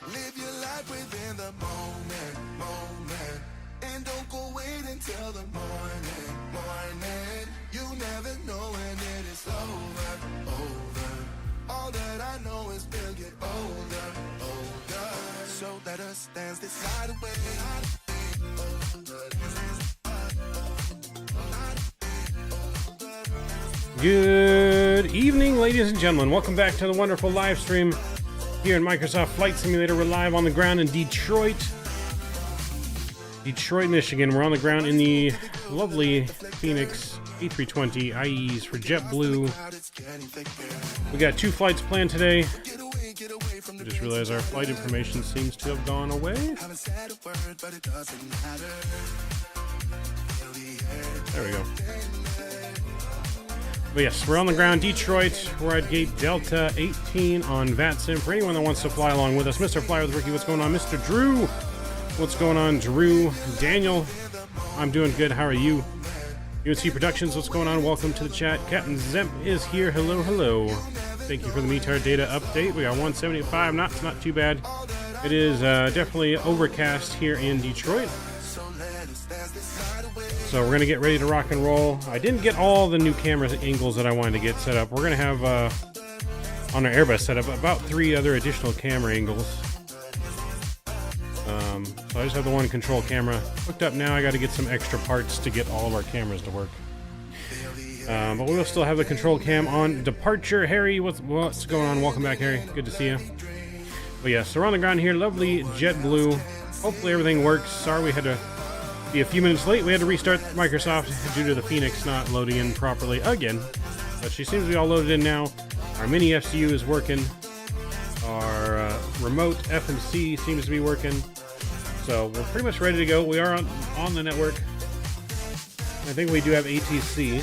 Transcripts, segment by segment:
Live your life within the moment, moment. And don't go wait until the morning, morning. You never know when it is over, over. All that I know is we'll get older, older. So let us dance this night away. Good evening, ladies and gentlemen. Welcome back to the wonderful live stream here in Microsoft Flight Simulator. We're live on the ground in Detroit, Michigan. We're on the ground in the lovely Fenix A320 IAEs for JetBlue. We got 2 flights planned today. I just realized our flight information seems to have gone away. There we go. But yes, we're on the ground, Detroit. We're at gate Delta 18 on Vatsim. For anyone that wants to fly along with us, Mr. Fly with Ricky, what's going on? Mr. Drew, what's going on? Drew, Daniel, I'm doing good. How are you? UNC Productions, what's going on? Welcome to the chat. Captain Zemp is here. Hello, hello. Thank you for the METAR data update. We got 175 knots, not too bad. It is definitely overcast here in Detroit. So we're going to get ready to rock and roll. I didn't get all the new camera angles that I wanted to get set up. We're going to have, on our Airbus setup, about 3 other additional camera angles. So I just have the one control camera hooked up now. I got to get some extra parts to get all of our cameras to work. But we'll still have the control cam on departure. Harry, what's going on? Welcome back, Harry. Good to see you. But yeah, so we're on the ground here. Lovely JetBlue. Hopefully everything works. Sorry we had to be a few minutes late. We had to restart Microsoft due to the Fenix not loading in properly again. But she seems to be all loaded in now. Our mini FCU is working. Our remote FMC seems to be working. So we're pretty much ready to go. We are on the network. I think we do have ATC.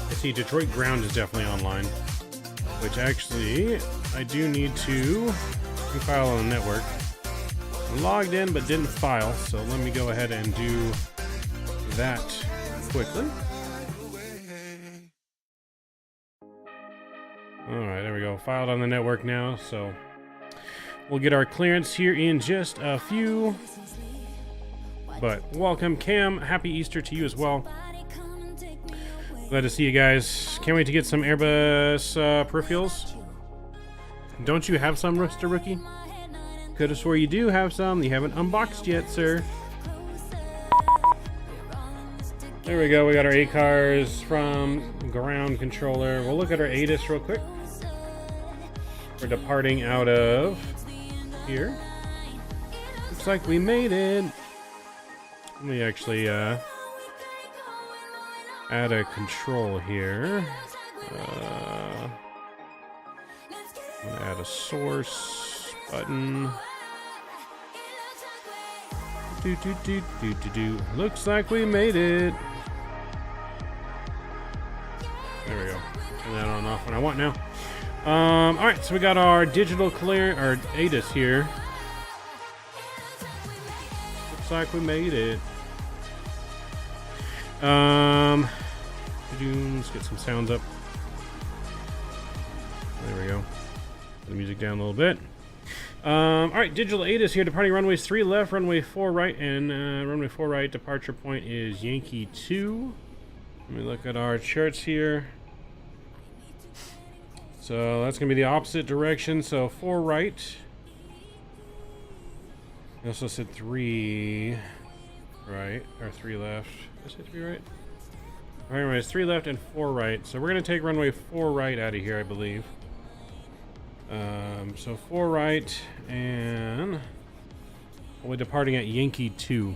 I see Detroit Ground is definitely online. Which actually, I do need to file on the network. Logged in but didn't file, so let me go ahead and do that quickly. Alright, there we go. Filed on the network now, so we'll get our clearance here in just a few. But welcome, Cam. Happy Easter to you as well. Glad to see you guys. Can't wait to get some Airbus peripherals. Don't you have some, Mr. Rookie? Could have swore you do have some. You haven't unboxed yet, sir. There we go. We got our ACARs from ground controller. We'll look at our ATIS real quick. We're departing out of here. Looks like we made it. Let me actually add a control here. I'm gonna add a source button. Looks like we made it. There we go. Turn that on and off when I want now. Alright, so we got our digital clear, our ATIS here. Looks like we made it. Let's get some sounds up. There we go. Put the music down a little bit. Alright, digital ATIS here, departing runways 3 left, runway 4 right, and runway 4 right, departure point is Yankee 2. Let me look at our charts here. So that's going to be the opposite direction, so 4 right. I also said 3 right, or 3 left. Did I say 3 right? Anyways, 3 left and 4 right, so we're going to take runway 4 right out of here, I believe. So 4 right, and we're departing at Yankee 2.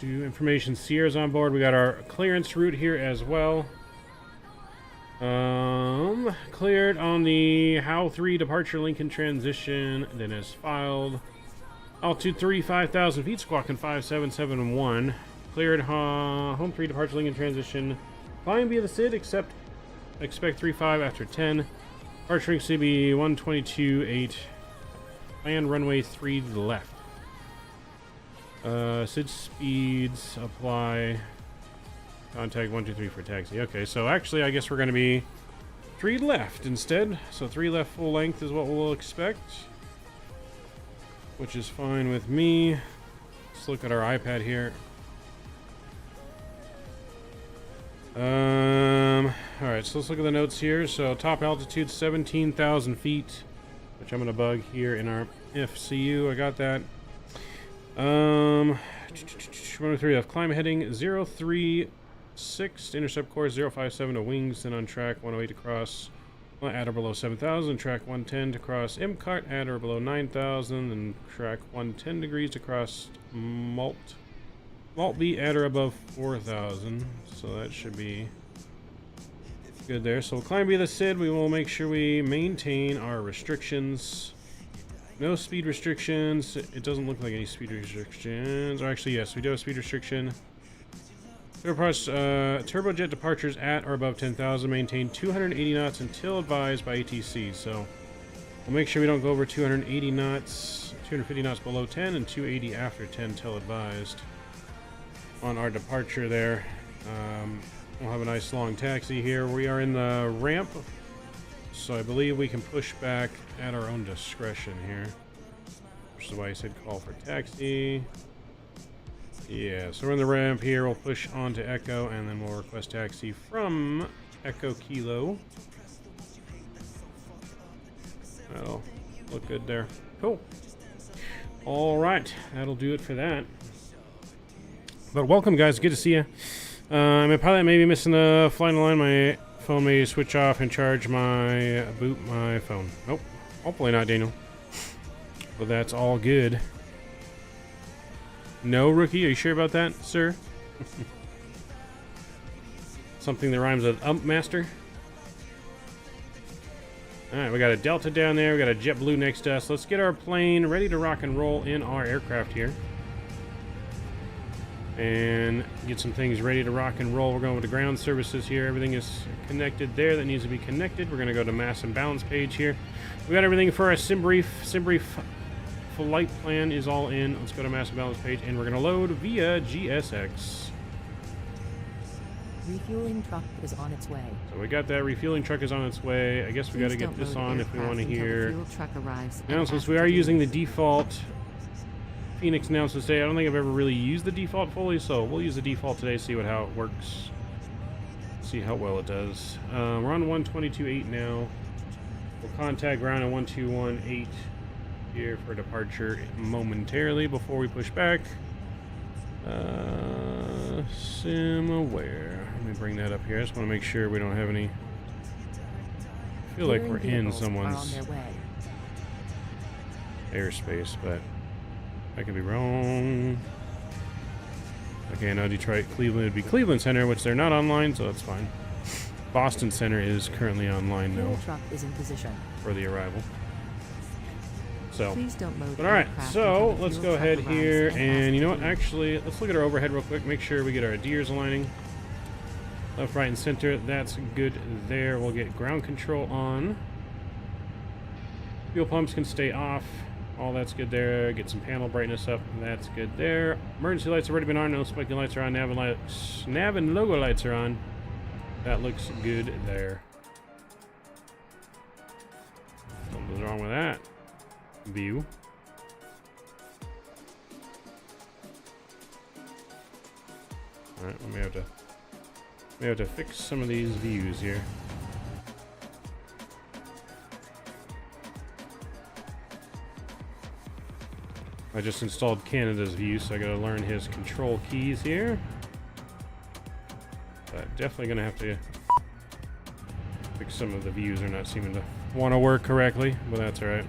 Information Sierra's on board. We got our clearance route here as well. Cleared on the HAL 3 departure Lincoln transition, then is filed. Altitude 35,000 feet, squawking 5771. Cleared home 3 departure Lincoln transition. Flying via the SID, expect 35 after 10. Departure CB 122.8. Land runway 3 to the left. SID speeds apply. Contact 123 for taxi. Okay, so actually I guess we're going to be 3 left instead. So 3 left full length is what we'll expect, which is fine with me. Let's look at our iPad here. Alright, so let's look at the notes here. So top altitude 17,000 feet, which I'm gonna bug here in our FCU. I got that. 103 left. Climb heading 036 to intercept course 057 to wings, then on track 108 to cross at or below 7,000, track 110 to cross MCOT at or below 9,000, and track 110 degrees to cross Malt B at or above 4,000. So that should be good there. So we'll climb via the SID. We will make sure we maintain our restrictions. No speed restrictions. It doesn't look like any speed restrictions. Or actually, yes, we do have a speed restriction. Turbojet departures at or above 10,000. Maintain 280 knots until advised by ATC. So we'll make sure we don't go over 280 knots, 250 knots below 10, and 280 after 10 till advised on our departure there. We'll have a nice long taxi here. We are in the ramp, so I believe we can push back at our own discretion here, which is why I said call for taxi. Yeah, so we're in the ramp here. We'll push on to Echo, and then we'll request taxi from Echo Kilo. That'll look good there. Cool. All right, that'll do it for that. But welcome, guys. Good to see you. My pilot may be missing the flight line. My phone may switch off and charge my boot my phone. Nope. Hopefully not, Daniel. But that's all good. No, rookie? Are you sure about that, sir? Something that rhymes with master. Alright, we got a Delta down there. We got a JetBlue next to us. Let's get our plane ready to rock and roll in our aircraft here. And get some things ready to rock and roll. We're going with the ground services here. Everything is connected there that needs to be connected. We're going to go to mass and balance page here. We got everything for our sim brief. Sim brief flight plan is all in. Let's go to mass and balance page, and we're going to load via GSX. Refueling truck is on its way. So we got that. Refueling truck is on its way. I guess we got to get this on if we want to hear announcements. We are using the default Fenix announcements today. I don't think I've ever really used the default fully, so we'll use the default today, see how it works, see how well it does. We're on 122.8 now. We'll contact ground at 1218 here for departure momentarily before we push back. Sim aware. Let me bring that up here. I just want to make sure we don't have any. I feel like we're in someone's airspace, but I could be wrong. Okay, now Detroit, Cleveland would be Cleveland Center, which they're not online, so that's fine. Boston Center is currently online now. Truck is in position For the arrival. So, Please don't load but all right, so the let's fuel go truck ahead arrives here, and and you know what? passengers. Actually, let's look at our overhead real quick. Make sure we get our deers aligning. Left, right, and center. That's good there. We'll get ground control on. Fuel pumps can stay off. All that's good there. Get some panel brightness up. That's good there. Emergency lights have already been on. No spiking lights are on. Nav and logo lights are on. That looks good there. Something's wrong with that view. All right, we may have to fix some of these views here. I just installed Canada's view, so I gotta learn his control keys here. But definitely gonna have to fix some of the views are not seeming to want to work correctly, but that's all right.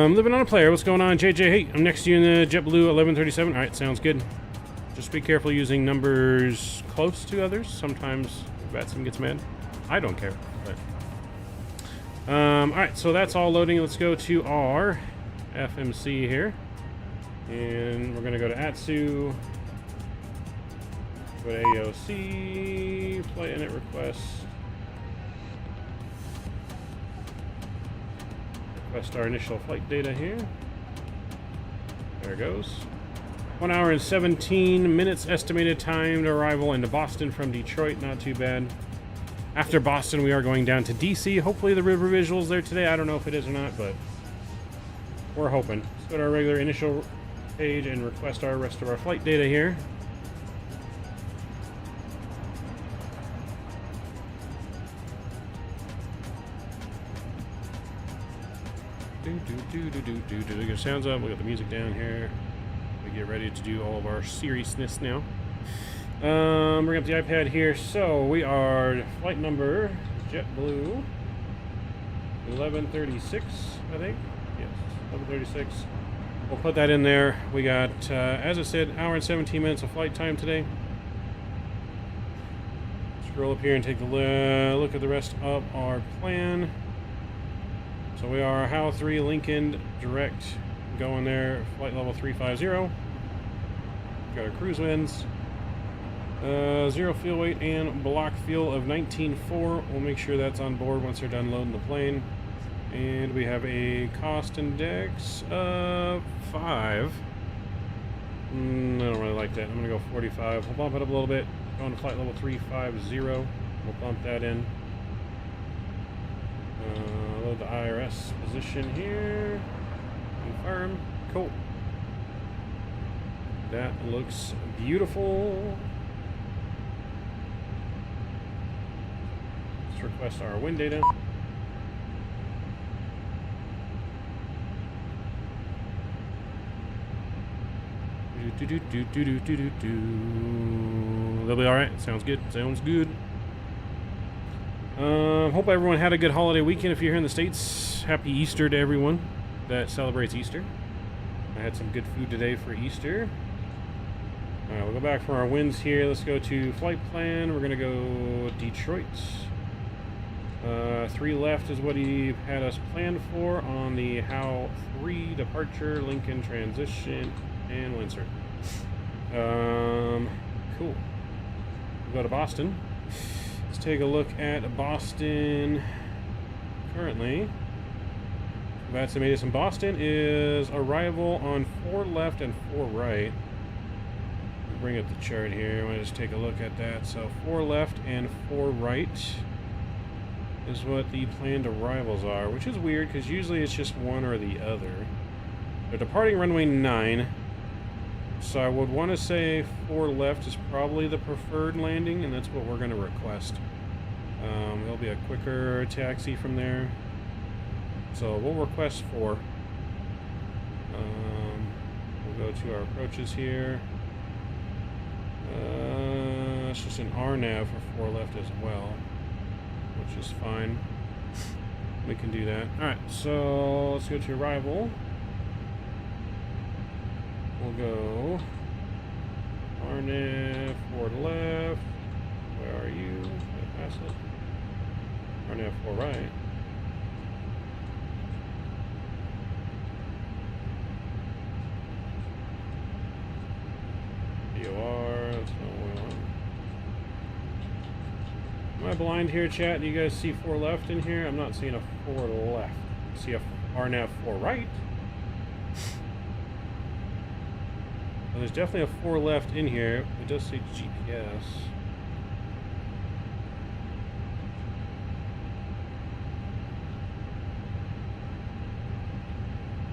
Living on a player. What's going on, JJ? Hey, I'm next to you in the JetBlue 1137. All right, sounds good. Just be careful using numbers close to others. Sometimes Vatsim gets mad. I don't care. But. All right, so that's all loading. Let's go to our FMC here, and we're gonna go to ATSU. Go to AOC. Flight init request. Request our initial flight data here. There it goes. 1 hour and 17 minutes estimated time to arrival into Boston from Detroit. Not too bad. After Boston, we are going down to DC. Hopefully the river visual's there today. I don't know if it is or not, but we're hoping. Let's go to our regular initial page and request our rest of our flight data here. Get your sounds up. We got the music down here. We get ready to do all of our seriousness now. Bring up the iPad here. So we are flight number JetBlue 1136, I think. Yes, 1136. We'll put that in there. We got, as I said, hour and 17 minutes of flight time today. Scroll up here and take a look at the rest of our plan. So we are HAL 3 Lincoln direct going there, flight level 350. Got our cruise winds. 0 fuel weight and block fuel of 19.4. We'll make sure that's on board once they're done loading the plane. And we have a cost index of 5. I don't really like that. I'm going to go 45. We'll bump it up a little bit. Going to flight level 350. We'll bump that in. Load the IRS position here. Confirm. Cool. That looks beautiful. Let's request our wind data. They'll be alright. Sounds good. Sounds good. Hope everyone had a good holiday weekend. If you're here in the States, happy Easter to everyone that celebrates Easter. I had some good food today for Easter. Alright, we'll go back from our winds here. Let's go to flight plan. We're going to go Detroit. 3 left is what he had us planned for on the HAL 3 departure, Lincoln transition, and Windsor. Cool. We'll go to Boston. Let's take a look at Boston currently. Vatsim in Boston is arrival on 4 left and 4 right. Bring up the chart here. I want to just take a look at that. So 4 left and 4 right is what the planned arrivals are, which is weird because usually it's just one or the other. They're departing runway 9. So I would want to say 4 left is probably the preferred landing, and that's what we're going to request. It'll be a quicker taxi from there. So we'll request 4. We'll go to our approaches here. It's just an RNAV for 4 left as well, which is fine. We can do that. Alright, so let's go to arrival. We'll go RNAV 4 left. Where are you? Did I pass it? RNAV 4 right. DOR, that's not what we want. Am I blind here, chat? Do you guys see 4 left in here? I'm not seeing a 4 left. I see a RNAV 4 right. Well, there's definitely a 4 left in here. It does say GPS.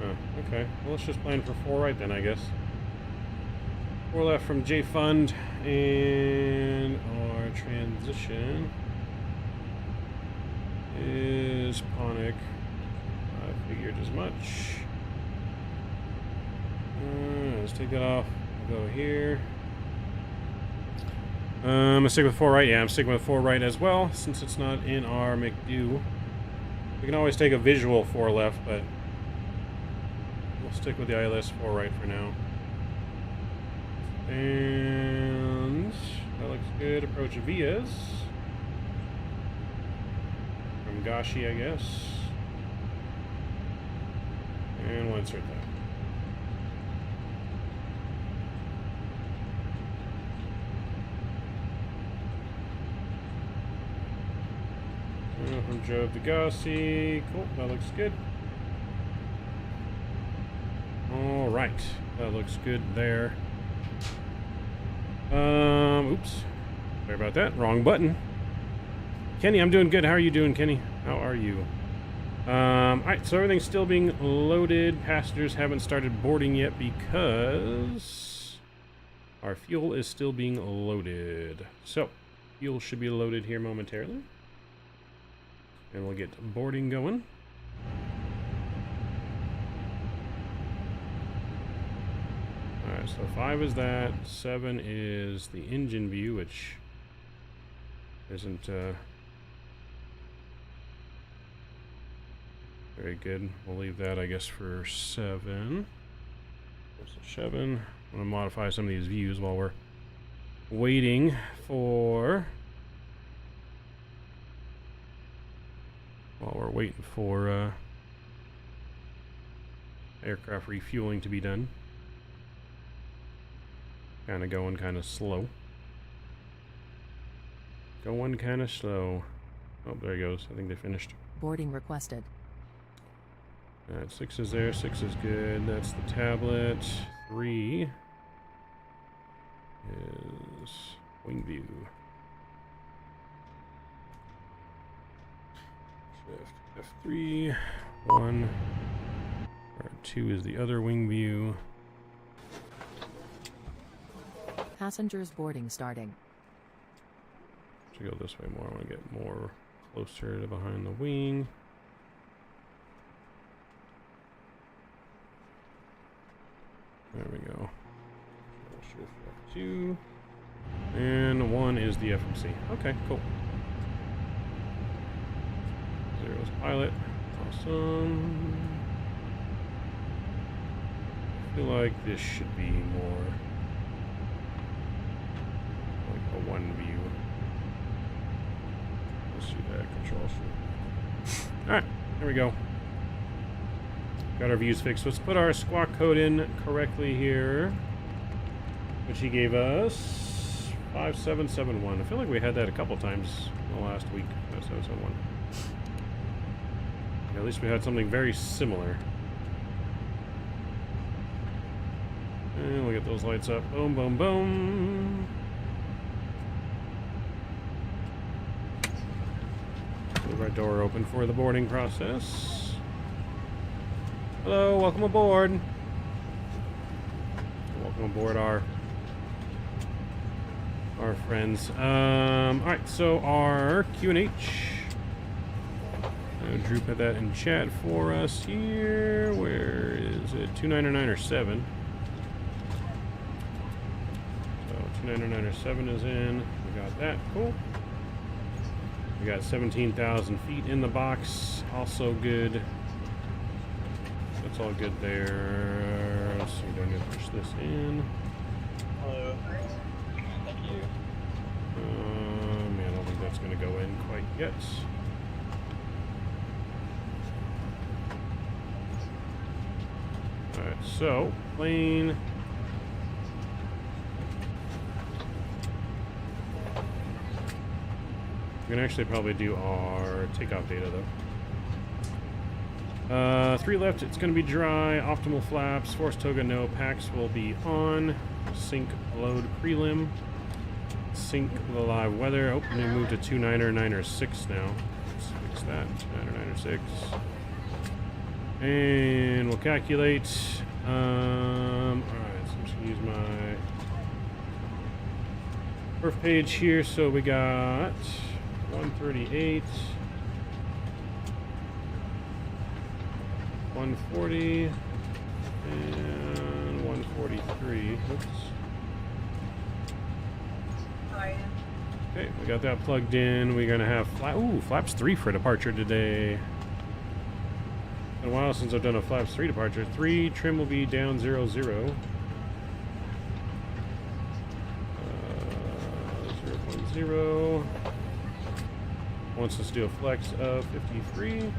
Oh, okay. Well, let's just plan for 4 right then, I guess. 4 left from J Fund, and our transition is Ponic. I figured as much. Let's take that off. We'll go here. I'm gonna stick with 4 right. Yeah, I'm sticking with 4 right as well, since it's not in our McDo. We can always take a visual 4 left, but we'll stick with the ILS 4 right for now. And that looks good. Approach Vias from Gashi, I guess. And we'll insert that. From Joe Degassi. Cool, that looks good. Alright, that looks good there. Oops. Sorry about that. Wrong button. Kenny, I'm doing good. How are you doing, Kenny? How are you? Alright, so everything's still being loaded. Passengers haven't started boarding yet because our fuel is still being loaded. So, fuel should be loaded here momentarily. And we'll get boarding going. Alright, so 5 is that. 7 is the engine view, which isn't very good. We'll leave that, I guess, for 7. There's a 7. I'm going to modify some of these views while we're waiting for aircraft refueling to be done. Kind of going kind of slow. Going kind of slow. Oh, there he goes. I think they finished. Boarding requested. Alright, 6 is there. 6 is good. That's the tablet. 3 is wing view. Shift F3. 1. Or 2 is the other wing view. Passengers boarding starting. Should go this way more. I want to get more closer to behind the wing. There we go. Shift F2. And 1 is the FMC. Okay, cool. 0 is pilot. Awesome. I feel like this should be more like a 1 view. Let's do that. Control shift. Alright, there we go. Got our views fixed. Let's put our squawk code in correctly here, which he gave us 5771. I feel like we had that a couple times in the last week. 5771. Yeah, at least we had something very similar. And we'll get those lights up. Boom, boom, boom. Leave our door open for the boarding process. Hello, welcome aboard. Welcome aboard our friends. Alright, so our QNH. Drew put that in chat for us here. Where is it? 2909 or 7. So 2909 or 7 is in. We got that. Cool. We got 17,000 feet in the box. Also good. That's all good there. Let's see, do I need to push this in? Hello. Thank you. Man, I don't think that's going to go in quite yet. Alright, so, plane. We can actually probably do our takeoff data, though. 3 left, it's going to be dry. Optimal flaps. Force toga, no. Packs will be on. Sync load prelim. Sync the live weather. Oh, we move to 2996 now. Let's fix that. 2996. And we'll calculate. Alright, so I'm just going to use my perf page here. So we got 138. 140 and 143. Oops. Okay, we got that plugged in. We're gonna have flaps 3 for departure today. Been a while since I've done a flaps 3 departure. 3 trim will be down 00. 0.0. Wants us to do a flex of 53.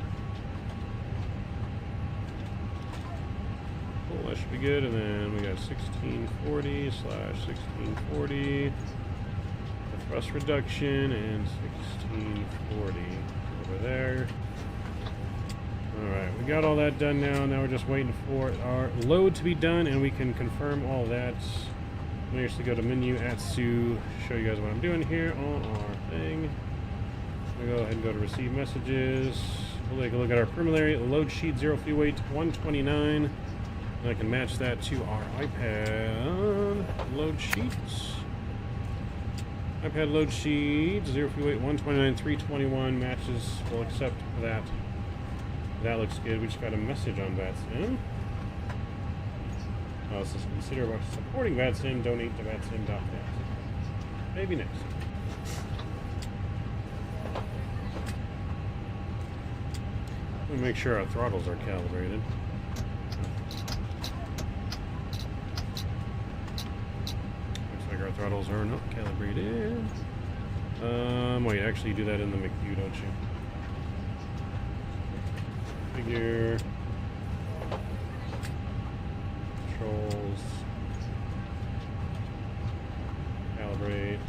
Cool, that should be good. And then we got 1640/1640. Thrust reduction and 1640 over there. Alright, we got all that done now. Now we're just waiting for our load to be done and we can confirm all that Let me actually go to menu at Sue, show you guys what I'm doing here on our thing. I'm gonna go ahead and go to receive messages. We'll take a look at our preliminary load sheet 0 free weight 129. And I can match that to our iPad load sheets. iPad load sheet 0 free weight 129 321 matches. We'll accept that. That looks good. We just got a message on Vatsim. This is consider about supporting Vatsim. Donate to vatsim.net. Maybe next. Let me make sure our throttles are calibrated. Looks like our throttles are not calibrated. Wait, actually you do that in the McView, don't you? Figure. Controls. Calibrate.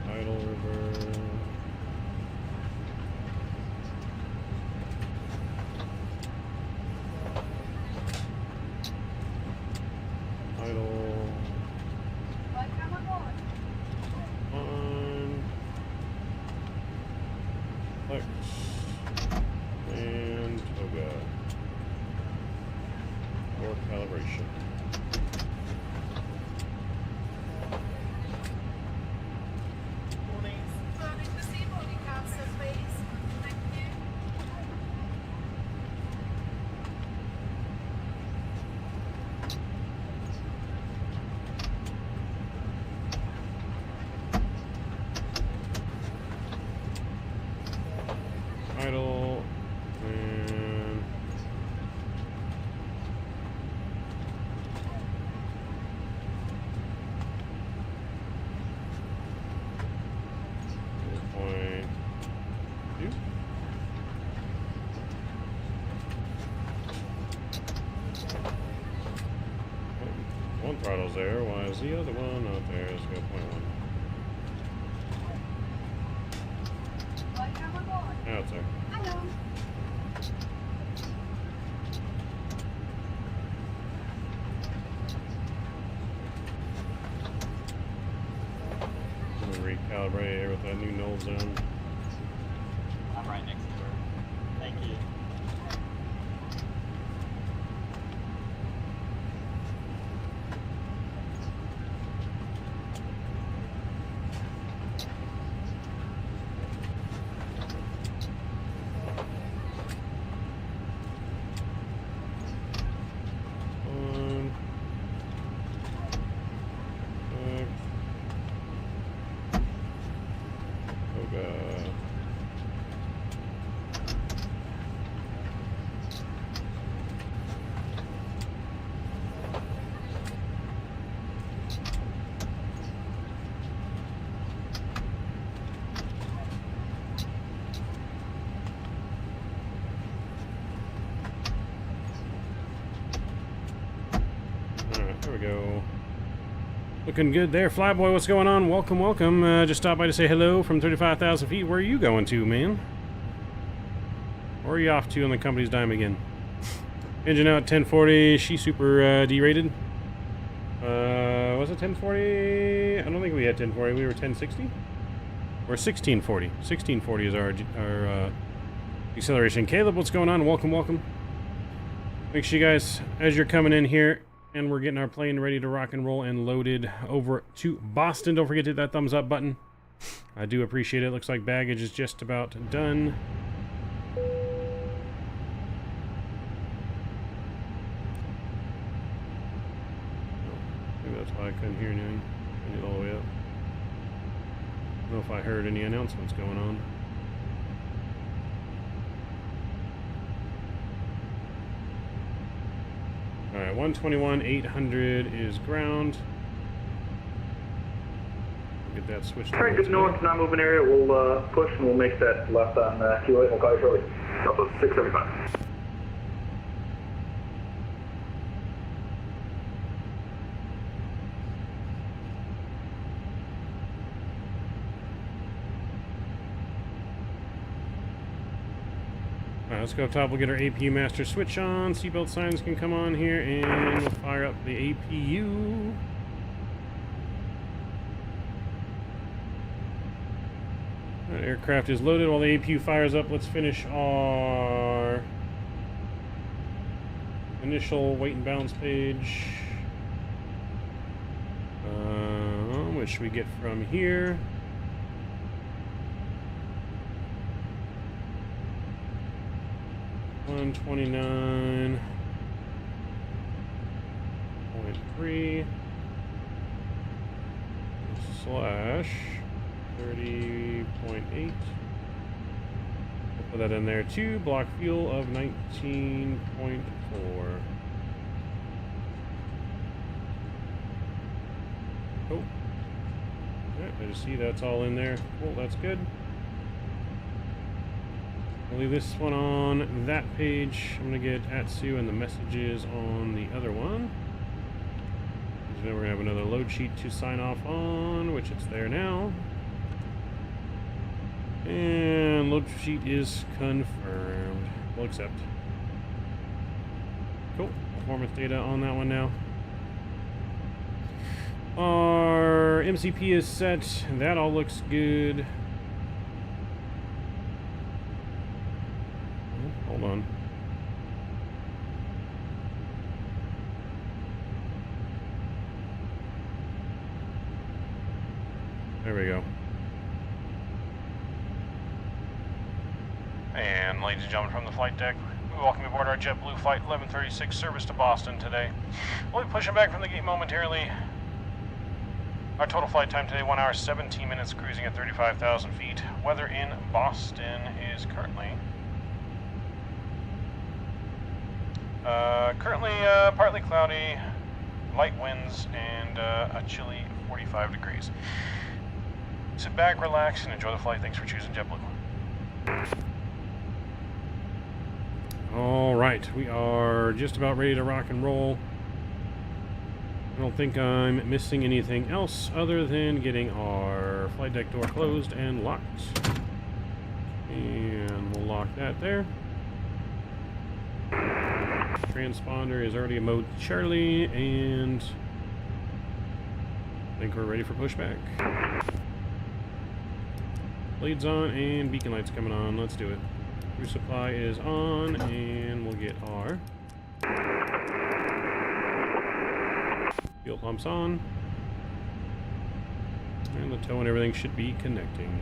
Idle reverse. Idle. On. Flex. And toga. For calibration. Idle and point two. One throttle's there. Why is the other one not there? Let's go point one. Now it's there. I'm gonna recalibrate here with that new null zone. I'm right next to her. Thank you. On. Toga. Alright, there we go. Looking good there. Flyboy, what's going on? Welcome, welcome. Just stopped by to say hello from 35,000 feet. Where are you going to, man? Where are you off to on the company's dime again? Engine out 1040. She super derated. Was it 1040? I don't think we had 1040. We were 1060? Or 1640. 1640 is our acceleration. Caleb, what's going on? Welcome, welcome. Make sure you guys, as you're coming in here, and we're getting our plane ready to rock and roll and loaded over to Boston. Don't forget to hit that thumbs up button. I do appreciate it. Looks like baggage is just about done. Maybe that's why I couldn't hear anything. I need all the way up. I don't know if I heard any announcements going on. Alright, 121, 800 is ground. We'll get that switched. Alright, good north, non-moving area. We'll push and we'll make that left on Q8. We'll call you shortly. Alpha 675. let's go up top. We'll get our APU master switch on. Seatbelt signs can come on here, and we'll fire up the APU. All right, aircraft is loaded. While the APU fires up, let's finish our initial weight and balance page. Which we get from here. $129.3 slash 30.8. We'll put that in there too. Block fuel of 19.4. Oh. Alright, I just see that's all in there. Cool, that's good. I'll leave this one on that page. I'm going to get Atsu and the messages on the other one. Then we're going to have another load sheet to sign off on, which it's there now. And load sheet is confirmed. We'll accept. Cool. Performance data on that one now. Our MCP is set. That all looks good. Hold on. There we go. And ladies and gentlemen from the flight deck, we welcome you aboard our JetBlue Flight 1136 service to Boston today. We'll be pushing back from the gate momentarily. Our total flight time today, 1 hour, 17 minutes, cruising at 35,000 feet. Weather in Boston is currently partly cloudy, light winds, and a chilly 45 degrees. Sit back, relax, and enjoy the flight. Thanks for choosing JetBlue. All right, we are just about ready to rock and roll. I don't think I'm missing anything else other than getting our flight deck door closed and locked. And we'll lock that there. Transponder is already in mode Charlie, and I think we're ready for pushback. Blades on and beacon lights coming on. Let's do it. Crew supply is on, and we'll get our fuel pumps on. And the tow and everything should be connecting.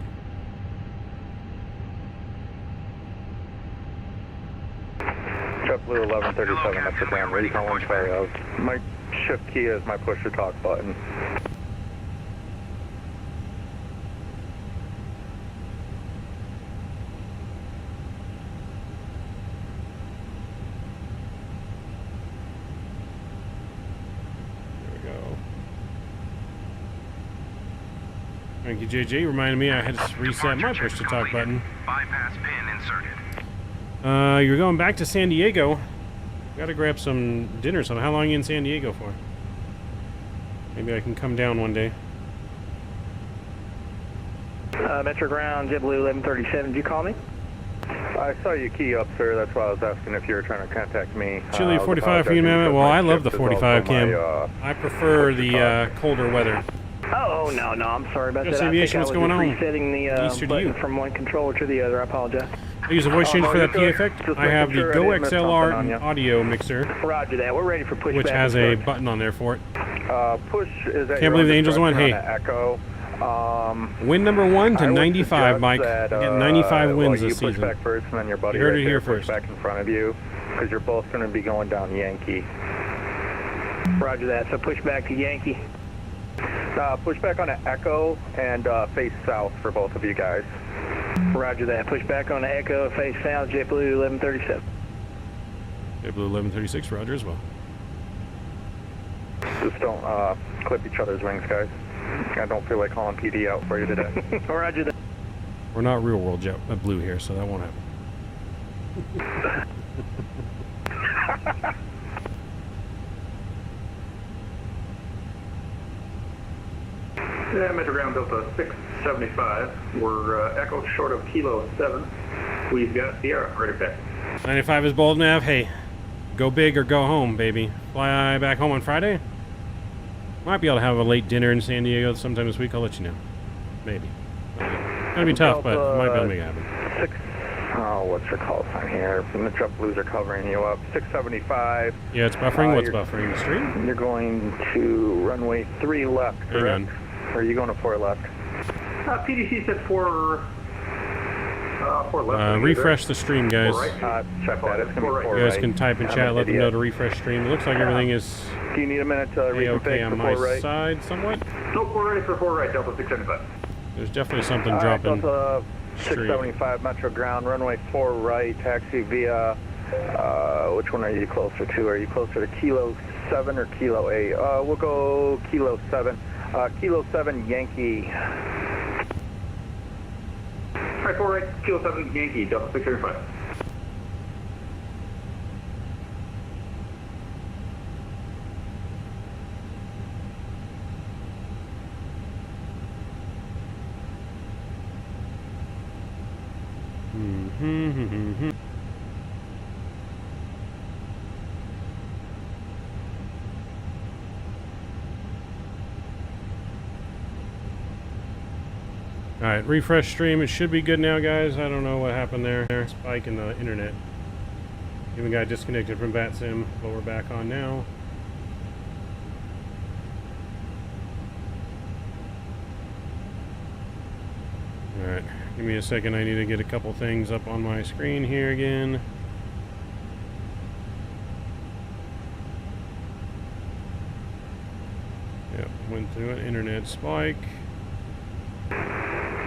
JetBlue 1137, that's the damn recon one fire. My shift key is my push to talk button. Thank you, JJ. Reminded me I had to reset my push-to-talk button. Bypass pin inserted. You're going back to San Diego. Gotta grab some dinner. So how long are you in San Diego for? Maybe I can come down one day. Metro Ground, JetBlue 1137, did you call me? I saw you key up, sir. That's why I was asking if you were trying to contact me. Chilly 45 for you, Mammoth. Well, I love the 45 cam. I prefer the colder weather. Oh, no, I'm sorry about Just that. aviation, what's going on? Resetting the Easter to button you. from one controller to the other. I apologize. I use a voice changer for that P effect. I have the Go XLR audio mixer, Roger that. We're ready for pushback. which has a button on there for it. Push is at Can't believe the Angels won. Hey, Echo. win number 1 to 95, Mike. Get 95 wins this you push season. back first, and then your buddy You heard it right here there first. push back in front of you, because you're both going to be going down Yankee. Roger that. So push back to Yankee. Push back on an Echo and face south for both of you guys. Roger that. Push back on the Echo, face south, JetBlue 1137. JetBlue 1136, Roger as well. Just don't clip each other's wings, guys. I don't feel like calling PD out for you today. Roger that. We're not real world JetBlue here, so that won't happen. Yeah, Metro Ground Delta 675. We're Echo short of Kilo 7. We've got Sierra ready back. 95 is bold enough. Hey, go big or go home, baby. Fly back home on Friday. Might be able to have a late dinner in San Diego sometime this week. I'll let you know. Maybe. Gonna be tough, but might be able to make it happen. What's your call sign here? The JetBlues are covering you up. 675. Yeah, it's buffering. What's buffering? The stream? You're going to runway 3 left, correct? Or are you going to 4 left? PDC said 4 left. Refresh the stream, guys. Check that. It's going to be 4 right. You guys can type in chat, let them know to refresh stream. It looks like everything is Do you need a minute to reconfigure okay on for my 4 right? side somewhat. No, 4 right for 4 right, Delta 675. There's definitely something dropping. Delta stream. 675 Metro Ground, runway 4 right, taxi via, which one are you closer to? Are you closer to Kilo 7 or Kilo 8? We'll go Kilo 7. Kilo 7 Yankee. Alright, 4 right, Kilo 7 Yankee, Delta 675. Alright, refresh stream. It should be good now, guys. I don't know what happened there. Spike in the internet. Even got disconnected from Vatsim, but we're back on now. Alright, give me a second. I need to get a couple things up on my screen here again. Yep, went through an internet spike.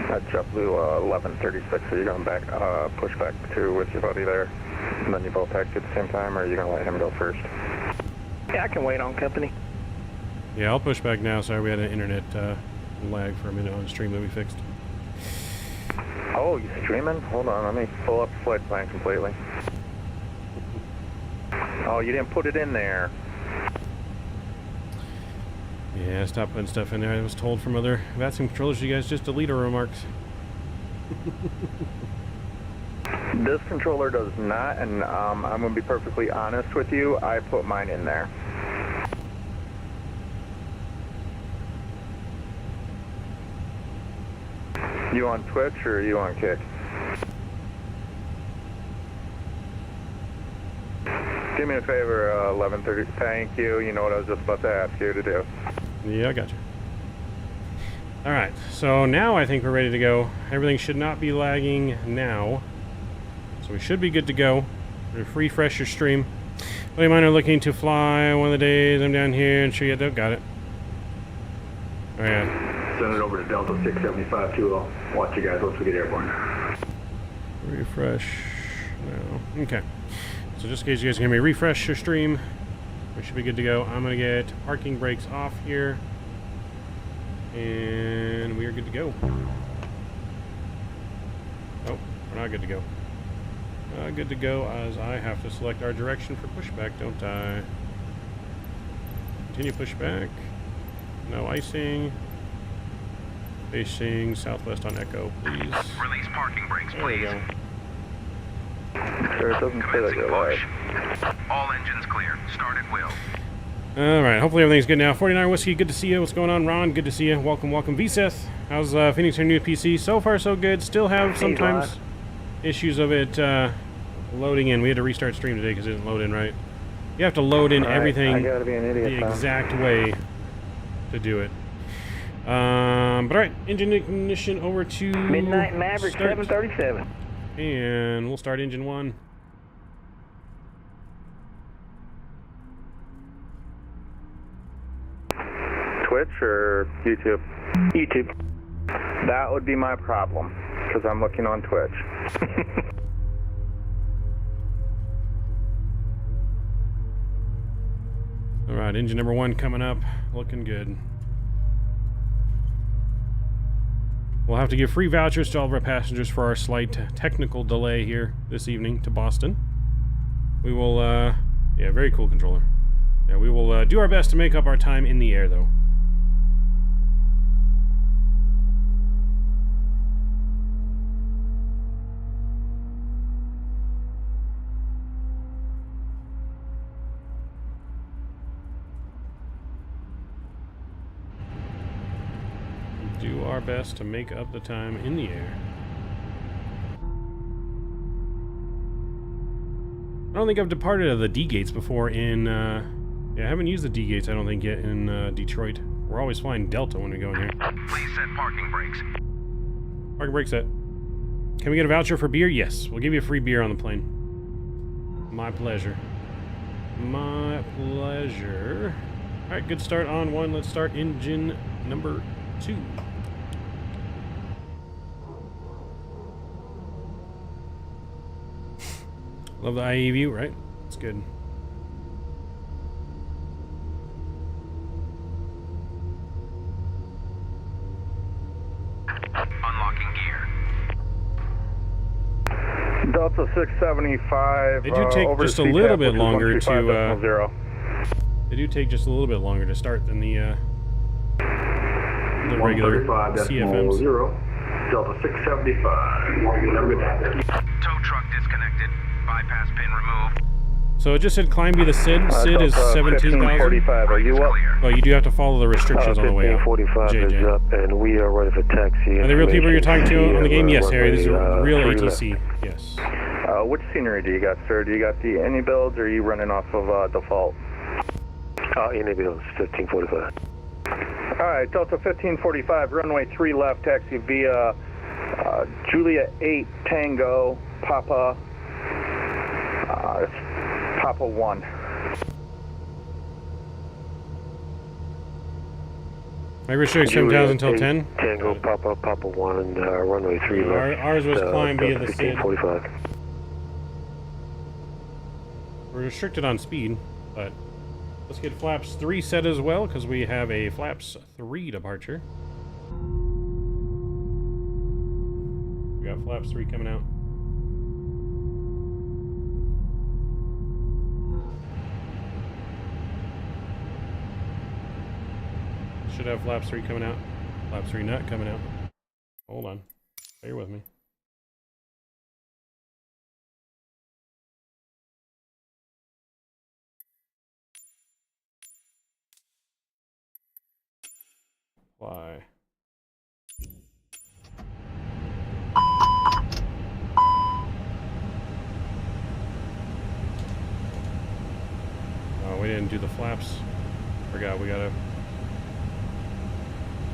That's JetBlue 1136, so you're going back, push back to with your buddy there. And then you both taxi at the same time, or are you going to let him go first? Yeah, I can wait on company. Yeah, I'll push back now. Sorry, we had an internet lag for a minute on the stream that we fixed. Oh, you streaming? Hold on, let me pull up the flight plan completely. Oh, you didn't put it in there. Yeah, stop putting stuff in there. I was told from other Vatsim controllers, you guys just delete our remarks. This controller does not, and I'm going to be perfectly honest with you, I put mine in there. You on Twitch or are you on Kick? Do me a favor, 1130. Thank you. You know what I was just about to ask you to do. Yeah, I got you. Alright, so now I think we're ready to go. Everything should not be lagging now. So we should be good to go. Refresh your stream. Buddy of mine are looking to fly one of the days. I'm down here and sure you got it. Oh yeah. Send it over to Delta 675 too. I'll watch you guys once we get airborne. Refresh. No. Okay. So just in case you guys can hear me, refresh your stream. We should be good to go. I'm going to get parking brakes off here. And we are good to go. Oh, we're not good to go. Good to go as I have to select our direction for pushback, don't I? Continue pushback. No icing. Facing southwest on Echo, please. Release parking brakes, There we please. go. Sure, it doesn't say that you're live. All engines clear. Start at will. Alright, hopefully everything's good now. 49 Whiskey, good to see you. What's going on, Ron? Good to see you. Welcome, welcome. VSeth, how's Phoenix, your new PC? So far, so good. Still have sometimes issues of it loading in. We had to restart stream today because it didn't load in right. You have to load in everything I gotta be an idiot, the exact way to do it. But alright, engine ignition over to Midnight Maverick start. 737. And we'll start engine 1. Twitch or YouTube? YouTube. That would be my problem, because I'm looking on Twitch. Alright, engine number 1 coming up. Looking good. We'll have to give free vouchers to all of our passengers for our slight technical delay here this evening to Boston. We will, yeah, very cool controller. Yeah, we will do our best to make up our time in the air, though. our best to make up the time in the air. I don't think I've departed of the D gates before in, yeah, I haven't used the D gates, I don't think, yet in Detroit. We're always flying Delta when we go in here. Please set parking brakes. Parking brake set. Can we get a voucher for beer? Yes, we'll give you a free beer on the plane. My pleasure. My pleasure. Alright, good start on 1. Let's start engine number 2. Love the IAE view, right? It's good. Unlocking gear. Delta 675. They do take over just to a little CTAP, bit which is longer to 125.0. they do take just a little bit longer to start than the regular 135.0. CFMs. Delta 675. Tow truck disconnected. Bypass pin removed. So it just said climb via the SID. SID is 17,000. 1545. Are you up? Oh, you do have to follow the restrictions on the way up. 1545 is JJ. up, and we are ready for taxi. Are they real people you're talking to on the game? Yes, Harry. This is Runway, real 3 ATC. Yes. Which scenery do you got, sir? Do you got the any builds, or are you running off of default? Any builds, 1545. All right, Delta 1545, runway 3 left, taxi via Julia 8 Tango Papa Papa 1. My restriction 7,000 until 10. Tango Papa 1, and runway 3 left. Ours was climb via the SID. 1545. We're restricted on speed, but let's get flaps 3 set as well, because we have a flaps 3 departure. We got flaps 3 coming out. Should have flaps 3 coming out. Flaps 3 not coming out. Hold on. Bear with me. Why? Oh, we didn't do the flaps. Forgot we gotta...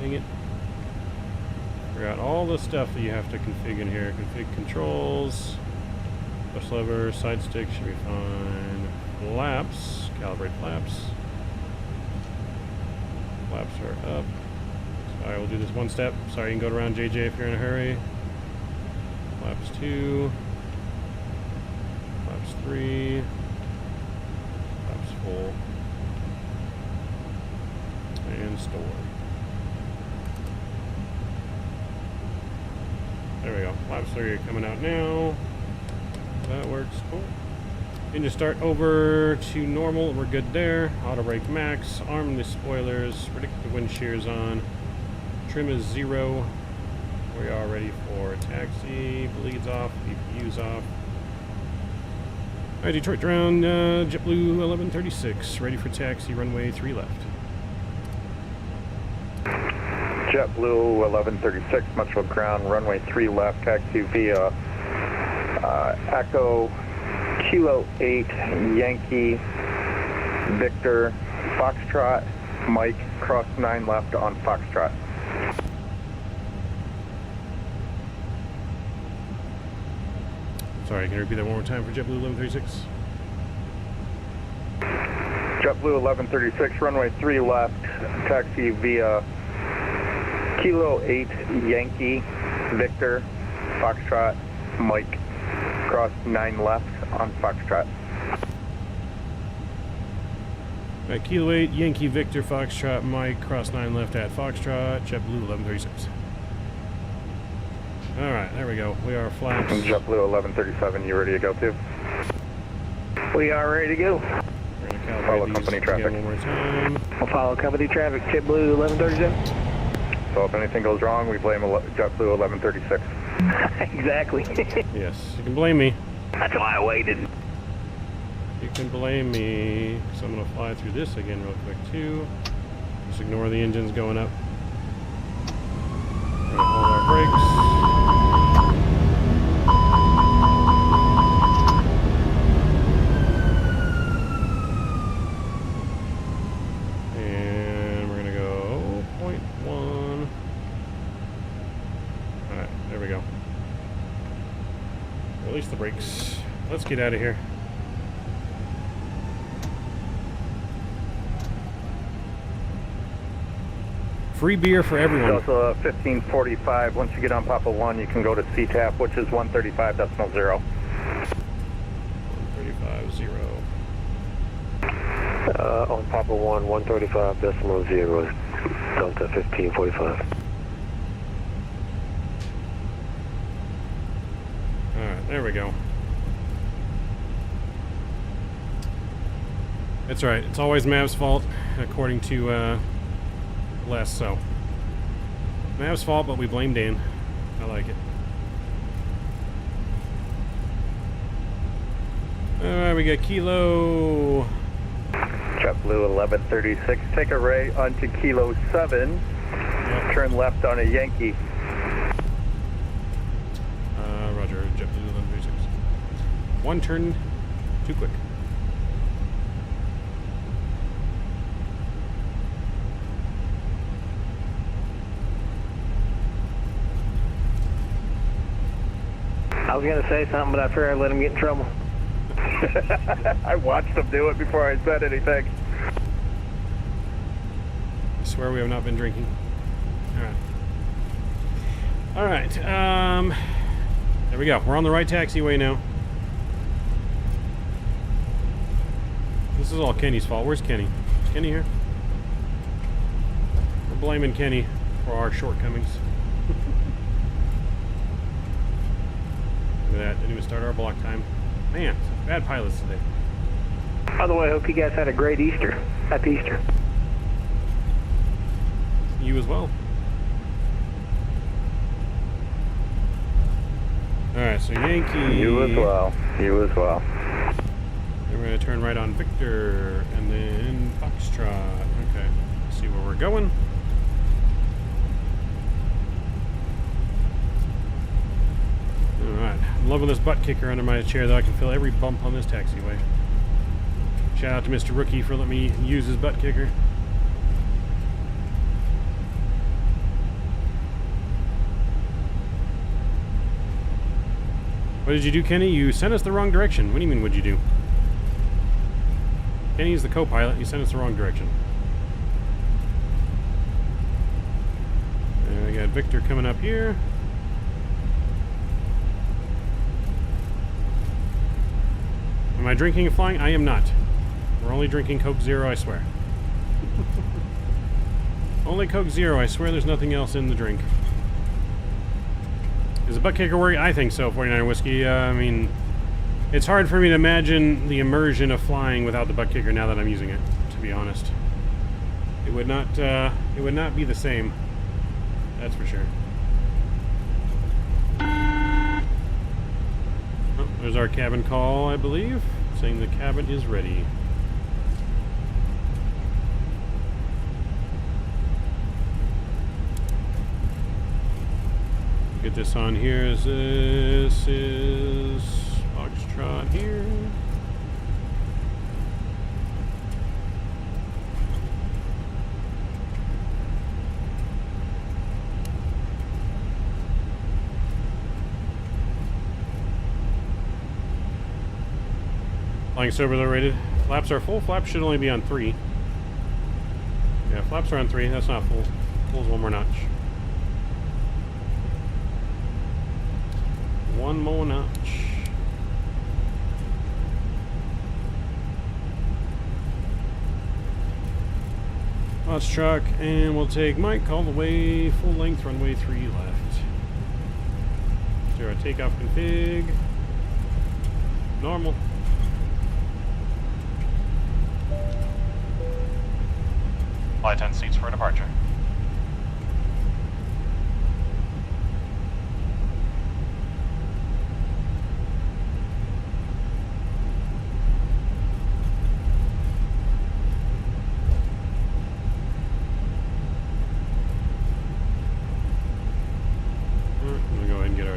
Dang it. Forgot all the stuff that you have to config in here. Config controls. Push lever, side stick should be fine. Flaps. Calibrate flaps. Flaps are up. Alright, we'll do this one step. Sorry, you can go around JJ if you're in a hurry. Flaps 2. Flaps 3. Flaps 4. And store. There we go. Flaps 3 are coming out now. That works. Cool. Engine start over to normal. We're good there. Auto brake max. Arm the spoilers. Predict the wind shears on. Trim is 0. We are ready for taxi. Bleeds off. BPU's off. Alright, Detroit ground. JetBlue 1136. Ready for taxi. Runway 3 left. JetBlue 1136, Metro Ground, runway 3 left, taxi via Echo Kilo 8 Yankee Victor Foxtrot Mike, cross 9 left on Foxtrot. Sorry, can you repeat that one more time for JetBlue 1136? JetBlue 1136, runway 3 left, taxi via Kilo 8 Yankee Victor Foxtrot Mike, cross 9 left on Foxtrot. Alright, Kilo 8 Yankee Victor Foxtrot Mike, cross 9 left at Foxtrot, JetBlue 1136. Alright, there we go. We are flaps. JetBlue 1137, you ready to go too? We are ready to go. We're going to Follow calibrate company these traffic. again one more time. We'll follow company traffic, JetBlue 1137. So if anything goes wrong, we blame JetBlue 1136. Exactly. Yes, you can blame me. That's why I waited. You can blame me. So I'm going to fly through this again real quick too. Just ignore the engines going up. brakes. And we're gonna go 0.1. Alright, there we go. Release the brakes. Let's get out of here. Free beer for everyone. There's also a 1545. Once you get on Papa 1, you can go to CTAP, which is 135.0. 135.0. On Papa 1, 135.0, Delta 1545. Alright, there we go. That's right, it's always Mav's fault, according to Les, so. Mav's fault, but we blame Dan. I like it. Alright, we got Kilo. JetBlue 1136. Take a right onto Kilo 7. Yep. Turn left on a Yankee. Roger, JetBlue 1136. One turn too quick. I was going to say something, but I fear I let him get in trouble. I watched him do it before I said anything. I swear we have not been drinking. Alright. There we go. We're on the right taxiway now. This is all Kenny's fault. Where's Kenny? Is Kenny here? We're blaming Kenny for our shortcomings. Look at that. Didn't even start our block time. Man, bad pilots today. By the way, I hope you guys had a great Easter. Happy Easter. You as well. Alright, so Yankee. You as well. You as well. Then we're going to turn right on Victor, and then Foxtrot. Okay, let's see where we're going. Alright, I'm loving this butt kicker under my chair, though I can feel every bump on this taxiway. Shout out to Mr. Rookie for letting me use his butt kicker. What did you do, Kenny? You sent us the wrong direction. What do you mean, what'd you do? Kenny's the co-pilot. You sent us the wrong direction. And we got Victor coming up here. Am I drinking and flying? I am not. We're only drinking Coke Zero, I swear. Only Coke Zero, I swear there's nothing else in the drink. Is the butt kicker working? I think so, 49er Whiskey. I mean, it's hard for me to imagine the immersion of flying without the butt kicker now that I'm using it, to be honest. It would not be the same. That's for sure. Oh, there's our cabin call, I believe, saying the cabin is ready. Get this on here. This is Foxtrot here. Flying sober though rated. Flaps are full. Flaps should only be on 3. Yeah, flaps are on 3. That's not full. Full's one more notch. One more notch. Lots truck, and we'll take Mike all the way full length, runway 3 left. Zero takeoff config. Normal. Flight 10 seats for departure.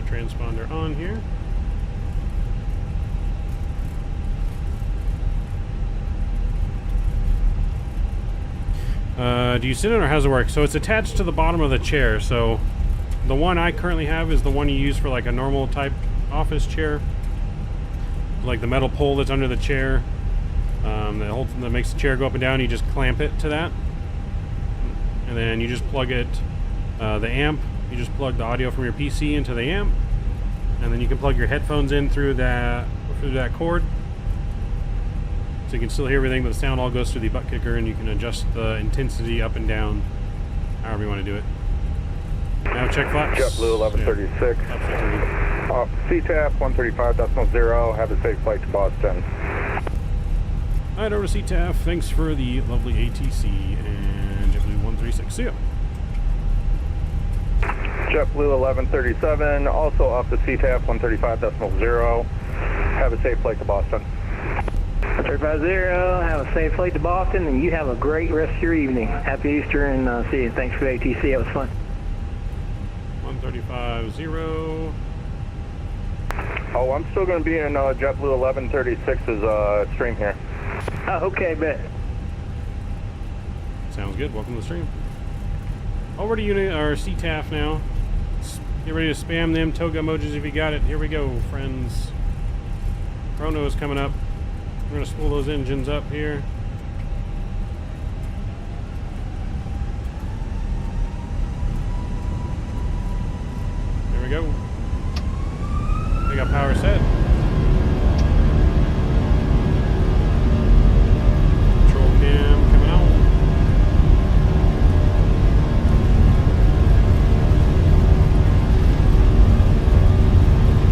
transponder on here. Do you sit in or how's it work? So it's attached to the bottom of the chair. So the one I currently have is the one you use for like a normal type office chair. Like the metal pole that's under the chair. That makes the chair go up and down. You just clamp it to that. And then you just plug it, the amp. You just plug the audio from your PC into the amp. And then you can plug your headphones in through that cord. So you can still hear everything, but the sound all goes through the butt kicker, and you can adjust the intensity up and down, however you want to do it. Now check flaps. JetBlue 1136. Yeah. CTAF 135.0. Have a safe flight to Boston. Alright, over to CTAF. Thanks for the lovely ATC and JetBlue 136. See ya. JetBlue 1137. Also off the CTAF 135.0. Have a safe flight to Boston. 350, have a safe flight to Boston, and you have a great rest of your evening. Happy Easter, and see you. Thanks for the ATC, it was fun. 135.0. Oh, I'm still going to be in JetBlue 1136's stream here. Oh, okay, bet. Sounds good. Welcome to the stream. Over to unit or CTAF now. Get ready to spam them toga emojis if you got it. Here we go, friends. Chrono is coming up. We're going to spool those engines up here. There we go. We got power set. Control cam coming out.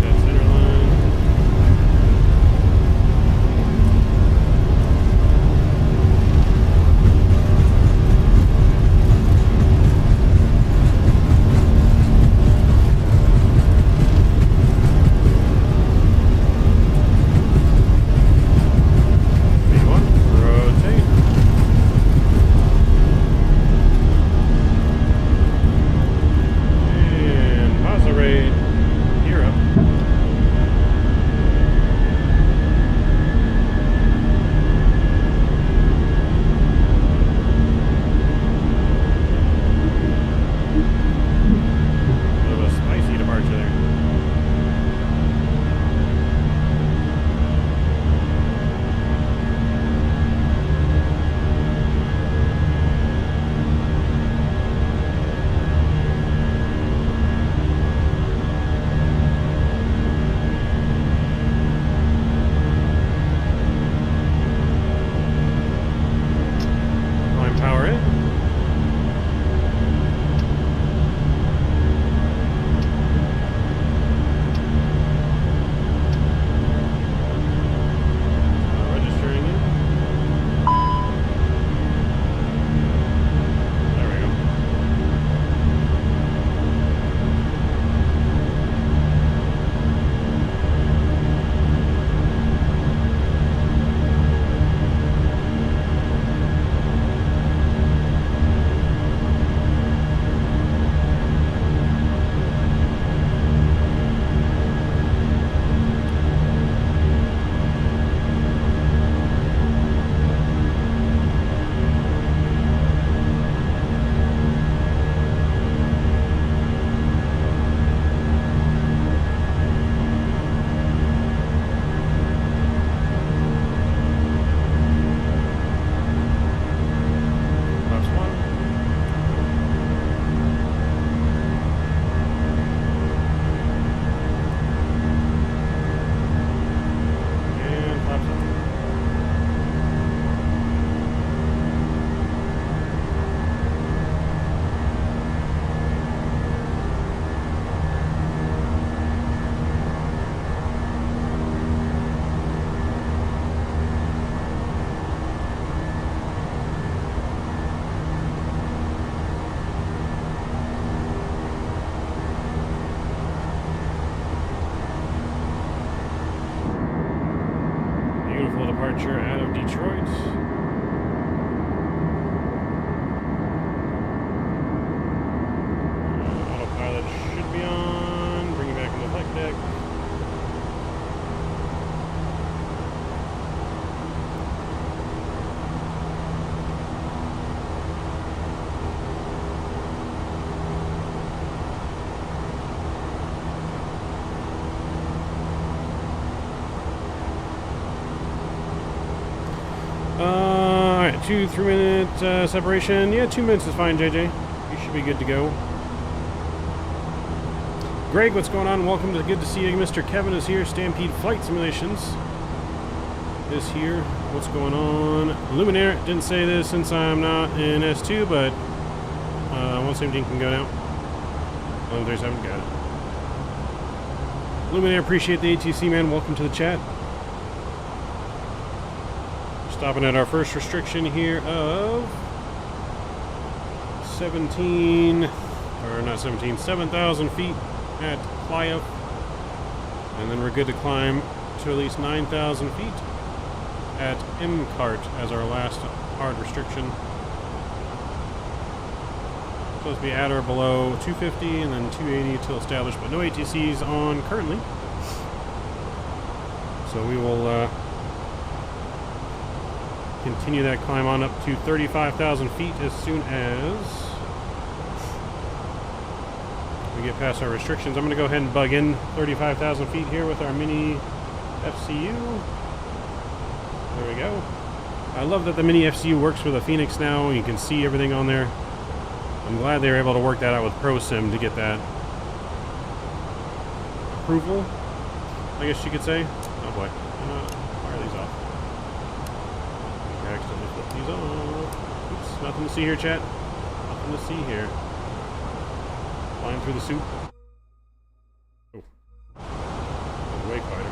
That center line. 2 3-minute separation. Yeah, 2 minutes is fine, JJ. You should be good to go. Greg, what's going on? Welcome to Good to See You. Mr. Kevin is here. Stampede Flight Simulations is here. What's going on? Luminaire, didn't say this since I'm not in S2, but 117 can go now. 137, got it. Luminaire, appreciate the ATC, man. Welcome to the chat. Stopping at our first restriction here of 7,000 feet at Playa. And then we're good to climb to at least 9,000 feet at MCART as our last hard restriction. Supposed to be at or below 250 and then 280 till established, but no ATCs on currently. So we will continue that climb on up to 35,000 feet as soon as we get past our restrictions. I'm going to go ahead and bug in 35,000 feet here with our mini FCU. There we go. I love that the mini FCU works with a Fenix now. You can see everything on there. I'm glad they were able to work that out with ProSim to get that approval, I guess you could say. Oh boy. Fire these off. Okay, accidentally flip these off. Oops, nothing to see here, chat. Nothing to see here. Flying through the soup. Oh. Wake fighter.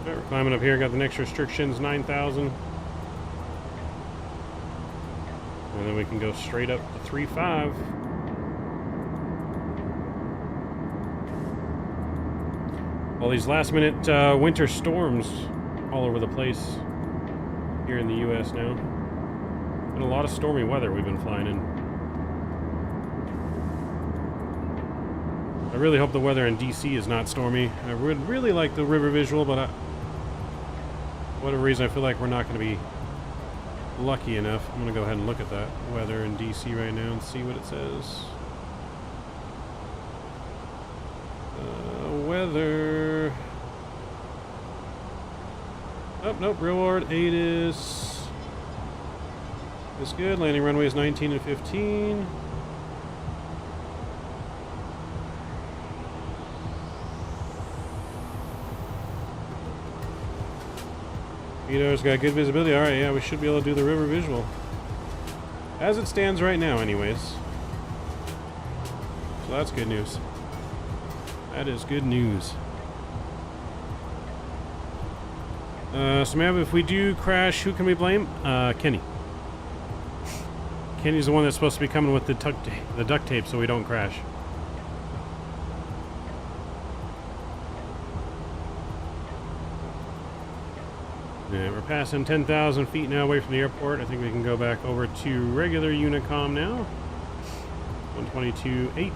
We're climbing up here, got the next restrictions, 9,000. And then we can go straight up to 3.5. All these last minute winter storms all over the place here in the US now. Been a lot of stormy weather we've been flying in. I really hope the weather in DC is not stormy. I would really like the river visual, but for whatever reason, I feel like we're not going to be lucky enough. I'm going to go ahead and look at that weather in DC right now and see what it says. Weather. Oh, nope. Reward 8 is good. Landing runway is 19 and 15. Vito's got good visibility. Alright, yeah, we should be able to do the river visual. As it stands right now, anyways. So that's good news. That is good news. So, Mav, if we do crash, who can we blame? Kenny. Kenny's the one that's supposed to be coming with the duct tape so we don't crash. Yeah, we're passing 10,000 feet now away from the airport. I think we can go back over to regular Unicom now. 122.8.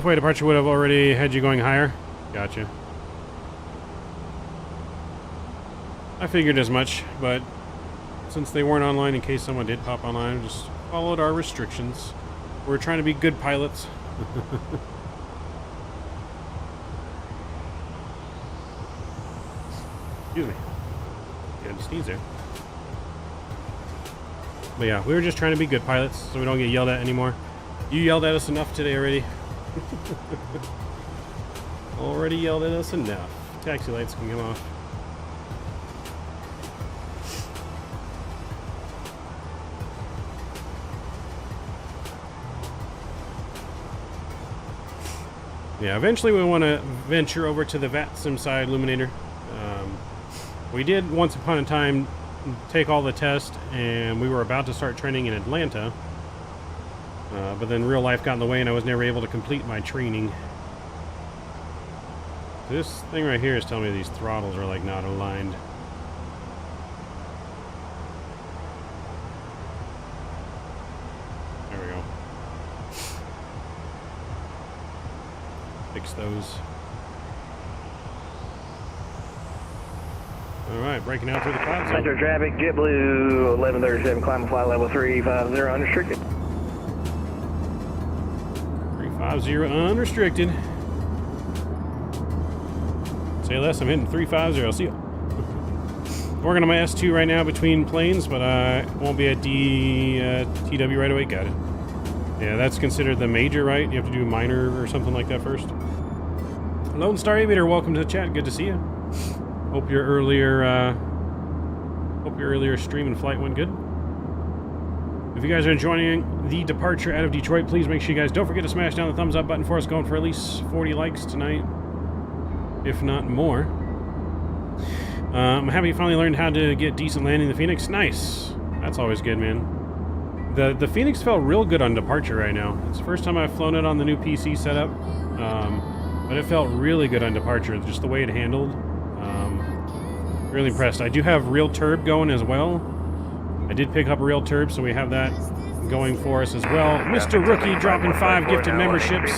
FY departure would have already had you going higher. Gotcha. I figured as much, but since they weren't online, in case someone did pop online, I just followed our restrictions. We're trying to be good pilots. Excuse me. Yeah, just sneeze there. But yeah, we were just trying to be good pilots so we don't get yelled at anymore. You yelled at us enough today already. Already yelled at us enough. Taxi lights can come off. Yeah, eventually we want to venture over to the Vatsim side, Luminator. We did once upon a time take all the tests, and we were about to start training in Atlanta. But then real life got in the way and I was never able to complete my training. This thing right here is telling me these throttles are like not aligned. There we go. fix those. All right, breaking out through the clouds. Metro traffic, JetBlue 1137, climb flight level 350 unrestricted. 350 unrestricted. Say less, I'm hitting 350. See ya. Working on my S2 right now between planes, but I won't be at TW right away. Got it. Yeah, that's considered the major, right? You have to do minor or something like that first. Lone Star Aviator, welcome to the chat. Good to see you. Hope your earlier stream and flight went good. If you guys are enjoying the departure out of Detroit, please make sure you guys don't forget to smash down the thumbs up button for us, going for at least 40 likes tonight, if not more. I'm happy you finally learned how to get decent landing the Fenix. Nice. That's always good, man. The Fenix felt real good on departure right now. It's the first time I've flown it on the new PC setup, but it felt really good on departure, just the way it handled. Really impressed. I do have real turb going as well. I did pick up a real turb, so we have that going for us as well. Mr. Rookie dropping 5 gifted memberships.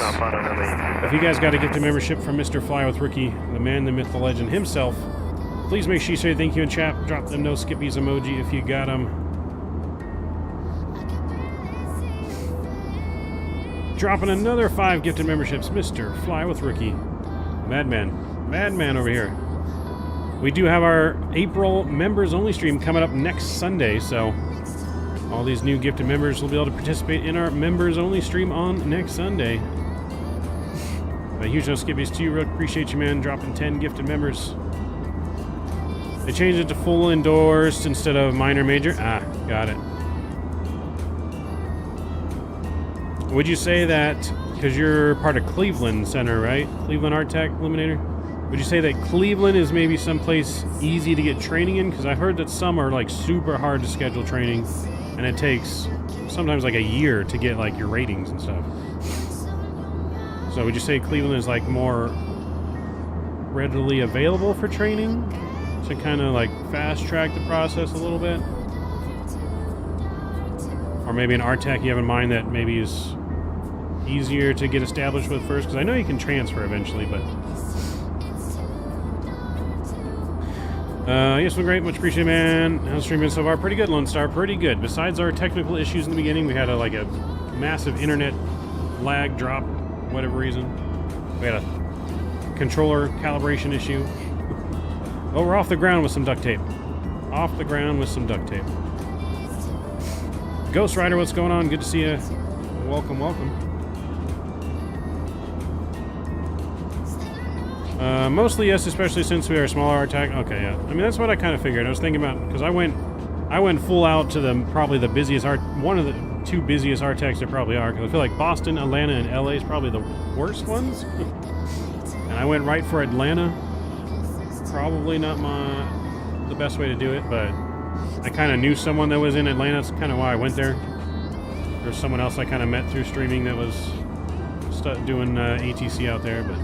If you guys got a gifted membership from Mr. Fly with Rookie, the man, the myth, the legend himself, please make sure you say thank you in chat. Drop them no skippies emoji if you got them. Dropping another 5 gifted memberships, Mr. Fly with Rookie. Madman over here. We do have our April members only stream coming up next Sunday, so all these new gifted members will be able to participate in our members only stream on next Sunday. A huge no skippies to you, Rook. Appreciate you, man, dropping 10 gifted members. They changed it to full endorsed instead of minor major. Ah, got it. Would you say that, because you're part of Cleveland Center, right? Cleveland Art Tech Eliminator? Would you say that Cleveland is maybe someplace easy to get training in? Because I've heard that some are like super hard to schedule training, and it takes sometimes like a year to get like your ratings and stuff. So would you say Cleveland is like more readily available for training to kind of like fast track the process a little bit? Or maybe an Art Tech you have in mind that maybe is easier to get established with first? Because I know you can transfer eventually, but... yes, we're great. Much appreciated, man. How's the stream been so far? Pretty good, Lone Star. Pretty good. Besides our technical issues in the beginning, we had a massive internet lag drop, whatever reason. We had a controller calibration issue. Well, we're off the ground with some duct tape. Off the ground with some duct tape. Ghost Rider, what's going on? Good to see you. Welcome, welcome. Mostly yes, especially since we are a smaller Art Tech. Okay, yeah. I mean, that's what I kind of figured. I was thinking about, because I went full out to probably the busiest one of the 2 busiest Art Techs there probably are, because I feel like Boston, Atlanta, and LA is probably the worst ones. And I went right for Atlanta. Probably not the best way to do it, but I kind of knew someone that was in Atlanta. That's kind of why I went there. There's someone else I kind of met through streaming that was doing ATC out there, but...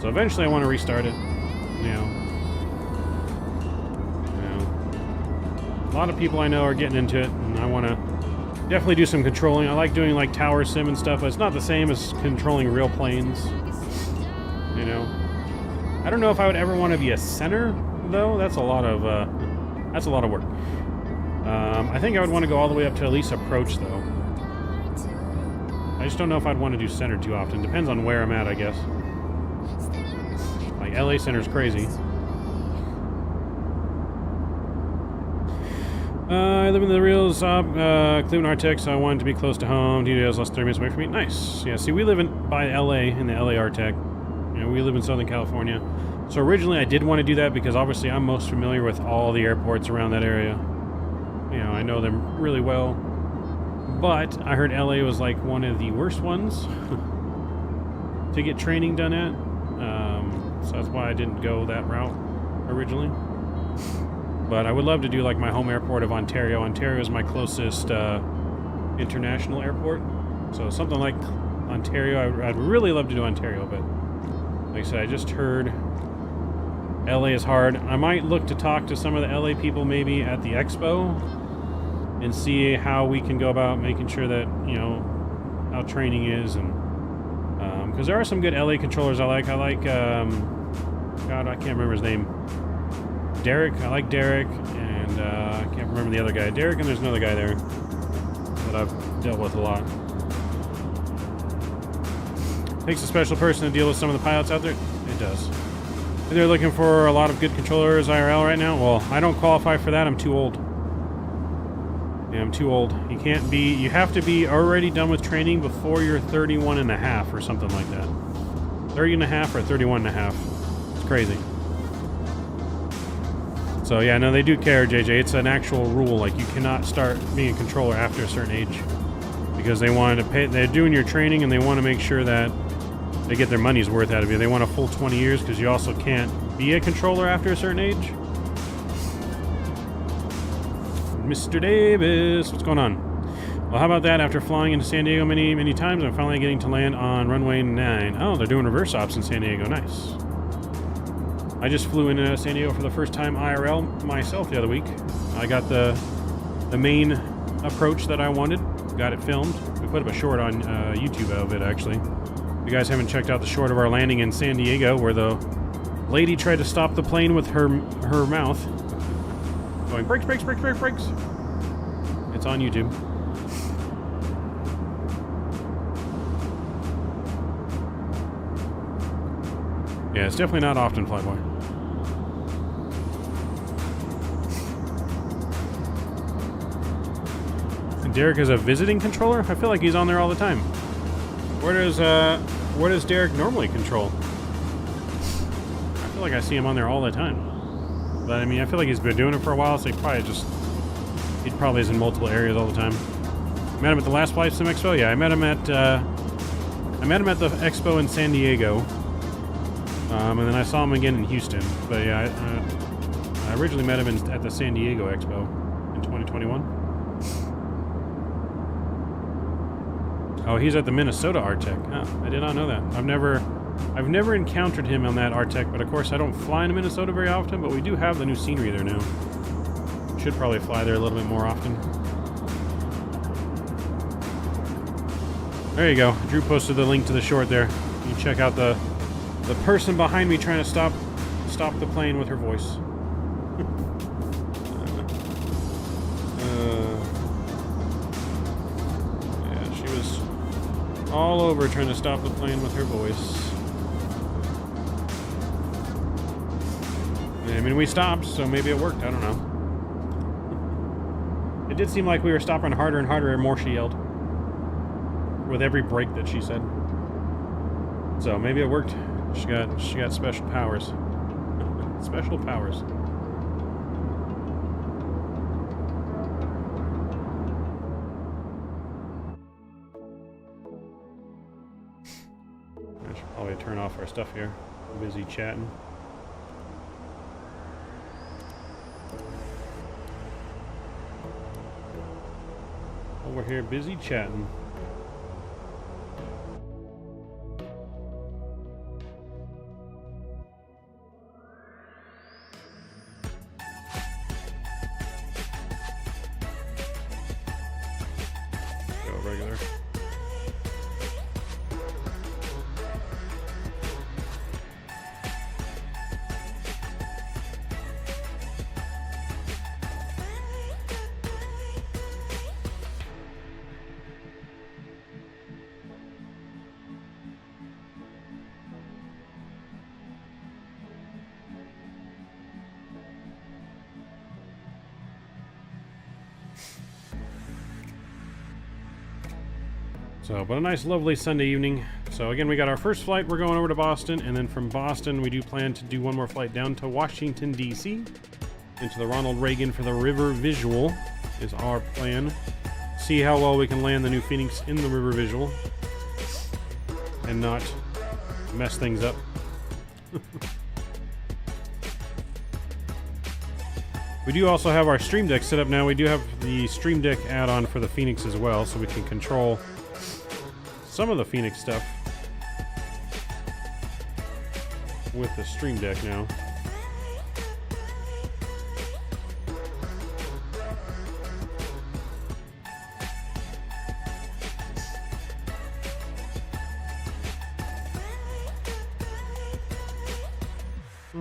So eventually I want to restart it, you know. A lot of people I know are getting into it, and I want to definitely do some controlling. I like doing like tower sim and stuff, but it's not the same as controlling real planes, you know. I don't know if I would ever want to be a center, though. That's a lot of work. I think I would want to go all the way up to at least approach, though. I just don't know if I'd want to do center too often. Depends on where I'm at, I guess. Like, LA Center's crazy. I live in the real Cleveland Art Tech, so I wanted to be close to home. DDO's less than 30 minutes away from me. Nice. Yeah, see, we live by LA, in the LA Art Tech. You know, we live in Southern California. So originally I did want to do that because obviously I'm most familiar with all the airports around that area. You know, I know them really well. But I heard LA was like one of the worst ones to get training done at. So that's why I didn't go that route originally. But I would love to do like my home airport of Ontario. Ontario is my closest international airport. So something like Ontario, I'd really love to do Ontario, but like I said, I just heard LA is hard. I might look to talk to some of the LA people maybe at the expo and see how we can go about making sure that, you know, how training is. And Because there are some good LA controllers I like. I like, God, I can't remember his name. Derek. I like Derek, and I can't remember the other guy. Derek, and there's another guy there that I've dealt with a lot. Takes a special person to deal with some of the pilots out there. It does. If they're looking for a lot of good controllers IRL right now, well, I don't qualify for that. I'm too old. Yeah, I'm too old. You can't be, you have to be already done with training before you're 31 and a half or something like that. 30 and a half or 31 and a half. It's crazy. So yeah, no, they do care, JJ. It's an actual rule. Like, you cannot start being a controller after a certain age. Because they wanted to pay, they're doing your training and they want to make sure that they get their money's worth out of you. They want a full 20 years because you also can't be a controller after a certain age. Mr. Davis, what's going on? Well, how about that? After flying into San Diego many times, I'm finally getting to land on runway 9. Oh, they're doing reverse ops in San Diego. Nice. I just flew into San Diego for the first time IRL myself the other week. I got the main approach that I wanted. Got it filmed. We put up a short on YouTube of it, actually. If you guys haven't checked out the short of our landing in San Diego, where the lady tried to stop the plane with her mouth. Going, brakes, brakes, brakes, brakes, brakes. It's on YouTube. Yeah, it's definitely not often, Flyboy. And Derek is a visiting controller? I feel like he's on there all the time. Where does Derek normally control? I feel like I see him on there all the time. But I mean, I feel like he's been doing it for a while, so he probably is in multiple areas all the time. Met him at the last Flight Sim Expo. Yeah, I met him at the expo in San Diego, and then I saw him again in Houston. But yeah, I originally met him at the San Diego Expo in 2021. Oh, he's at the Minnesota RTX. Oh, I did not know that. I've never encountered him on that RTX, but of course I don't fly into Minnesota very often, but we do have the new scenery there now. Should probably fly there a little bit more often. There you go. Drew posted the link to the short there. You can check out the person behind me trying to stop the plane with her voice. Yeah, she was all over trying to stop the plane with her voice. I mean, we stopped, so maybe it worked. I don't know. It did seem like we were stopping harder and harder, the more she yelled. With every brake that she said. So maybe it worked. She got special powers. Special powers. I should probably turn off our stuff here. I'm busy chatting. Over here busy chatting. Go regular. So, but a nice, lovely Sunday evening. So again, we got our first flight. We're going over to Boston, and then from Boston, we do plan to do one more flight down to Washington, D.C. into the Ronald Reagan for the river visual is our plan. See how well we can land the new Fenix in the river visual and not mess things up. We do also have our Stream Deck set up now. We do have the Stream Deck add-on for the Fenix as well, so we can control some of the Fenix stuff with the Stream Deck now. What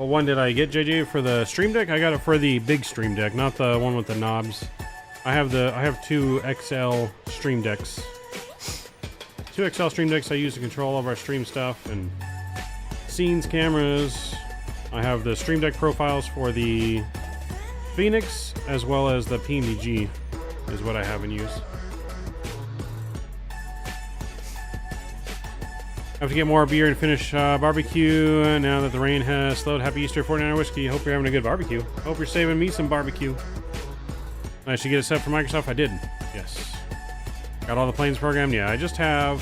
one did I get, JJ, for the Stream Deck? I got it for the big Stream Deck, not the one with the knobs. I have two XL Stream Decks. Two XL Stream Decks I use to control all of our stream stuff and scenes, cameras. I have the Stream Deck profiles for the Fenix as well as the PMDG is what I have in use. I have to get more beer and finish barbecue now that the rain has slowed. Happy Easter, 49er Whiskey. Hope you're having a good barbecue. Hope you're saving me some barbecue. I should get it set for Microsoft. I did. Yes. Got all the planes programmed. Yeah, I just have...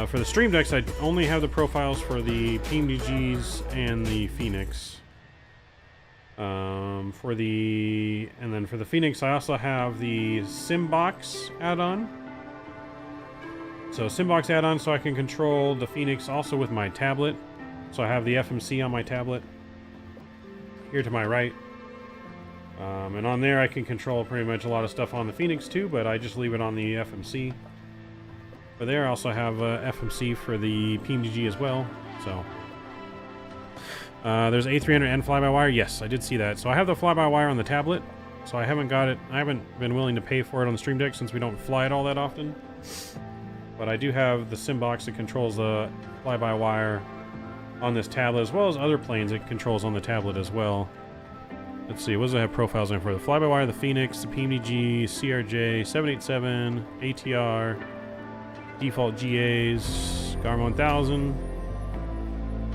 for the Stream Decks, I only have the profiles for the PMDGs and the Fenix. And then for the Fenix, I also have the Simbox add-on. So Simbox add-on so I can control the Fenix also with my tablet. So I have the FMC on my tablet here to my right. And on there I can control pretty much a lot of stuff on the Fenix too, but I just leave it on the FMC. But there I also have FMC for the PMDG as well. So there's A300 and fly-by-wire. Yes, I did see that. So I have the fly-by-wire on the tablet. So I haven't got it. I haven't been willing to pay for it on the Stream Deck since we don't fly it all that often. But I do have the Simbox that controls the fly-by-wire on this tablet, as well as other planes it controls on the tablet as well. Let's see, what does it have profiles in for? The fly-by-wire, the Fenix, the PMDG, CRJ, 787, ATR, default GAs, Garmin 1000.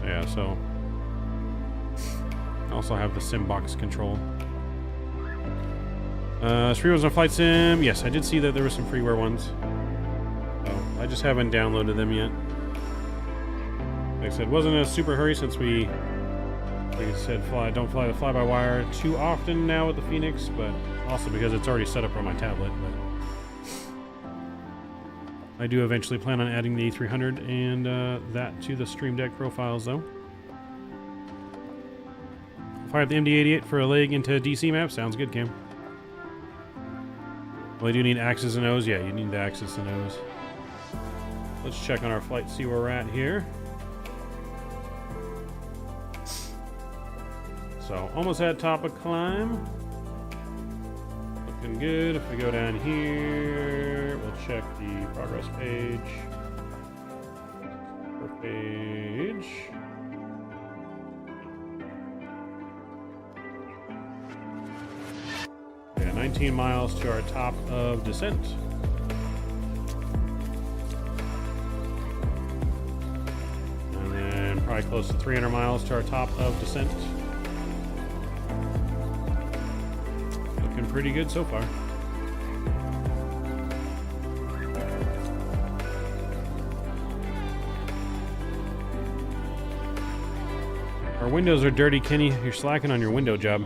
Yeah, so I also have the Simbox control. Freewares on Flight Sim. Yes, I did see that there were some freeware ones. I just haven't downloaded them yet. Like I said, wasn't a super hurry since we, like I said, don't fly the fly-by-wire too often now with the Fenix, but also because it's already set up on my tablet. But I do eventually plan on adding the A300 and that to the Stream Deck profiles, though. Fire up the MD-88 for a leg into DC map. Sounds good, Cam. Well, I do need axis and O's. Yeah, you need the axis and O's. Let's check on our flight, see where we're at here. So, almost at top of climb. Looking good. If we go down here, we'll check the progress page. Per page. Yeah, 19 miles to our top of descent. Probably close to 300 miles to our top of descent. Looking pretty good so far. Our windows are dirty, Kenny. You're slacking on your window job.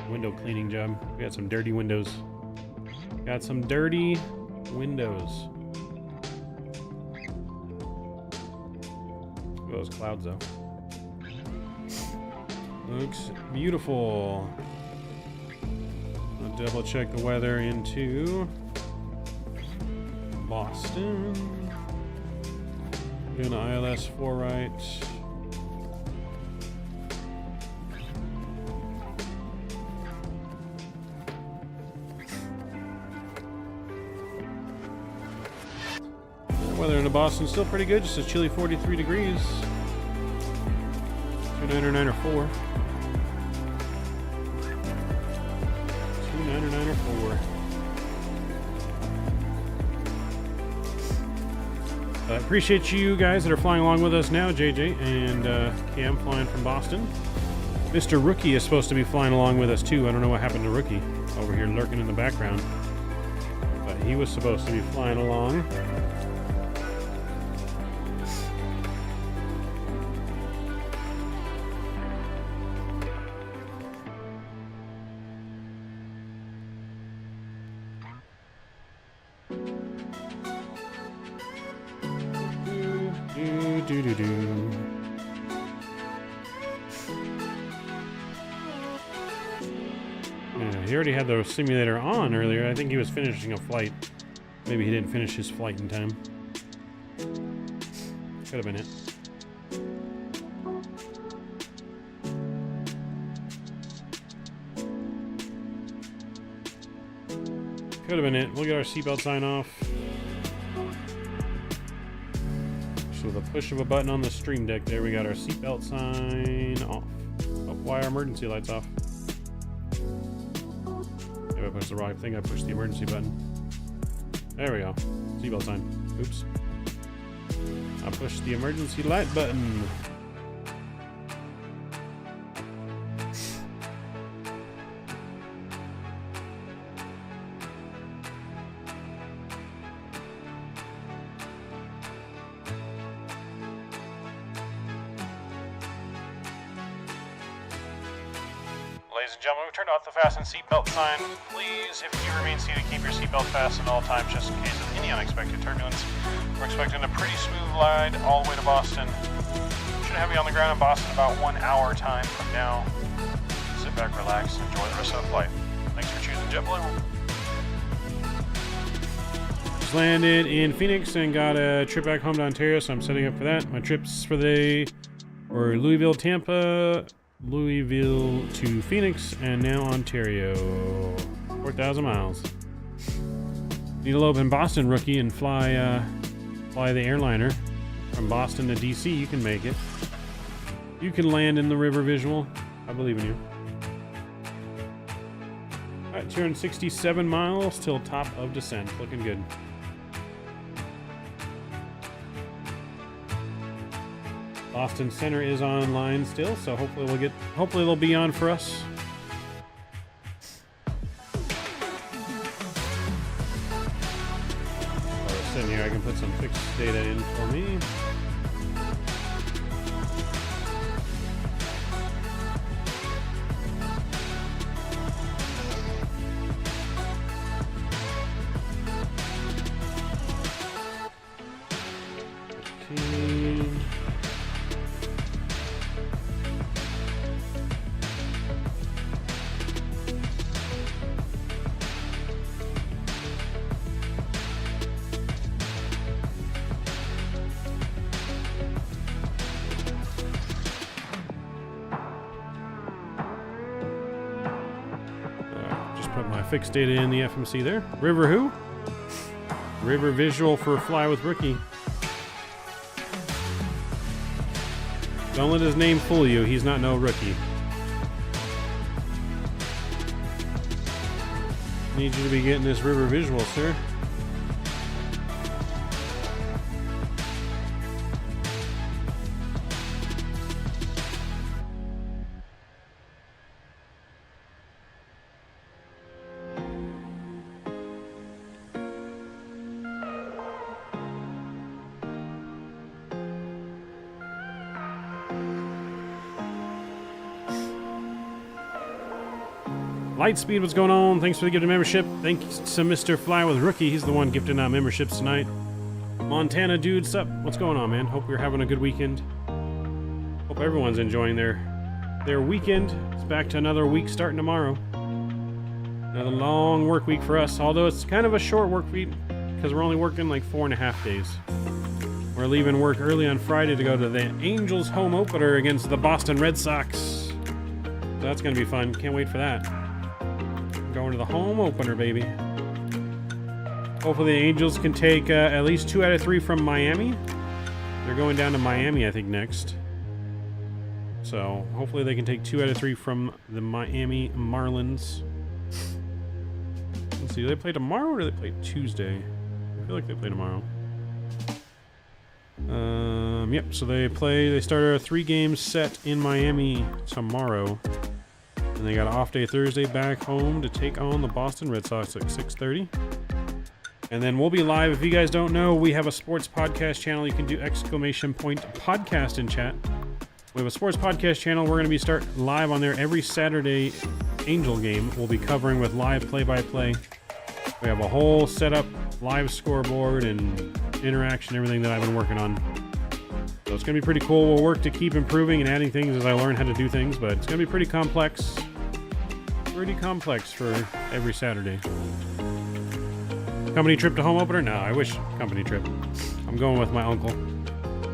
Window cleaning job. We got some dirty windows. Got some dirty windows. Those clouds though. Looks beautiful. I'll double check the weather into Boston. Doing ILS 4 right. Weather in Boston still pretty good, just a chilly 43 degrees. 29904. 29904. I appreciate you guys that are flying along with us now, JJ and Cam flying from Boston. Mr. Rookie is supposed to be flying along with us too. I don't know what happened to Rookie over here lurking in the background, but he was supposed to be flying along. Yeah, he already had the simulator on earlier. I think he was finishing a flight. Maybe he didn't finish his flight in time. Could have been it. Could have been it. We'll get our seatbelt sign off. So with a push of a button on the stream deck there, we got our seatbelt sign off. Oh, why are emergency lights off? Maybe I pushed the wrong thing. I pushed the emergency button. There we go. Seatbelt sign. Oops. I pushed the emergency light button. Ladies and gentlemen, we've turned off the fasten seatbelt sign. Please, if you remain seated, keep your seatbelt fastened at all times, just in case of any unexpected turbulence. We're expecting a pretty smooth ride all the way to Boston. Should have you on the ground in Boston about 1 hour time from now. Sit back, relax, enjoy the rest of the flight. Thanks for choosing JetBlue. Just landed in Phoenix and got a trip back home to Ontario, so I'm setting up for that. My trips for the day were Louisville, Tampa, Louisville to Phoenix, and now Ontario. 4,000 miles. Need to load up in Boston, rookie, and fly the airliner from Boston to DC. You can make it. You can land in the river visual. I believe in you. All right, 267 miles till top of descent. Looking good. Boston Center is online still, so hopefully they'll be on for us. Sitting here, I can put some fixed data in for me. Fixed data in the FMC there. River who? River visual for Fly with Rookie. Don't let his name fool you. He's not no rookie. Need you to be getting this river visual, sir. Lightspeed, what's going on? Thanks for the gift of membership. Thanks to Mr. Fly with Rookie. He's the one gifting out memberships tonight. Montana dude, sup? What's going on, man? Hope you're having a good weekend. Hope everyone's enjoying their weekend. It's back to another week starting tomorrow. Another long work week for us, although it's kind of a short work week because we're only working like 4.5 days. We're leaving work early on Friday to go to the Angels home opener against the Boston Red Sox. So that's going to be fun. Can't wait for that. Going to the home opener, baby. Hopefully the Angels can take at least 2 out of 3 from Miami. They're going down to Miami, I think, next. So hopefully they can take 2 out of 3 from the Miami Marlins. Let's see, do they play tomorrow or do they play Tuesday? I feel like they play tomorrow. Yep, so they start a 3-game set in Miami tomorrow. And they got an off day Thursday back home to take on the Boston Red Sox at 6:30. And then we'll be live. If you guys don't know, we have a sports podcast channel. You can do ! Podcast in chat. We have a sports podcast channel. We're going to be start live on there every Saturday Angel game. We'll be covering with live play-by-play. We have a whole setup, live scoreboard, and interaction, everything that I've been working on. So it's going to be pretty cool. We'll work to keep improving and adding things as I learn how to do things, but it's going to be pretty complex. Pretty complex for every Saturday. Company trip to home opener? No, I wish company trip. I'm going with my uncle.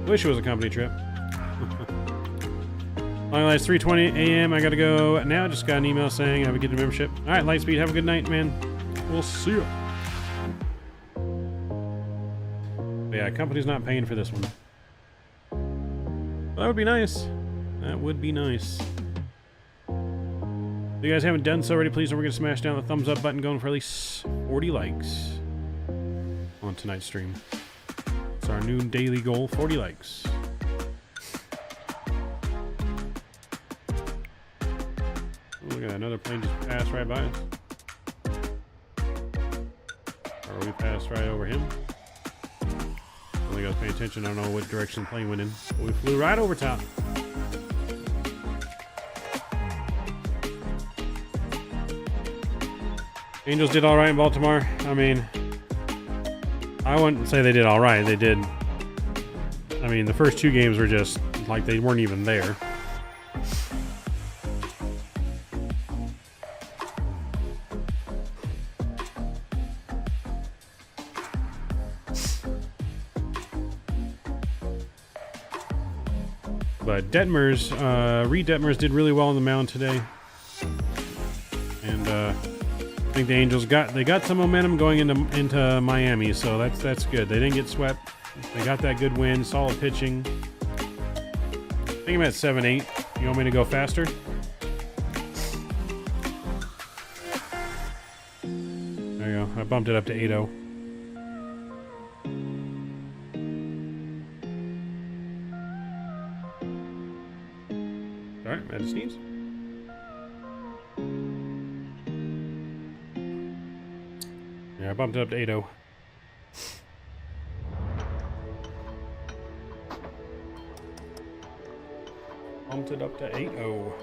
Wish it was a company trip. Only 3:20 a.m. I gotta go now. Just got an email saying I have a good membership. All right, Lightspeed, have a good night, man. We'll see you. But yeah, company's not paying for this one. That would be nice. That would be nice. If you guys haven't done so already, please don't forget to smash down the thumbs up button, going for at least 40 likes on tonight's stream. It's our new daily goal, 40 likes. Oh, look at that, another plane just passed right by us. Or we passed right over him. I don't think I was paying attention. I don't know what direction the plane went in. But we flew right over top. Angels did all right in Baltimore. I mean, I wouldn't say they did all right. They did. I mean, the first two games were just like they weren't even there. But Detmers, Reed Detmers did really well on the mound today. And I think the Angels got some momentum going into Miami, so that's good. They didn't get swept. They got that good win, solid pitching. I think I'm at 7-8. You want me to go faster? There you go. I bumped it up to 8-0. Alright, I had to sneeze. Yeah, I bumped it up to 8-0. Bumped it up to 8-0.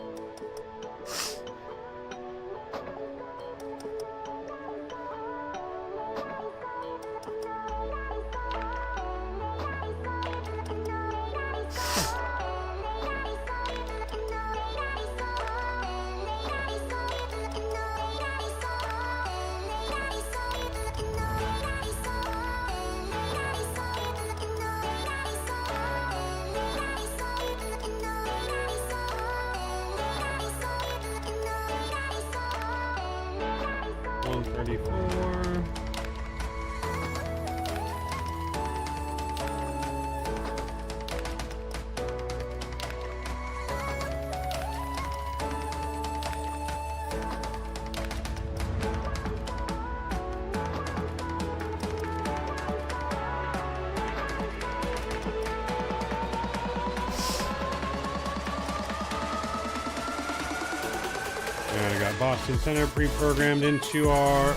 I got Boston Center pre-programmed into our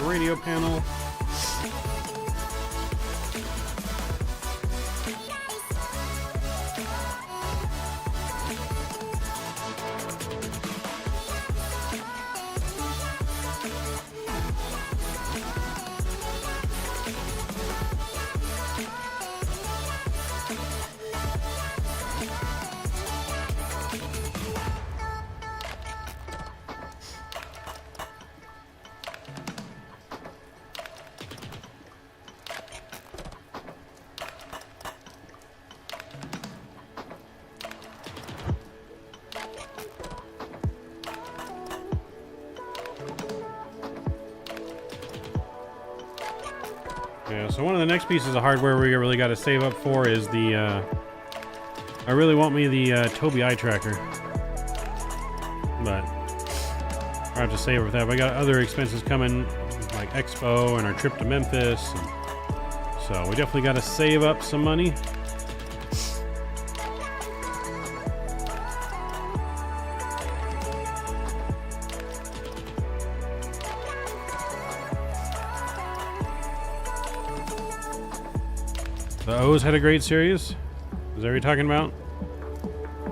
radio panel. Yeah, so one of the next pieces of hardware we really got to save up for is the, I really want me the Tobii eye tracker, but I have to save up for that. But I got other expenses coming, like Expo and our trip to Memphis, and so we definitely got to save up some money. The O's had a great series. Is that what you're talking about?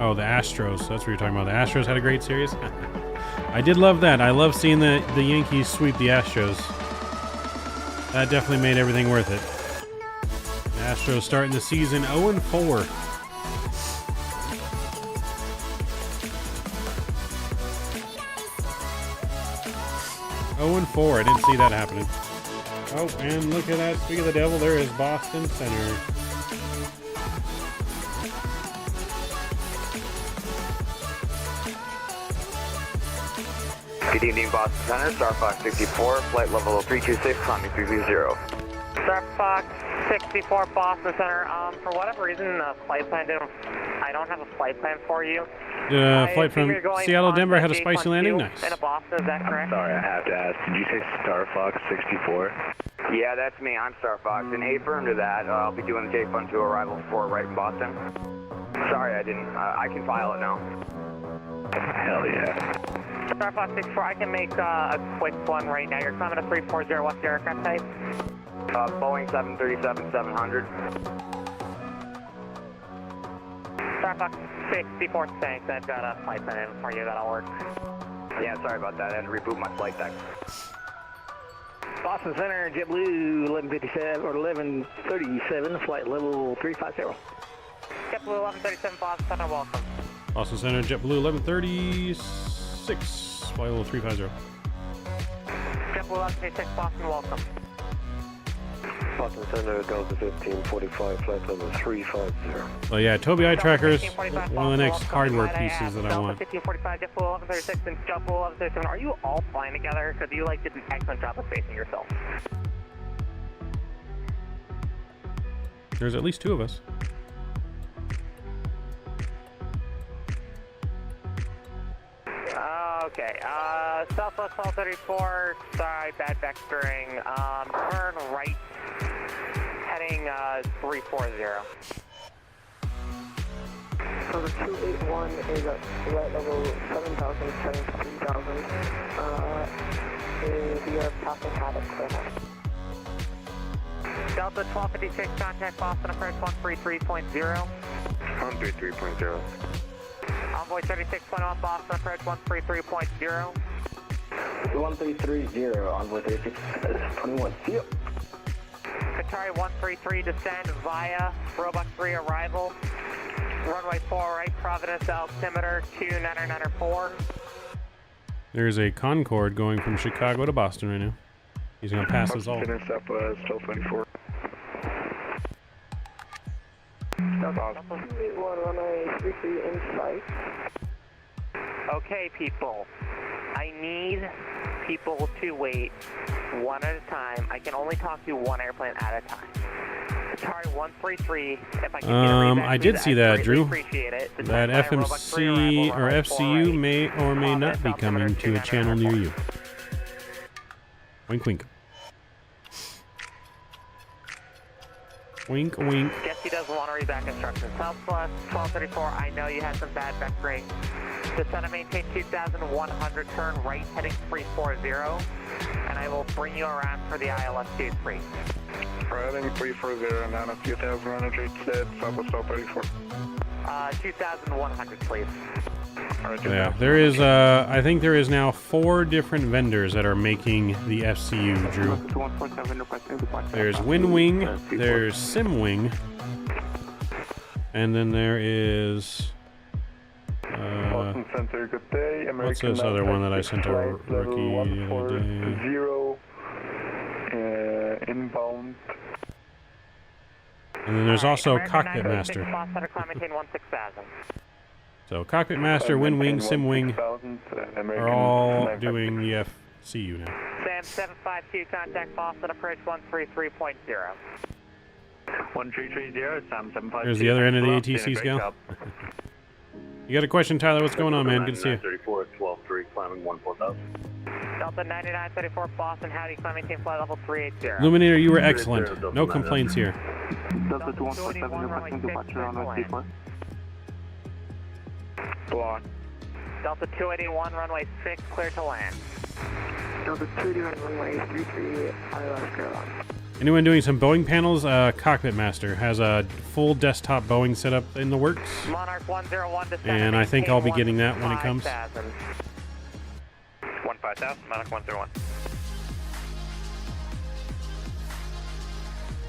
Oh, the Astros. That's what you're talking about. The Astros had a great series. I did love that. I love seeing the Yankees sweep the Astros. That definitely made everything worth it. Astros starting the season 0-4. I didn't see that happening. Oh, and look at that. Speak of the devil, there is Boston Center. Good evening, Boston Center. Star Fox 64, flight level 326, climbing 330. Star Fox 64 Boston Center. For whatever reason, the flight plan I don't have a flight plan for you. Flight from Seattle, Denver had a spicy landing. Nice. In a Boston, is that correct? I'm sorry, I have to ask. Did you say Star Fox 64? Yeah, that's me. I'm Star Fox. And hey, firm to that. I'll be doing the J-Fun 2 arrival 4 right in Boston. Sorry, I didn't. I can file it now. Hell yeah. Star Fox 64, I can make a quick one right now. You're climbing a 340. What's your aircraft type? Boeing 737-700. Star Fox 64, thanks. I've got a flight plan in for you. That'll work. Yeah, sorry about that. I had to reboot my flight deck. Boston Center, JetBlue 1157 or 1137, flight level 350. JetBlue 1137, Boston Center, welcome. Boston Center, JetBlue 1136, flight level 350. JetBlue 1136, Boston, welcome. Boston Center, Delta 1545, flight level 350. Well, yeah, Tobii Eye Trackers, one of the next hardware pieces that I want. 1545, JetBlue 1136, and JetBlue 1137. Are you all flying together? Because you did an excellent job of facing yourself. There's at least 2 of us. Okay, Southwest 1234, sorry, bad vectoring, turn right, heading 340. So the 281 is at flight level 7,000, 73,000, we are passing Haddock right now. Delta 1256, contact Boston approach 133.0. 133.0. Envoy 36.1, Boston approach 133.0. 1330, Envoy 36, 21, see you. Qatari 133, descend via Robux 3 arrival. Runway 4 right, Providence altimeter 2994. There's a Concorde going from Chicago to Boston right now. He's going to pass us all. Southwest 1224. Okay, people. I need people to wait one at a time. I can only talk to one airplane at a time. Qatari 133, if I can get a rematch, I did see that, Drew. Appreciate it. That FMC or FCU may or may not be coming to a channel near you. Wink, wink. Wink, wink. Guess he doesn't want to read back instructions. Southwest 1234, I know you had some bad vectoring. Descend and maintain 2,100, turn right, heading 340, and I will bring you around for the ILS 23. Heading 340, and down at 2,100, said Southwest 1234. 2,100, please. Yeah, there is, I think there is now 4 different vendors that are making the FCU, Drew. There's WinWing, there's SimWing, and then there is, what's this other one that I sent to Rookie the other day? 0, inbound. And then there's also Cockpit Master. So Cockpit Master, WinWing, SimWing are all doing the FCU now. Sam 752, contact Boston approach 133.0. 1330, Sam 752. There's the other end of the ATC scale. You got a question, Tyler? What's going on, man? Good to see you. 34 at 12-3, climbing 14,000. Delta 9934 Boston, howdy, climbing team flight level 380. Illuminator, you were excellent. No complaints here. Delta 2147, requesting departure on runway 6. Block. Delta 281, runway 6, clear to land. Delta 281, runway 33, ILS Carolina. Anyone doing some Boeing panels? Cockpit Master has a full desktop Boeing setup in the works. Monarch 101 descend, and I think I'll be getting that when it comes. 15000, Monarch 101.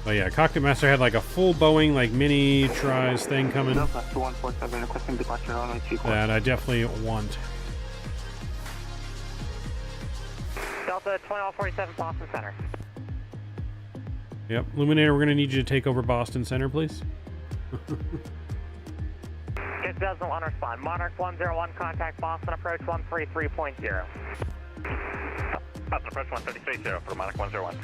But yeah, Cockpit Master had like a full Boeing like mini tries thing coming Delta 2147 requesting departure on that I definitely want. Delta 2147 Boston Center. Yep, Luminator, we're gonna need you to take over Boston Center, please. 2001 respond. Monarch 101 contact Boston approach 133.0. Boston approach 133.0 for Monarch 101.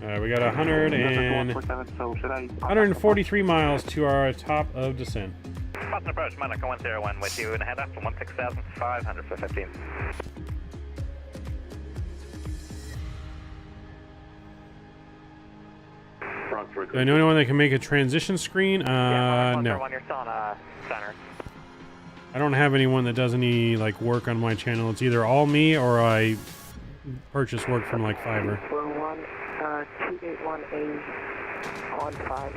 Alright, we got 143 miles to our top of descent. Boston approach Monarch 101 with you and head up to 16,500 for 15. Do I know anyone that can make a transition screen? No. You're still on center. I don't have anyone that does any like work on my channel. It's either all me or I purchase work from like Fiverr. 281A on 5.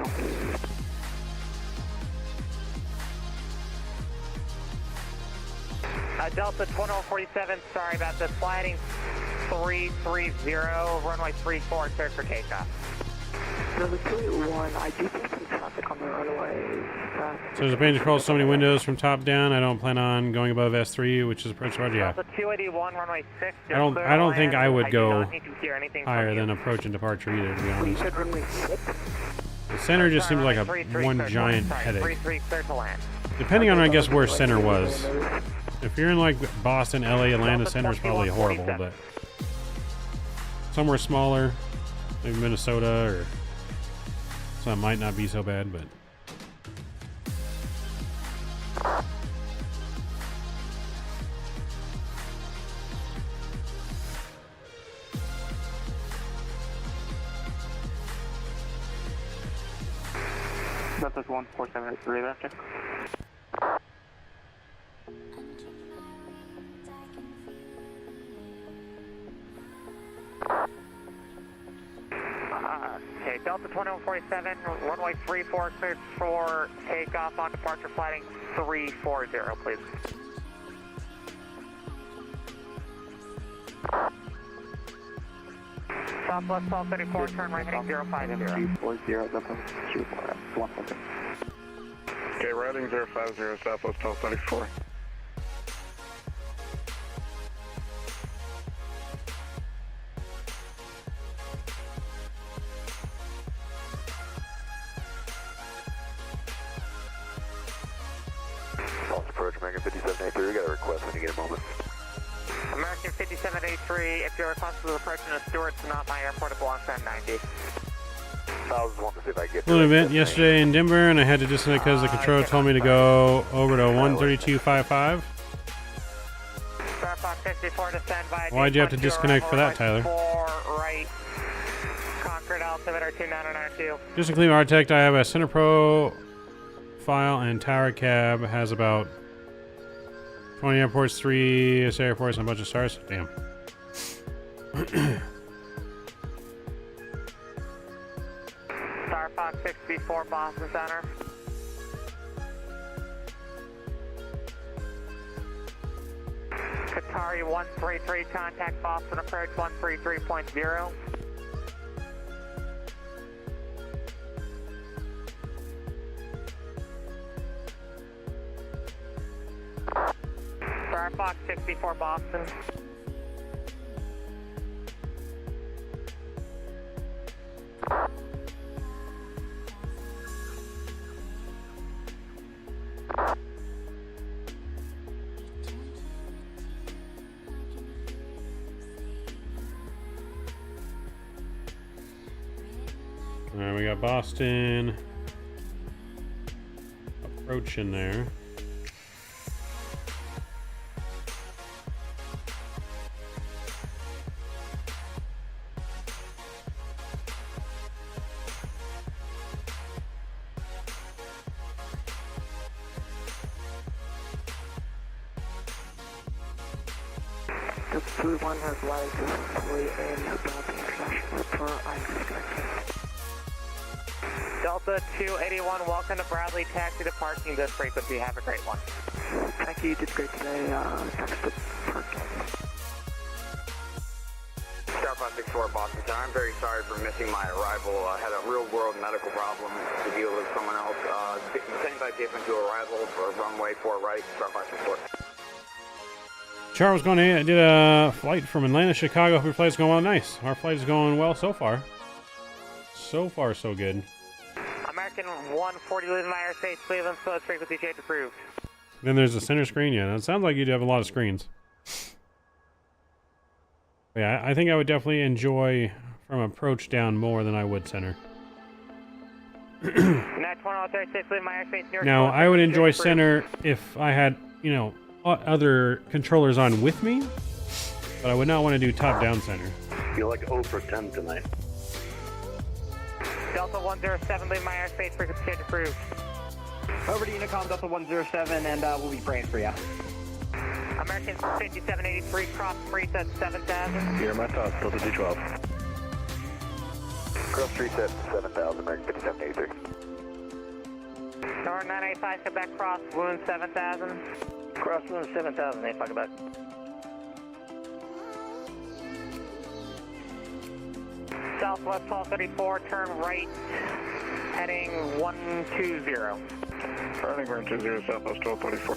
Delta 2147, sorry about this. Flighting 330, runway 34, cleared for takeoff. Delta 281, I do see some traffic on the runway. So there's a pane control, so many windows from top down. I don't plan on going above S3, which is approach roger. Yeah. Delta 281, runway 6. I don't think I would go higher than you. approach and departure either, to be honest. You said runway 6? The center just seems like a one giant headache. 33, cleared to land. Depending on, I guess, where center was. If you're in like Boston, LA, Atlanta, center is probably horrible, but somewhere smaller, maybe Minnesota or some might not be so bad, but. Delta 1473 after. Okay, Delta 2147, runway 34, cleared for takeoff on departure flighting 340, please. Southwest 1234, turn right heading 050. 340, Delta 140. Okay, routing 050, Southwest 1234. Approach American 5783, we got a request when you get a moment. American 5783, if your request is approaching the Stewart's not my airport, it belongs to M90. I was wanting to see if I could get Little event yesterday in Denver, and I had to disconnect because the controller told me to go over to 132.55. Why'd you have to disconnect for that, Tyler? Right. Concord altimeter 2992. Just to clean my architect, I have a Center Pro file and tower cab has about 20 airports, 3 SA airports, and a bunch of stars. Damn. Star Fox 64 Boston Center. Qatari 133, contact Boston approach 133.0. Star Fox 64 Boston. Alright, we got Boston approaching there. The blue one has light successfully in Boston International for IAE. Delta 281, welcome to Bradley. Taxi to parking this frequency. Have a great one. Thank you, you did great today. Thanks to parking. Star 564 Boston Center. I'm very sorry for missing my arrival. I had a real-world medical problem to deal with someone else. Standing by J-Fun to arrival for runway 4 right, star 564. Char was going to did a flight from Atlanta to Chicago. Hope your flight's going well. Nice. Our flight is going well so far. So far, so good. American 140 leaving my airspace, Cleveland, slow frequency change approved. Then there's the center screen. Yeah, it sounds like you have a lot of screens. Yeah, I think I would definitely enjoy from approach down more than I would center. Now, I would enjoy center if I had, you know, other controllers on with me, but I would not want to do top-down center. You're like 0 for 10 tonight. Delta 107, leave my airspace, frequency change approved. Over to Unicom, Delta 107, and we'll be praying for you. American 5783, cross freeze at 7,000. Here are my thoughts, Delta 212. Cross 3 set 7,000, American 5783. Nor 985, Quebec, cross wound 7,000. Cross wound 7,000, 85 Quebec. Southwest 1234, turn right, heading 120. Running 120, Southwest 1234.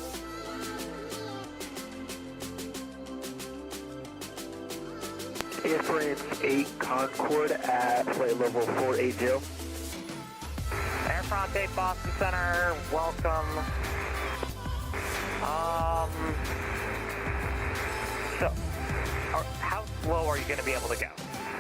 Airframe 8 Concord at flight level 480. Air France 8 Boston Center, welcome. So, how slow are you going to be able to go?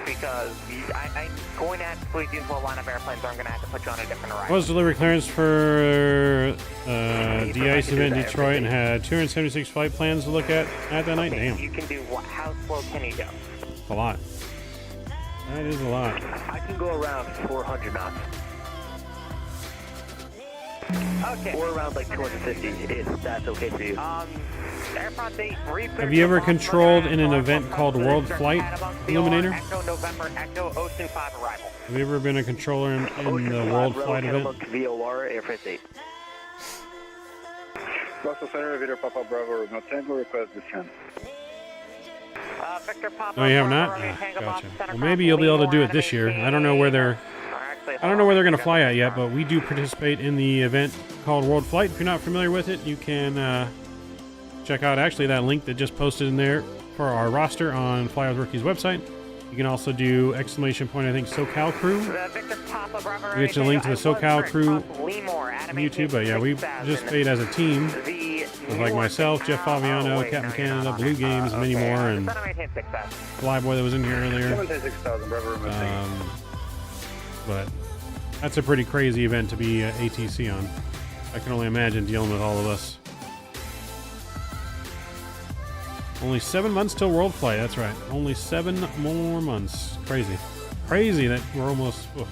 Because I'm going to have to squeeze you into a line of airplanes, or I'm going to have to put you on a different arrival. Was delivery clearance for de-ice event in Detroit and had 276 flight plans to look at that night? Damn. You can do what? How slow can you go? A lot. That is a lot. I can go around 400 knots. Okay. Or around like 250, if that's okay for you. Air France 8, have you ever controlled in an event called World Flight Illuminator? Echo November, Echo Ocean 5 arrival. Have you ever been a controller in the World Flight event? VOR, Air France 8. Russell Center, Victor Papa Bravo, no Tango, request descent. Victor Papa, No, you have not? Oh, gotcha. Well, maybe you'll be able to do it this year. I don't know where they're going to fly at yet, but we do participate in the event called World Flight. If you're not familiar with it, you can check out actually that link that just posted in there for our roster on Fly with Rookie's website. You can also do !, I think, SoCal Crew. We get you a link to the SoCal Crew on YouTube, but yeah, we participate as a team with like myself, Jeff Faviano, Captain Canada, Blue Games, and many more, and Flyboy that was in here earlier. But that's a pretty crazy event to be ATC on. I can only imagine dealing with all of us. Only 7 months till World Flight, that's right. Only 7 more months. Crazy. Crazy that we're almost... Oof.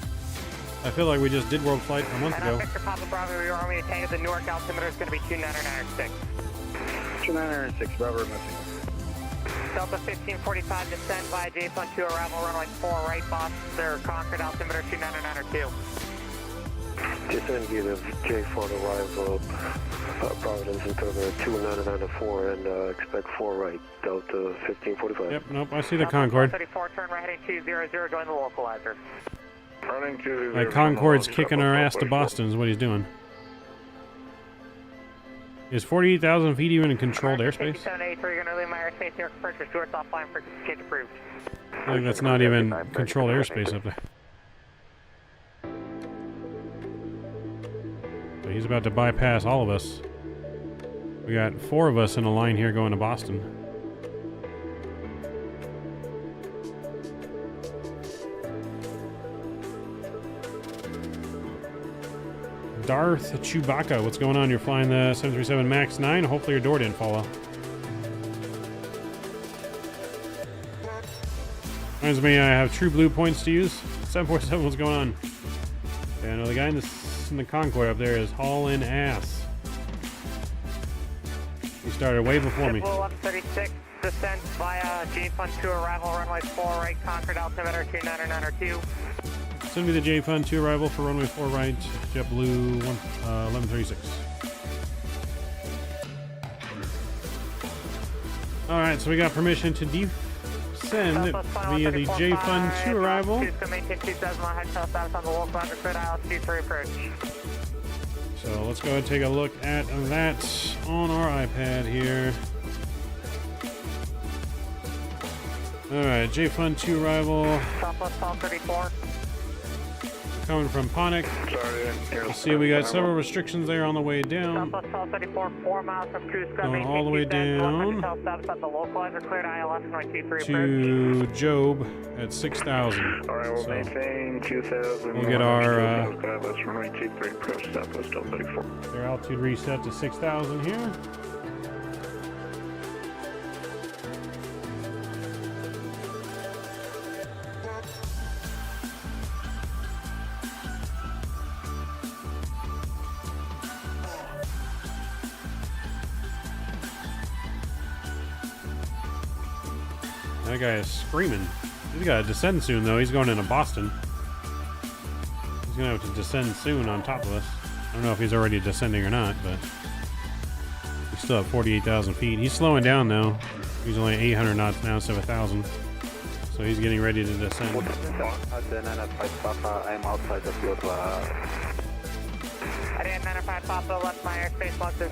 I feel like we just did World Flight a month ago. Victor Papa Bravo, we are only tank at the Newark altimeter is going to be 2996. 2996, Bravo, missing. Delta 1545, descend via J-Fun 2, arrival runway 4 right, Boston, Concord, altimeter 2992. Descend via the J4 arrival, Providence altimeter 2994, and expect 4 right, Delta 1545. Yep, nope, I see the Concorde. 34, turn right heading 200, going to the localizer. Running 200. Like Concorde's kicking our ass to Boston is what he's doing. Is 48,000 feet even in controlled airspace? 783, you're going to leave my airspace here. Purchase Stewart, offline for change approved. I think that's not even controlled airspace up there. So he's about to bypass all of us. We got 4 of us in a line here going to Boston. Darth Chewbacca, what's going on? You're flying the 737 MAX 9. Hopefully your door didn't fall off. Reminds me, I have True Blue points to use. 747, what's going on? Yeah, I know the guy in the Concorde up there is hauling ass. He started way before me. JetBlue 1136, descent via J-Fun 2, arrival runway 4 right, Concord, altimeter 2992. Send me the J-Fun 2 arrival for runway 4 right, JetBlue 1136. Alright, so we got permission to descend descend via the J-Fun 2 arrival. So let's go ahead and take a look at that on our iPad here. Alright, J-Fun 2 arrival. Southwest 1234. Coming from Ponic. Let's see, we got several restrictions there on the way down. Southwest 1234, 4 miles from Cusco. Going all the way down to Job at 6,000. Alright, we'll maintain 2,000. We'll get our Southwest 1234. their altitude reset to 6,000 here. That guy is screaming. He's got to descend soon, though. He's going into Boston. He's going to have to descend soon on top of us. I don't know if he's already descending or not, but he's still at 48,000 feet. He's slowing down, though. He's only 800 knots now instead of 1,000. So he's getting ready to descend. I'm outside the field. I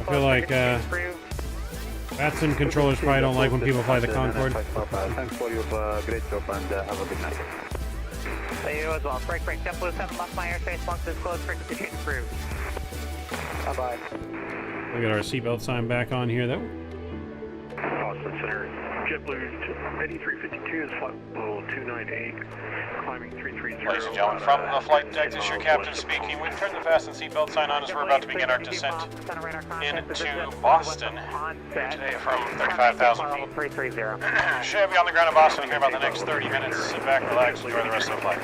feel like Vatsim controllers probably don't like when people fly the Concorde. Thanks for your great job and have a good night. You as well. Break, JetBlue 7 left my airspace, once is closed, frequency change approved. Bye-bye. We got our seatbelt sign back on here, though. Boston Center, JetBlue 8352 is flight level 298, climbing 330. Ladies and gentlemen, from the flight deck, this is your captain speaking. We've turned the fasten seatbelt sign on as we're about to begin our descent into Boston today from 35,000 feet. Should be on the ground in Boston here about the next 30 minutes. Sit back, relax, enjoy the rest of the flight.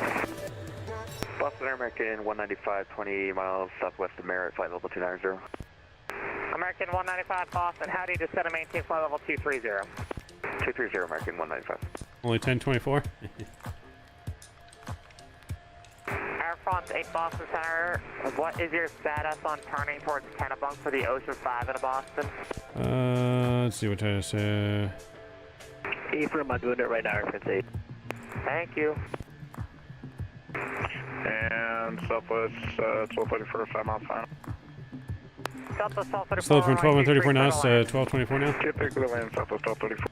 Boston American 195, 20 miles southwest of Merritt, flight level 290. American 195 Boston, how do you descend and maintain flight level 230? 230 American 195. Only 1024. Air France 8 Boston Center, what is your status on turning towards Kennebunk for the Ocean 5 in Boston? Let's see what time it is. Ephraim, I'm doing it right now, Air France 8. Thank you. And Southwest 1234, 5 miles final. Southwest 1234. Slowed from 1234 knots to 1224 now. Typically land Southwest 1234.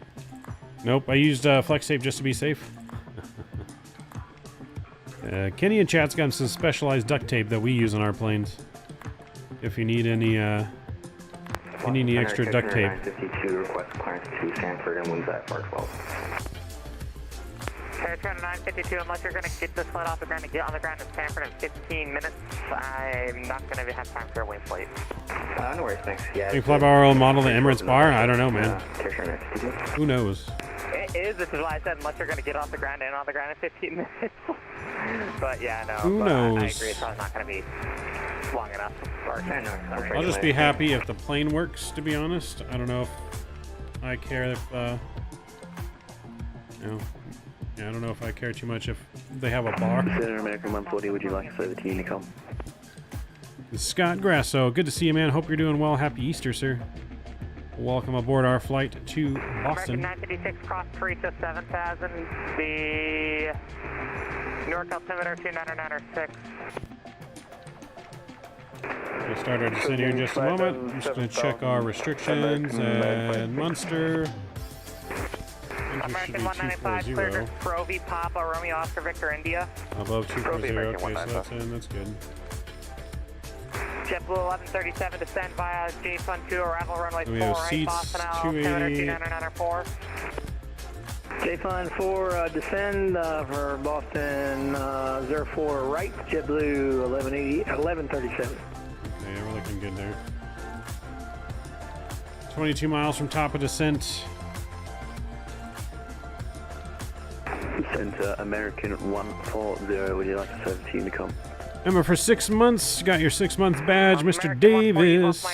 Nope, I used flex tape just to be safe. Kenny and Chat's got some specialized duct tape that we use on our planes. If you need any extra duct tape. 952 request clearance to Sanford and winds at 412. Airtran 952, unless you're going to get this flight off the ground and get on the ground in Sanford in 15 minutes, I'm not going to have time for a wing flight. No worries, thanks. Yeah. Can you fly by our old model, the Emirates bar? I don't know, man. Who knows? It is, this is why I said unless you're going to get off the ground and on the ground in 15 minutes. But yeah, no. Who knows? I agree, it's probably not going to be long enough. I'll just be happy if the plane works, to be honest. I don't know if I care if, you know, yeah, I don't know if I care too much if they have a bar. Center American 140, would you like to say the team to come? Scott Grasso, good to see you, man. Hope you're doing well. Happy Easter, sir. Welcome aboard our flight to Boston. American 956 cross 3 to 7,000. The Newark altimeter 29906. We'll start our descent here in just a moment. I'm just going to check our restrictions and Munster. American 195 cleared to Provi Papa Romeo Oscar Victor India. Above 240, okay, so that's in, that's good. JetBlue 1137 descend via J-Fun 2 arrival runway 4 we have right seats, Boston altimeter 29904. J-Fun 4 descend for Boston 04 right, JetBlue 1137. Okay, we're looking good there. 22 miles from top of descent. Descend to American 140, would you like to say the team to come? Emma, for 6 months, got your 6 month badge, Mr. Davis.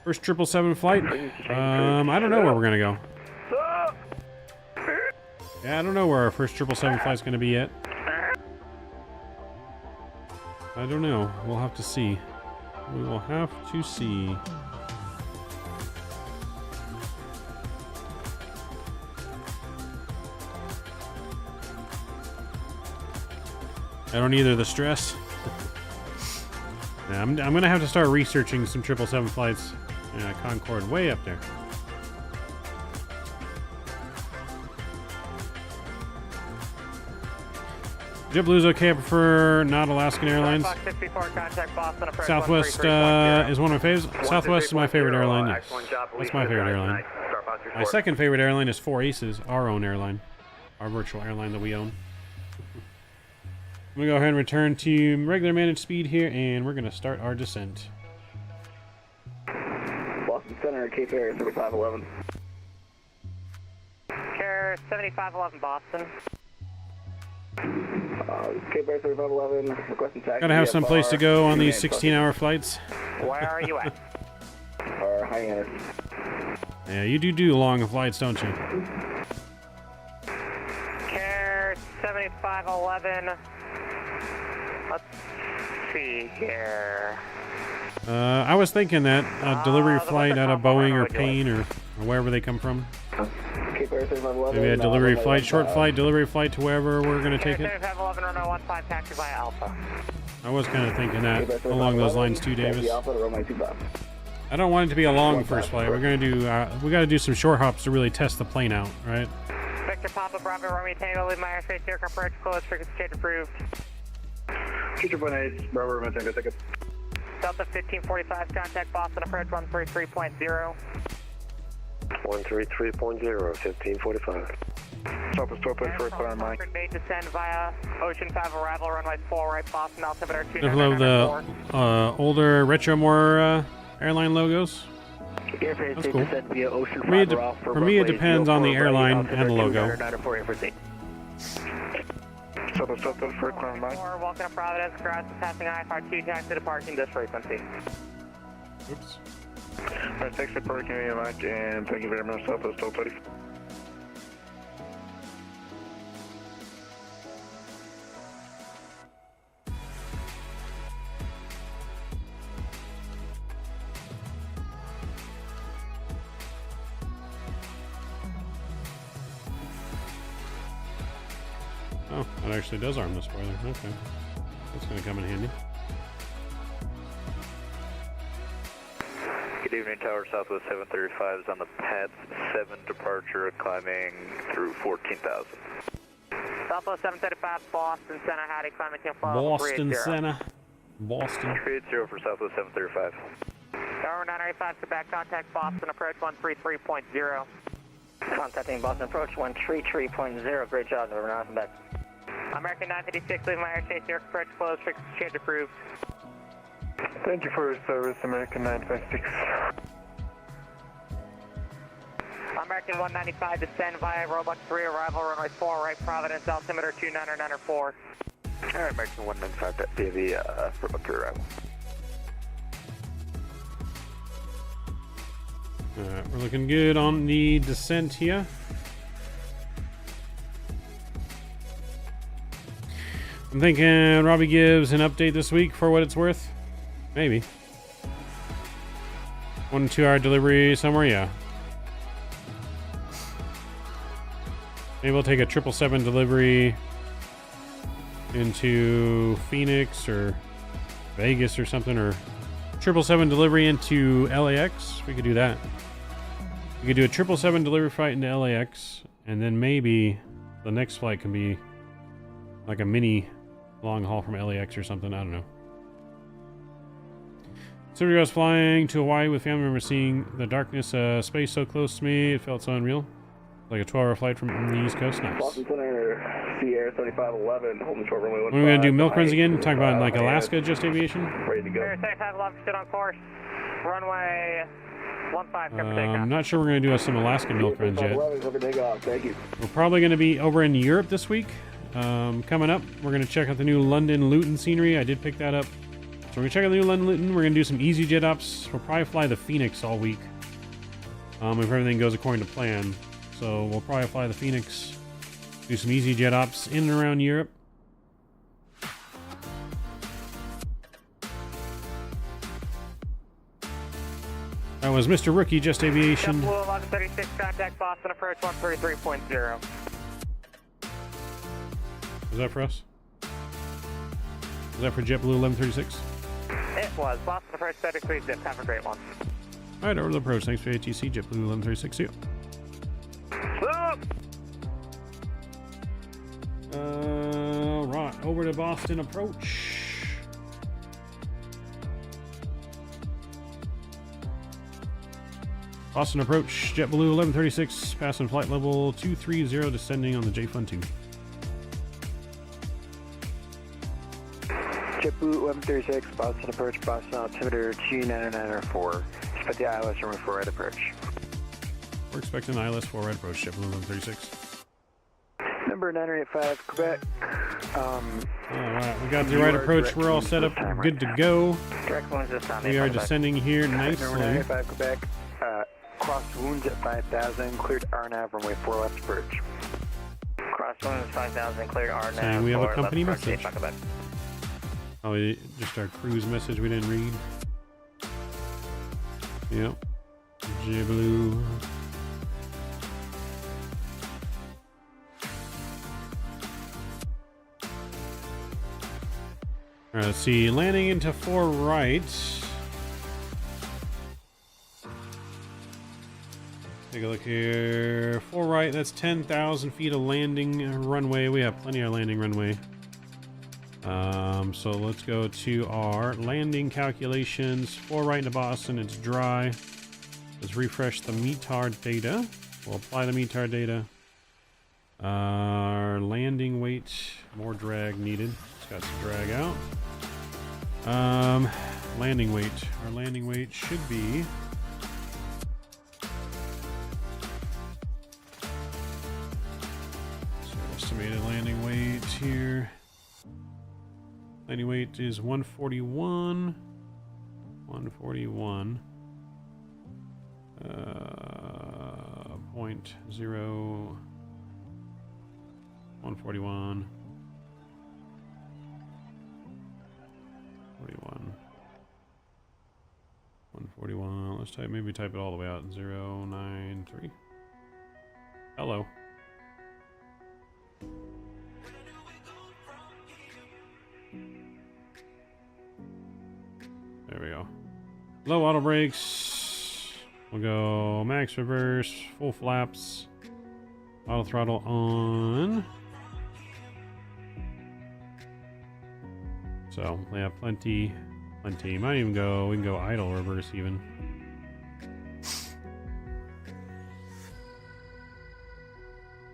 First 777 flight. I don't know where we're gonna go. Yeah, I don't know where our first 777 flight's gonna be yet. I don't know. We'll have to see. We will have to see. I don't either. The stress. Yeah, I'm gonna have to start researching some 777 flights. Yeah, Concorde way up there. JetBlue's okay. I prefer not Alaskan Airlines. Southwest is one of my faves. Southwest is my favorite airline. Yes. That's my favorite airline. My second favorite airline is 4 Aces, our own airline, our virtual airline that we own. I'm gonna go ahead and return to regular managed speed here, and we're gonna start our descent. Boston Center, Cape Air 7511. Care 7511 Boston. Cape Air 7511, requesting taxi. Gotta have some place to go on these 16-hour flights. Where are you at? High end. Yeah, you do long flights, don't you? Care 7511. Let's see here. I was thinking that a delivery flight out of Boeing or Payne or wherever they come from. Maybe a delivery flight, short flight, delivery flight to wherever we're going to take it. Taxi via Alpha. I was kind of thinking that along those lines too, Davis. I don't want it to be a long first flight. We're going to do, we got to do some short hops to really test the plane out, right? Victor Papa Bravo Romeo Tango, leave my airspace here, approach close, frequency change approved. 2.8, Bravo Romeo Tango, ticket. Delta 1545, contact Boston approach 133.0. 133.0, 1545. Southwest 12.4 for climb Mike. May descend via Ocean 5 arrival, runway 4 right, Boston, altimeter 2. I love the older, retro, more airline logos. That's cool. For me, it depends on the airline and the logo. Southwest 12.4 climb Mike. Walking up Providence, cross passing IFR2, taxi departing this frequency. Oops. Alright, thanks for parking me, Mike, and thank you very much, Southwest 12.30. Oh, that actually does arm the spoiler. Okay. That's going to come in handy. Good evening, Tower Southwest 735 is on the PATS 7 departure, climbing through 14,000. Southwest 735, Boston Center, howdy, climbing to Boston Center. Boston. 380 for Southwest 735. Tower 985, Quebec, contact Boston, approach 133.0. Contacting Boston, approach 133.0. Great job, November 9 Quebec. American 956, leaving my airspace here, approach closed, frequency change approved. Thank you for your service, American 956. American 195, descend via Robux 3, arrival runway 4, right, Providence, altimeter 29904. Alright, American 195, via the Robux 3 arrival. Alright, we're looking good on the descent here. I'm thinking Robbie gives an update this week for what it's worth. Maybe. 1 to 2 hour delivery somewhere, yeah. Maybe we'll take a 777 delivery into Phoenix or Vegas or something, or 777 delivery into LAX. We could do that. We could do a 777 delivery flight into LAX, and then maybe the next flight can be like a mini long haul from LAX or something. I don't know. So I was flying to Hawaii with family members, seeing the darkness, space so close to me, it felt so unreal. Like a 12-hour flight from the East Coast. Nice. Boston Center, Sea Air 7511, holding short runway 15. When are we going to do milk runs again? Talk about like Alaska, just aviation? Ready to go. Air 7511, sit on course. Runway 15, I'm not sure we're going to do some Alaska milk runs yet. Thank you. We're probably going to be over in Europe this week. Coming up, we're going to check out the new London Luton scenery. I did pick that up. So we're going to check out the new London Luton. We're going to do some easy jet ops. We'll probably fly the Phoenix all week. If everything goes according to plan. So we'll probably fly the Phoenix. Do some easy jet ops in and around Europe. That was Mr. Rookie, Just Aviation. JetBlue 1136, contact Boston, approach 133.0. Is that for us? Was that for JetBlue 1136? It was. Boston approach 33 zip. Have a great one. All right, over to the approach. Thanks for ATC, JetBlue 1136. See you. Right, over to Boston approach. Boston approach, JetBlue 1136, passing flight level 230, descending on the JFun 2. JetBlue 1136, Boston approach, Boston altimeter 29904. Expect the ILS runway 4 right approach. We're expecting ILS 4 right approach, JetBlue 1136. Number 985, Quebec. Alright, we got the right approach. We're all set up, good to go. We are descending here nicely. Number 985, Quebec. Cross wounds at 5,000, cleared RNAV, runway 4 left approach. Cross wounds 5,000, cleared RNAV. Saying we have a company message. Quebec. Oh, just our cruise message we didn't read. Yep. JetBlue. Alright, let's see. Landing into 4 right. Take a look here. 4 right, that's 10,000 feet of landing runway. We have plenty of landing runway. So let's go to our landing calculations. 4 right into Boston, it's dry. Let's refresh the METAR data. We'll apply the METAR data. Our landing weight, more drag needed. It's got some drag out. Landing weight. Our landing weight should be estimated landing weight here. Landing weight is 141. 141. 0.0. 141. 41. 141. Let's maybe type it all the way out. 093. Hello. There we go. Low auto brakes. We'll go max reverse, full flaps, auto throttle on. So we have plenty. Might even go. We can go idle reverse even.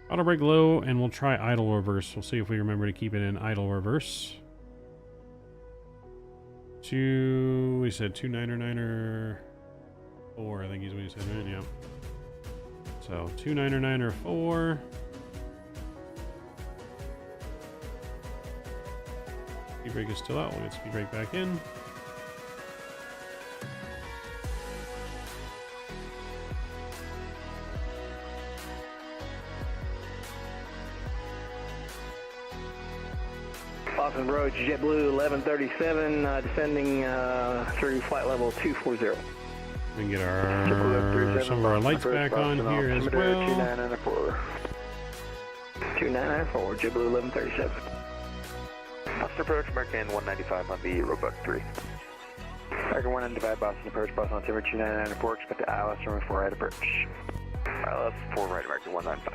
Auto brake low, and we'll try idle reverse. We'll see if we remember to keep it in idle reverse. We said 299-4, I think is what you said, right? Yeah. So 299-4. Speed brake is still out. We'll get speed brake back in. Boston Road, JetBlue 1137, descending through flight level 240. We can get some of our lights back on here as well. 2994. 2994, JetBlue 1137. Boston approach, American 195 on the Roebuck 3. American 195, Boston approach, Boston altimeter 2994, expect the ILS runway 4 right approach. ILS 4 right, American 195.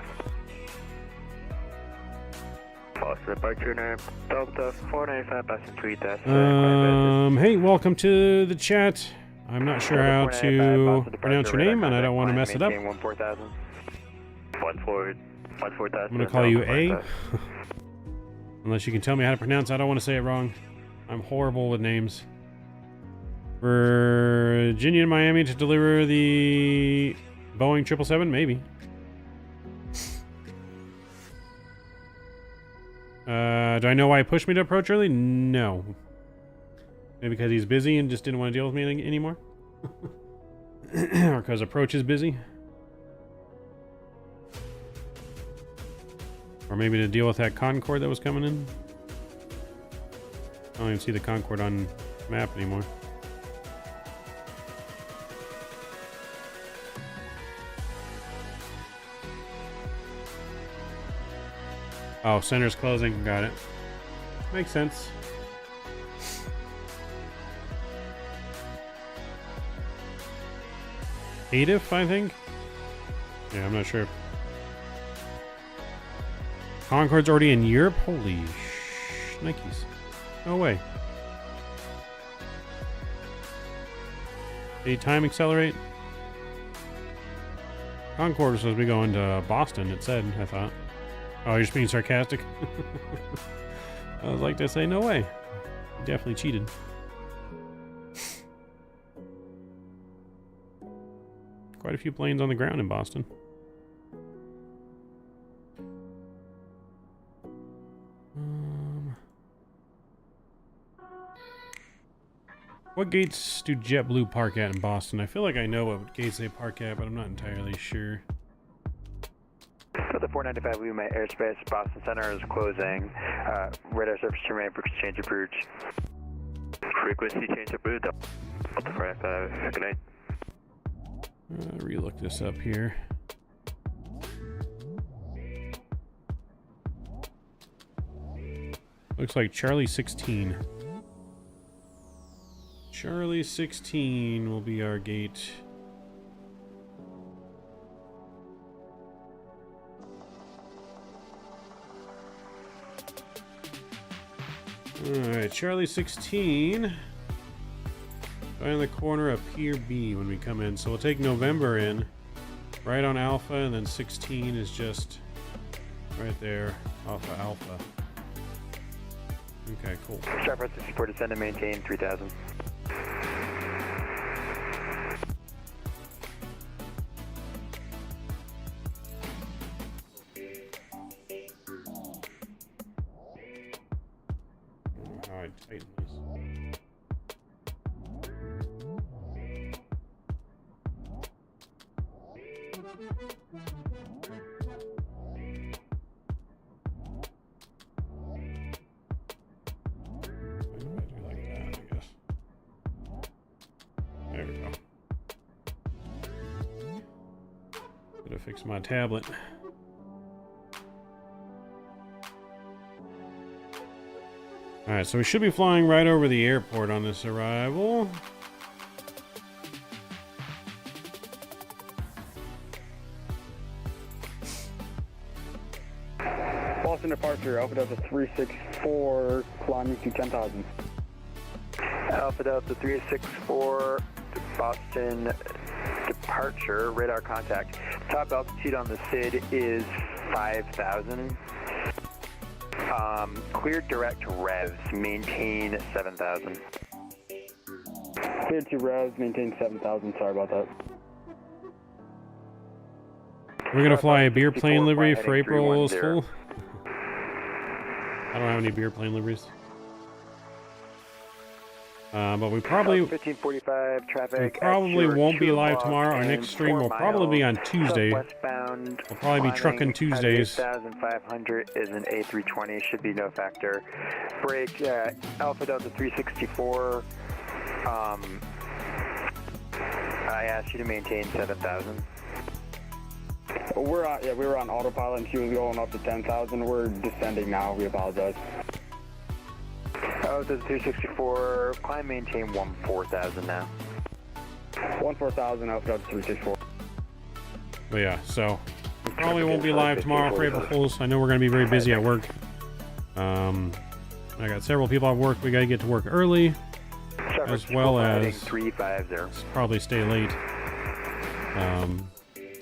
Boston departure now, Delta 495, Boston 3000. Hey, welcome to the chat. I'm not sure how to pronounce your name, and I don't want to mess it up. 14,000. I'm going to call you A. Unless you can tell me how to pronounce it, I don't want to say it wrong. I'm horrible with names. Virginia and Miami to deliver the Boeing 777, maybe. Do I know why he pushed me to approach early? No. Maybe because he's busy and just didn't want to deal with me anymore? Or because approach is busy? Or maybe to deal with that Concorde that was coming in? I don't even see the Concorde on map anymore. Oh, center's closing. Got it. Makes sense. ATIF, I think. Yeah, I'm not sure. Concorde's already in Europe? Holy Nikes. No way. Time accelerate? Concorde was supposed to be going to Boston, it said, I thought. Oh, you're just being sarcastic? I was like to say, no way. You definitely cheated. Quite a few planes on the ground in Boston. What gates do JetBlue park at in Boston? I feel like I know what gates they park at, but I'm not entirely sure. So the 495 leaving my airspace. Boston Center is closing. Radar surface terminal for change of route. Frequency change of route. Delta 495. Good night. Relook this up here. Looks like Charlie 16. Charlie 16 will be our gate. Alright, Charlie 16. Right on the corner of Pier B when we come in. So we'll take November in. Right on Alpha, and then 16 is just right there off of Alpha. Okay, cool. Sharp 64 descend and maintain 3000. There we go. Gotta fix my tablet. Alright, so we should be flying right over the airport on this arrival. Boston departure, Alpha Delta 364, climbing to 10,000. Alpha Delta 364, Boston departure, radar contact. Top altitude on the SID is 5,000. Cleared direct revs, maintain 7,000. Cleared to revs, maintain 7,000, sorry about that. We're gonna fly a beer plane livery for April's Fool. I don't have any beer plane liveries. But we probably 1545 traffic. We probably won't be live tomorrow. Our next stream will probably be on Tuesday. Westbound. We'll probably be trucking Tuesdays. 8,500 is an A320. Should be no factor. Break Alpha Delta 364. I asked you to maintain 7,000. We're on, we were on autopilot and she was going up to 10,000. We're descending now. We apologize. Oh, there's 364. Climb maintain 14,000 now. 14,000 Alpha Delta 364. But yeah, so we probably won't be live tomorrow for April Fools. I know we're going to be very busy at work. I got several people at work. We got to get to work early, as well as probably stay late.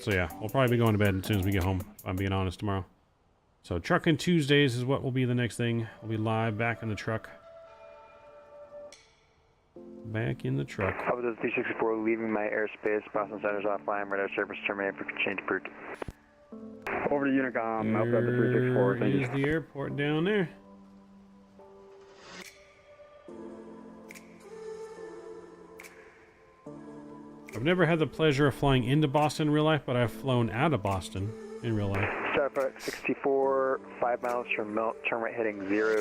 So yeah, we'll probably be going to bed as soon as we get home, if I'm being honest, tomorrow. So trucking Tuesdays is what will be the next thing. We'll be live back in the truck. Back in the truck. Alpha Delta 364 leaving my airspace. Boston Center's offline. Radar service terminated for change of route. Over to Unicom. Alpha Delta 364. There's the airport down there. I've never had the pleasure of flying into Boston in real life, but I've flown out of Boston in real life. Starbuck 64, 5 miles from turn right heading 020.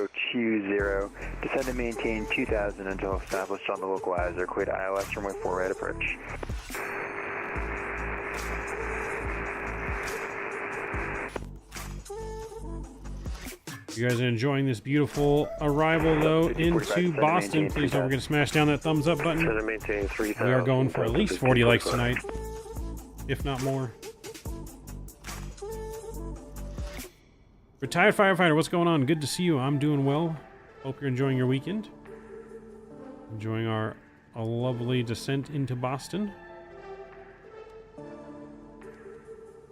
Descend and maintain 2,000 until established on the localizer. Clear to ILS runway 4 right approach. You guys are enjoying this beautiful arrival, though, into Boston. Please don't forget to smash down that thumbs up button. We are going for at least 40 likes tonight. if not more. Retired firefighter, what's going on? Good to see you. I'm doing well. Hope you're enjoying your weekend. Enjoying our lovely descent into Boston.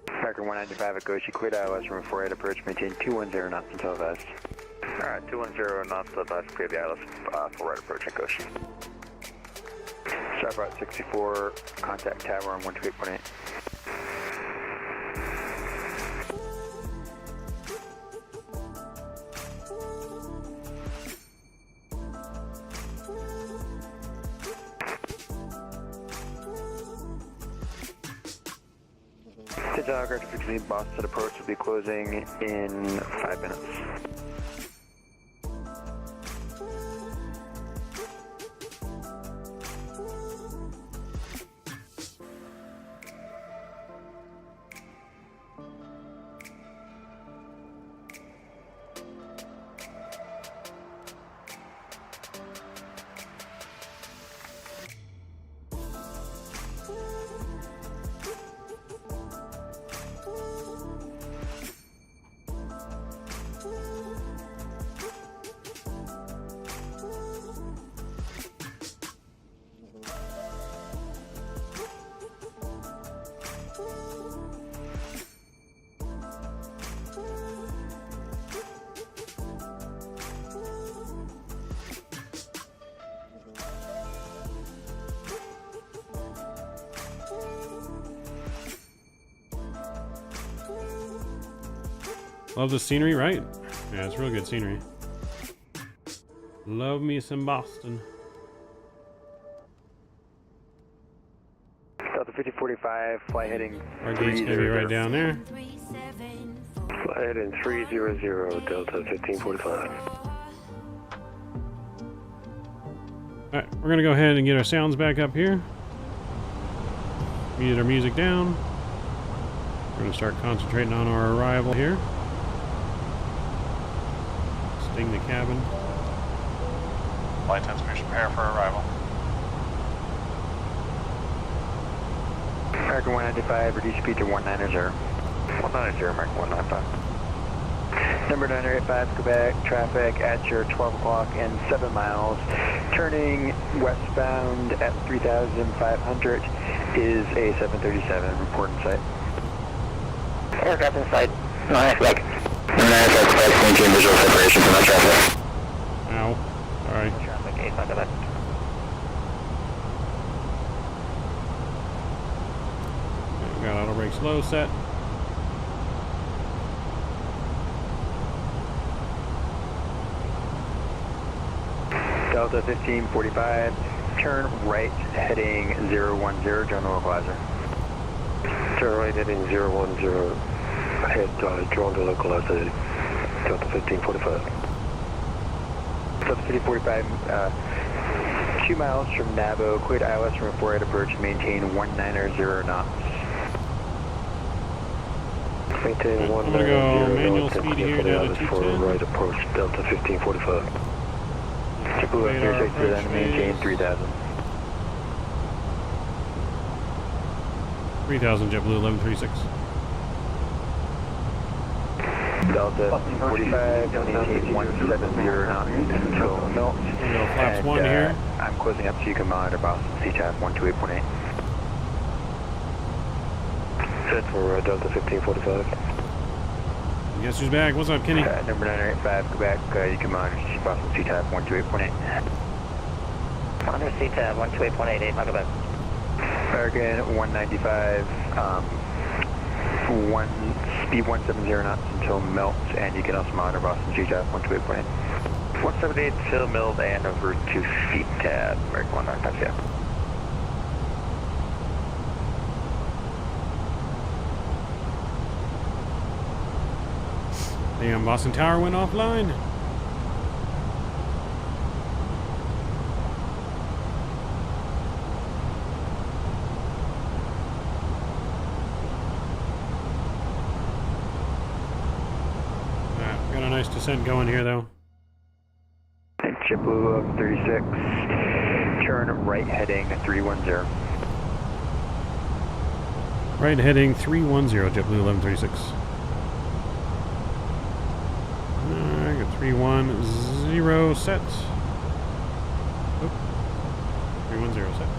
Parker 195 at Goshi, quit ILS from 48 approach, maintain 210 knots until vest. Alright, 210 knots until vest, clear the ILS for right approach at Goshi. Sharp Route 64, contact tower on 128.8. Telegraph Boston approach will be closing in 5 minutes. Love the scenery, right? Yeah, it's real good scenery. Love me some Boston. Delta 5045, fly heading. Our gate's gonna be right down there. Fly heading 300, Delta 1545. Alright, we're gonna go ahead and get our sounds back up here. Muted our music down. We're gonna start concentrating on our arrival here. Sting the cabin. Flight attendants, prepare for arrival. American 195, reduce speed to 190. 190, American 195. Number 985, Quebec, traffic at your 12 o'clock and 7 miles. Turning westbound at 3,500 is a 737, report in sight. Aircraft in sight. Quebec. Number 985, Quebec, maintain visual separation from that traffic. Ow. Sorry. Traffic, 85 Quebec. We got auto brakes low set. Delta 1545, turn right heading 010, general localizer. Turn right heading 010, head drawn to localizer, Delta 1545. Delta 1545, 2 miles from Nabo, quit ILS from 48 approach, maintain 190 knots. Maintain I'm 190 gonna go manual speed here down to for 210. right approach, Delta 1545. JetBlue Radar approach approach maintain phase. 3000. 3000 JetBlue 1136. Delta 45, maintain 170 knots until melt. We're gonna go flaps 1 here. I'm closing up so you can monitor Boston CTAF 128.8. Set for Delta 1545. Guess who's back? What's up, Kenny? Number 985, Quebec, you can monitor Boston CTAF 128.8. Monitor CTAF 128.88, Quebec. American 195, speed 170 knots until melt, and you can also monitor Boston CTAF 128.8. 178 till melt and over to CTAF, American 195, yeah. Damn, Boston Tower went offline. Got a nice descent going here, though. JetBlue 36, turn right heading 310. Right heading 310, JetBlue 1136. I got 310 set. Oh, 310 set.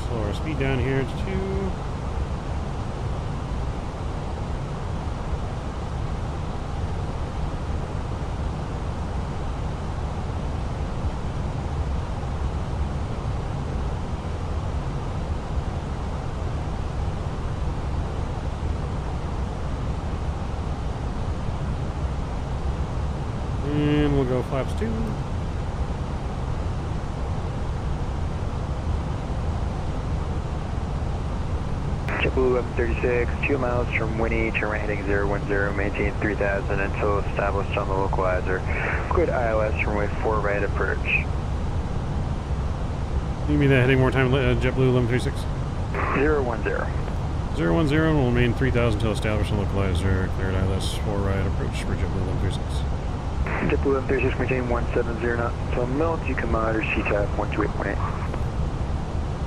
Slow our speed down here to 2. And we'll go flaps 2. JetBlue 1136, 2 miles from Winnie, turn right heading 010, maintain 3000 until established on the localizer. Quit ILS from runway 4 right approach. Give me that heading more time, JetBlue 1136. 010. 010, will remain 3000 until established on localizer. Cleared ILS 4 right approach for JetBlue 1136. JetBlue 1136, maintain 170 knots until melt. You can monitor CTAF 128.8.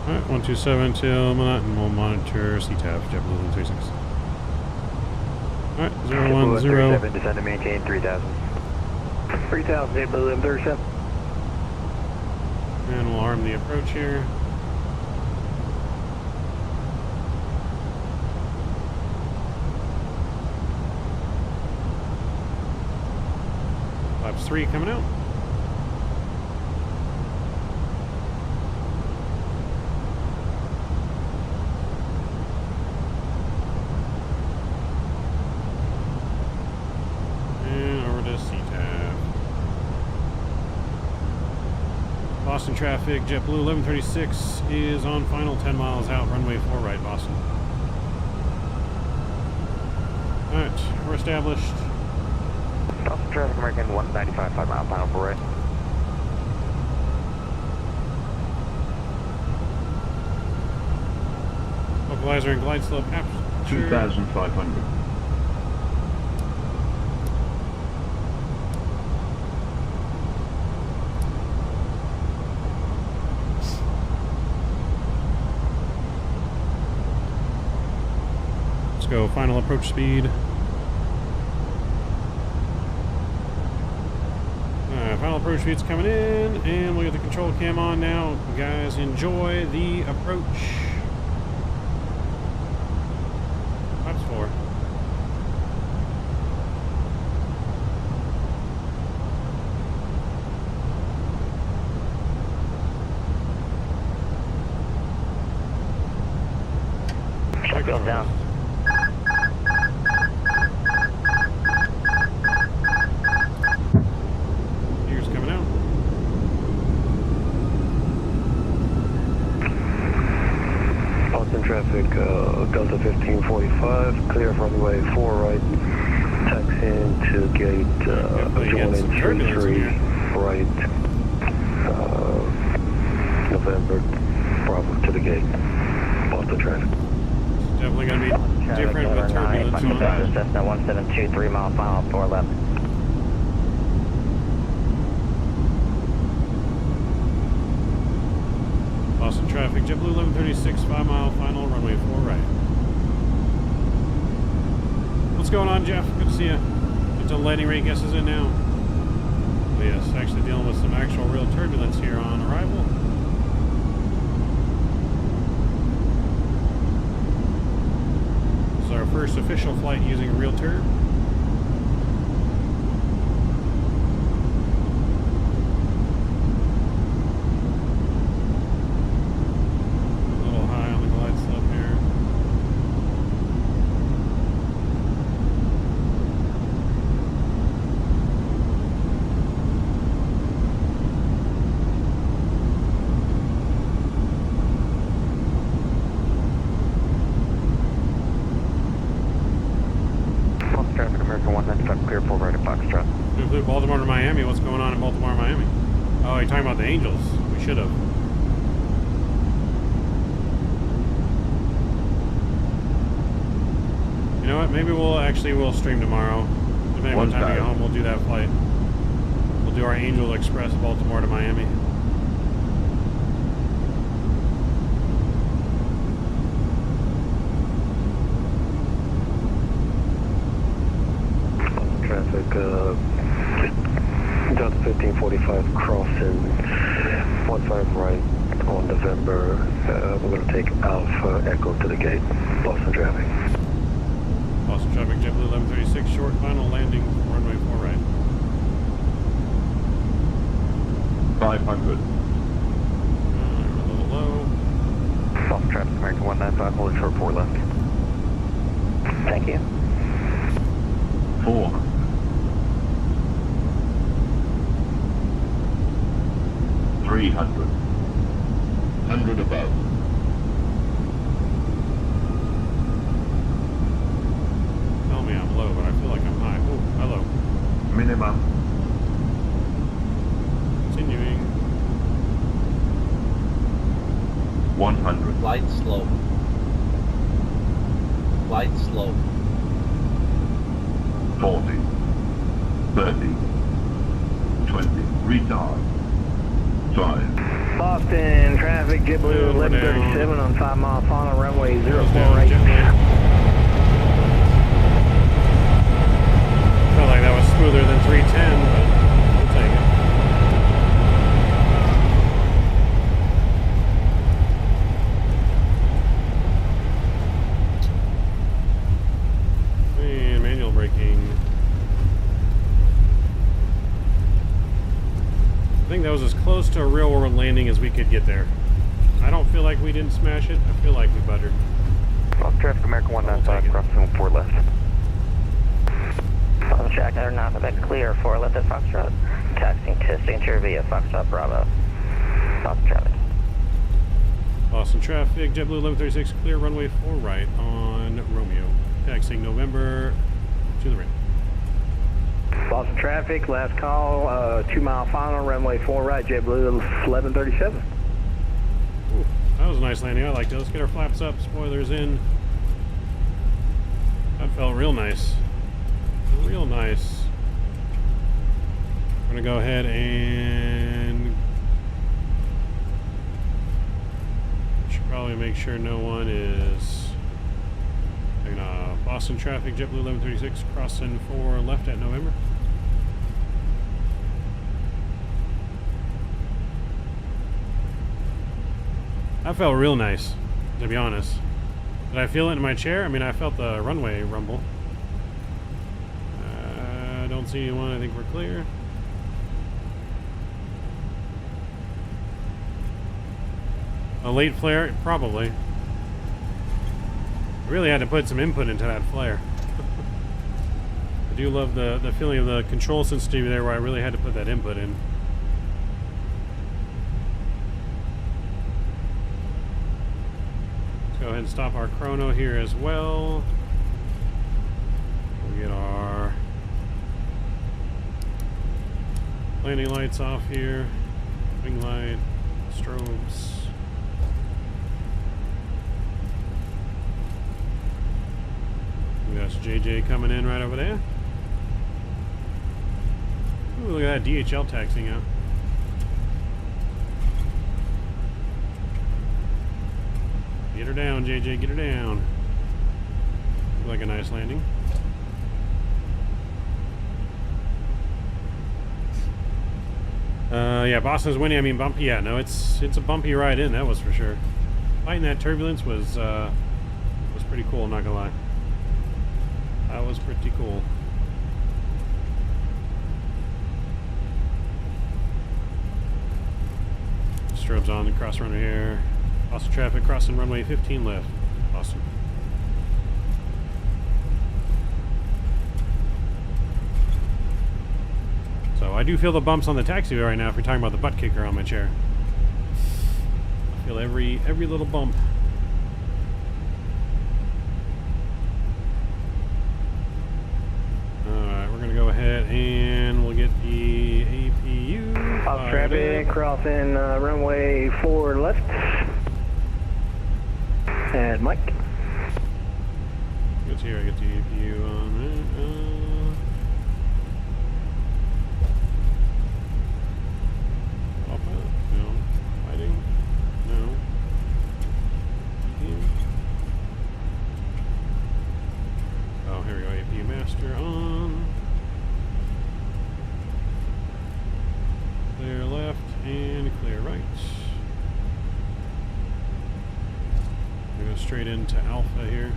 Alright, 127 till Minot, and we'll monitor CTAF, JetBlue 1136. Alright, 010. Descend to maintain 3000. 3000, JetBlue 1137. And we'll arm the approach here. Flaps 3 coming out. Boston traffic, JetBlue 1136 is on final 10 miles out, runway 4 right, Boston. Alright, we're established. Boston traffic, American 195, 5 mile, final 4 right. Localizer and glide slope aperture. 2,500. Go final approach speed. Final approach speed's coming in, and we'll get the control cam on now. You guys enjoy the approach. Flaps 4. Shotgun down. Traffic, Delta 1545, clear from runway 4 right, taxi into gate 2133 right, November, Bravo to the gate, Boston traffic. Definitely going to be different with turbulence on that. Cessna 172, 3 mile final, 411. Boston traffic, JetBlue 1136, 5 mile final, runway 4 right. What's going on, Jeff? Good to see you. Get the landing rate guesses in now. Oh, yes, actually dealing with some actual real turbulence here on arrival. This is our first official flight using real turb. Baltimore to Miami. What's going on in Baltimore, Miami? Oh, you're talking about the Angels. We should have. You know what? Maybe we'll stream tomorrow. Depending on what time we get home, we'll do that flight. We'll do our Angel Express Baltimore to Miami. 1545 crossing 15 right on November. We're going to take Alpha Echo to the gate. Boston traffic. Boston traffic, JetBlue 1136, short final landing, runway 4 right. 500. A little low. Boston traffic, American 195, holding short 4 left. Thank you. 4. 300. 100 above. Tell me I'm low, but I feel like I'm high. Oh, hello. Minimum. Continuing. 100. Flight slow. Flight slow. 40. 30. 20. Retard. 5. Boston traffic, JetBlue 1137 on 5 mile final runway 048. Felt like that was smoother than 310, but we'll take it. And manual braking. I think that was as close to a real world landing as we could get there. I don't feel like we didn't smash it. I feel like we buttered. Boston traffic, American 195, crossing 4 left. Boston Jack, aeronautic clear, 4 left at Foxtrot. Taxiing to signature via Foxtrot Bravo. Boston traffic. Boston traffic, JetBlue 1136, clear runway 4 right on Romeo. Taxiing November to the right. Boston traffic, last call, 2 mile final, runway 4 right, JetBlue 1137. Ooh, that was a nice landing. I liked it. Let's get our flaps up, spoilers in. That felt real nice. Real nice. We're gonna go ahead and should probably make sure no one is Boston traffic, JetBlue 1136, crossing 4 left at November. That felt real nice, to be honest. Did I feel it in my chair? I mean, I felt the runway rumble. I don't see anyone. I think we're clear. A late flare? Probably. I really had to put some input into that flare. I do love the feeling of the control sensitivity there where I really had to put that input in. Go ahead and stop our chrono here as well. We'll get our landing lights off here. Wing light, strobes. That's JJ coming in right over there. Ooh, look at that DHL taxiing out. Get her down, JJ, get her down. Look like a nice landing. Yeah, Boston's winning. I mean, bumpy. Yeah, no, it's a bumpy ride in. That was for sure. Fighting that turbulence was pretty cool. I'm not gonna lie. That was pretty cool. Strobes on the cross runway here. Boston traffic crossing runway 15 left. Awesome. So I do feel the bumps on the taxiway right now if you're talking about the butt kicker on my chair. I feel every little bump. Alright, we're gonna go ahead and we'll get the APU. Boston traffic crossing runway 4 left. And Mike. It's here, I get the APU on it. No. Fighting? No. APU. Oh, here we go. APU master on. straight into Alpha here.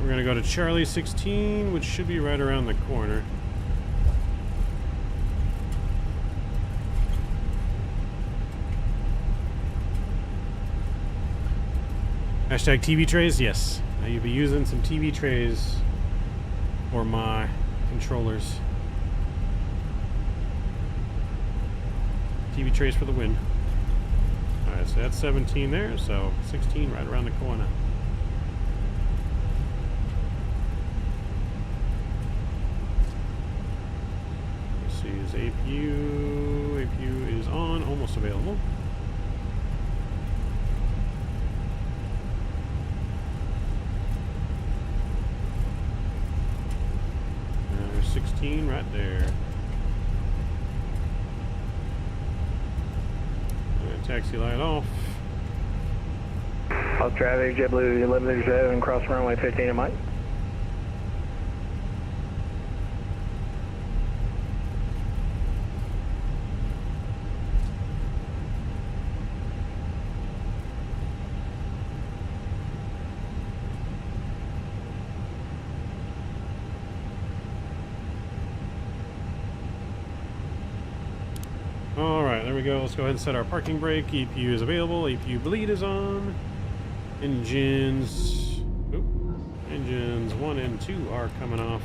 We're going to go to Charlie 16, which should be right around the corner. Hashtag TV trays, yes. You'll be using some TV trays for my controllers. TV trays for the win. Alright, so that's 17 there, so 16 right around the corner. Let's see, is APU is on, almost available. There's 16 right there. Taxi light off. All traffic, JetBlue 1137, cross runway 15 at Mike. Alright, there we go. Let's go ahead and set our parking brake. EPU is available. EPU bleed is on. Engines 1 and 2 are coming off.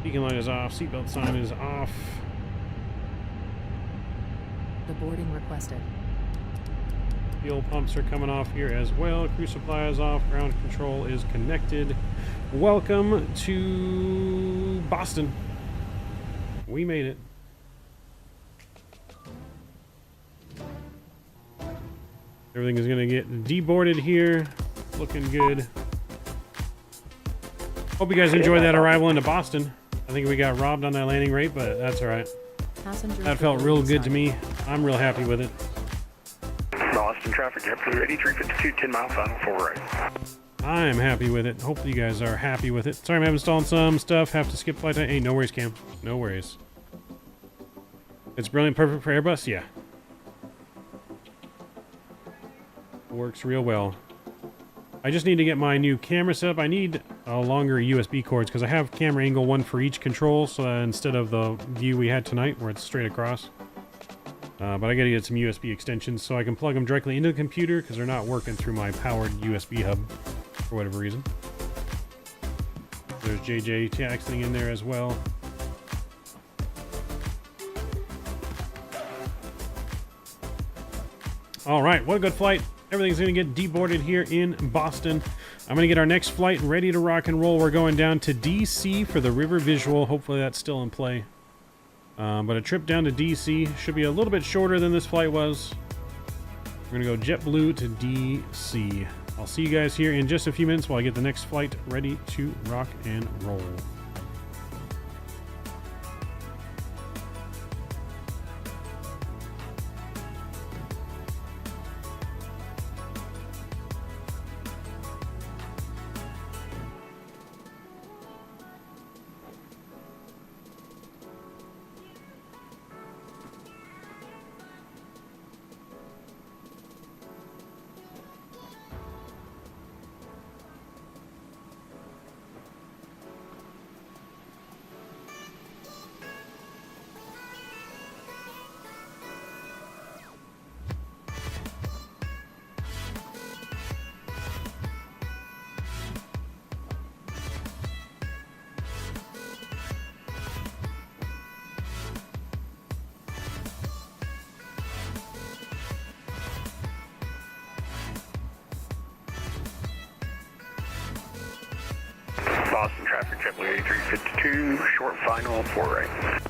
Beacon light is off. Seatbelt sign is off. The boarding requested. Fuel pumps are coming off here as well. Crew supply is off. Ground control is connected. Welcome to Boston. We made it. Everything is going to get deboarded here. Looking good. Hope you guys enjoyed that arrival into Boston. I think we got robbed on that landing rate, but that's alright. That felt real good to me. I'm real happy with it. Boston traffic, JetBlue 8352, 10 mile final 4 right. I am happy with it. Hopefully you guys are happy with it. Sorry I'm having installing some stuff. Have to skip flight time. Hey, no worries, Cam. No worries. It's brilliant, perfect for Airbus? Yeah. Works real well. I just need to get my new camera set up. I need longer USB cords because I have camera angle, one for each control, so instead of the view we had tonight where it's straight across. But I gotta get some USB extensions so I can plug them directly into the computer because they're not working through my powered USB hub for whatever reason. There's JJ taxiing in there as well. All right, what a good flight. Everything's going to get deboarded here in Boston. I'm going to get our next flight ready to rock and roll. We're going down to DC for the river visual. Hopefully that's still in play. But a trip down to DC should be a little bit shorter than this flight was. We're going to go JetBlue to DC. I'll see you guys here in just a few minutes while I get the next flight ready to rock and roll. Boston traffic, JetBlue 8352, short final 4 right.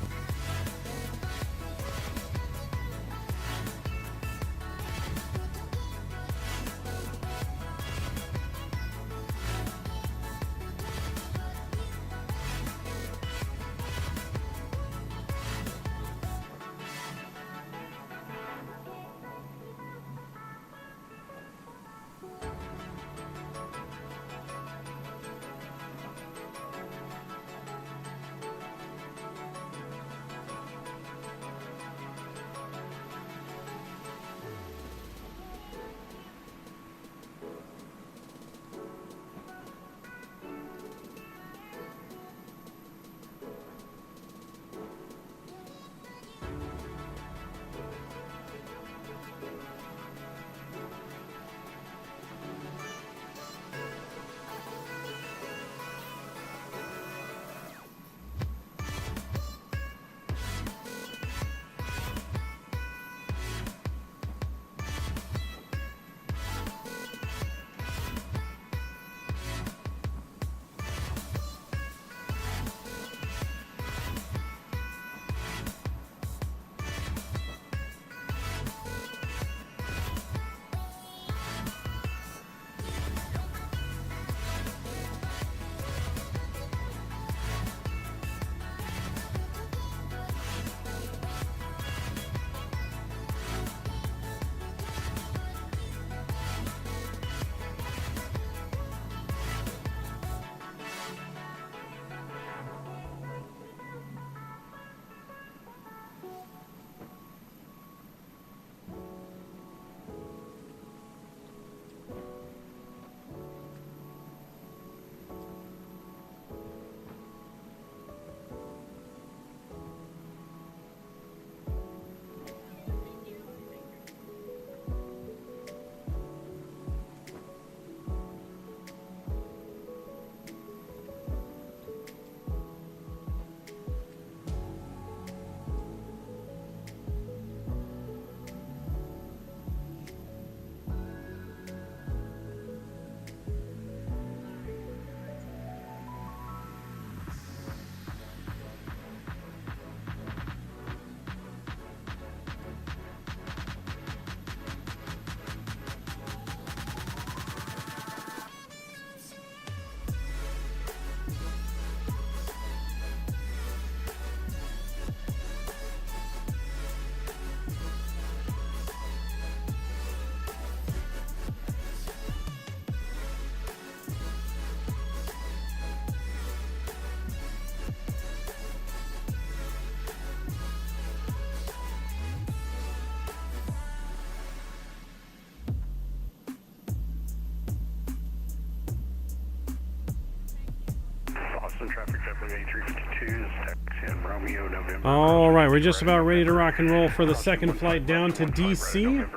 JetBlue A322 taxi in Romeo, November. All right, we're just about ready to rock and roll for the second flight down to DC.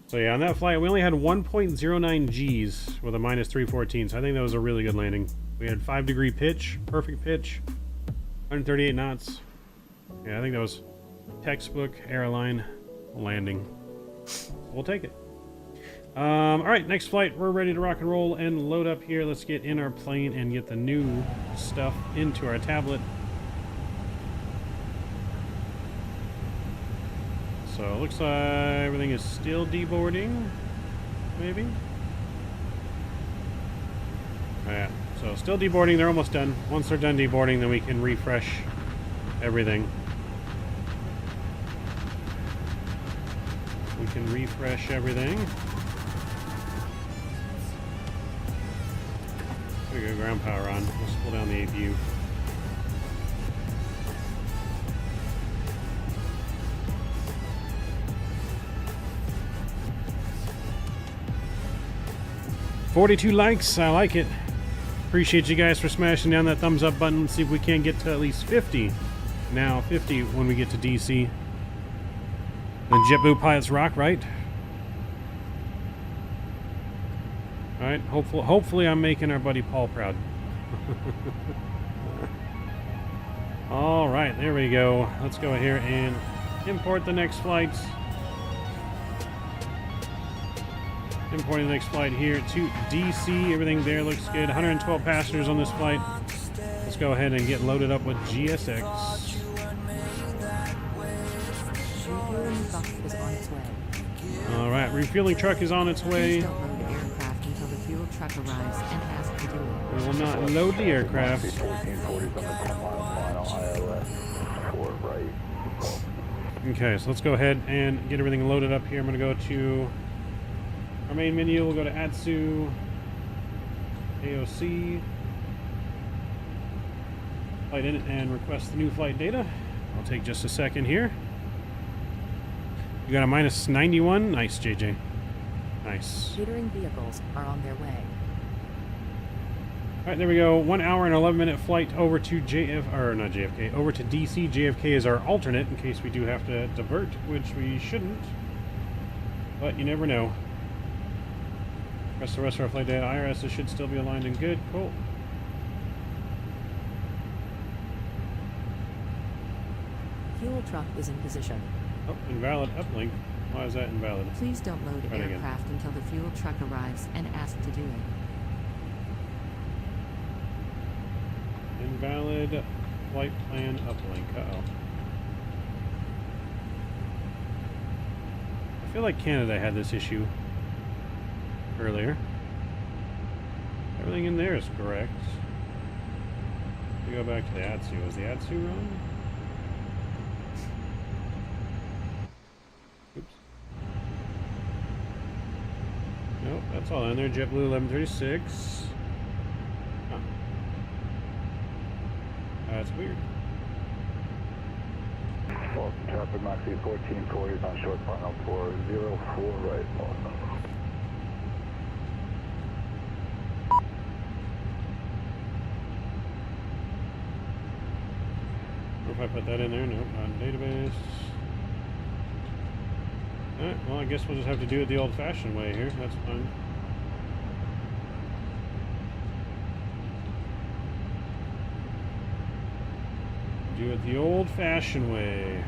So yeah, on that flight, we only had 1.09 Gs with a minus 314, so I think that was a really good landing. We had 5-degree pitch, perfect pitch, 138 knots. Yeah, I think that was textbook airline landing. We'll take it. All right, next flight, we're ready to rock and roll and load up here. Let's get in our plane and get the new stuff into our tablet. So it looks like everything is still deboarding, maybe? Oh, yeah, so still deboarding, they're almost done. Once they're done deboarding, then we can refresh everything. We can refresh everything. There we go, ground power on. Let's pull down the APU. $42 likes, I like it. Appreciate you guys for smashing down that thumbs up button. Let's see if we can't get to at least 50. Now 50 when we get to DC. The JetBlue pilots rock, right? Alright, hopefully I'm making our buddy Paul proud. Alright, there we go. Let's go here and import the next flights. Importing the next flight here to DC. Everything there looks good. 112 passengers on this flight. Let's go ahead and get loaded up with GSX. Alright, refueling truck is on its way. Please don't load the aircraft until the fuel truck arrives and asks to do it. We will not load the aircraft. Okay, so let's go ahead and get everything loaded up here. I'm going to go to our main menu. We'll go to ATSU, AOC, flight in and request the new flight data. I'll take just a second here. You got a minus 91. Nice, JJ. Nice. Catering vehicles are on their way. All right, there we go. 1 hour and 11-minute flight over to over to DC. JFK is our alternate in case we do have to divert, which we shouldn't. But you never know. Press the rest of our flight data. IRS should still be aligned and good. Cool. Fuel truck is in position. Oh, invalid uplink. Why is that invalid? Please don't load aircraft until the fuel truck arrives and asks to do it. Invalid flight plan uplink. Uh-oh. I feel like Canada had this issue earlier. Everything in there is correct. We go back to the ATSU. Is the ATSU wrong? Oops. Nope, that's all in there. JetBlue 1136. Huh. That's weird. Boston traffic, Maxi 1440 is on short final 404 right, Boston. If I put that in there, nope, not in database. Alright, well I guess we'll just have to do it the old-fashioned way here, that's fine. Do it the old-fashioned way.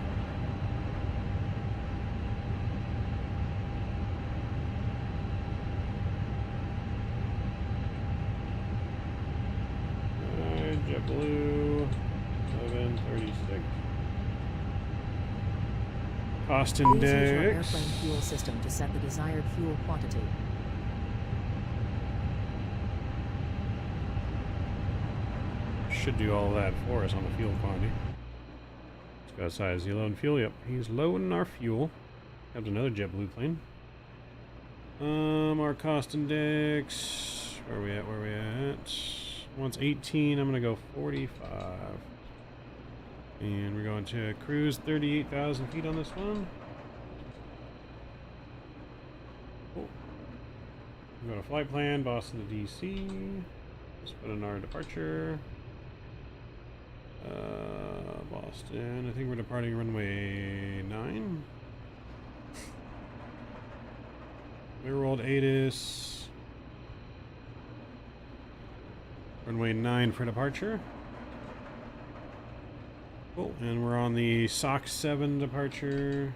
Alright, JetBlue 1136. Cost index. Please use your airplane fuel system to set the desired fuel quantity. Should do all that for us on the fuel quantity. Let's go outside. Is he loading fuel? Yep, he's loading our fuel. Have another JetBlue plane. Our cost index. Where are we at? Where are we at? Once 18, I'm gonna go 45. And we're going to cruise 38,000 feet on this one. Cool. We're going to flight plan, Boston to DC. Let's put in our departure. Boston. I think we're departing runway 9. We rolled ATIS. Runway 9 for departure. Cool. And we're on the SOC 7 departure.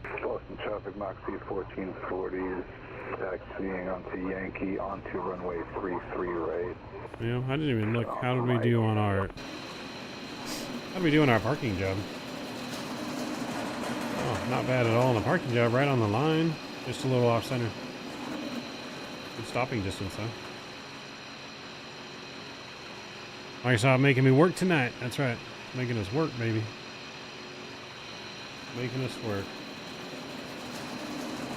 Boston traffic Mach C 1440 is taxiing onto Yankee onto runway 33 right. Yeah, I didn't even look. How did we do on our... How did we do on our parking job? Oh, not bad at all on the parking job. Right on the line. Just a little off center. Good stopping distance, though. Microsoft making me work tonight. That's right. Making us work, baby. Making us work.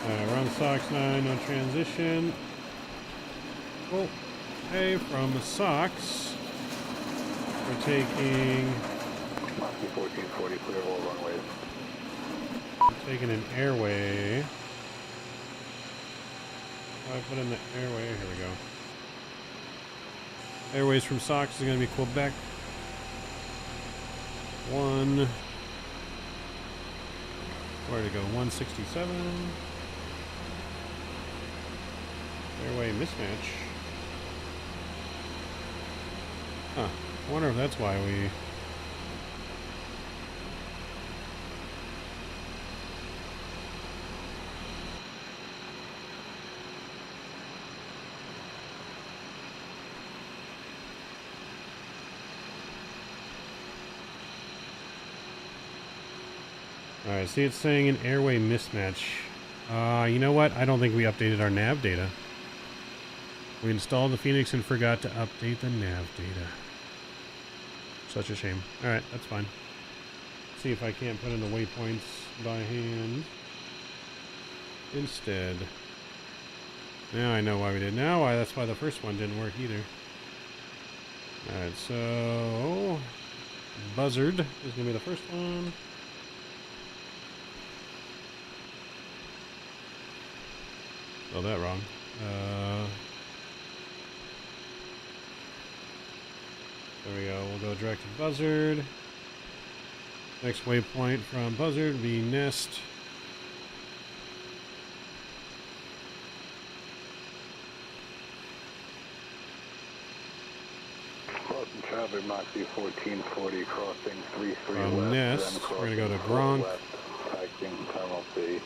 Alright, we're on SOX 9, no transition. Cool. Hey, from the SOX, we're taking... 1440 clear all runways. We're taking an airway. I put in the airway. Here we go. Airways from SOX is going to be Quebec. 1. Where to go? 167. Airway mismatch. Huh. I wonder if that's why we... Alright, see, it's saying an airway mismatch. You know what? I don't think we updated our nav data. We installed the Fenix and forgot to update the nav data. Such a shame. Alright, that's fine. See if I can't put in the waypoints by hand instead. Now I know why we did. Now why that's why the first one didn't work either. Alright, so... Buzzard is going to be the first one. Oh, that wrong. There we go. We'll go direct to Buzzard. Next waypoint from Buzzard will be Nest. Boston traffic Mach C 1440 crossing 33 from west. Nest, we're going to go to Gronk. West, taxiing Terminal C.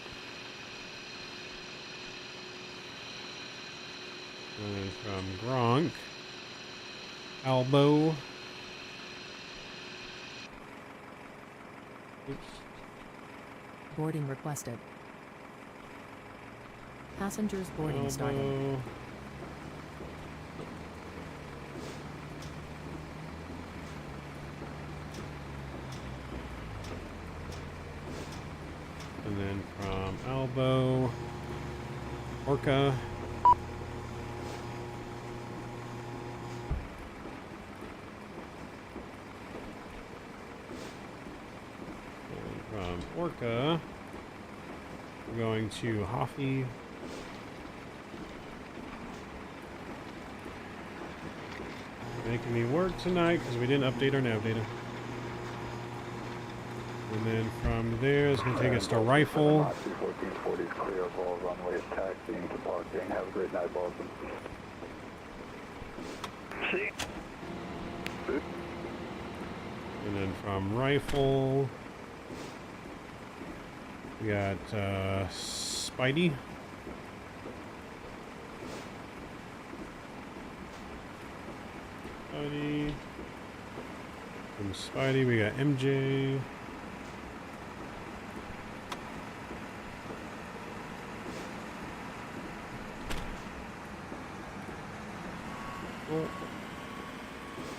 And then from Gronk, Albo. Oops. Boarding requested. Passengers boarding Albo. started. And then from Albo, Orca. Orca, we're going to Hoffy. Making me work tonight because we didn't update our nav data. And then from there, it's going to take us to Rifle. 1440 is clear of all runways, taxiing to parking. Have a great night, Boston. See? And then from Rifle, we got Spidey. From Spidey, we got MJ.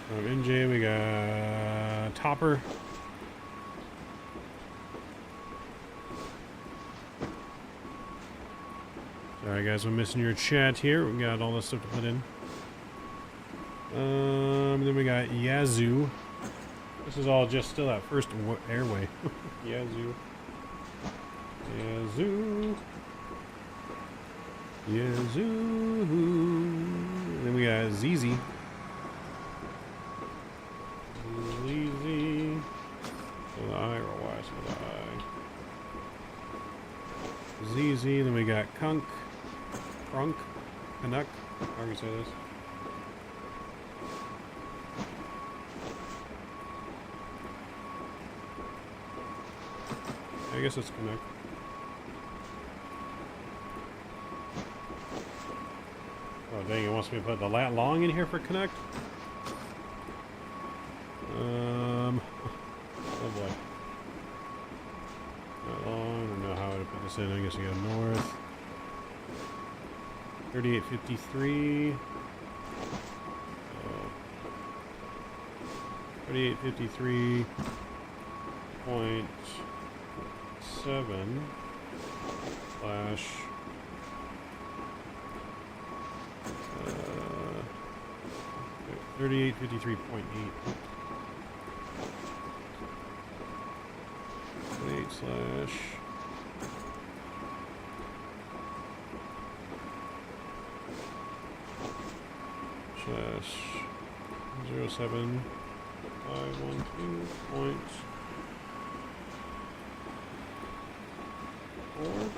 From MJ, we got Topper. Sorry guys, I'm missing your chat here. We got all this stuff to put in. Then we got Yazoo. This is all just still that first airway. Yazoo. Yazoo. Yazoo. Then we got ZZ. Easy. With I or Y, so with I. ZZ, then we got Kunk, Crunk, Canuck, how do you say this? I guess it's Canuck. Oh dang, it wants me to put the lat long in here for Canuck? Oh boy. Lat long, I don't know how to put this in. I guess I go north. 3853. 3853.7 slash 3853.8. 8 slash 07512.4.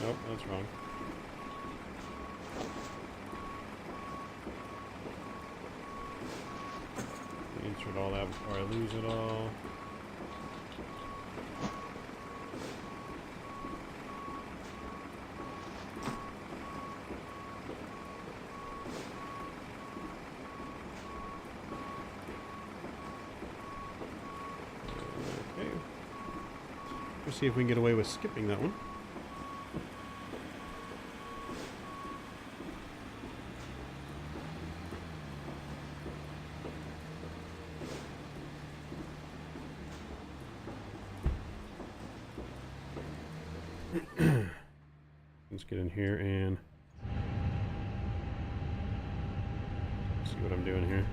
Nope, that's wrong. Insert all that before I lose it all. Okay. Let's see if we can get away with skipping that one. Let's get in here and see what I'm doing here.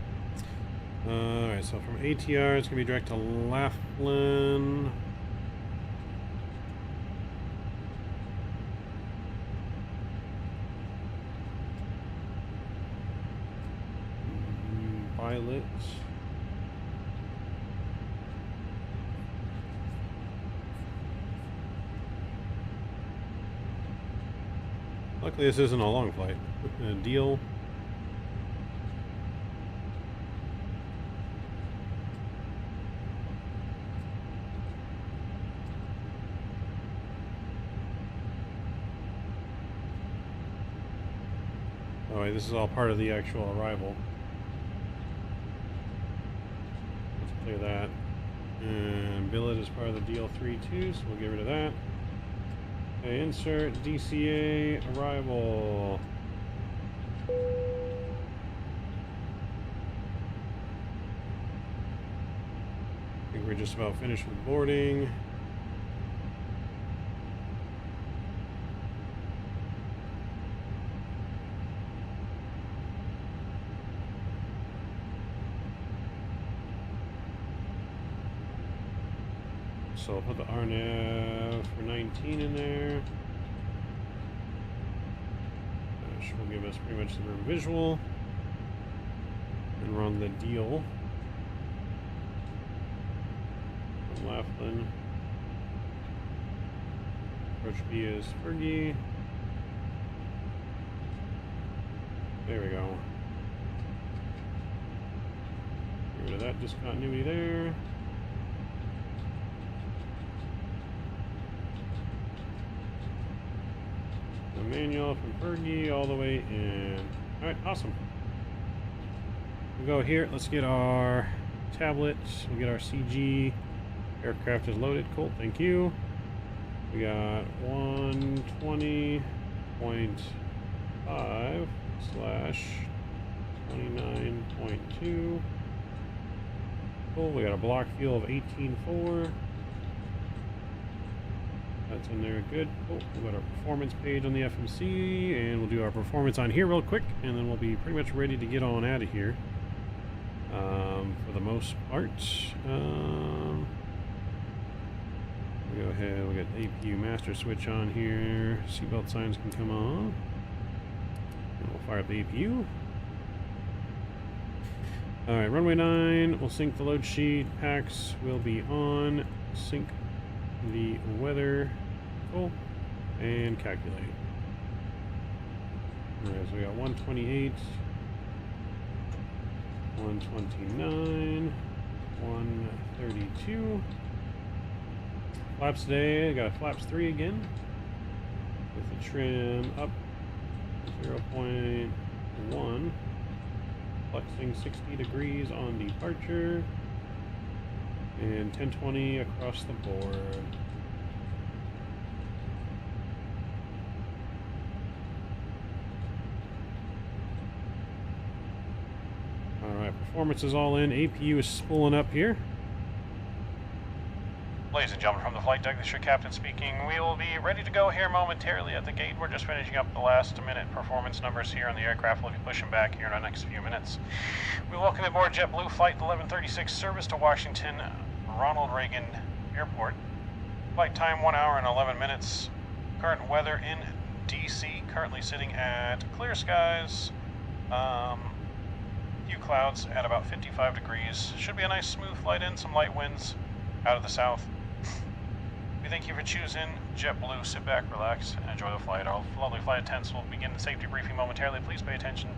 Alright, so from ATR it's going to be direct to Laughlin. Violet. Luckily this isn't a long flight. Deal. Alright, this is all part of the actual arrival. Let's clear that. And billet is part of the DL3 too, so we'll get rid of that. Okay, insert DCA arrival. I think we're just about finished with boarding. So I'll put the RNAV for 19 in there. Which will give us pretty much the room visual. And run the deal. From Laughlin. Approach B is Fergie. There we go. Get rid of that discontinuity there. Manual from Fergie all the way in. Alright, awesome. We'll go here. Let's get our tablet. We'll get our CG. Aircraft is loaded. Cool, thank you. We got 120.5 slash 29.2. Cool, we got a block fuel of 18.4. That's in there, good. Cool. We've got our performance page on the FMC, and we'll do our performance on here real quick, and then we'll be pretty much ready to get on out of here. For the most part. Go ahead, we'll get APU master switch on here. Seatbelt signs can come on. And we'll fire up the APU. Alright, runway 9, we'll sync the load sheet. Packs will be on. Sync the weather. Cool. And calculate. Alright, so we got 128, 129, 132. Flaps today, I got a flaps 3 again. With the trim up 0.1. Flexing 60 degrees on departure. And 1020 across the board. Alright, performance is all in. APU is spooling up here. Ladies and gentlemen, from the flight deck, this is your captain speaking. We will be ready to go here momentarily at the gate. We're just finishing up the last minute performance numbers here on the aircraft. We'll be pushing back here in the next few minutes. We welcome aboard JetBlue Flight 1136 service to Washington Ronald Reagan Airport. Flight time 1 hour and 11 minutes. Current weather in DC, currently sitting at clear skies. Few clouds at about 55 degrees. Should be a nice smooth flight in, some light winds out of the south. We thank you for choosing JetBlue. Sit back, relax, and enjoy the flight. Our lovely flight attendants will begin the safety briefing momentarily. Please pay attention,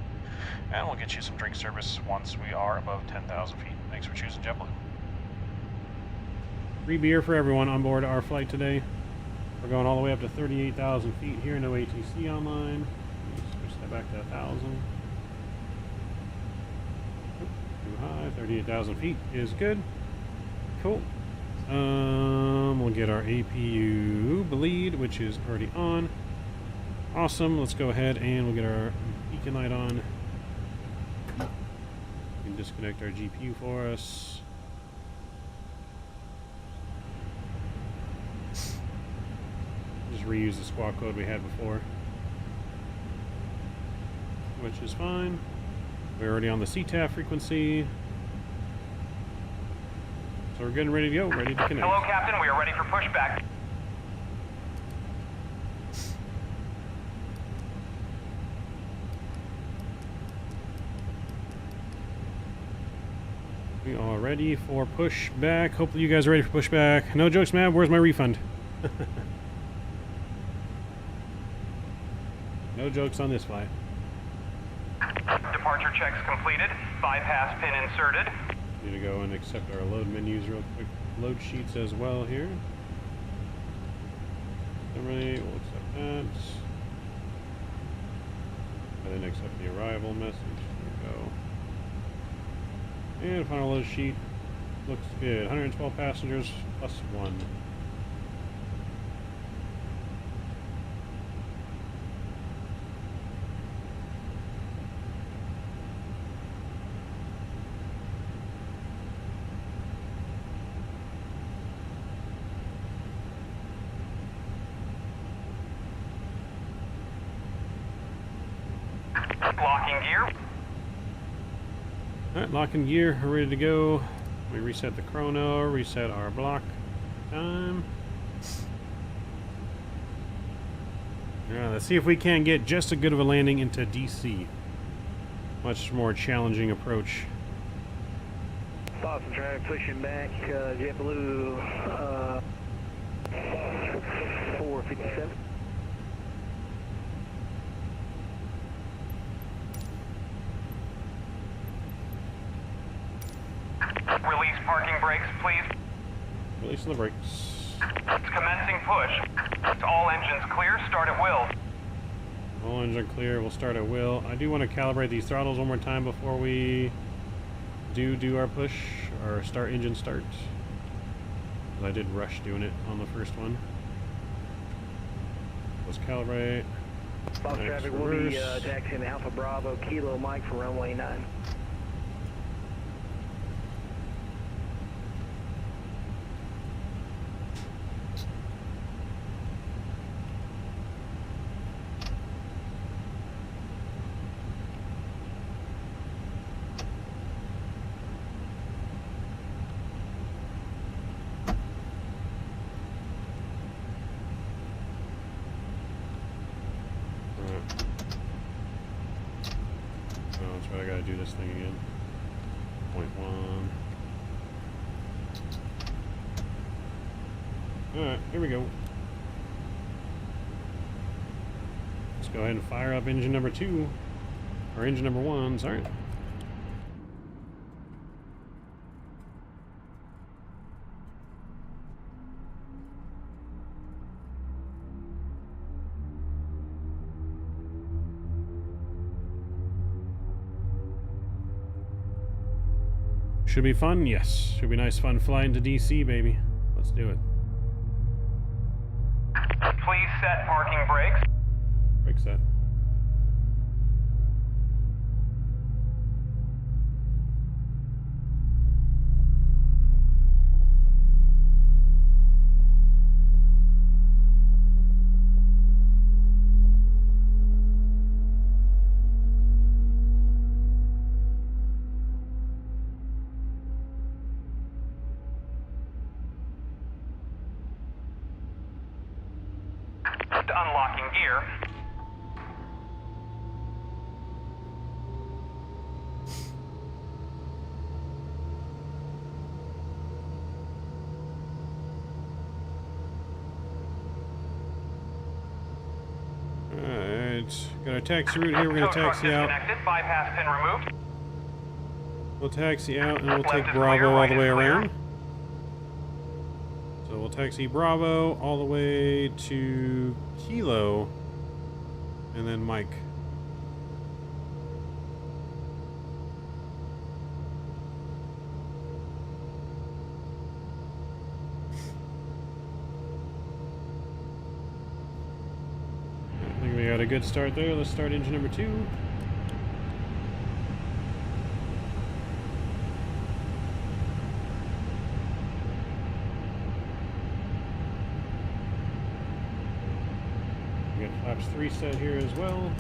and we'll get you some drink service once we are above 10,000 feet. Thanks for choosing JetBlue. Free beer for everyone on board our flight today. We're going all the way up to 38,000 feet here. No ATC online. Switch that back to 1,000. Too high. 38,000 feet is good. Cool. We'll get our APU bleed, which is already on. Awesome. Let's go ahead and we'll get our beacon light on. We can disconnect our GPU for us. Just reuse the squawk code we had before, which is fine. We're already on the CTAF frequency. So we're getting ready to go, ready to connect. Hello, Captain. We are ready for pushback. We are ready for pushback. Hopefully you guys are ready for pushback. No jokes, man. Where's my refund? No jokes on this flight. Departure checks completed. Bypass pin inserted. Need to go and accept our load menus real quick. Load sheets as well here. Summary, we'll accept that. And then accept the arrival message. There we go. And final load sheet. Looks good. 112 passengers plus 1. Locking gear. Alright, locking gear, we're ready to go. We reset the chrono, reset our block time. Alright, let's see if we can get just as good of a landing into DC. Much more challenging approach. Boston traffic pushing back, JetBlue 457. Release parking brakes, please. Releasing the brakes. Commencing push. All engines clear. Start at will. All engines are clear. We'll start at will. I do want to calibrate these throttles one more time before we do our push or start engine start. I did rush doing it on the first one. Let's calibrate. Boston traffic will be taxiing Alpha Bravo Kilo Mike for runway 9. that's right, I gotta do this thing again. 0.1. Alright, here we go. Let's go ahead and fire up engine number 2. Or engine number 1, sorry. Should be fun? Yes. Should be nice fun flying to DC, baby. Let's do it. Please set parking brakes. Brake set. Unlocking gear. Alright. Got our taxi route here. We're going to taxi out. Bypass pin removed. We'll taxi out and we'll Left take is Bravo clear, all right the is way clear. around. So we'll taxi Bravo all the way to Kilo and then Mike. I think we got a good start there. Let's start engine number 2. We got flaps 3 set here as well.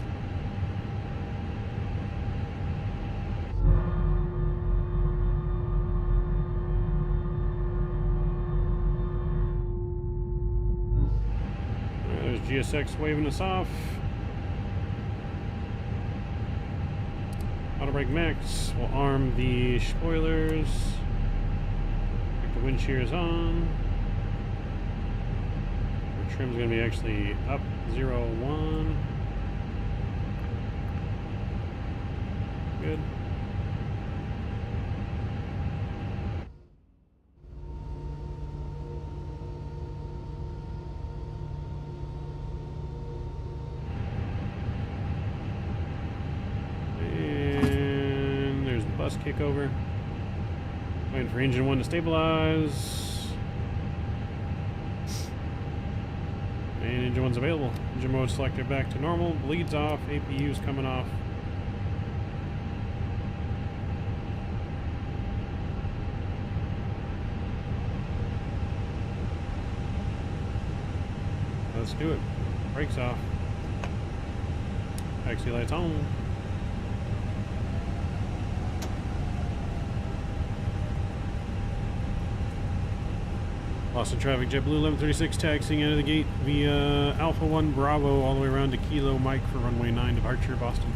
There's GSX waving us off. Auto brake max. We'll arm the spoilers. Get the wind shears on. Our trim's going to be actually up 0-1. Good. And there's the bus kickover. Waiting for engine 1 to stabilize. And engine 1's available. Engine mode selected back to normal. Bleeds off. APU's coming off. Let's do it. Brakes off. Taxi lights on. Lost in traffic, JetBlue 1136 taxiing out of the gate via Alpha 1 Bravo all the way around to Kilo Mike for runway 9 departure Boston.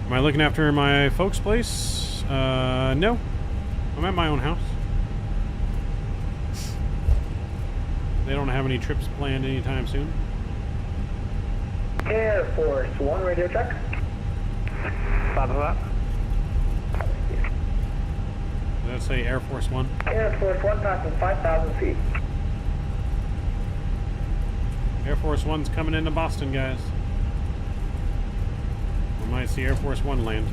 Am I looking after my folks' place? No. I'm at my own house. They don't have any trips planned anytime soon. Air Force 1 radio check. Does that say Air Force 1? Air Force 1 passing 5,000 feet. Air Force 1's coming into Boston, guys. We might see Air Force 1 land.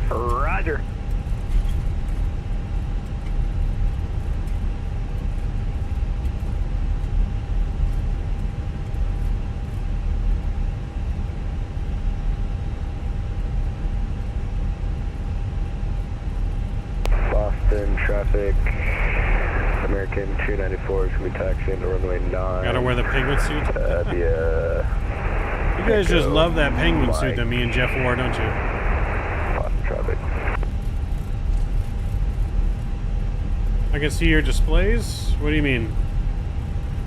Roger. Boston traffic. American 294 is going to be taxiing to runway 9. Gotta wear the penguin suit. The You guys just love that penguin suit that me and Jeff wore, don't you? I can see your displays? What do you mean?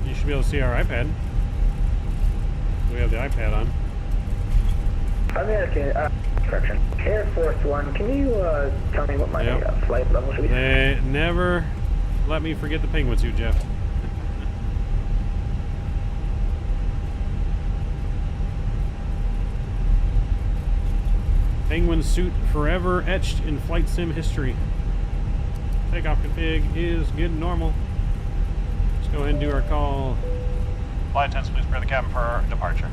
You should be able to see our iPad. We have the iPad on. I'm asking, correction. Air Force One, can you tell me what my flight level should be? They never let me forget the penguin suit, Jeff. Penguin suit forever etched in flight sim history. Takeoff config is good and normal. Let's go ahead and do our call. Flight attendants, please prepare the cabin for our departure.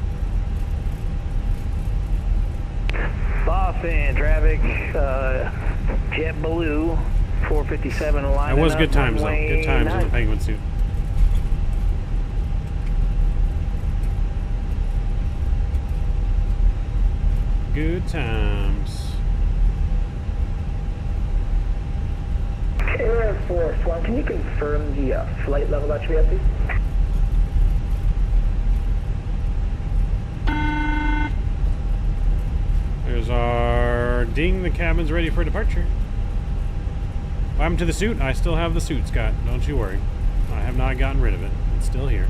Boston traffic, JetBlue 457 line. That was good times though. Good times in the penguin suit. Good times. Air Force One, can you confirm the flight level that should be at, please? There's our ding. The cabin's ready for departure. What happened to the suit? I still have the suit, Scott. Don't you worry. I have not gotten rid of it. It's still here.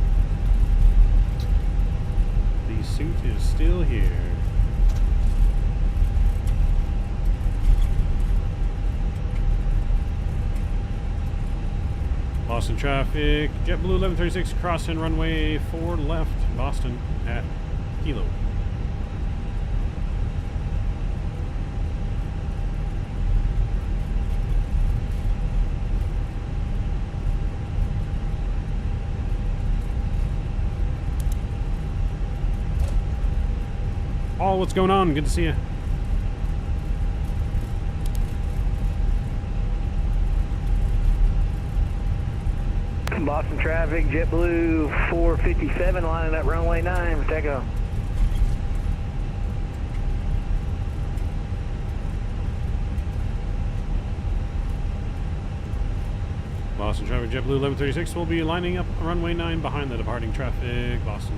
The suit is still here. Boston traffic. JetBlue 1136 crossing runway 4 left. Boston at Kilo. Paul, what's going on? Good to see you. Boston traffic, JetBlue 457 lining up runway 9 for takeoff. Boston traffic, JetBlue 1136 will be lining up runway 9 behind the departing traffic. Boston.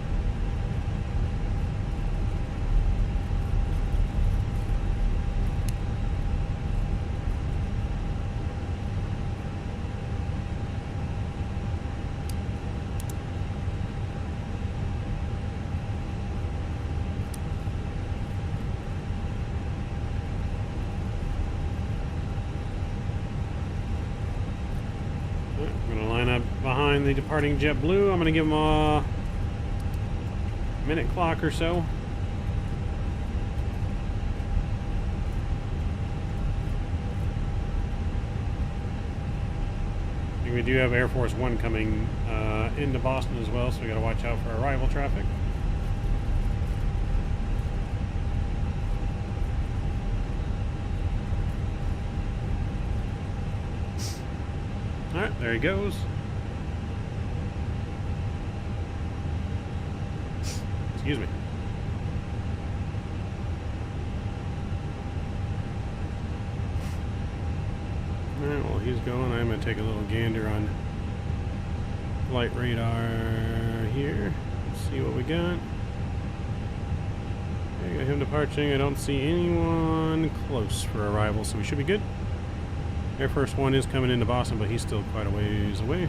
Behind the departing JetBlue. I'm going to give them a minute clock or so. I think we do have Air Force One coming into Boston as well, so we got to watch out for arrival traffic. All right, there he goes. Excuse me. Alright, well he's going. I'm going to take a little gander on flight radar here. Let's see what we got. I got him departing. I don't see anyone close for arrival, so we should be good. Air Force One is coming into Boston, but he's still quite a ways away.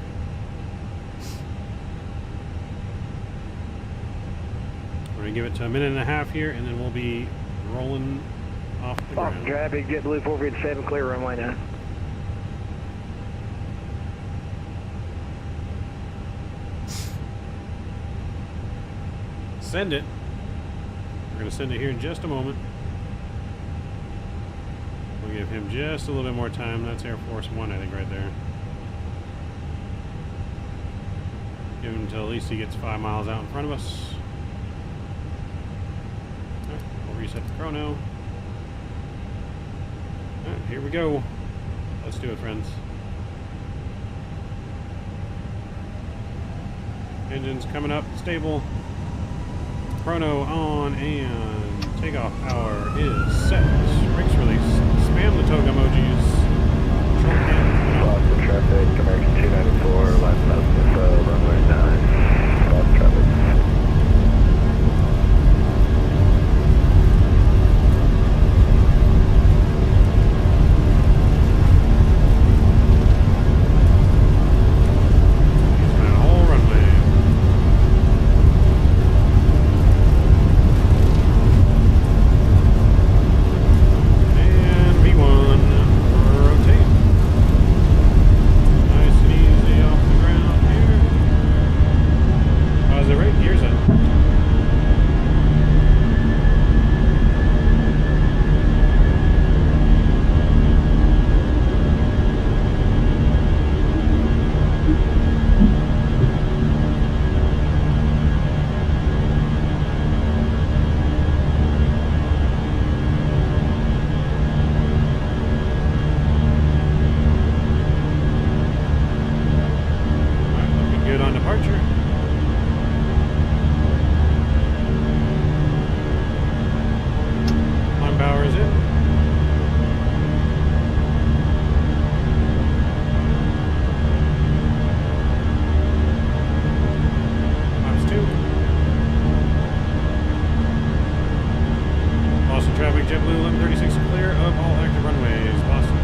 We're going to give it to a minute and a half here, and then we'll be rolling off the ground. Traffic, JetBlue 457, clear runway 9. Send it. We're going to send it here in just a moment. We'll give him just a little bit more time. That's Air Force One, I think, right there. Give him until at least he gets 5 miles out in front of us. We'll reset the chrono. Alright, here we go. Let's do it, friends. Engines coming up, stable. Chrono on, and takeoff power is set. Brakes release. Spam the toga emojis. Control cam. Boston traffic, American 294, line up with runway 9. Boston traffic. traffic, JetBlue 1136 clear of all active runways, Boston.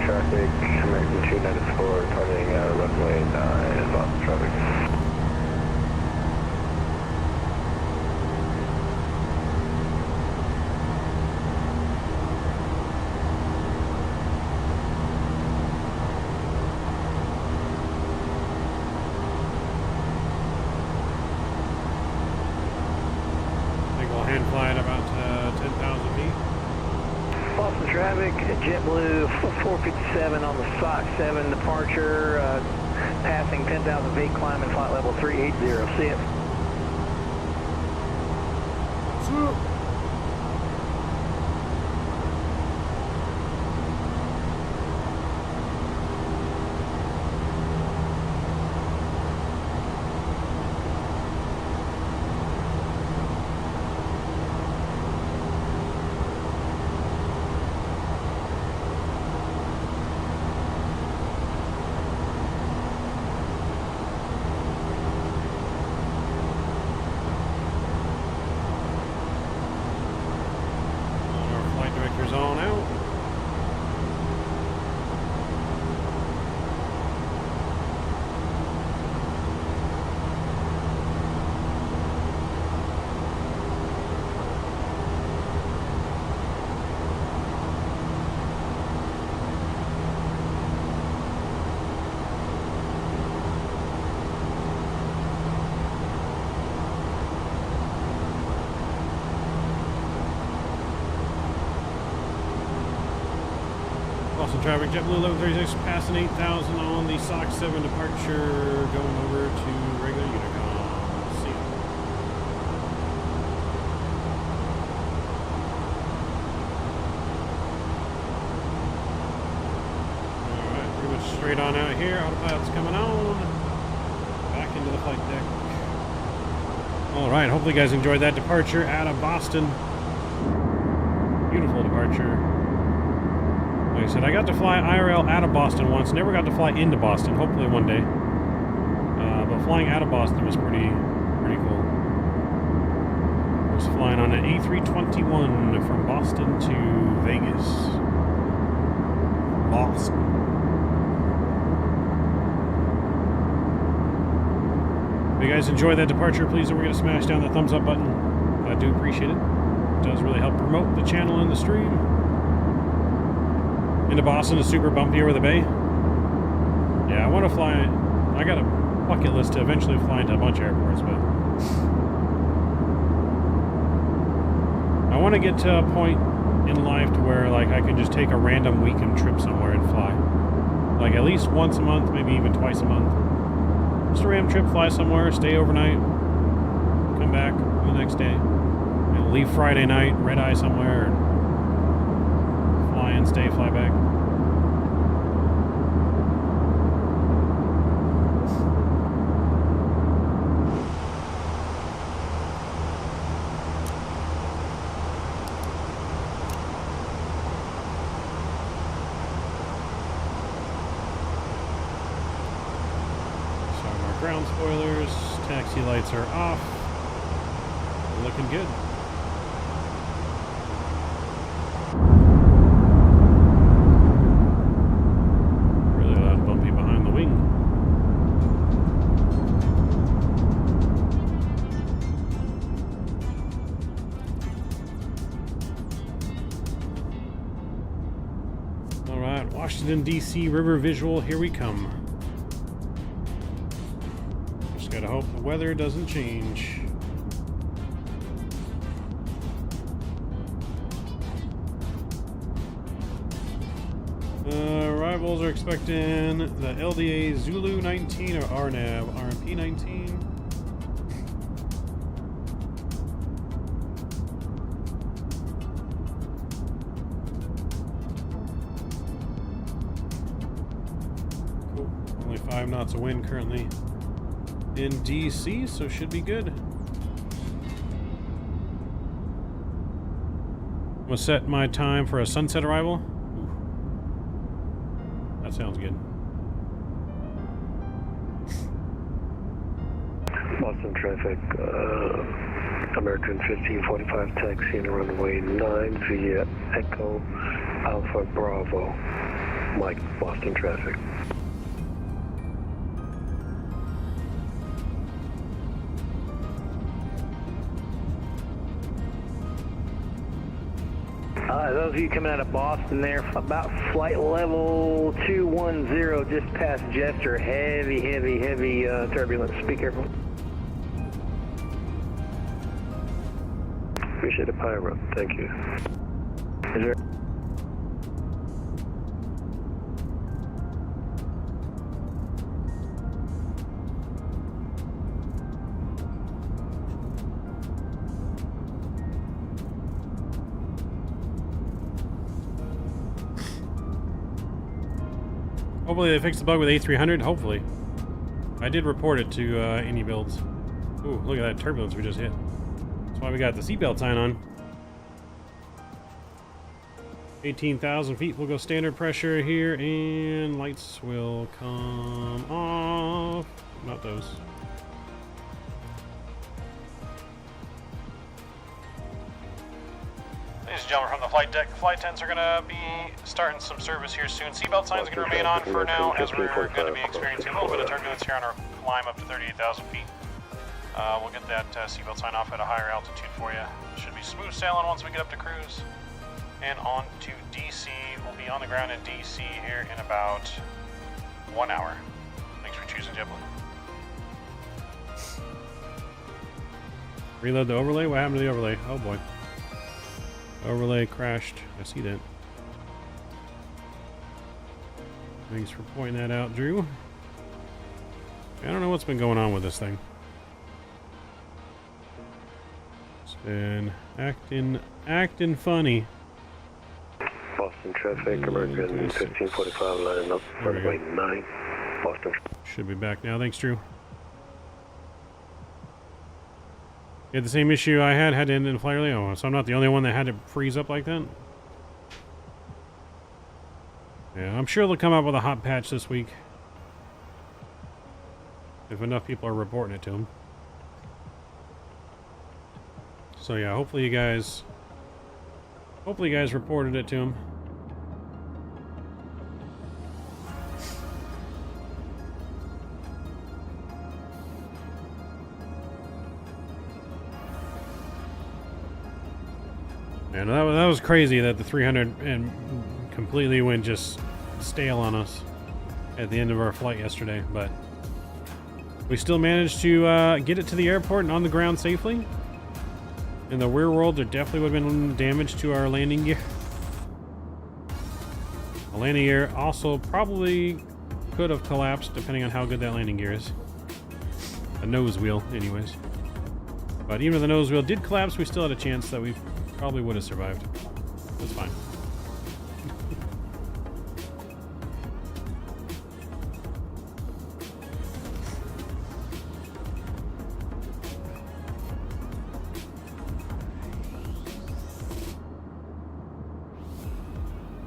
Traffic, American 294, targeting runway 9, Boston traffic. I think we'll hand fly at about 10,000 feet. Boston traffic, JetBlue 457 on the SOC 7 departure, passing 10,000 feet, climbing flight level 380. See it. On out. Boston traffic, JetBlue 1136 passing 8,000 on the SOC 7 departure, going over to regular Unicom. See ya. Alright, pretty much straight on out here. Autopilot's coming on. Back into the flight deck. Alright, hopefully you guys enjoyed that departure out of Boston. Beautiful departure. Like I said, I got to fly IRL out of Boston once. Never got to fly into Boston. Hopefully one day. But flying out of Boston was pretty cool. I was flying on an A321 from Boston to Vegas. Boston. If you guys enjoyed that departure, please don't forget to smash down the thumbs up button. I do appreciate it. It does really help promote the channel and the stream. Into Boston is super bumpy over the bay. Yeah, I want to fly. I got a bucket list to eventually fly into a bunch of airports, but I want to get to a point in life to where like I can just take a random weekend trip somewhere and fly. Like at least once a month, maybe even twice a month. Just a random trip, fly somewhere, stay overnight, come back the next day, and leave Friday night, red eye somewhere, and fly in, stay, fly back. Ground spoilers, taxi lights are off. Looking good. Really loud bumpy behind the wing. Alright, Washington Washington, D.C. river visual. Here we come. Just gotta hope the weather doesn't change. Arrivals are expecting the LDA Zulu 19 or RNAV RMP 19. Cool. Only 5 knots of wind currently in DC, so should be good. I'm gonna set my time for a sunset arrival. Sounds good. Boston traffic, American 1545 taxiing runway 9 via Echo Alpha Bravo. Mike, Boston traffic. Those of you coming out of Boston there, about flight level 210, just past Jester, heavy turbulence. Be careful. Appreciate the pilot. Thank you. Is there... Hopefully they fixed the bug with A300, hopefully. I did report it to any builds. Ooh, look at that turbulence we just hit. That's why we got the seatbelt sign on. 18,000 feet, we'll go standard pressure here, and lights will come off. Not those. Ladies and gentlemen, from the flight deck, the flight attendants are going to be starting some service here soon. Seatbelt signs are going to remain on for now, as we're going to be experiencing a little bit of turbulence here on our climb up to 38,000 feet. We'll get that seatbelt sign off at a higher altitude for you. Should be smooth sailing once we get up to cruise. And on to DC. We'll be on the ground in DC here in about 1 hour. Thanks for choosing JetBlue. Reload the overlay? What happened to the overlay? Oh boy. Overlay crashed. I see that. Thanks for pointing that out, Drew. I don't know what's been going on with this thing. It's been acting funny. Boston traffic, American 1545 lining up, runway 9, Boston. Should be back now. Thanks, Drew. You had the same issue I had to end in flight early. Oh, so I'm not the only one that had to freeze up like that? Yeah, I'm sure they'll come up with a hot patch this week. If enough people are reporting it to them. So yeah, hopefully you guys reported it to them. And that was crazy that the 300 and completely went just stale on us at the end of our flight yesterday, but we still managed to get it to the airport and on the ground safely. In the real world, there definitely would have been damage to our landing gear. The landing gear also probably could have collapsed depending on how good that landing gear is. The nose wheel, anyways. But even if the nose wheel did collapse, we still had a chance that we probably would have survived. That's fine.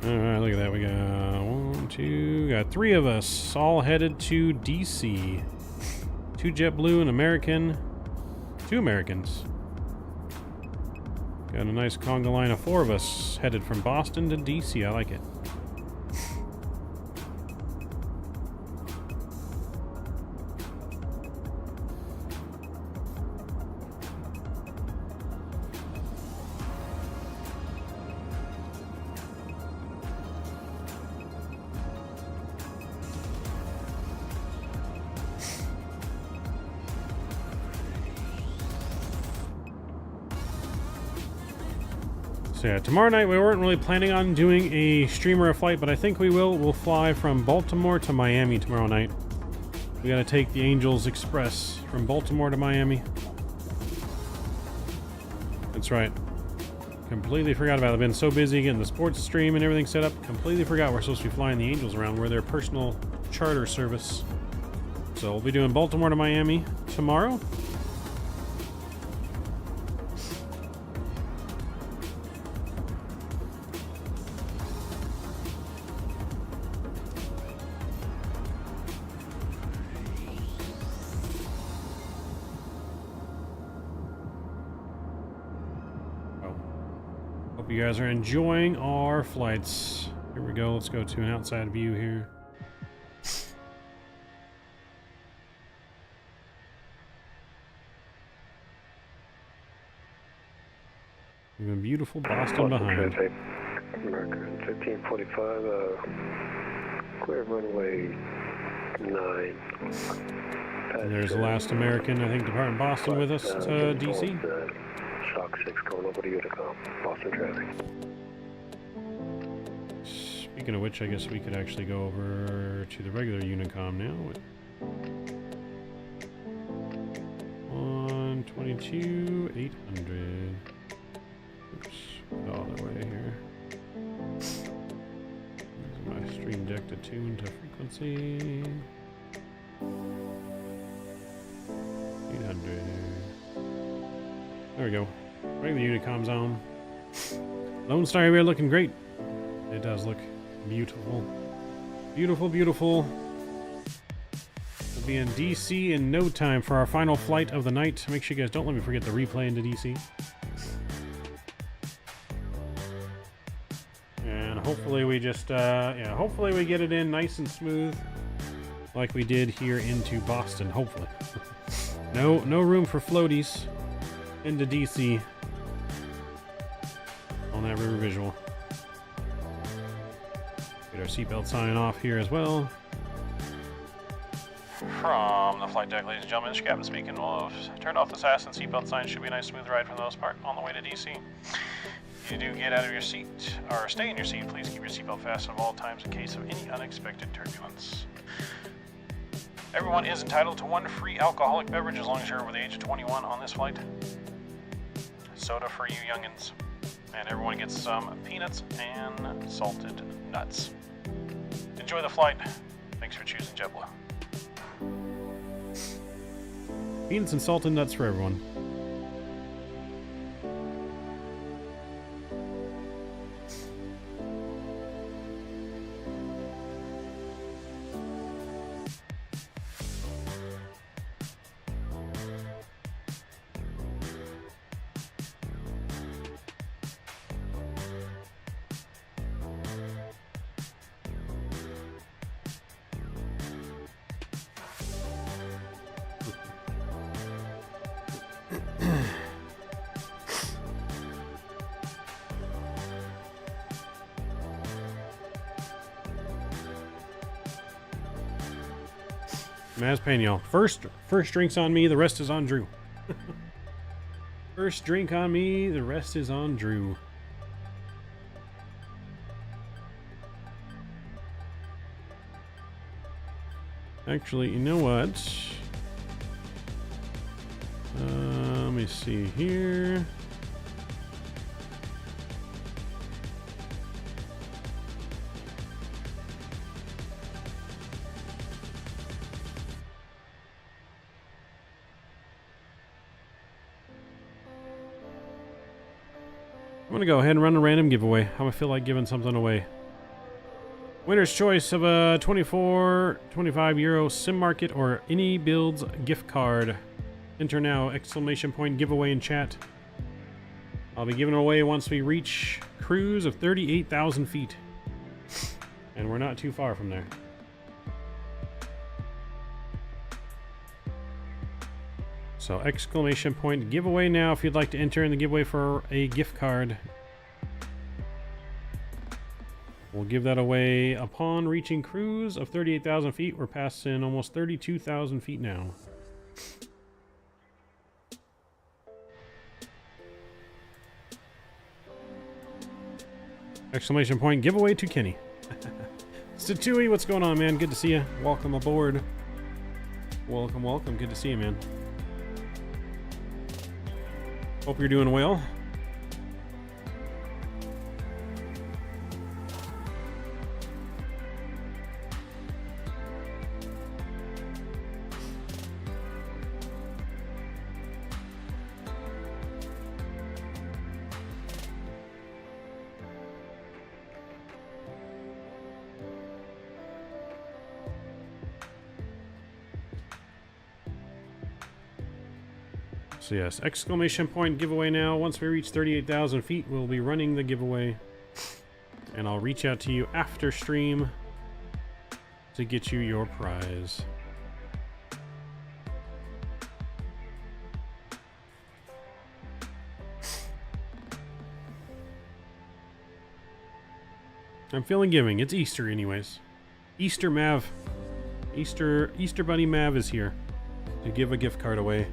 Alright, look at that. We got 3 of us all headed to DC. 2 JetBlue, an American, 2 Americans. Got a nice conga line of 4 of us headed from Boston to DC. I like it. So yeah, tomorrow night we weren't really planning on doing a stream or a flight, but I think we will. We'll fly from Baltimore to Miami tomorrow night. We gotta take the Angels Express from Baltimore to Miami. That's right. Completely forgot about it. I've been so busy getting the sports stream and everything set up. Completely forgot we're supposed to be flying the Angels around. We're their personal charter service. So we'll be doing Baltimore to Miami tomorrow. Hope you guys are enjoying our flights. Here we go. Let's go to an outside view here. Even beautiful Boston behind. American 1545, clear runway 9. And there's the last American, I think, departing Boston with us to DC. Shock 6 going over to Unicom, Boston traffic. Speaking of which, I guess we could actually go over to the regular Unicom now. 122, 800. Oops, all the way here. There's my stream deck to tune to frequency. 800. There we go. Regular Unicom zone. Lone Star area looking great. It does look beautiful. Beautiful, beautiful. We'll be in DC in no time for our final flight of the night. Make sure you guys don't let me forget the replay into DC. And hopefully we just, yeah, hopefully we get it in nice and smooth like we did here into Boston, hopefully. No room for floaties into DC on that river visual. Get our seatbelt sign off here as well. From the flight deck, ladies and gentlemen, this is Captain speaking. We'll have turned off the SAS and seatbelt sign. Should be a nice smooth ride for the most part on the way to DC. If you do get out of your seat or stay in your seat, please keep your seatbelt fastened at all times in case of any unexpected turbulence. Everyone is entitled to one free alcoholic beverage as long as you're over the age of 21 on this flight. Soda for you youngins. And everyone gets some peanuts and salted nuts. Enjoy the flight. Thanks for choosing JetBlue. Peanuts and salted nuts for everyone. Maz Payne, first drink's on me, the rest is on Drew. First drink on me, the rest is on Drew. Actually, you know what? Let me see here. I'm gonna go ahead and run a random giveaway. How I feel like giving something away. Winner's choice of a 25 euro sim market or any builds gift card. Enter now, exclamation point giveaway in chat. I'll be giving it away once we reach cruise of 38,000 feet. And we're not too far from there. So exclamation point giveaway now if you'd like to enter in the giveaway for a gift card. We'll give that away upon reaching cruise of 38,000 feet. We're passing almost 32,000 feet now. Exclamation point giveaway to Kenny. Statui, what's going on, man? Good to see you. Welcome aboard. Welcome, welcome. Good to see you, man. Hope you're doing well. So yes, exclamation point giveaway now. Once we reach 38,000 feet, we'll be running the giveaway. And I'll reach out to you after stream to get you your prize. I'm feeling giving. It's Easter anyways. Easter Mav. Easter Bunny Mav is here to give a gift card away.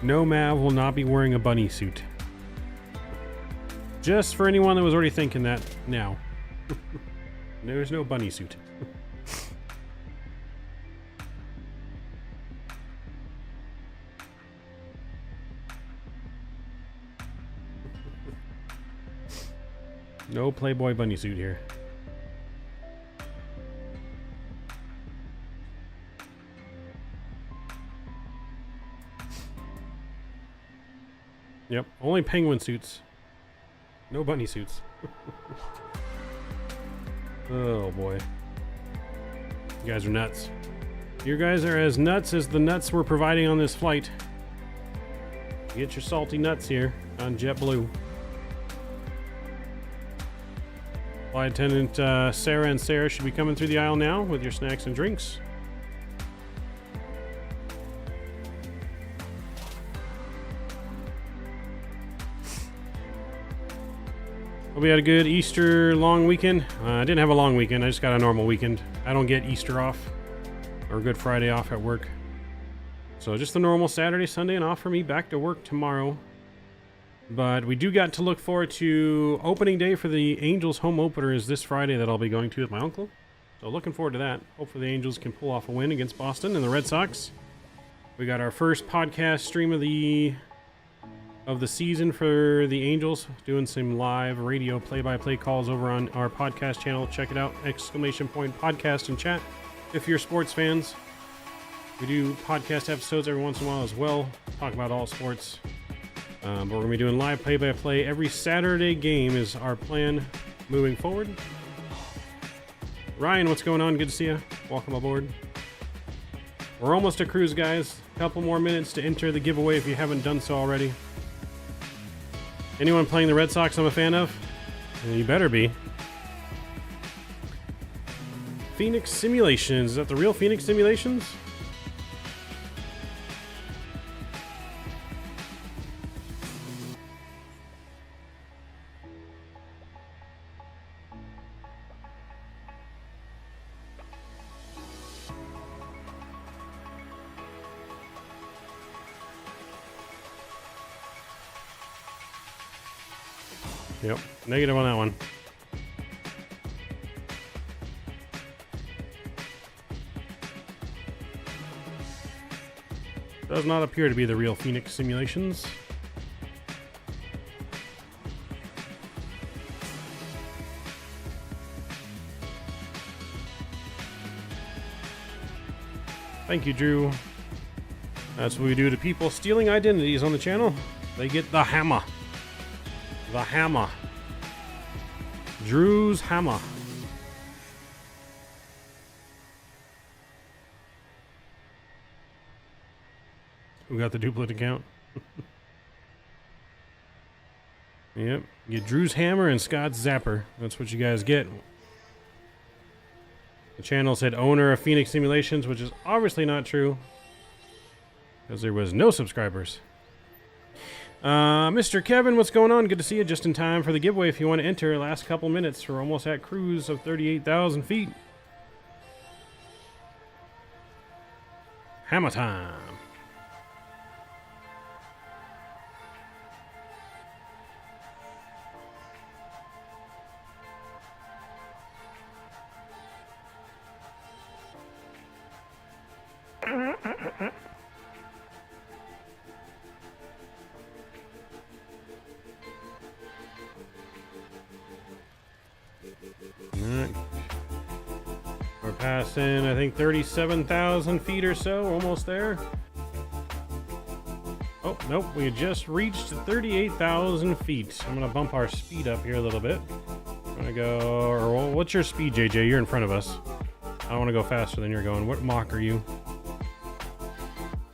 No, Mav will not be wearing a bunny suit. Just for anyone that was already thinking that now. There's no bunny suit. No Playboy bunny suit here. Yep, only penguin suits. No bunny suits. Oh boy. You guys are nuts. You guys are as nuts as the nuts we're providing on this flight. Get your salty nuts here on JetBlue. Flight attendant Sarah and Sarah should be coming through the aisle now with your snacks and drinks. Hope we had a good Easter long weekend. I didn't have a long weekend. I just got a normal weekend. I don't get Easter off or Good Friday off at work. So just the normal Saturday, Sunday, and off for me. Back to work tomorrow. But we do got to look forward to opening day for the Angels home opener is this Friday that I'll be going to with my uncle. So looking forward to that. Hopefully the Angels can pull off a win against Boston and the Red Sox. We got our first podcast stream of the season for the Angels, doing some live radio play-by-play calls over on our podcast channel. Check it out, exclamation point podcast and chat if you're sports fans. We do podcast episodes every once in a while as well, talk about all sports, but we're gonna be doing live play-by-play every Saturday game is our plan moving forward. Ryan, what's going on? Good to see you. Welcome aboard. We're almost to cruise, guys. A couple more minutes to enter the giveaway if you haven't done so already. Anyone playing the Red Sox I'm a fan of? You better be. Fenix Simulations. Is that the real Fenix Simulations? Yep, negative on that one. Does not appear to be the real Fenix Simulations. Thank you, Drew. That's what we do to people stealing identities on the channel. They get the hammer. The hammer. Drew's hammer. Who got the duplicate account? Yep. Get Drew's hammer and Scott's zapper. That's what you guys get. The channel said owner of Phoenix Simulations, which is obviously not true, because there was no subscribers. Mr. Kevin, what's going on? Good to see you just in time for the giveaway. If you want to enter, last couple minutes. We're almost at cruise of 38,000 feet. Hammer time. Alright. We're passing, I think, 37,000 feet or so. Almost there. Oh, nope. We just reached 38,000 feet. I'm going to bump our speed up here a little bit. I'm going to go... Or, what's your speed, JJ? You're in front of us. I want to go faster than you're going. What Mach are you?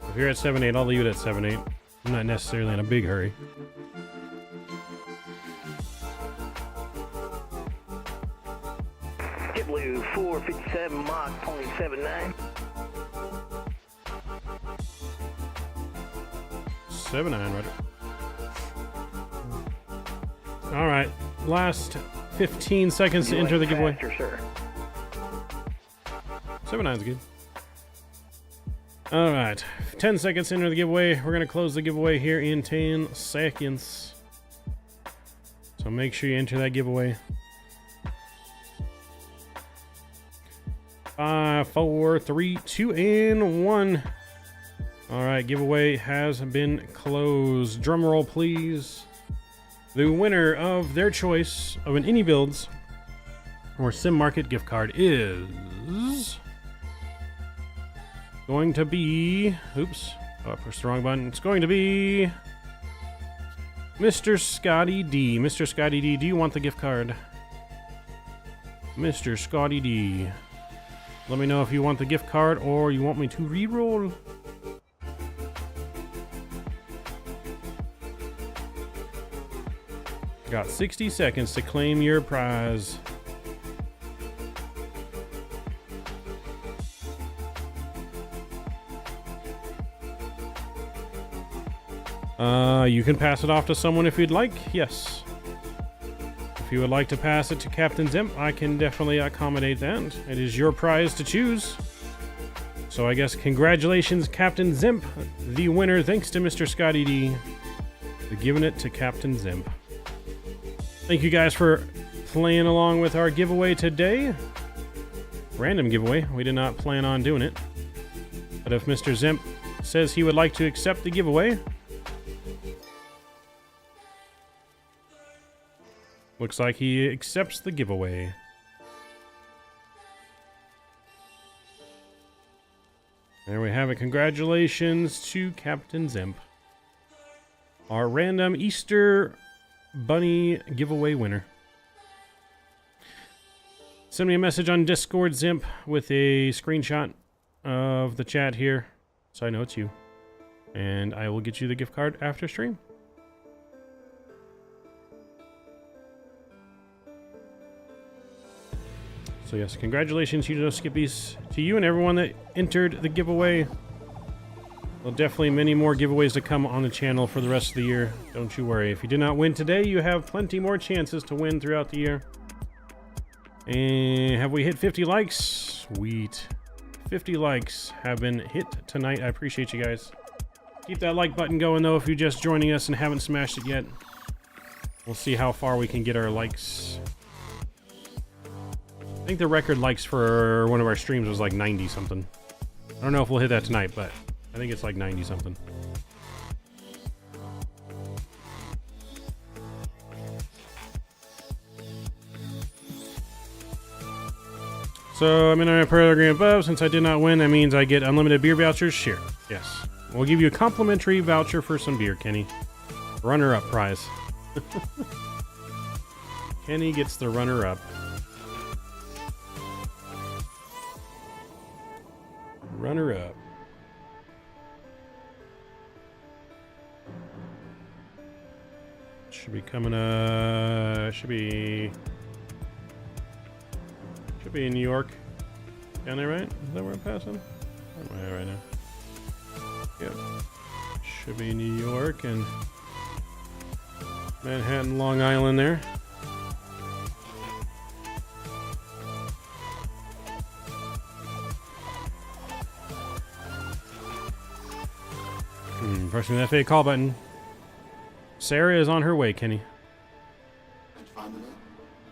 If you're at 7.8, I'll leave it at 7.8. I'm not necessarily in a big hurry. JetBlue 457 Mach 0.79. 7.9, Roger. All right, last 15 seconds to enter the giveaway. Sir. 7.9 is good. All right, 10 seconds to enter the giveaway. We're gonna close the giveaway here in 10 seconds. So make sure you enter that giveaway. 5, 4, 3, 2, and 1. All right, giveaway has been closed. Drum roll, please. The winner of their choice of an AnyBuilds or Sim Market gift card is going to be... Oops. Oh, I pushed the wrong button. It's going to be Mr. Scotty D. Mr. Scotty D, do you want the gift card? Mr. Scotty D. Let me know if you want the gift card or you want me to re-roll. Got 60 seconds to claim your prize. You can pass it off to someone if you'd like, yes. If you would like to pass it to Captain Zimp, I can definitely accommodate that. It is your prize to choose. So I guess congratulations, Captain Zimp, the winner, thanks to Mr. Scotty D, for giving it to Captain Zimp. Thank you guys for playing along with our giveaway today. Random giveaway. We did not plan on doing it. But if Mr. Zimp says he would like to accept the giveaway, looks like he accepts the giveaway. There we have it. Congratulations to Captain Zimp, our random Easter Bunny giveaway winner. Send me a message on Discord, Zimp, with a screenshot of the chat here so I know it's you. And I will get you the gift card after stream. So yes, congratulations, you know, Skippies, to you and everyone that entered the giveaway. Well, definitely many more giveaways to come on the channel for the rest of the year. Don't you worry. If you did not win today, you have plenty more chances to win throughout the year. And have we hit 50 likes? Sweet. 50 likes have been hit tonight. I appreciate you guys. Keep that like button going, though, if you're just joining us and haven't smashed it yet. We'll see how far we can get our likes. I think the record likes for one of our streams was like 90-something. I don't know if we'll hit that tonight, but I think it's like 90-something. So I'm in our program above. Since I did not win, that means I get unlimited beer vouchers. Sure. Yes. We'll give you a complimentary voucher for some beer, Kenny. Runner-up prize. Kenny gets the runner-up. Runner-up. Should be coming should be in New York. Down there, right? Is that where I'm passing? Where am I at right now? Yep. Should be New York and Manhattan, Long Island there. Pressing that FA call button. Sarah is on her way, Kenny.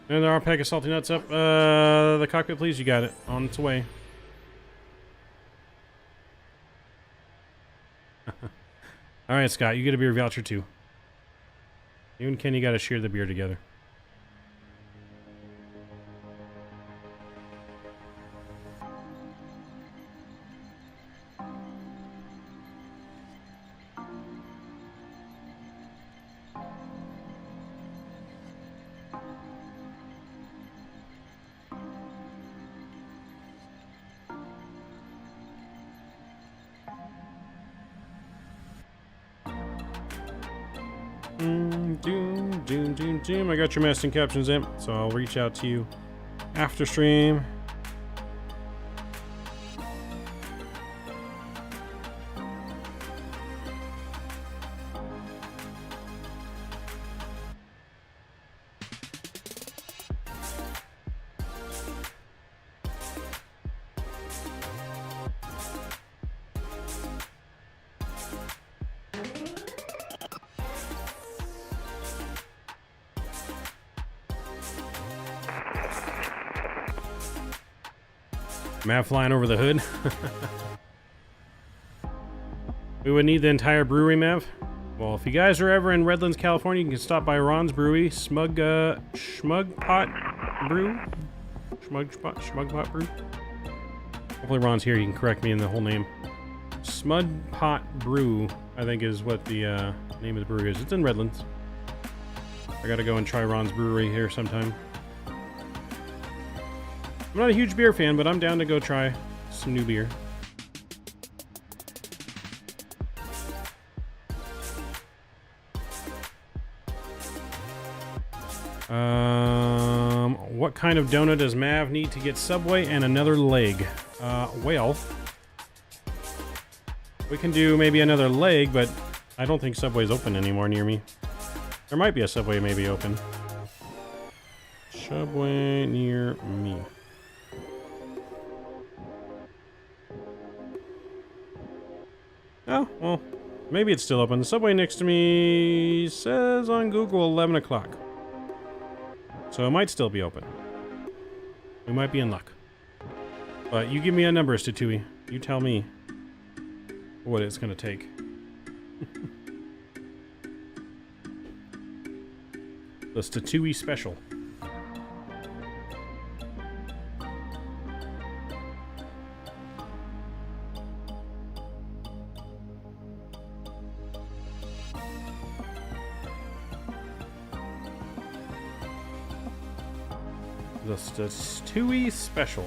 And there are a pack of salty nuts up. The cockpit, please. You got it. On its way. Alright, Scott. You get a beer voucher, too. You and Kenny got to share the beer together. I got your masking captions in, so I'll reach out to you after stream. Mav flying over the hood. We would need the entire brewery, Mav. Well, if you guys are ever in Redlands, California, you can stop by Ron's Brewery, Schmug Pot Brew. Schmug Pot Brew. Hopefully Ron's here. He can correct me in the whole name. Smud Pot Brew, I think, is what the name of the brewery is. It's in Redlands. I gotta go and try Ron's Brewery here sometime. I'm not a huge beer fan, but I'm down to go try some new beer. What kind of donut does Mav need to get Subway and another leg? Well, we can do maybe another leg, but I don't think Subway's open anymore near me. There might be a Subway maybe open. Subway near me. Oh, well, maybe it's still open. The Subway next to me says on Google 11 o'clock. So it might still be open. We might be in luck. But you give me a number, Statui. You tell me what it's going to take. The Statui special. The Statui special.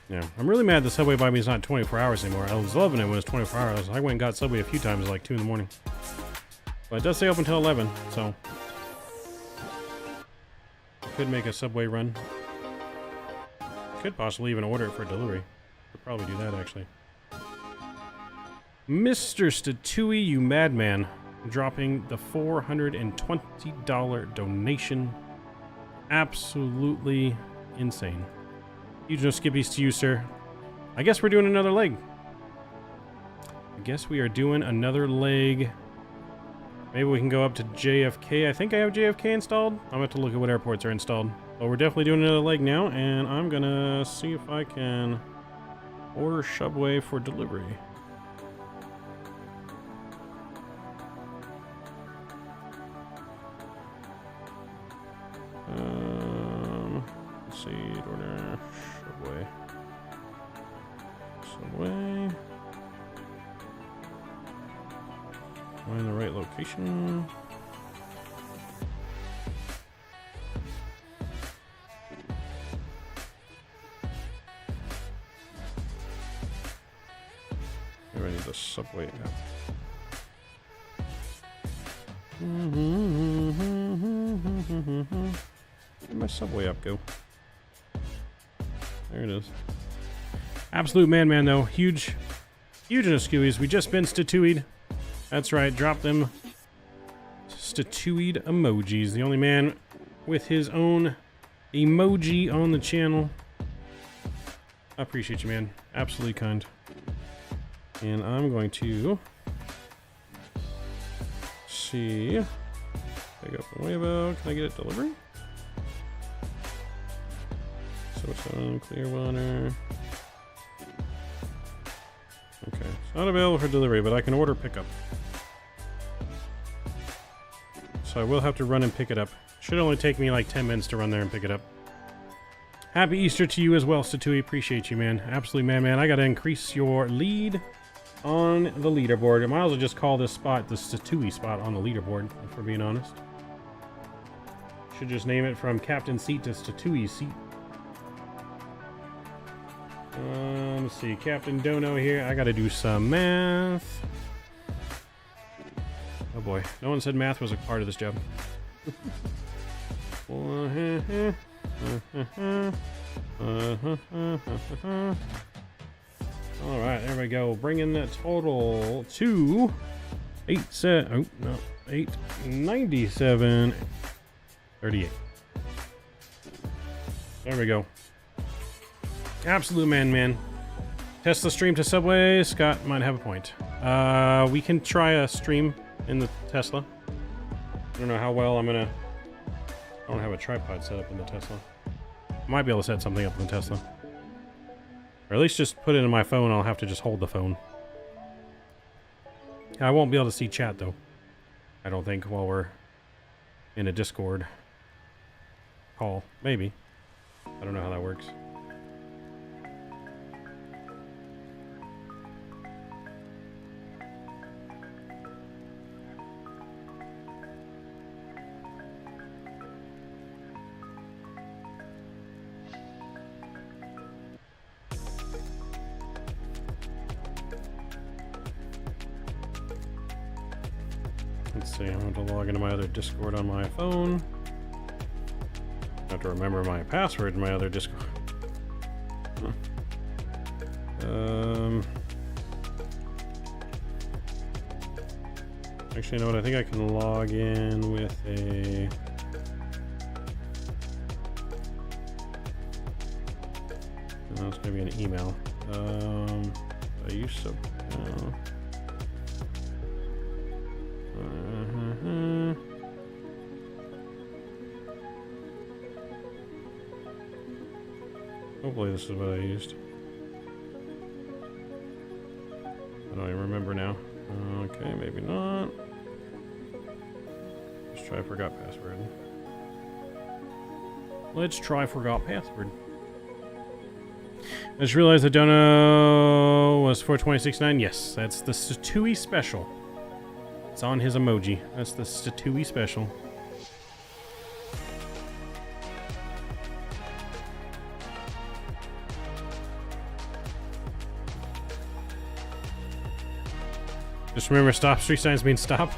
Yeah, I'm really mad the Subway by me is not 24 hours anymore. I was loving it when it was 24 hours. I went and got Subway a few times, like 2 in the morning. But it does stay open until 11, so I could make a Subway run. Could possibly even order it for delivery. Could probably do that, actually. Mr. Statui, you madman, dropping the $420 donation. Absolutely insane. Huge no skippies to you, sir. I guess we're doing another leg. I guess we are doing another leg. Maybe we can go up to JFK. I think I have JFK installed. I'm going to have to look at what airports are installed. But we're definitely doing another leg now, and I'm going to see if I can order Subway for delivery. Let's see, order Subway. Subway. Find the right location. I need the subway app. Where'd my subway app go? There it is. Absolute man though. Huge in the skewies. We just been statuied. That's right, drop them statuied emojis. The only man with his own emoji on the channel. I appreciate you, man. Absolutely kind. And I'm going to see. Pick up the Weibo. Can I get it delivery? So Clearwater. Okay, it's not available for delivery, but I can order pickup. So I will have to run and pick it up. Should only take me like 10 minutes to run there and pick it up. Happy Easter to you as well, Statui. Appreciate you, man. Absolutely, man. I gotta increase your lead on the leaderboard. I might as well just call this spot the Statui spot on the leaderboard, if we're being honest. Should just name it from Captain Seat to Statui Seat. Let's see, Captain Dono here. I gotta do some math. Oh boy, no one said math was a part of this job. Alright, there we go. Bringing that total to 897.38. There we go. Absolute man. Tesla stream to Subway. Scott might have a point. We can try a stream in the Tesla. I don't know how well I'm gonna... I don't have a tripod set up in the Tesla. I might be able to set something up in the Tesla. Or at least just put it in my phone. I'll have to just hold the phone. I won't be able to see chat though. I don't think while we're in a Discord call. Maybe. I don't know how that works. Let's see, I'm going to log into my other Discord on my phone. I have to remember my password in my other Discord. Huh. Actually, you know what? I think I can log in with a... No, it's going to be an email. I used to... Hopefully this is what I used. I don't even remember now. Okay, maybe not. Let's try forgot password. Let's try forgot password. I just realized the dono was 426.9. Yes, that's the Statui special. It's on his emoji. That's the Statui special. Just remember, stop. Street signs mean stop.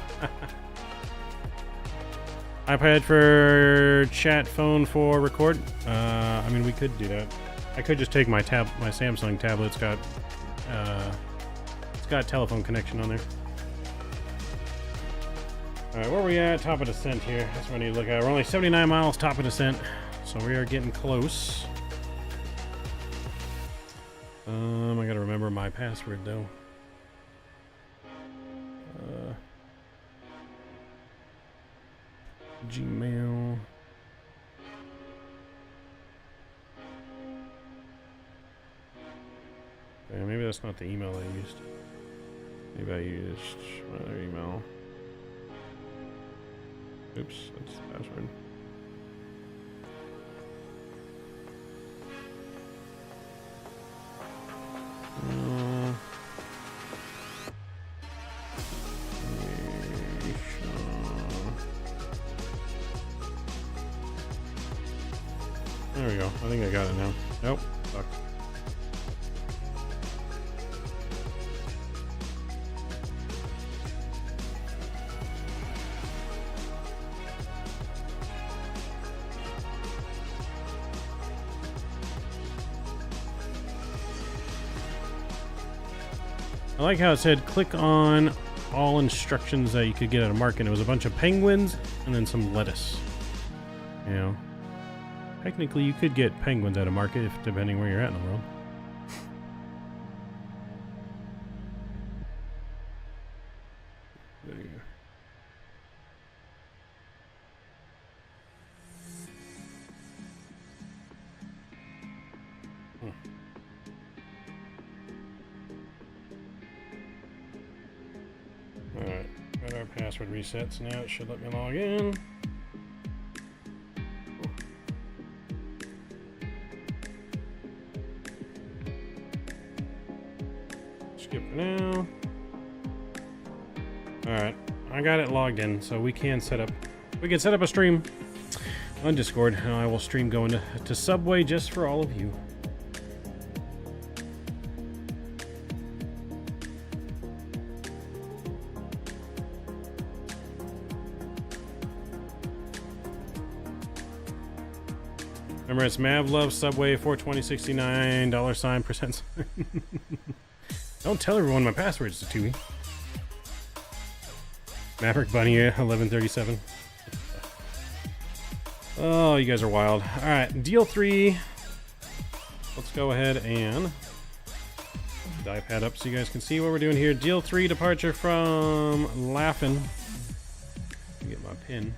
iPad for chat, phone for record. I mean, we could do that. I could just take my Samsung tablet. It's got telephone connection on there. All right, where are we at? Top of descent here. That's what I need to look at. We're only 79 miles top of descent, so we are getting close. I gotta remember my password though. Gmail. Okay, maybe that's not the email I used. Maybe I used another email. Oops, that's the password. There we go. I think I got it now. Nope. Fuck. I like how it said click on all instructions that you could get at a market. It was a bunch of penguins and then some lettuce. You know, technically you could get penguins at a market, if depending where you're at in the world. There you go. Alright, got our password reset, so now it should let me log in. Skip for now. Alright, I got it logged in, so we can set up a stream on Discord, and I will stream going to Subway just for all of you. Remember, it's Mavlove Subway 42069 $% Don't tell everyone my passwords to me. Maverick Bunny 1137. Oh, you guys are wild. All right, deal 3. Let's go ahead and die pad up so you guys can see what we're doing here. Deal 3 departure from Laughin'. Get my pin.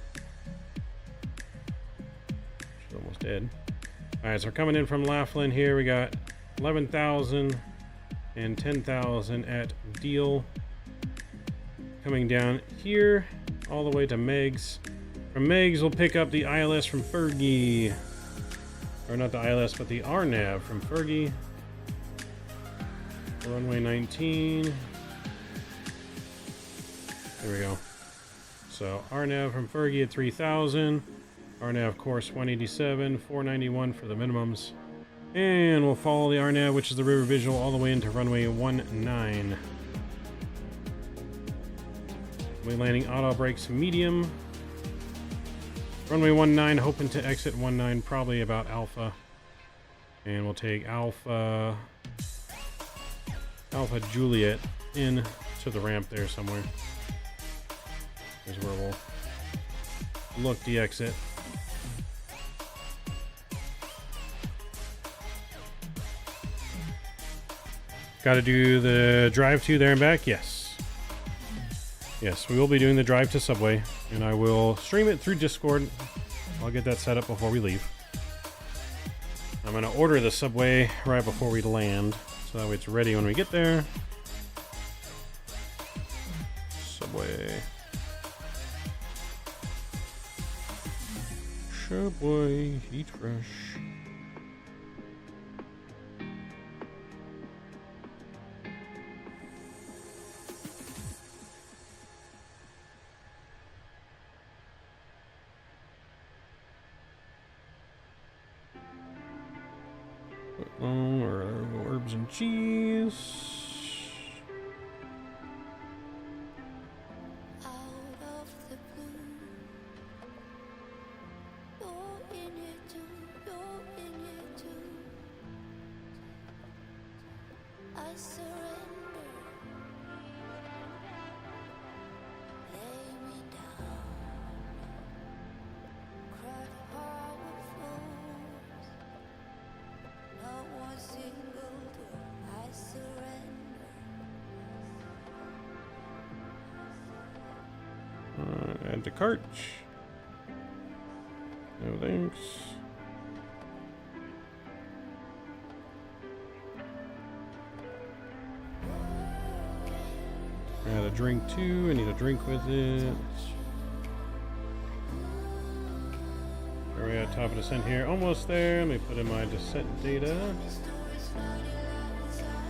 She's almost dead. All right, so we're coming in from Laughlin here. We got 11,000 and 10,000 at deal. Coming down here all the way to Megs. From Megs, we'll pick up the ILS from Fergie. Or not the ILS, but the RNAV from Fergie. Runway 19. There we go. So RNAV from Fergie at 3,000. RNAV course 187, 491 for the minimums. And we'll follow the RNAV, which is the river visual, all the way into runway 19. We're landing auto brakes medium. Runway 19, hoping to exit 19, probably about Alpha. And we'll take Alpha Juliet in to the ramp there somewhere. Here's where we'll look the exit. Got to do the drive to there and back? Yes. Yes, we will be doing the drive to Subway, and I will stream it through Discord. I'll get that set up before we leave. I'm going to order the Subway right before we land, so that way it's ready when we get there. Subway. Subway, eat fresh. Herbs and cheese. Add to cart. No thanks. Add a drink too. I need a drink with it. Are we at top of descent here? Almost there. Let me put in my descent data.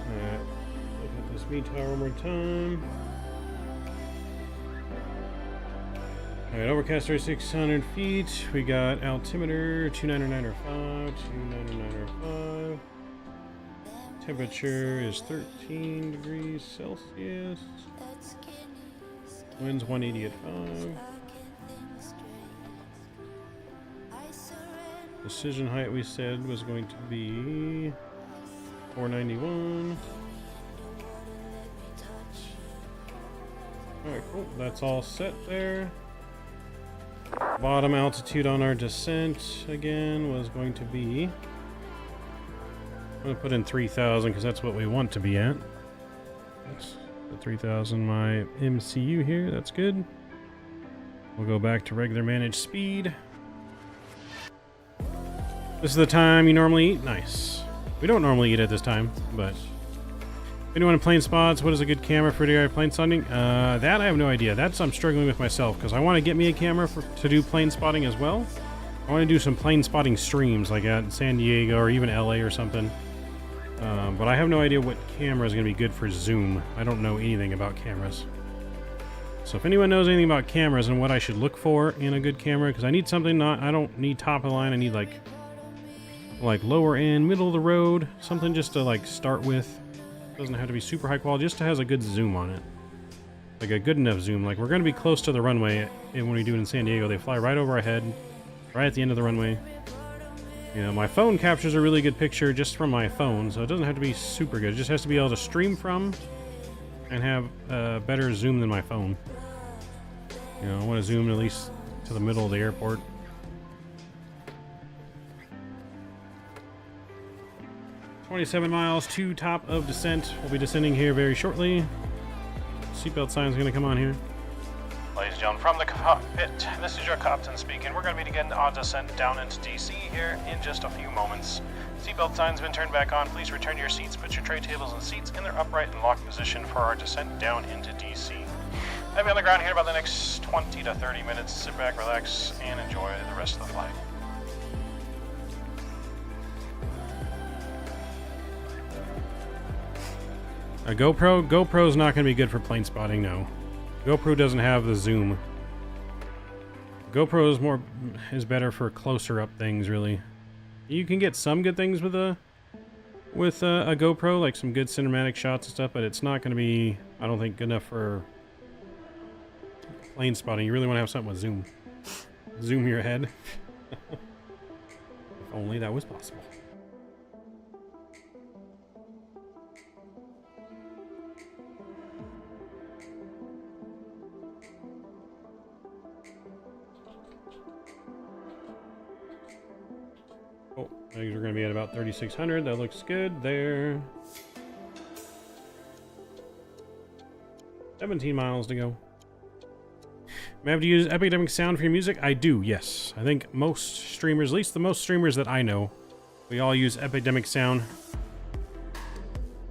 Alright. Look at this VTOL one more time. Alright, overcast 3600 feet. We got altimeter 299.05, 299.05. Temperature is 13 degrees Celsius. Winds 180 at 5. Decision height we said was going to be 491. Alright, cool. That's all set there. Bottom altitude on our descent again was going to be, I'm going to put in 3,000 because that's what we want to be at. That's the 3,000 my MCU here. That's good. We'll go back to regular managed speed. This is the time you normally eat. Nice. We don't normally eat at this time, but anyone in plane spots, what is a good camera for DIY plane spotting? That I have no idea. That's I'm struggling with myself because I want to get me a camera to do plane spotting as well. I want to do some plane spotting streams like at San Diego or even LA or something. But I have no idea what camera is going to be good for Zoom. I don't know anything about cameras. So if anyone knows anything about cameras and what I should look for in a good camera, because I need something I don't need top of the line. I need like lower end, middle of the road, something just to like start with. Doesn't have to be super high quality, just has a good zoom on it. Like a good enough zoom. Like we're going to be close to the runway, and when we do it in San Diego, they fly right over our head, right at the end of the runway. You know, my phone captures a really good picture just from my phone, so it doesn't have to be super good. It just has to be able to stream from and have a better zoom than my phone. You know, I want to zoom at least to the middle of the airport. $27 miles to top of descent. We'll be descending here very shortly. Seatbelt sign's going to come on here. Ladies and gentlemen, from the cockpit, this is your captain speaking. We're going to begin our descent down into DC here in just a few moments. Seatbelt sign's been turned back on. Please return to your seats. Put your tray tables and seats in their upright and locked position for our descent down into DC. I'll be on the ground here about the next 20 to 30 minutes. Sit back, relax, and enjoy the rest of the flight. A GoPro's not going to be good for plane spotting, no. GoPro doesn't have the zoom. GoPro is better for closer up things, really. You can get some good things with a GoPro, like some good cinematic shots and stuff, but it's not going to be, I don't think, good enough for plane spotting. You really want to have something with zoom. Zoom your head. If only that was possible. Oh, I think we're going to be at about 3,600. That looks good there. 17 miles to go. May I have to use Epidemic Sound for your music? I do, yes. I think most streamers, at least the most streamers that I know, we all use Epidemic Sound.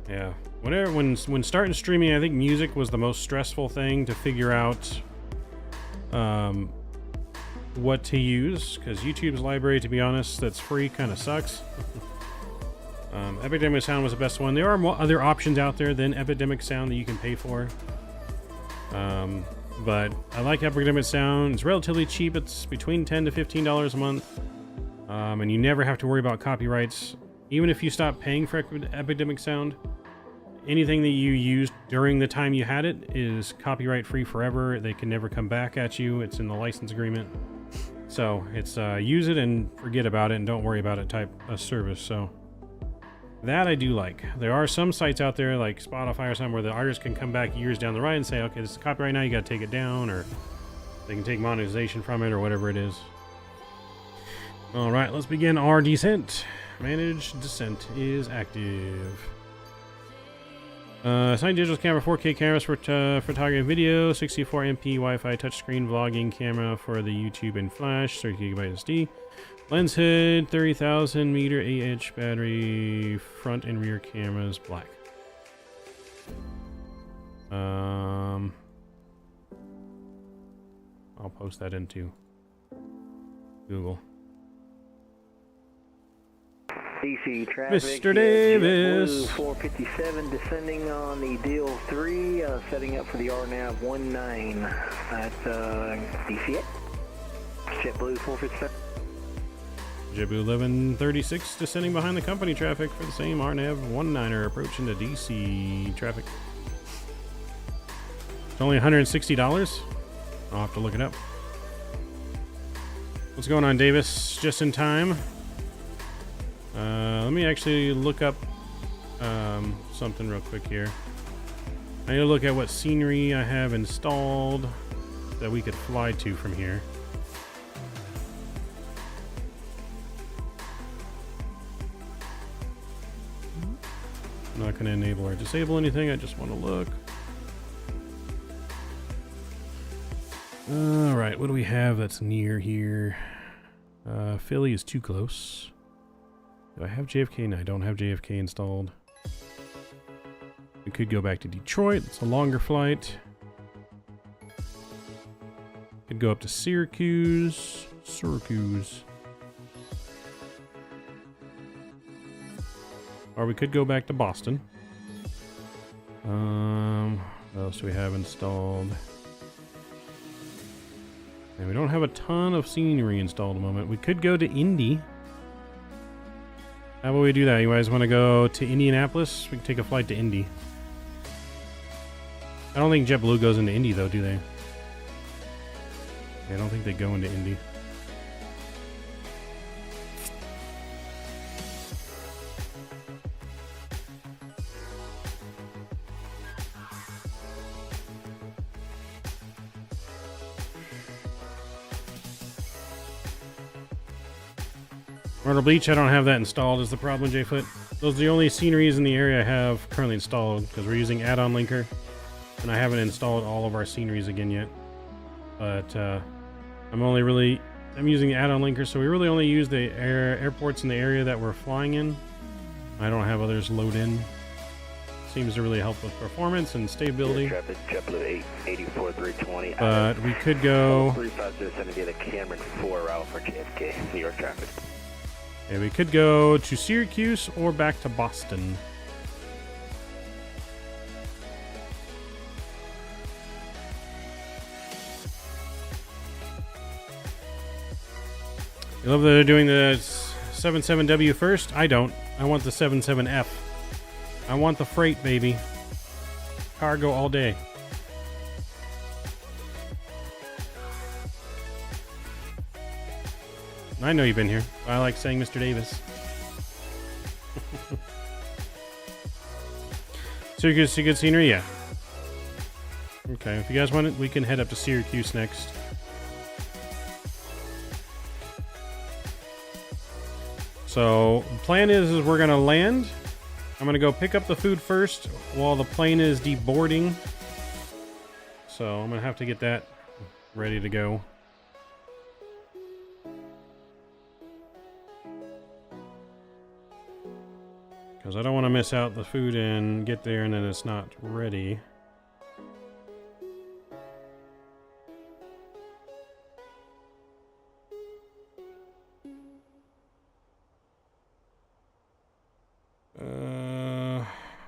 Yeah. When starting streaming, I think music was the most stressful thing to figure out what to use, because YouTube's library, to be honest, that's free, kind of sucks. Epidemic Sound was the best one. There are other options out there than Epidemic Sound that you can pay for. But I like Epidemic Sound. It's relatively cheap. It's between $10 to $15 a month. And you never have to worry about copyrights. Even if you stop paying for Epidemic Sound, anything that you used during the time you had it is copyright free forever. They can never come back at you. It's in the license agreement. So it's use it and forget about it and don't worry about it type of service. So that I do like. There are some sites out there like Spotify or something where the artist can come back years down the line and say, okay, this is copyright now, you got to take it down, or they can take monetization from it or whatever it is. All right, let's begin our descent. Managed descent is active. Assigned digital camera, 4K cameras for photography and video, 64MP Wi-Fi touchscreen vlogging camera for the YouTube and Flash, 30GB SD. Lens hood, 30,000 meter 8-inch battery, front and rear cameras, black. I'll post that into Google. DC traffic. Mr. Davis. JetBlue 457 descending on the deal 3, setting up for the RNAV 19 at DCA. JetBlue 457. JetBlue 1136 descending behind the company traffic for the same RNAV 19er approaching to DC traffic. It's only $160. I'll have to look it up. What's going on, Davis? Just in time. Let me actually look up something real quick here. I need to look at what scenery I have installed that we could fly to from here. I'm not going to enable or disable anything. I just want to look. All right, what do we have that's near here? Philly is too close. Do I have JFK? No, I don't have JFK installed. We could go back to Detroit. It's a longer flight. Could go up to Syracuse. Or we could go back to Boston. What else do we have installed? And we don't have a ton of scenery installed at the moment. We could go to Indy. How about we do that? You guys want to go to Indianapolis? We can take a flight to Indy. I don't think JetBlue goes into Indy though, do they? I don't think they go into Indy. Myrtle Beach, I don't have that installed is the problem, J-Foot. Those are the only sceneries in the area I have currently installed because we're using add-on linker. And I haven't installed all of our sceneries again yet. But I'm using add-on linker, so we really only use the airports in the area that we're flying in. I don't have others load in. Seems to really help with performance and stability. JetBlue 84320. But we could go... 350 is going to be the Cameron 4 route for JFK, New York traffic. Yeah, we could go to Syracuse or back to Boston. You love that they're doing the 77W first? I don't. I want the 77F. I want the freight, baby. Cargo all day. I know you've been here. I like saying Mr. Davis. Syracuse is a good scenery? Yeah. Okay, if you guys want it, we can head up to Syracuse next. So, the plan is we're going to land. I'm going to go pick up the food first while the plane is deboarding. So, I'm going to have to get that ready to go. Because I don't want to miss out the food and get there and then it's not ready.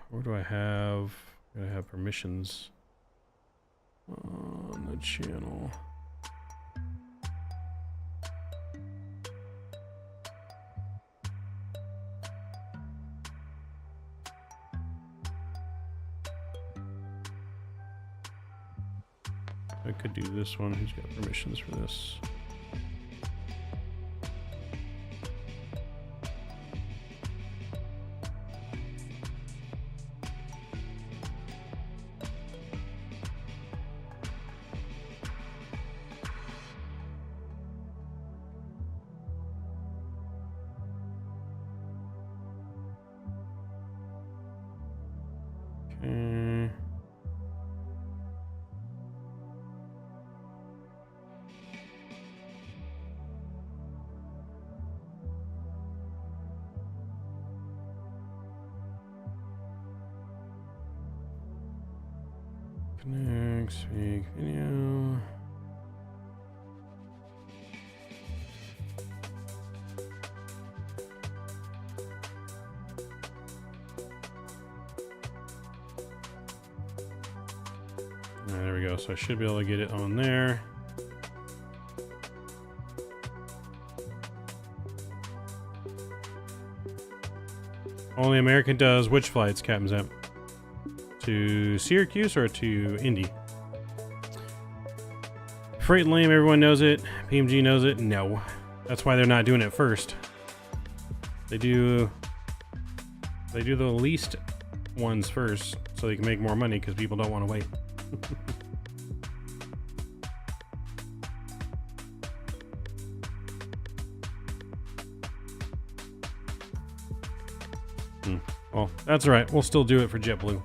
Where do I have? I have permissions on the channel. I could do this one. Who's got permissions for this? Okay. Fenix, fake video. There we go. So I should be able to get it on there. Only American does. Which flights, Captain Zep? To Syracuse or to Indy? Freight lame, everyone knows it. PMG knows it. No. That's why they're not doing it first. They do the least ones first so they can make more money because people don't want to wait. Well, that's all right. We'll still do it for JetBlue.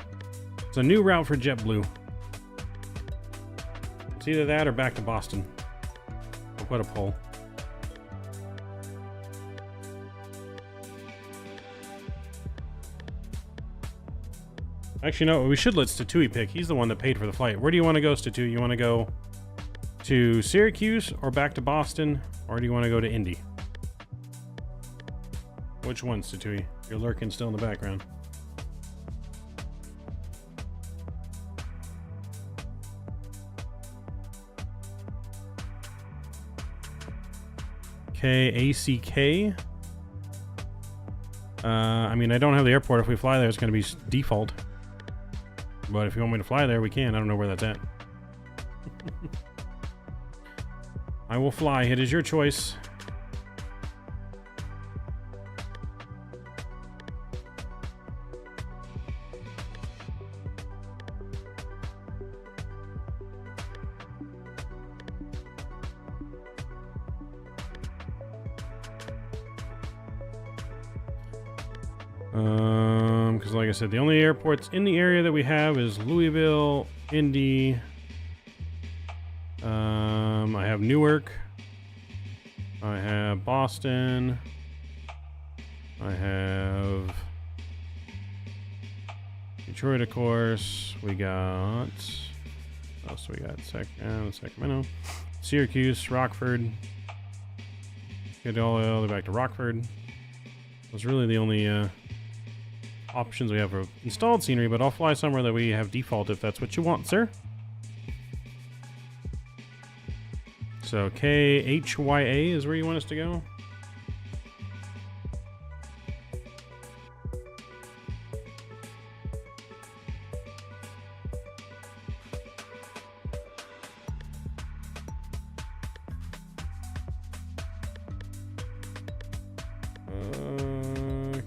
It's a new route for JetBlue. It's either that or back to Boston. I'll put a poll. Actually, no, we should let Statui pick. He's the one that paid for the flight. Where do you want to go, Statui? You want to go to Syracuse or back to Boston? Or do you want to go to Indy? Which one, Statui? You're lurking still in the background. ACK. I mean, I don't have the airport. If we fly there, it's going to be default. But if you want me to fly there, we can. I don't know where that's at. I will fly. It is your choice. Because like I said, the only airports in the area that we have is Louisville, Indy. I have Newark. I have Boston. I have Detroit, of course. We got. What else we got? Sacramento, Syracuse, Rockford. Get all the way back to Rockford. That's really the only options we have for installed scenery, but I'll fly somewhere that we have default if that's what you want, sir. So KHYA is where you want us to go.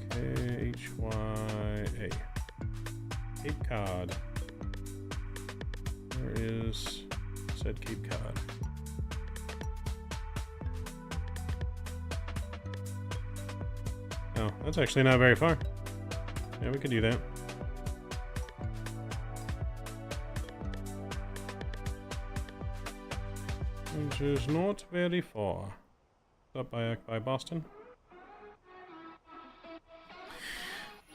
KHYA. Cape Cod. Where is said Cape Cod? Oh, that's actually not very far. Yeah, we could do that. Which is not very far. Up by Boston.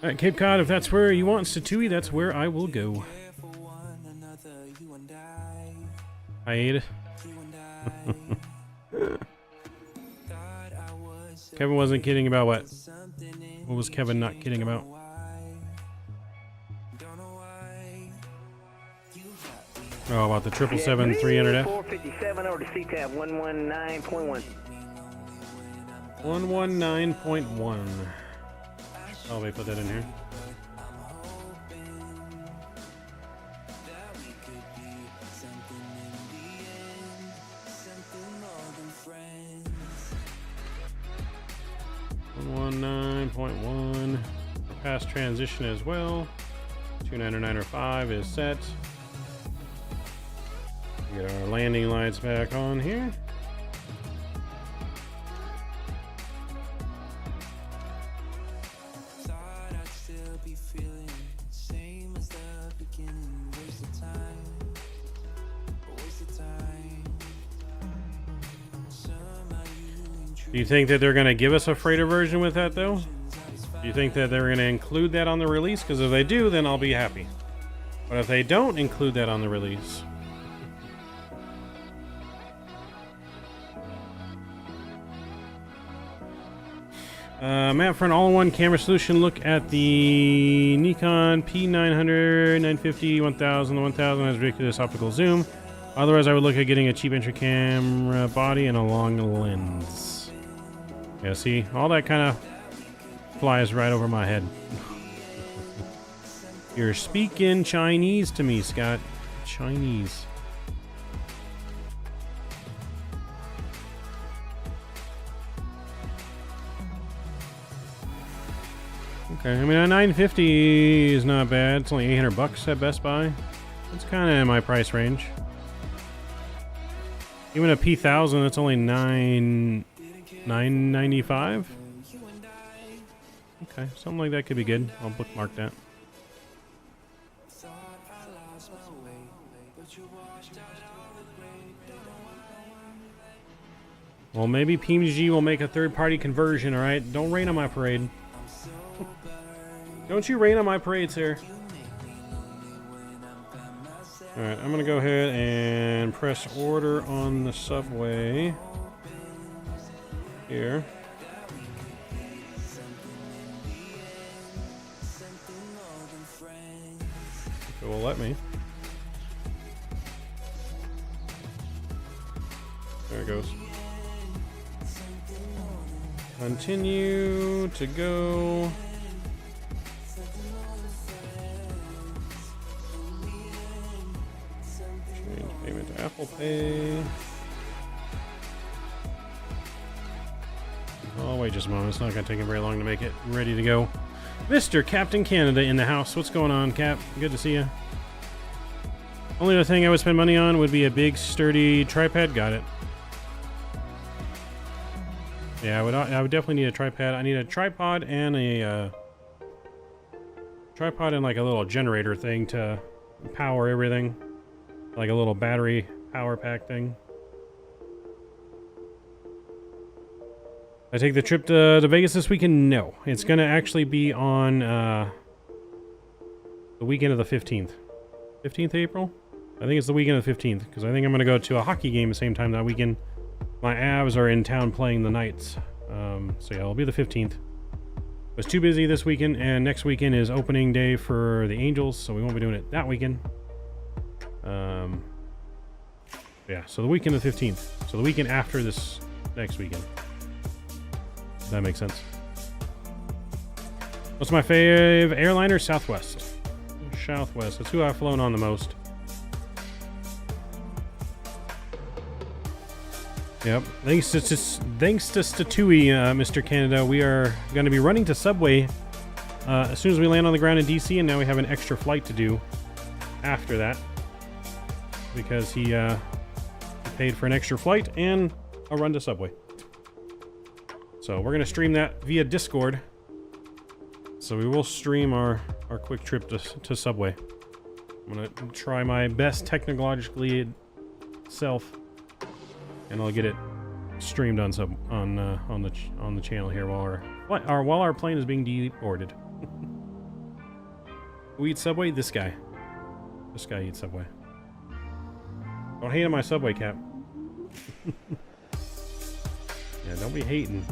Alright, Cape Cod, if that's where you want Statui, that's where I will go. I ate it. Kevin wasn't kidding about what? What was Kevin not kidding about? Oh, about the 777-300F? 457 over to CTAB 119.1. 119.1. Oh, wait, put that in here. .1 past transition as well. 299.05 is set. Get our landing lights back on here. Do you think that they're going to give us a freighter version with that, though? Do you think that they're going to include that on the release? Because if they do, then I'll be happy. But if they don't include that on the release... Matt, for an all-in-one camera solution, look at the Nikon P900, 950, 1000. The 1000 has ridiculous optical zoom. Otherwise, I would look at getting a cheap entry camera body and a long lens. Yeah, see, all that kind of flies right over my head. You're speaking Chinese to me, Scott. Chinese. Okay, I mean, a 950 is not bad. It's only $800 at Best Buy. It's kind of in my price range. Even a P1000, it's only $995. Okay, something like that could be good. I'll bookmark that. Well, maybe PMG will make a third-party conversion, alright? Don't rain on my parade. Don't you rain on my parade, sir. Alright, I'm gonna go ahead and press order on the subway. Here. If it will let me. There it goes. Continue to go. Change payment to Apple Pay. Oh, wait just a moment. It's not going to take him very long to make it ready to go. Mr. Captain Canada in the house. What's going on, Cap? Good to see you. Only other thing I would spend money on would be a big, sturdy tripod. Got it. Yeah, I would definitely need a tripod. I need a tripod and a like a little generator thing to power everything, like a little battery power pack thing. I take the trip to Vegas this weekend. No, it's gonna actually be on the weekend of the 15th. 15th April? I think it's the weekend of the 15th because I think I'm gonna go to a hockey game the same time that weekend. My Avs are in town playing the Knights. So yeah, it'll be the 15th. Was too busy this weekend, and next weekend is opening day for the Angels, so we won't be doing it that weekend. Yeah, so the weekend of the 15th. So the weekend after this next weekend. Does that make sense? What's my fave airliner? Southwest. Southwest. That's who I've flown on the most. Yep. Thanks to Statui, Mr. Canada, we are going to be running to Subway as soon as we land on the ground in DC, and now we have an extra flight to do after that because he paid for an extra flight and a run to Subway. So we're going to stream that via Discord. So we will stream our quick trip to Subway. I'm going to try my best technologically self. And I'll get it streamed on the channel here while our plane is being deboarded. Who eats Subway? This guy. This guy eats Subway. Don't hate on my Subway, Cap. Yeah, don't be hating.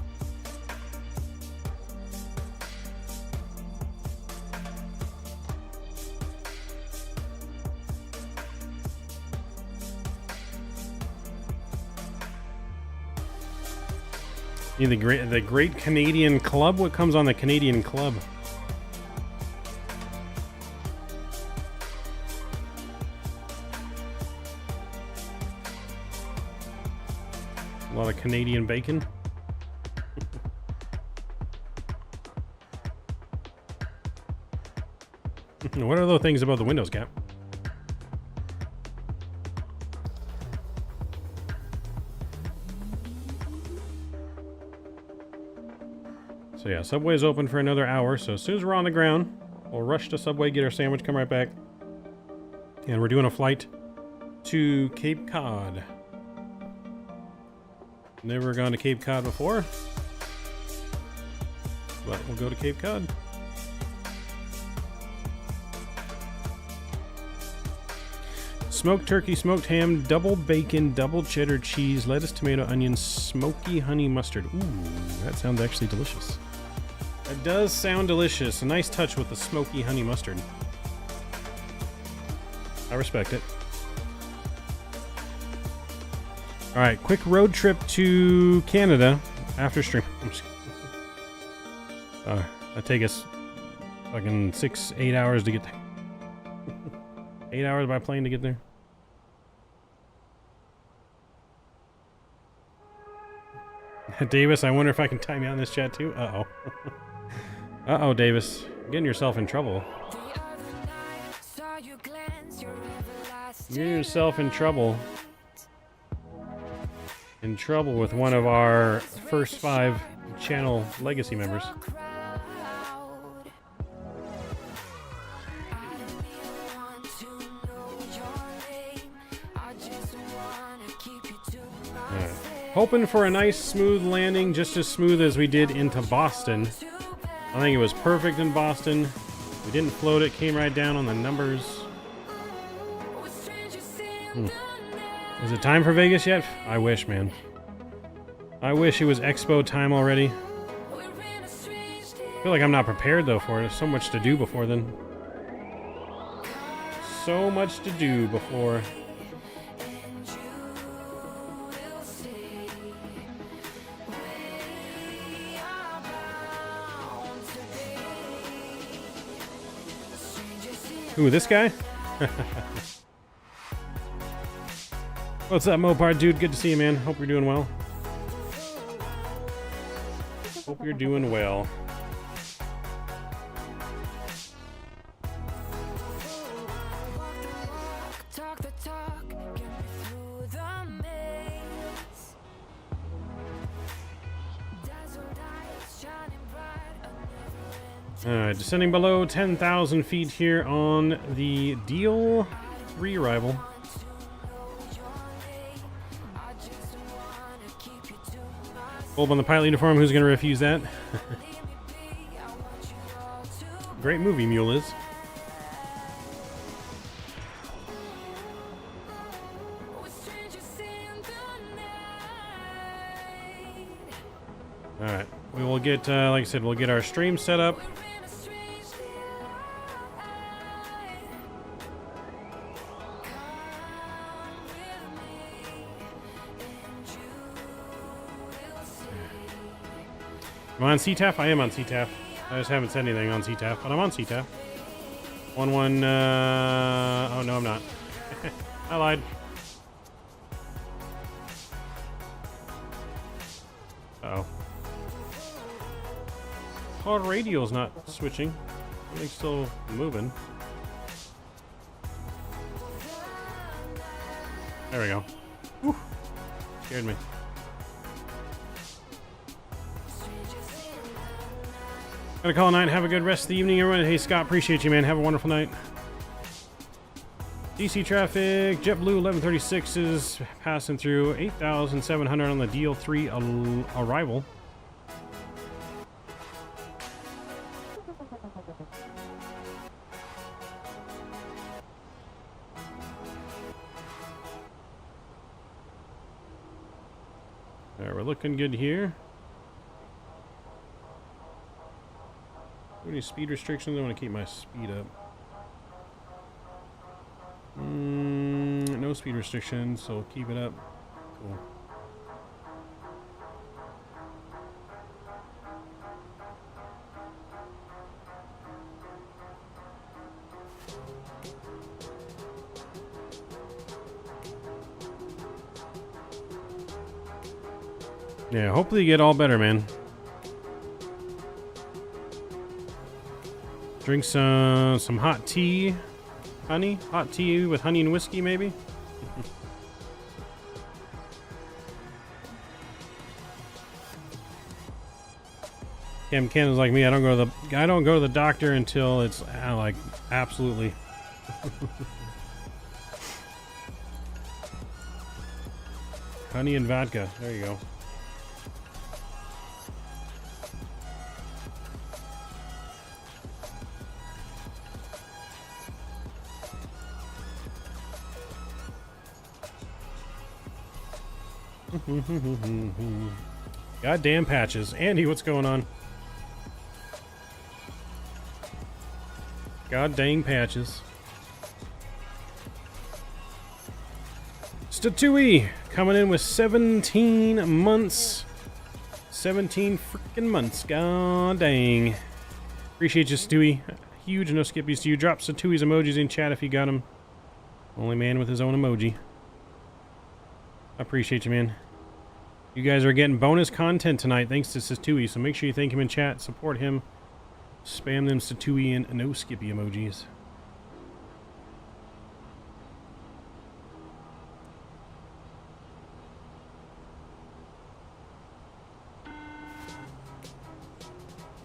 The great Canadian Club? What comes on the Canadian Club? A lot of Canadian bacon. What are those things above the windows, Cap? So yeah, Subway's open for another hour, so as soon as we're on the ground, we'll rush to Subway, get our sandwich, come right back. And we're doing a flight to Cape Cod. Never gone to Cape Cod before, but we'll go to Cape Cod. Smoked turkey, smoked ham, double bacon, double cheddar cheese, lettuce, tomato, onion, smoky honey mustard. Ooh, that sounds actually delicious. It does sound delicious. A nice touch with the smoky honey mustard. I respect it. Alright, quick road trip to Canada after stream. I'm just kidding. That'd take us fucking 6-8 hours to get there. 8 hours by plane to get there. Davis, I wonder if I can time you on this chat too. Uh-oh. Uh-oh, Davis. You're getting yourself in trouble. You're getting yourself in trouble. In trouble with one of our first 5 channel legacy members. Hoping for a nice smooth landing, just as smooth as we did into Boston. I think it was perfect in Boston. We didn't float it, came right down on the numbers. Is it time for Vegas yet? I wish, man. I wish it was Expo time already. I feel like I'm not prepared though for it. There's so much to do before then. So much to do before. Ooh, this guy? What's up, Mopar dude? Good to see you, man. Hope you're doing well. Hope you're doing well. Alright, descending below 10,000 feet here on the Deal 3 arrival. Bulb on the pilot uniform, who's going to refuse that? Great movie, Mule is. Alright, we will get, like I said, we'll get our stream set up. Am I on CTAF? I am on CTAF. I just haven't said anything on CTAF, but I'm on CTAF. 1-1, oh no, I'm not. I lied. Uh-oh. Oh, radio's not switching. Everything's still moving. There we go. Whew. Scared me. Gotta call a night. Have a good rest of the evening, everyone. Hey, Scott, appreciate you, man. Have a wonderful night. DC traffic. JetBlue 1136 is passing through 8,700 on the Deal 3 arrival. There, we're looking good here. Any speed restrictions? I want to keep my speed up. No speed restrictions, so keep it up. Cool. Yeah, hopefully you get all better, man. Drink some hot tea, honey. Hot tea with honey and whiskey, maybe. Cam Cannon's like me. I don't go to the doctor until it's like absolutely. Honey and vodka. There you go. Goddamn patches. Andy, what's going on? God dang patches. Statui coming in with 17 months. 17 freaking months. God dang. Appreciate you, Stewie. Huge no skippies to you. Drop Satooie's emojis in chat if you got them. Only man with his own emoji. I appreciate you, man. You guys are getting bonus content tonight thanks to Satooie, so make sure you thank him in chat, support him. Spam them Satooie and no skippy emojis.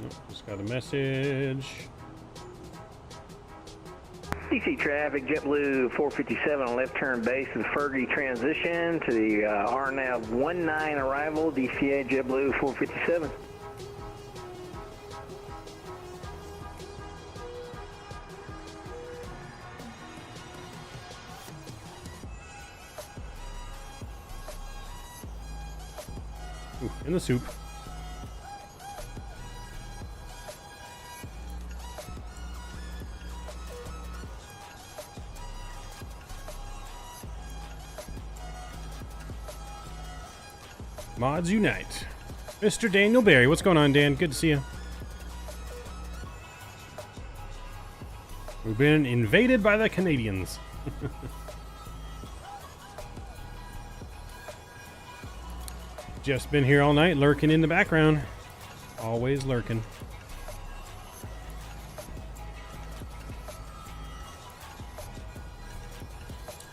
Nope, just got a message. DC traffic, JetBlue 457 on left turn base of the Fergie transition to the RNAV 19 arrival, DCA JetBlue 457. Ooh, in the soup. Mods Unite. Mr. Daniel Barry. What's going on, Dan? Good to see you. We've been invaded by the Canadians. Jeff's been here all night, lurking in the background. Always lurking.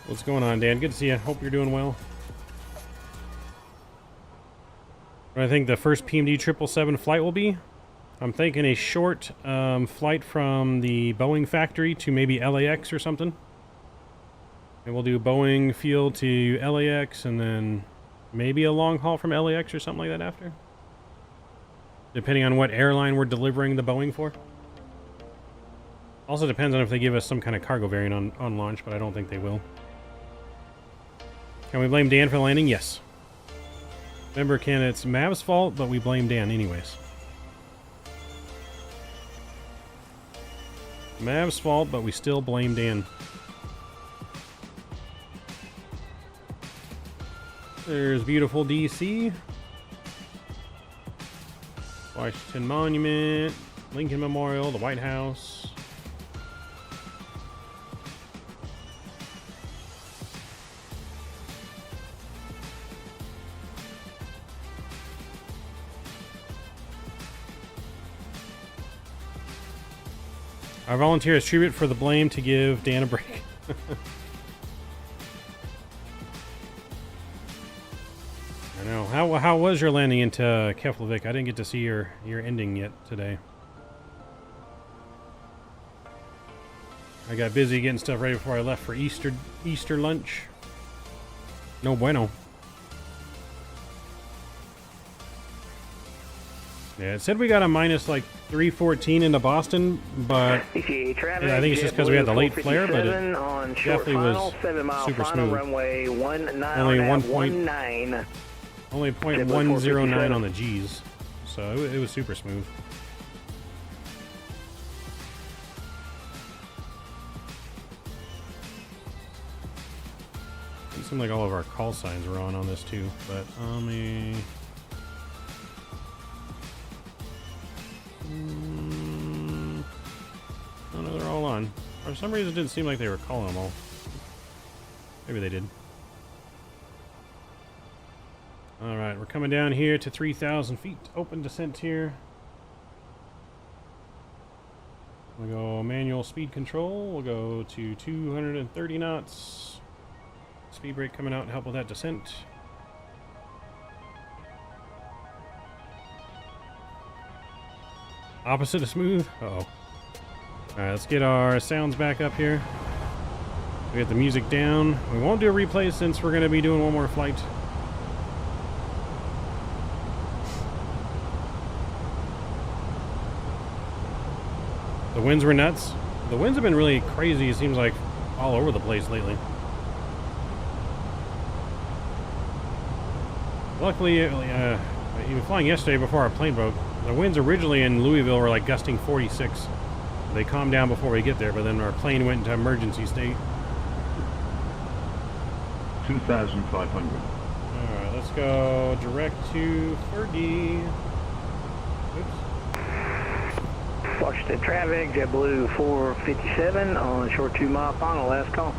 What's going on, Dan? Good to see you. Hope you're doing well. I think the first PMD 777 flight will be. I'm thinking a short flight from the Boeing factory to maybe LAX or something. And we'll do Boeing field to LAX and then maybe a long haul from LAX or something like that after. Depending on what airline we're delivering the Boeing for. Also depends on if they give us some kind of cargo variant on launch, but I don't think they will. Can we blame Dan for the landing? Yes. Remember, Ken, it's Mav's fault, but we blame Dan anyways. Mav's fault, but we still blame Dan. There's beautiful DC. Washington Monument, Lincoln Memorial, the White House. Our volunteer has tribute for the blame to give Dan a break. I know. How was your landing into Keflavik? I didn't get to see your ending yet today. I got busy getting stuff ready before I left for Easter lunch. No bueno. Yeah, it said we got a minus like 314 into Boston, but yeah, I think it's just because we had the late flare, but it definitely was super smooth. Runway 19 only 0.109 on the G's, so it was super smooth. It seemed like all of our call signs were on this too, but let me... Oh no, they're all on. For some reason it didn't seem like they were calling them all. Maybe they did. Alright, we're coming down here to 3,000 feet. Open descent here. We'll go manual speed control. We'll go to 230 knots. Speed brake coming out and help with that descent. Opposite of smooth. Uh-oh. Alright, let's get our sounds back up here. We get the music down. We won't do a replay since we're going to be doing one more flight. The winds were nuts. The winds have been really crazy, it seems like, all over the place lately. Luckily, even flying yesterday before our plane broke, the winds originally in Louisville were like gusting 46. They calmed down before we get there, but then our plane went into emergency state. 2,500. Alright, let's go direct to Fergie. Oops. Washington traffic, JetBlue 457 on short 2 mile final, last call.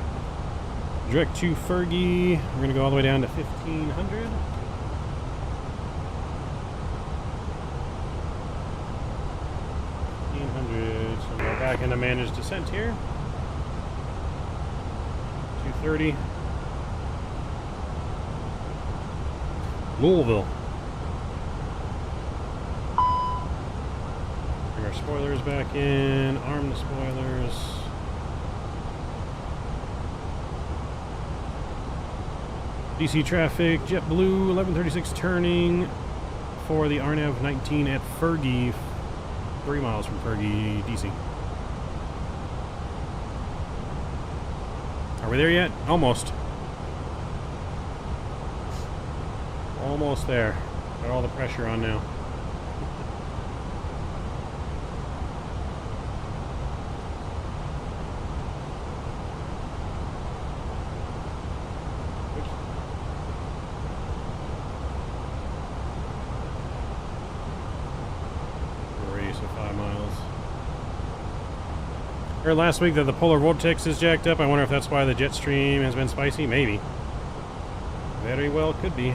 Direct to Fergie. We're going to go all the way down to 1500. So we're back into managed descent here. 230. Louisville. Bring our spoilers back in. Arm the spoilers. DC traffic. JetBlue 1136 turning for the RNAV 19 at Fergie. 3 miles from Fergie, DC. Are we there yet? Almost. Almost there. Got all the pressure on now. Heard last week that the polar vortex is jacked up. I wonder if that's why the jet stream has been spicy. Maybe. Very well could be.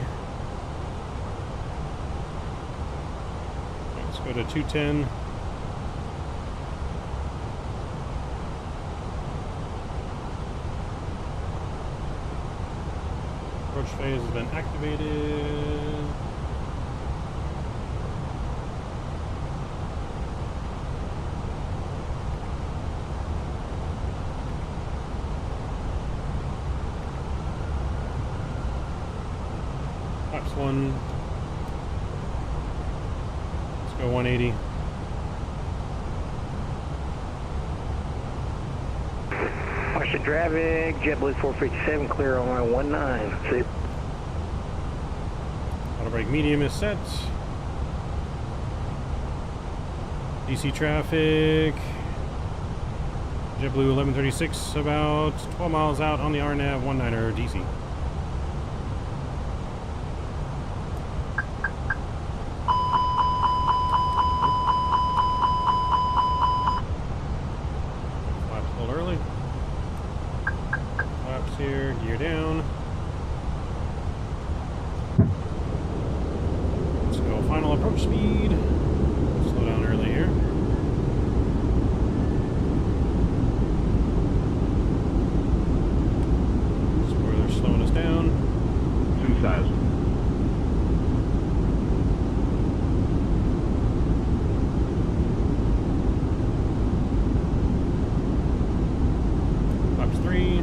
Let's go to 210. Approach phase has been activated. One. Let's go 180. Washington traffic, JetBlue 457, clear on line 19. See. Auto brake medium is set. DC traffic. JetBlue 1136, about 12 miles out on the RNAV 19er DC. Here, gear down. Let's go final approach speed. Slow down early here. Spoiler's slowing us down. 2000. Flaps 3.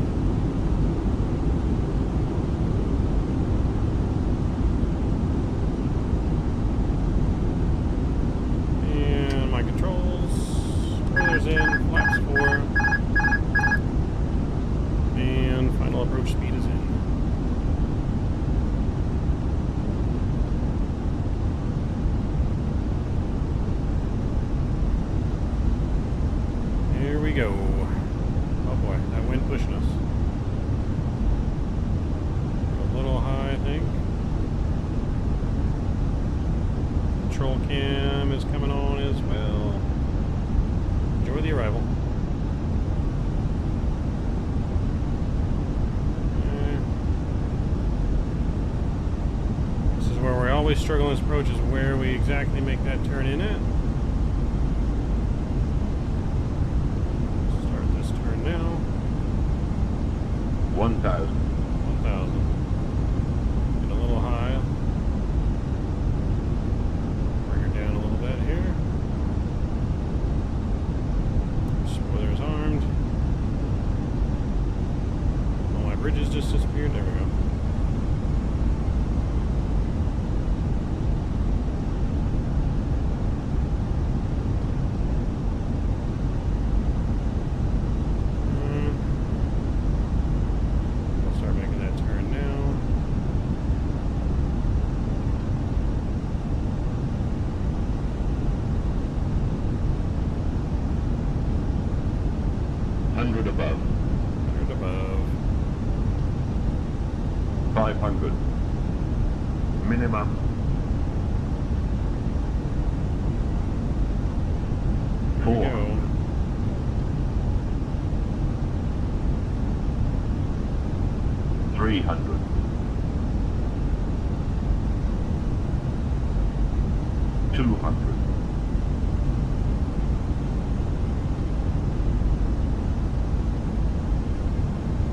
In, flaps 4, and final approach speed is in. Here we go. Oh boy, that wind pushing us. A little high, I think. Control cam is coming on as well. Enjoy the arrival. This is where we always struggle in this approach, is where we exactly make that turn in at. Start this turn now. 1000. 1000. Get a little high. Bring her down a little bit here. Spoilers armed. Oh, my bridges just disappeared. There we go. We'll start making that turn now. Above. 100 above. 500. Minimum. Here we go. $300. $200.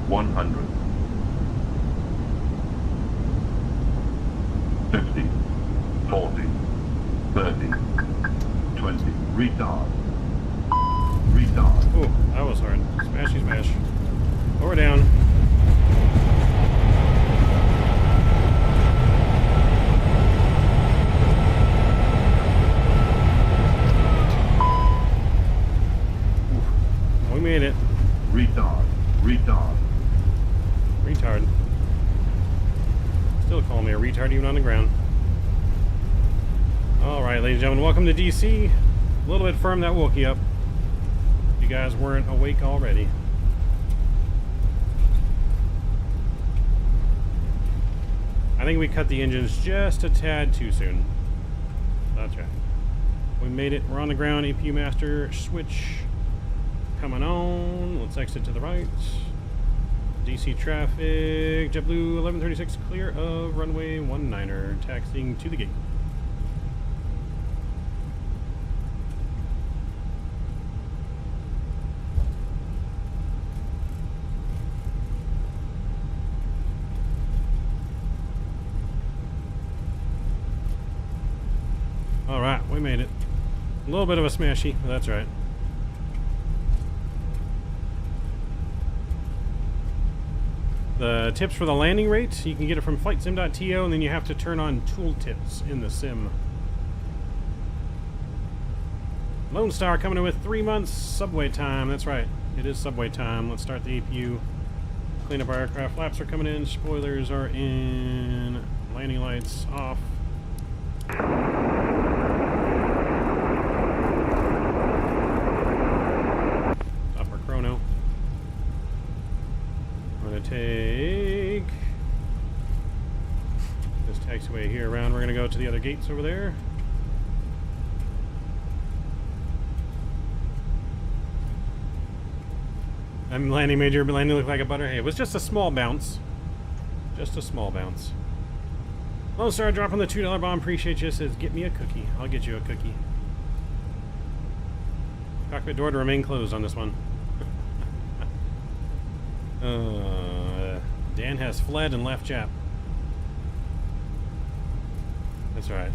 $100. 50, 40, 30, 20. Retard. Retard. Oh, that was hard. Smashy smash. Lower down. Ooh, we made it. Retard. Retard. Retard. Still call me a retard even on the ground. Alright, ladies and gentlemen, welcome to DC. A little bit firm that woke you up. If you guys weren't awake already. I think we cut the engines just a tad too soon. That's right. We made it. We're on the ground. APU master switch coming on. Let's exit to the right. DC traffic, JetBlue 1136 clear of runway 19er, taxiing to the gate. Alright, we made it. A little bit of a smashy, but that's right. The tips for the landing rate, you can get it from flightsim.to, and then you have to turn on tooltips in the sim. Lone Star coming in with 3 months subway time. That's right, it is subway time. Let's start the APU. Clean up our aircraft. Flaps are coming in. Spoilers are in. Landing lights off. Stop our chrono. We're going to take this taxiway here around. We're going to go to the other gates over there. I'm landing major, but landing looked like a butter. Hey, it was just a small bounce. Just a small bounce. Lone Star dropping the $2 bomb. Appreciate you. Says, get me a cookie. I'll get you a cookie. Cockpit door to remain closed on this one. Dan has fled and left Jap. That's right.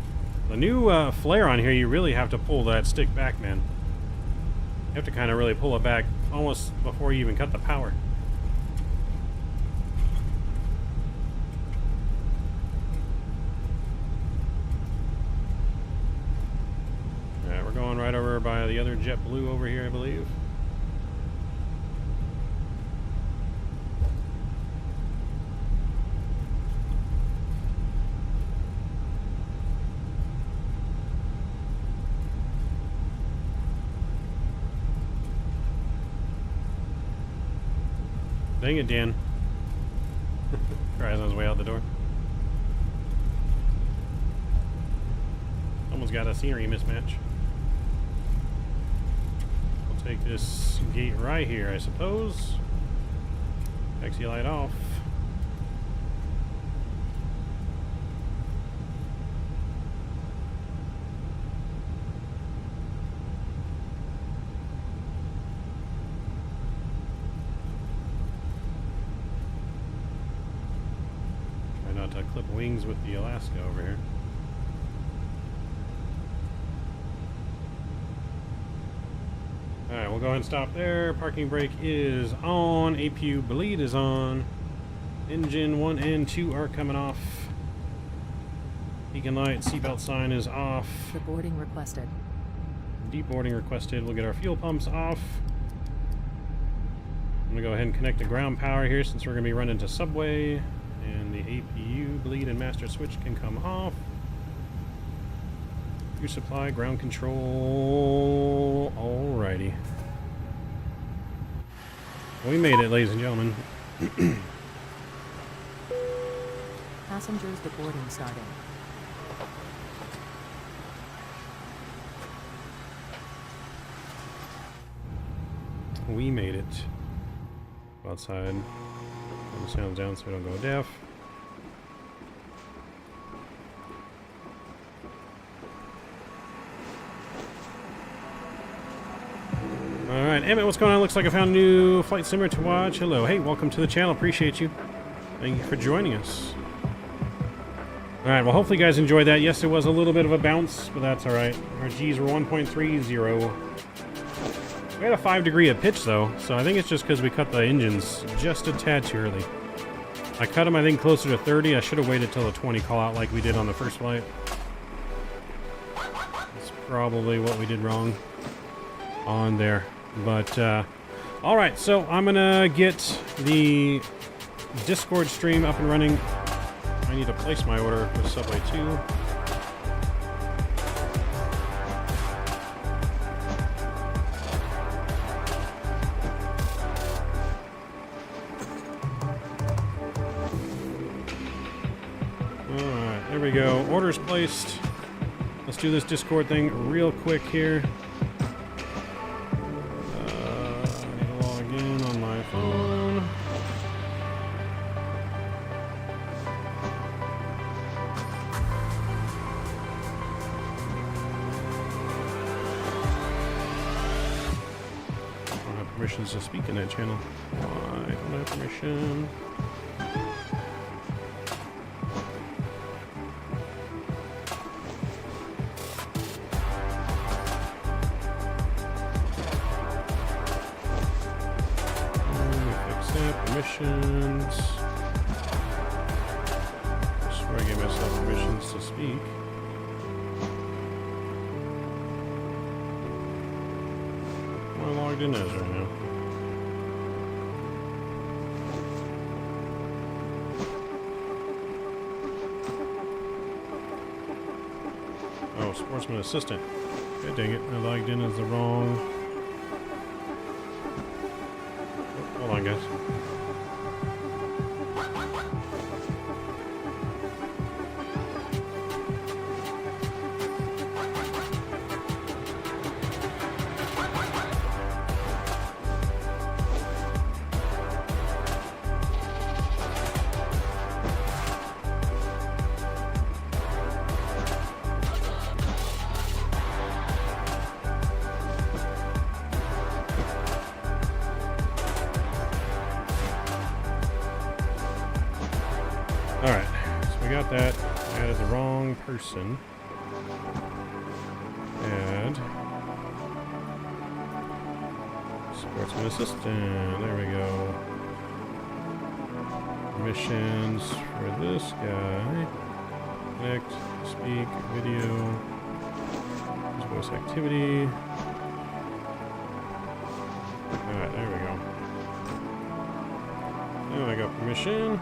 The new flare on here, you really have to pull that stick back, man. You have to kind of really pull it back almost before you even cut the power. Alright, we're going right over by the other JetBlue over here, I believe. Dang it, Dan. Tries on his way out the door. Someone's got a scenery mismatch. We'll take this gate right here, I suppose. Taxi light off. To clip wings with the Alaska over here. Alright, we'll go ahead and stop there. Parking brake is on. APU bleed is on. Engine 1 and 2 are coming off. Beacon light, seatbelt sign is off. Deboarding requested. Deboarding requested. We'll get our fuel pumps off. I'm going to go ahead and connect the ground power here since we're going to be running to subway. And the APU bleed and master switch can come off. Fuel supply, ground control. Alrighty. We made it, ladies and gentlemen. Passengers deboarding starting. we made it. Outside. Turn the sounds down so we don't go deaf. Alright, Emmett, what's going on? Looks like I found a new flight simmer to watch. Hello. Hey, welcome to the channel. Appreciate you. Thank you for joining us. Alright, well, hopefully you guys enjoyed that. Yes, it was a little bit of a bounce, but that's alright. Our G's were 1.30. We had a 5-degree of pitch, though, so I think it's just because we cut the engines just a tad too early. I cut them, I think, closer to 30. I should have waited till the 20 call out like we did on the first flight. That's probably what we did wrong on there. But, alright, so I'm gonna get the Discord stream up and running. I need to place my order for Subway 2. Alright, there we go. Orders placed. Let's do this Discord thing real quick here. Phone. I don't have permissions to speak in that channel. Why don't I have permission? Permissions. Just where I gave myself permissions to speak. Am I logged in as right now? Oh, Sportsman Assistant. God dang it, I logged in as the wrong... Oh, hold on, guys. Alright, so we got that. Added the wrong person. Add Sportsman Assistant. There we go. Permissions for this guy. Connect, speak, video, voice activity. Alright, there we go. Now I got permission.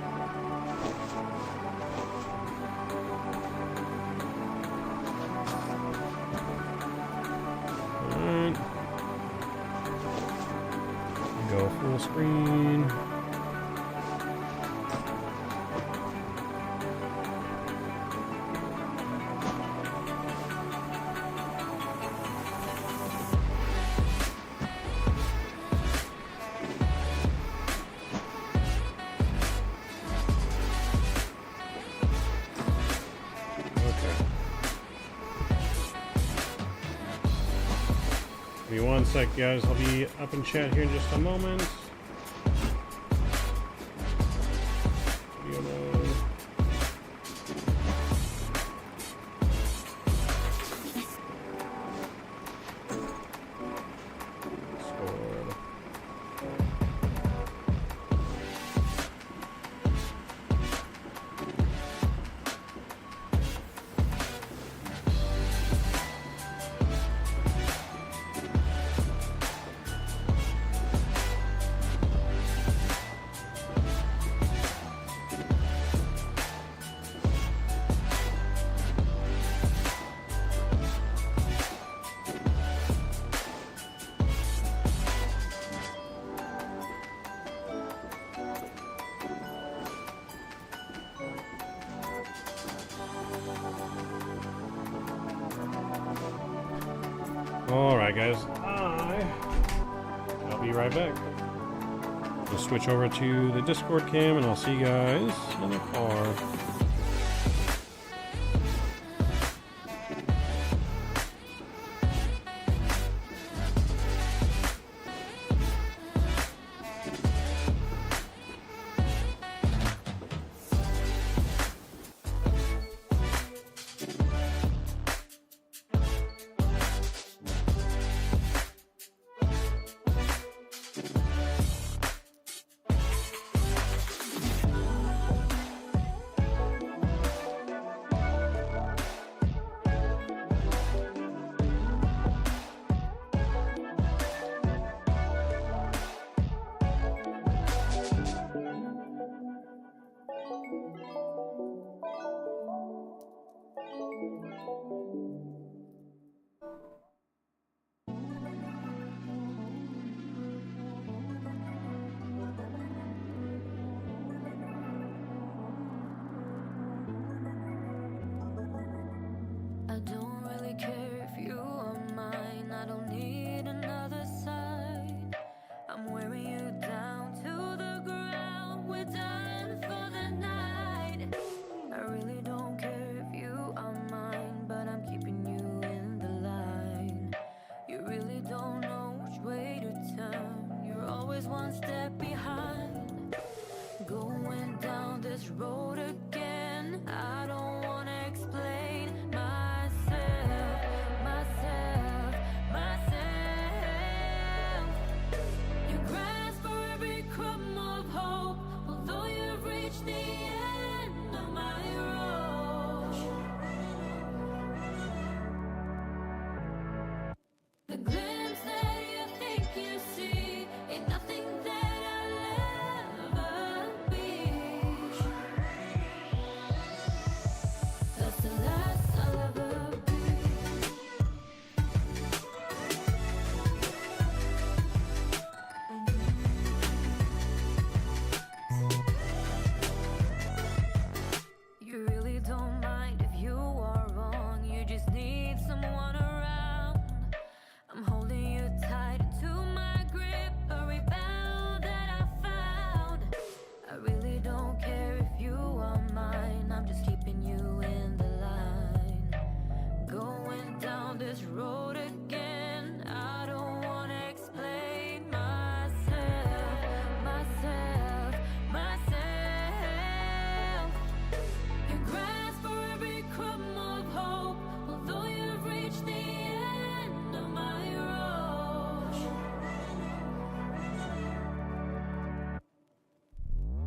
Go full screen. Give me 1 sec, guys. I'll be up in chat here in just a moment. Video mode. Stored. Alright, guys. I'll be right back. Just switch over to the Discord cam and I'll see you guys in the car. I don't really care if you are mine. I don't need another side. I'm wearing you down to the ground. We're done for the night. I really don't care if you are mine, but I'm keeping you in the line. You really don't know which way to turn. You're always one step behind. Going down this road again. I don't wanna explain you grasp for every crumb of hope, although you've reached the end of my road. The glimpse that you think you see ain't nothing that I'll ever be. That's the last I'll ever be. You really don't mind if you are wrong. You just need someone around. I'm holding you tight to my grip, a rebound that I found. I really don't care if you are mine. I'm just keeping you in the line. Going down this road again. I don't wanna explain myself. You grasp for every crumb of hope, although you've reached the end of my road.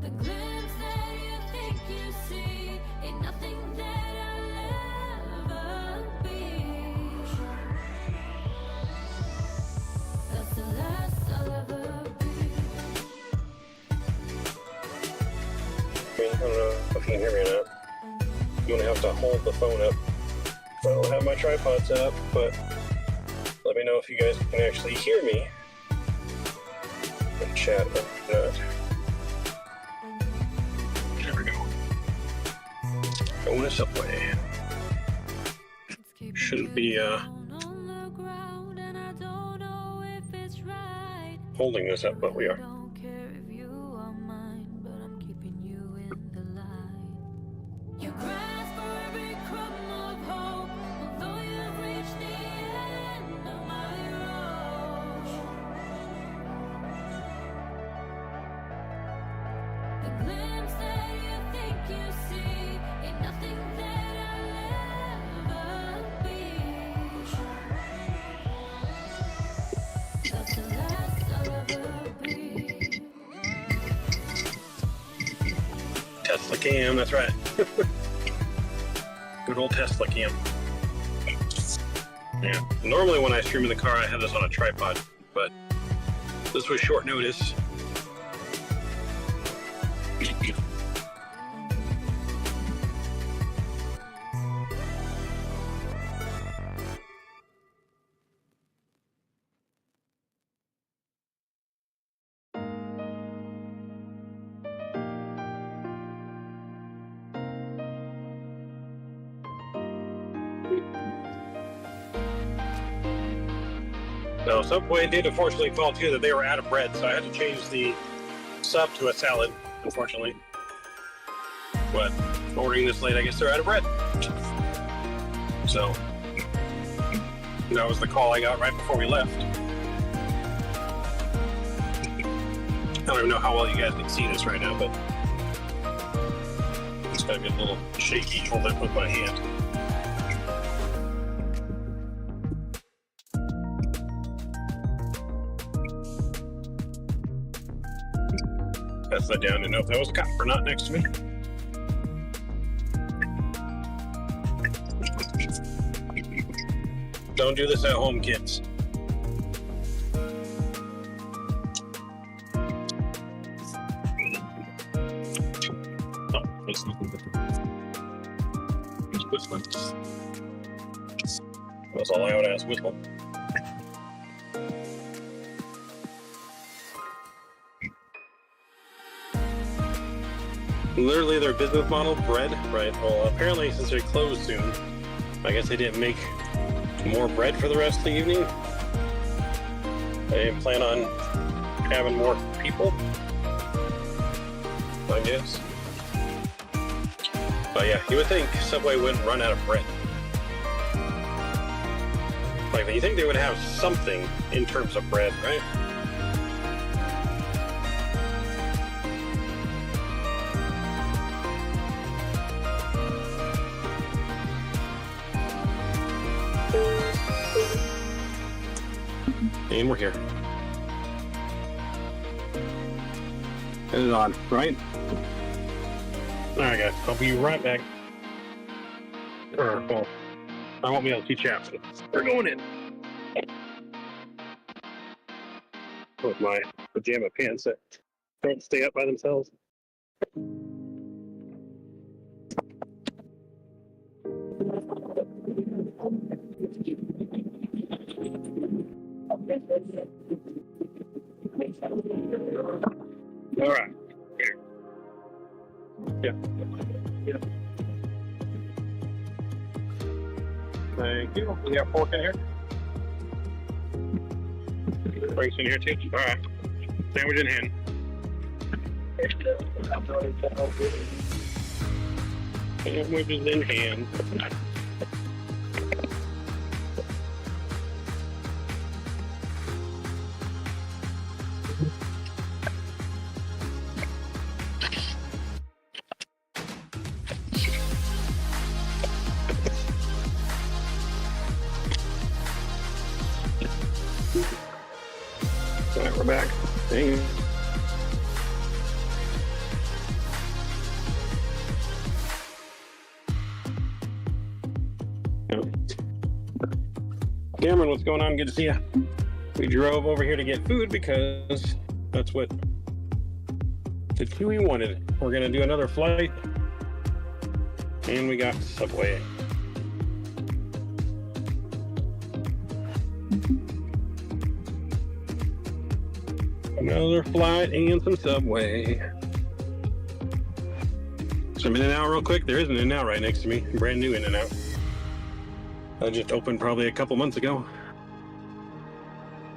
The glimpse that you think you see ain't nothing that I'll ever be. That's the last I'll ever be. I don't know if you can hear me or not. I'm gonna have to hold the phone up. I don't have my tripod set up, but let me know if you guys can actually hear me in chat or not. There we go. Going this way. Shouldn't be holding this up, but we are. Don't care if you are mine, but I'm keeping you in the line. You grasp for every crumb of hope, although you've reached the end of my road. The glimpse that you think you see ain't nothing that I'll ever be. That's the last I'll ever be. Tesla cam, that's right. Good old Tesla cam. Yeah. Normally when I stream in the car I have this on a tripod, but this was short notice. So Subway did unfortunately fall too that they were out of bread, so I had to change the sub to a salad, unfortunately. But ordering this late, I guess they're out of bread. So that was the call I got right before we left. I don't even know how well you guys can see this right now, but it's gonna be a little shaky holding it with my hand. Pass that down to know if that was a cop or not next to me. Don't do this at home, kids. Oh, this one. That's all loud ass whistle. Literally their business model, bread, right? Well, apparently since they're closed soon, I guess they didn't make more bread for the rest of the evening. They didn't plan on having more people, I guess. But yeah, you would think Subway wouldn't run out of bread. Like, you think they would have something in terms of bread, right? And we're here. It is on, right? Alright guys, I'll be right back. Well, I won't be able to teach you after. We're going in. With my pajama pants that don't stay up by themselves. All right. Here. Yeah. Yeah. Thank you. We got pork in here. Drinks in here too. All right. Sandwich in hand. Sandwiches in hand. Alright, we're back. Dang it. Cameron, what's going on? Good to see you. We drove over here to get food because that's what the Chewy wanted. We're gonna do another flight, and we got Subway. Another flight and some Subway. Some In-N-Out real quick. There is an In-N-Out right next to me. Brand new In-N-Out. I just opened probably a couple months ago.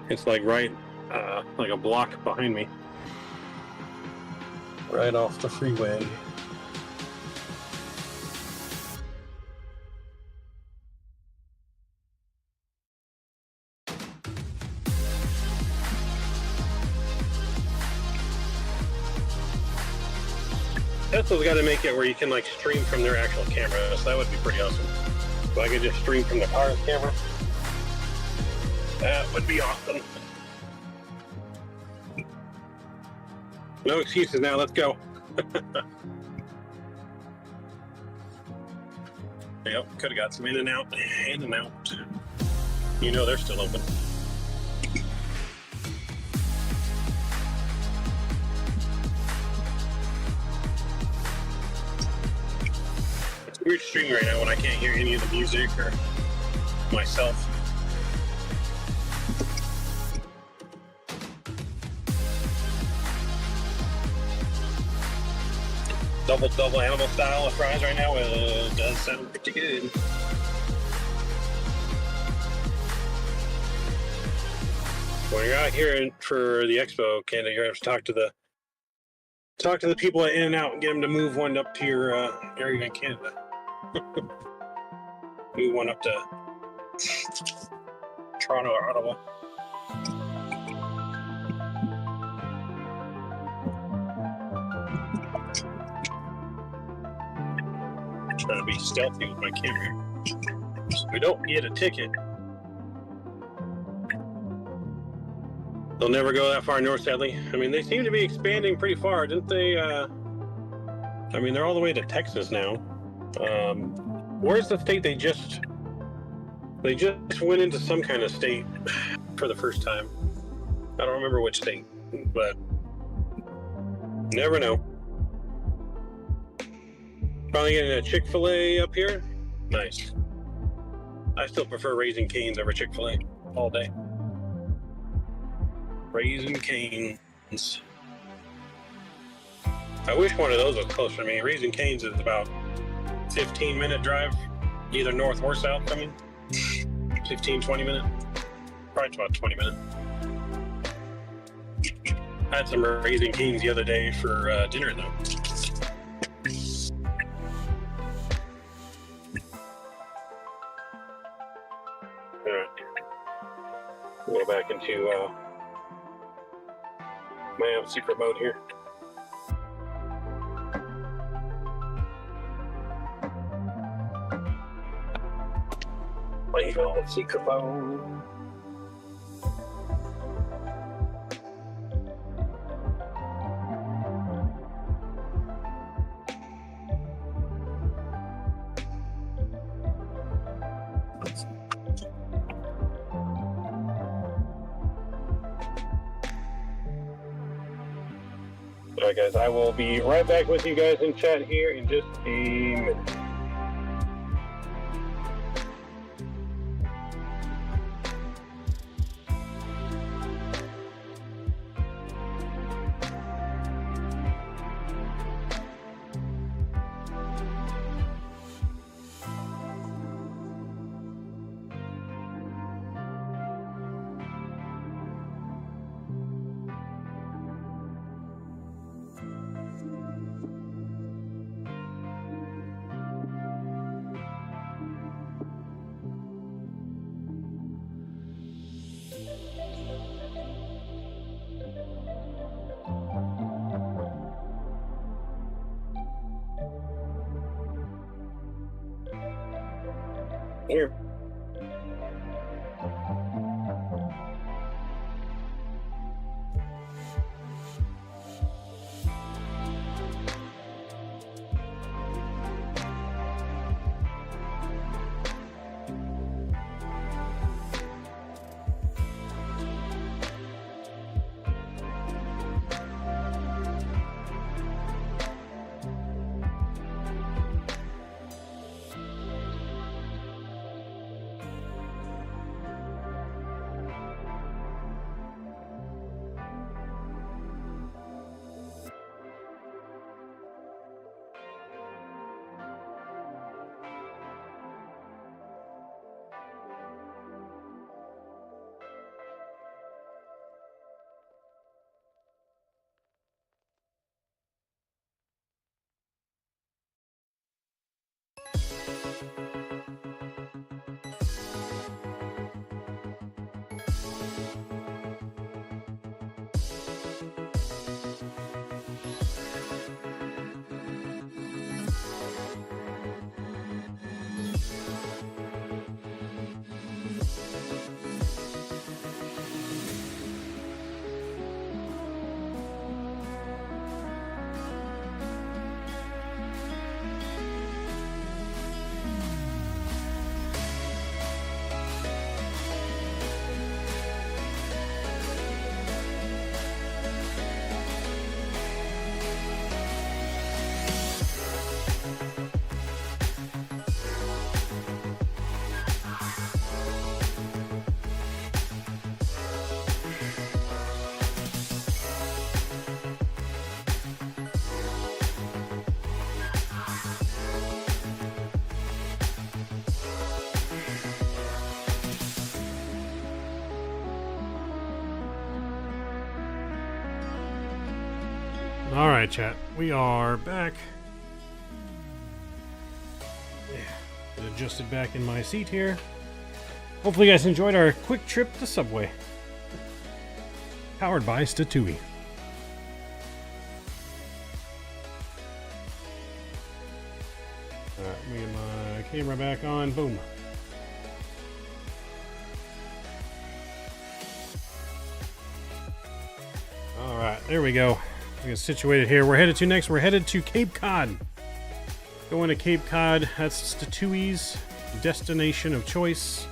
It's like right, like a block behind me. Right off the freeway. Tesla's got to make it where you can like stream from their actual camera, so that would be pretty awesome. So I could just stream from the car's camera. That would be awesome. No excuses now, let's go. Yep, could have got some In-N-Out. In-N-Out. You know they're still open. It's weird streaming right now when I can't hear any of the music or myself. Double animal style of fries right now does sound pretty good. when you're out here for the expo, Canada, you're gonna have to talk to the people at In-N-Out and get them to move one up to your area in Canada. Move one up to Toronto or Ottawa. I'm trying to be stealthy with my camera so we don't get a ticket. They'll never go that far north, sadly. I mean, they seem to be expanding pretty far, didn't they? I mean, they're all the way to Texas now. Where's the state they just went into some kind of state for the first time? I don't remember which state, but never know. Finally getting a Chick-fil-A up here. Nice. I still prefer Raising Cane's over Chick-fil-A all day. Raising Cane's. I wish one of those was closer to me. Raising Cane's is about 15-minute drive, either north or south. I mean, 15, 20 minute. Probably about 20 minutes. I had some Raising Cane's the other day for dinner, though. All right. Go back into my secret mode here. Leave on secret mode. Alright guys, I will be right back with you guys in chat here in just a minute. Here. All right, chat. We are back. Yeah, get adjusted back in my seat here. Hopefully you guys enjoyed our quick trip to Subway. Powered by Statui. Alright, let me get my camera back on. Boom. Alright, there we go. We get situated here. We're headed to Cape Cod. Going to Cape Cod. That's Statui's destination of choice.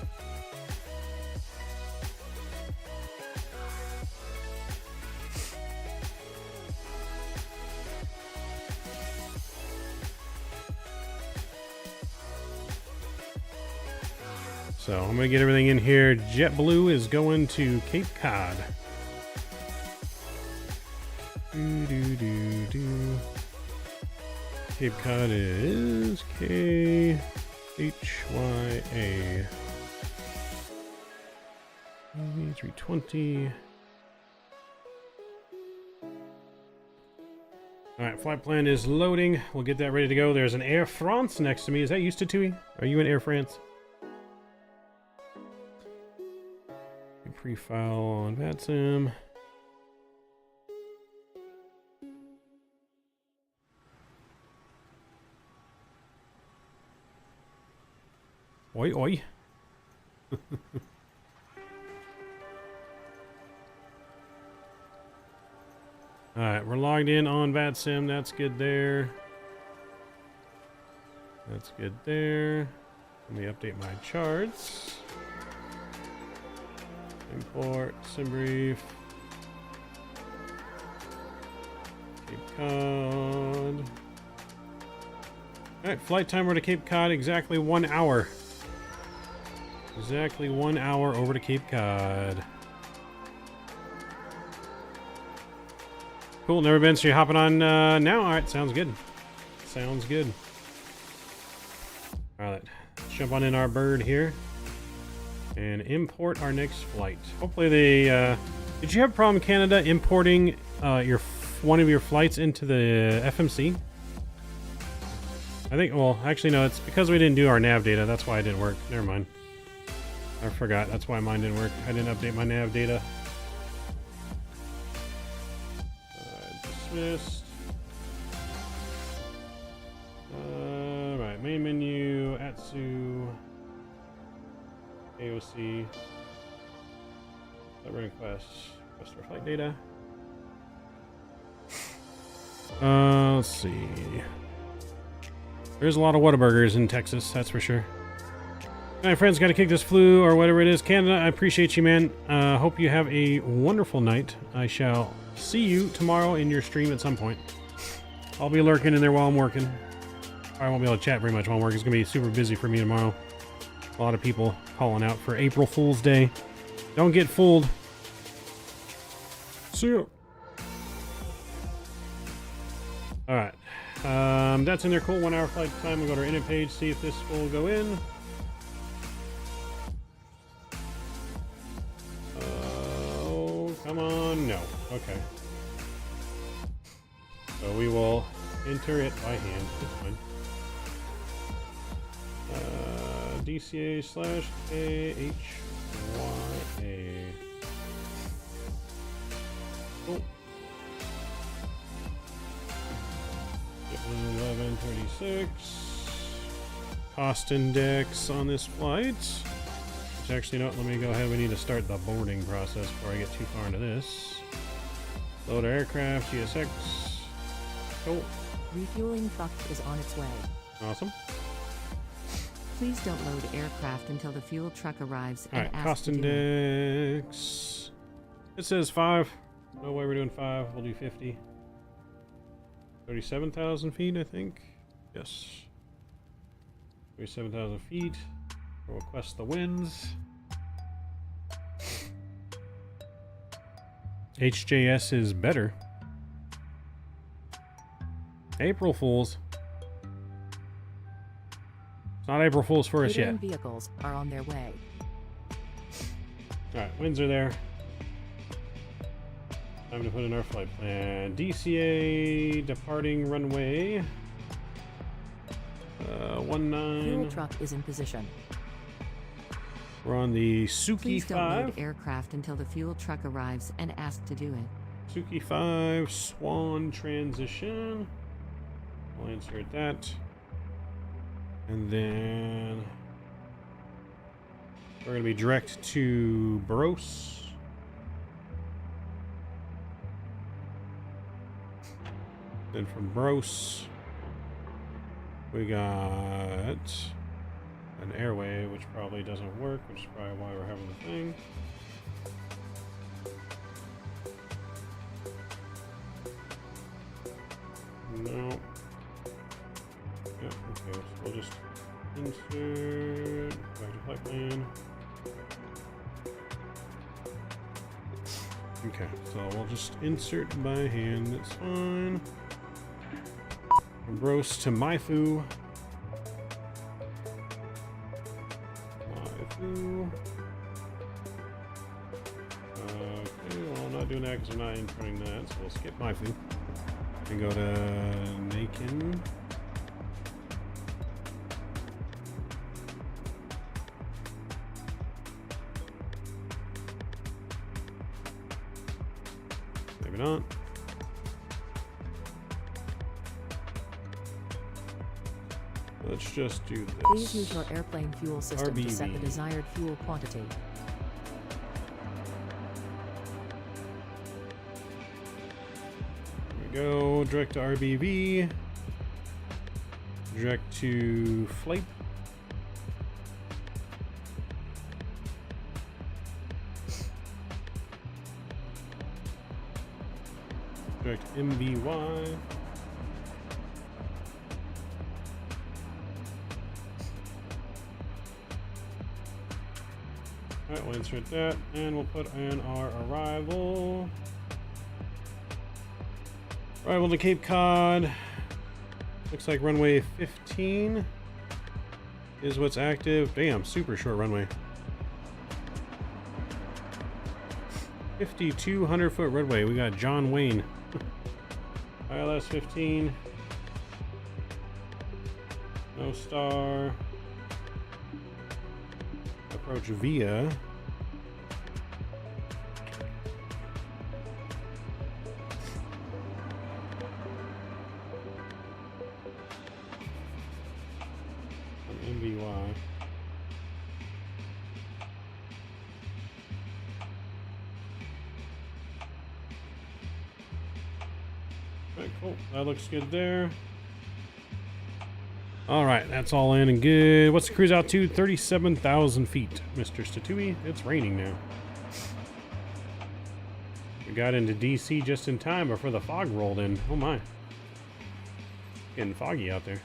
So I'm going to get everything in here. JetBlue is going to Cape Cod. Cape Cod is KHYA. A320. Alright, flight plan is loading. We'll get that ready to go. There's an Air France next to me. Is that you, Statui? Are you in Air France? Pre-file on Vatsim. Oi, oi. Alright, we're logged in on Vatsim. That's good there. That's good there. Let me update my charts. Import, SimBrief. Cape Cod. Alright, flight time over to Cape Cod, exactly 1 hour. Exactly 1 hour over to Cape Cod. Cool, never been, so you're hopping on now? Alright, sounds good. Sounds good. Alright, let's jump on in our bird here. And import our next flight. Hopefully they... did you have a problem, Canada, importing one of your flights into the FMC? I think... Well, actually, no. It's because we didn't do our nav data. That's why it didn't work. Never mind. I forgot. That's why mine didn't work. I didn't update my nav data. Dismissed. Alright. Main menu. Atsu. AOC, request for flight data. Let's see. There's a lot of Whataburgers in Texas, that's for sure. My friends, gotta kick this flu or whatever it is. Canada, I appreciate you, man. Hope you have a wonderful night. I shall see you tomorrow in your stream at some point. I'll be lurking in there while I'm working. I won't be able to chat very much while I'm working. It's gonna be super busy for me tomorrow. A lot of people calling out for April Fool's Day. Don't get fooled. See ya. Alright. That's in there. Cool. 1 hour flight time. We'll go to our init page, see if this will go in. Oh, come on. No. Okay. So we will enter it by hand. It's fine. DCA/KHYA. Cool. 1136. Cost index on this flight. Which actually, no, let me go ahead. We need to start the boarding process before I get too far into this. Load our aircraft, GSX. Cool. Refueling truck is on its way. Awesome. Please don't load aircraft until the fuel truck arrives. Alright, cost index. It says 5. No way we're doing 5. We'll do 50. 37,000 feet, I think. Yes. 37,000 feet. We'll request the winds. HJS is better. April Fools. It's not April Fools for us yet. Vehicles are on their way. Alright, winds are there. Time to put in our flight plan. DCA departing runway 19. Fuel truck is in position. We're on the Suki Please don't 5. load aircraft until the fuel truck arrives and ask to do it. Suki 5 Swan transition. We'll insert that. And then we're going to be direct to Bros. Then from Bros, we got an airway, which probably doesn't work, which is probably why we're having the thing. No. Yeah, okay, so we'll just insert back to flight plan. Okay, so we'll just insert by hand, that's fine. From Bros to Maifu. Okay, well, I'm not doing that because I'm not inputting that, so we'll skip Maifu. And go to Nakin. Maybe not. Let's just do this. Please use your airplane fuel system to set the desired fuel quantity. There we go. Direct to RBV. Direct to flight. Direct MBY. Alright, we'll insert that, and we'll put in our arrival. Arrival to Cape Cod. Looks like runway 15 is what's active. Damn, super short runway. 5,200 foot runway. We got John Wayne. ILS 15. No star. Approach via. MBY. Okay, cool. That looks good there. All right, that's all in and good. What's the cruise altitude? 37,000 feet, Mr. Statui. It's raining now. We got into DC just in time before the fog rolled in. Oh my. Getting foggy out there.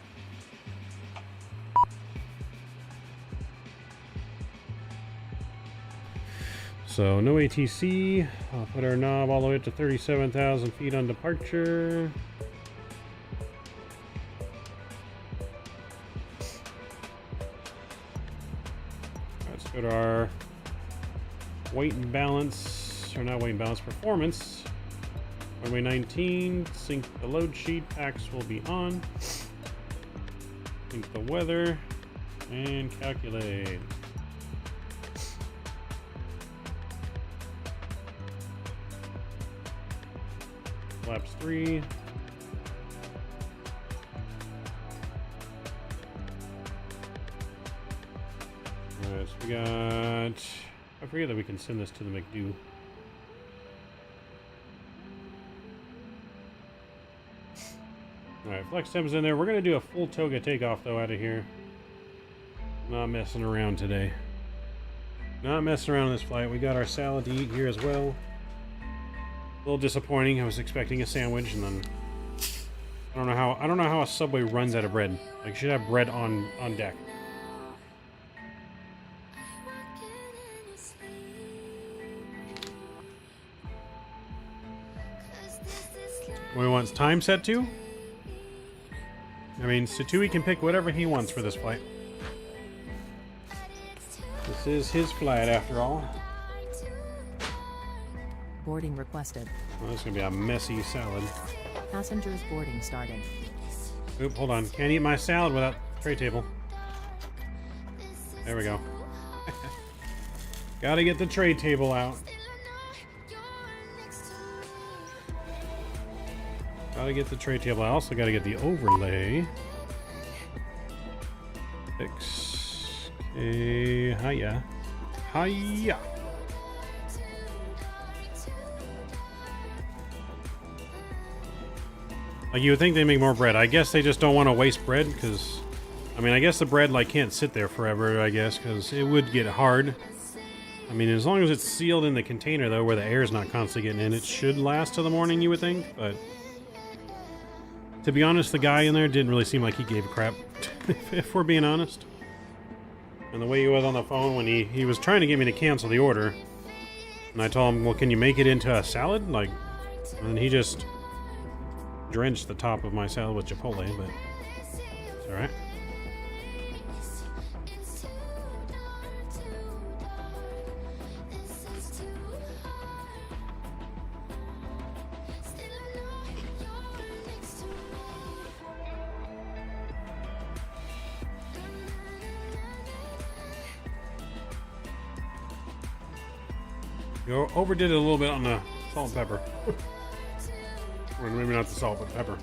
So no ATC. I'll put our knob all the way up to 37,000 feet on departure. Let's go to our weight and balance, or not weight and balance, performance. Runway 19, sync the load sheet, packs will be on. Sync the weather, and calculate. Flaps 3. Alright, so we got... I forget that we can send this to the McDo. Alright, flex tem's in there. We're going to do a full toga takeoff, though, out of here. Not messing around today. Not messing around on this flight. We got our salad to eat here as well. A little disappointing. I was expecting a sandwich, and then I don't know how a Subway runs out of bread. Like, you should have bread on deck. What do we want time set to? I mean, Satui can pick whatever he wants for this flight. This is his flight, after all. Boarding requested. Well, this is gonna be a messy salad. Passengers boarding started. Oop, hold on. Can't eat my salad without tray table. There we go. Gotta get the tray table out. Gotta get the tray table. I also gotta get the overlay. Fix. Okay. Hiya. Hiya. Like, you would think they make more bread. I guess they just don't want to waste bread, because I mean, I guess the bread like can't sit there forever, I guess, because it would get hard. I mean, as long as it's sealed in the container, though, where the air is not constantly getting in, it should last till the morning, you would think. But to be honest, the guy in there didn't really seem like he gave a crap, if we're being honest. And the way he was on the phone when he was trying to get me to cancel the order, and I told him, well, can you make it into a salad? Like, and he just drenched the top of my salad with Chipotle, but it's alright. You overdid it a little bit on the salt and pepper. Or maybe not the salt, but pepper.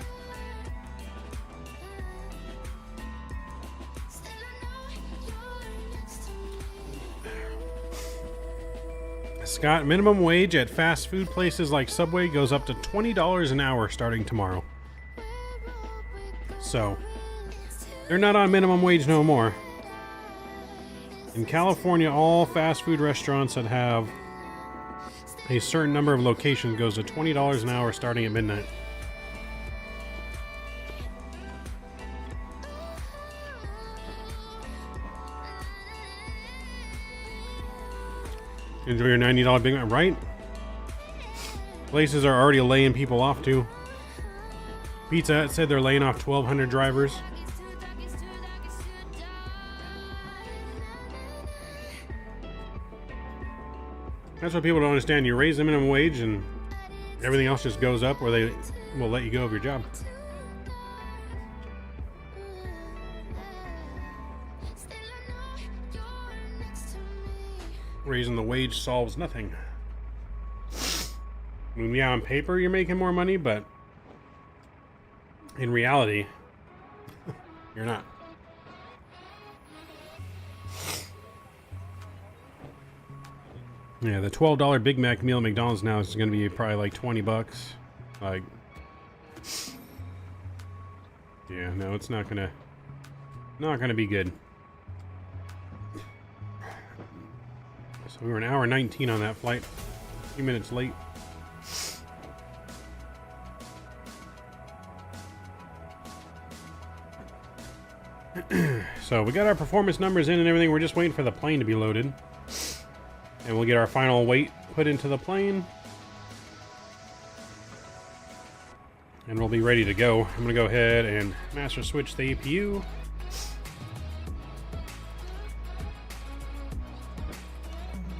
Scott, minimum wage at fast food places like Subway goes up to $20 an hour starting tomorrow. So, they're not on minimum wage no more. In California, all fast food restaurants that have a certain number of locations goes to $20 an hour starting at midnight. Enjoy your $90 Big Mac, right? Places are already laying people off too. Pizza Hut said they're laying off 1,200 drivers. That's what people don't understand. You raise the minimum wage and everything else just goes up, or they will let you go of your job. Raising the wage solves nothing. I mean, yeah, on paper you're making more money, but in reality, you're not. Yeah, the $12 Big Mac meal at McDonald's now is going to be probably like 20 bucks. Like, yeah, no, it's not gonna be good. So we were an hour 19 on that flight, a few minutes late. So we got our performance numbers in and everything. We're just waiting for the plane to be loaded. And we'll get our final weight put into the plane. And we'll be ready to go. I'm going to go ahead and master switch the APU.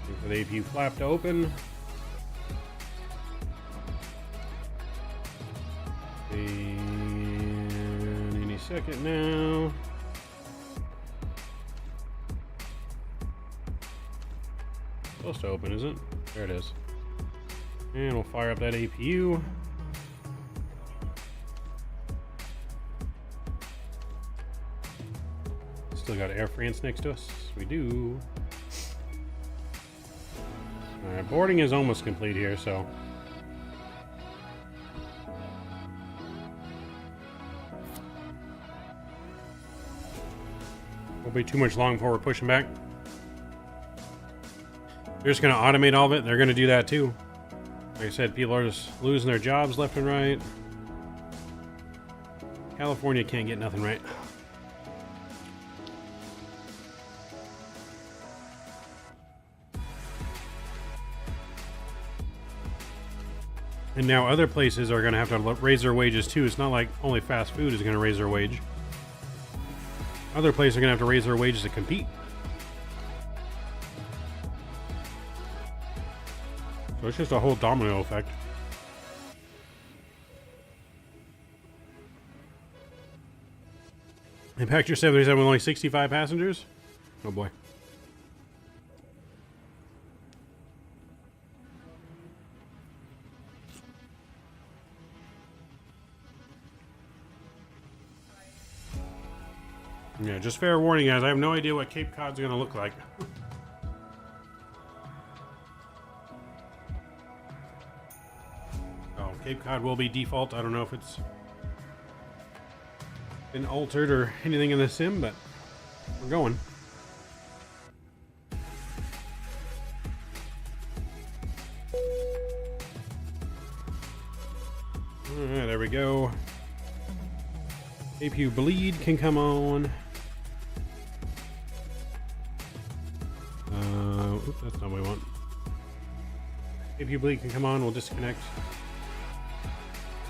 Wait for the APU flap to open. And any second now. Supposed to open, is it? There it is. And we'll fire up that APU. Still got Air France next to us. We do. Alright, boarding is almost complete here, so. Won't be too much long before we're pushing back. They're just going to automate all of it. They're going to do that too. Like I said, people are just losing their jobs left and right. California can't get nothing right. And now other places are going to have to raise their wages too. It's not like only fast food is going to raise their wage. Other places are going to have to raise their wages to compete. So it's just a whole domino effect. Impact your 737 with only 65 passengers? Oh boy. Yeah, just fair warning, guys. I have no idea what Cape Cod's going to look like. Oh, Cape Cod will be default. I don't know if it's been altered or anything in the sim, but we're going. Alright, there we go. APU bleed can come on. Oops, that's not what we want. APU bleed can come on. We'll disconnect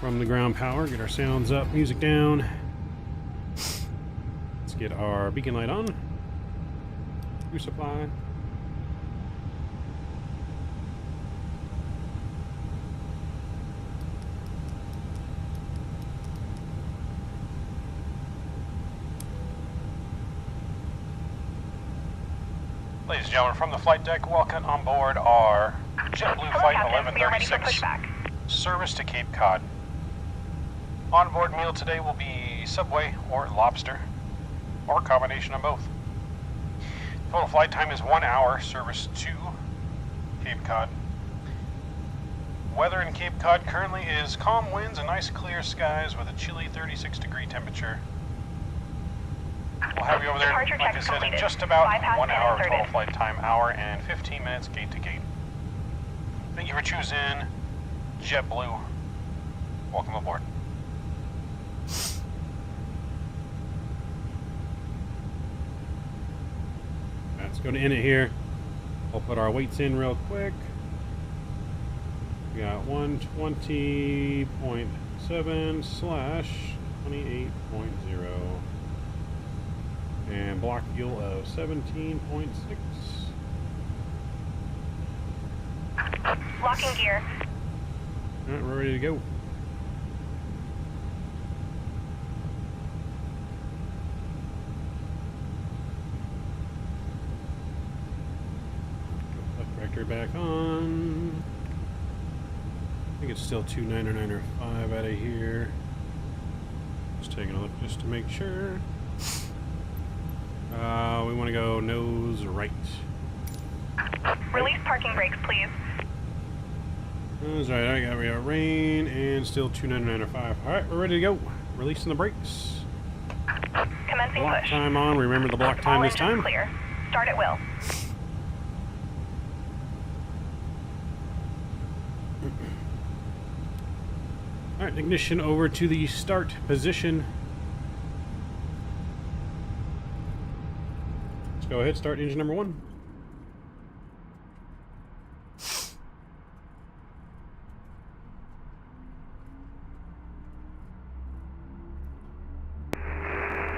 from the ground power. Get our sounds up, music down. Let's get our beacon light on. Fuel supply. Ladies and gentlemen, from the flight deck, welcome on board our JetBlue Flight 1136 service to Cape Cod. Onboard meal today will be Subway or lobster, or a combination of both. Total flight time is 1 hour, service to Cape Cod. Weather in Cape Cod currently is calm winds and nice clear skies with a chilly 36-degree temperature. We'll have you over there, like I said, in just about 1 hour of total flight time, hour and 15 minutes gate to gate. Thank you for choosing JetBlue. Welcome aboard. Let's go to in it here. We'll put our weights in real quick. We got 120.7/28.0. And block fuel of 17.6. Locking gear. Alright, we're ready to go. Vector back on. I think it's still 29905 out of here. Just taking a look just to make sure. We want to go nose right. Release parking brakes, please. That's right, we got rain and still 29905. Alright, we're ready to go. Releasing the brakes. Commencing Block push. time on. Remember the block time All this engines time. Clear. Start at will. Alright, ignition over to the start position. Let's go ahead, start engine number 1.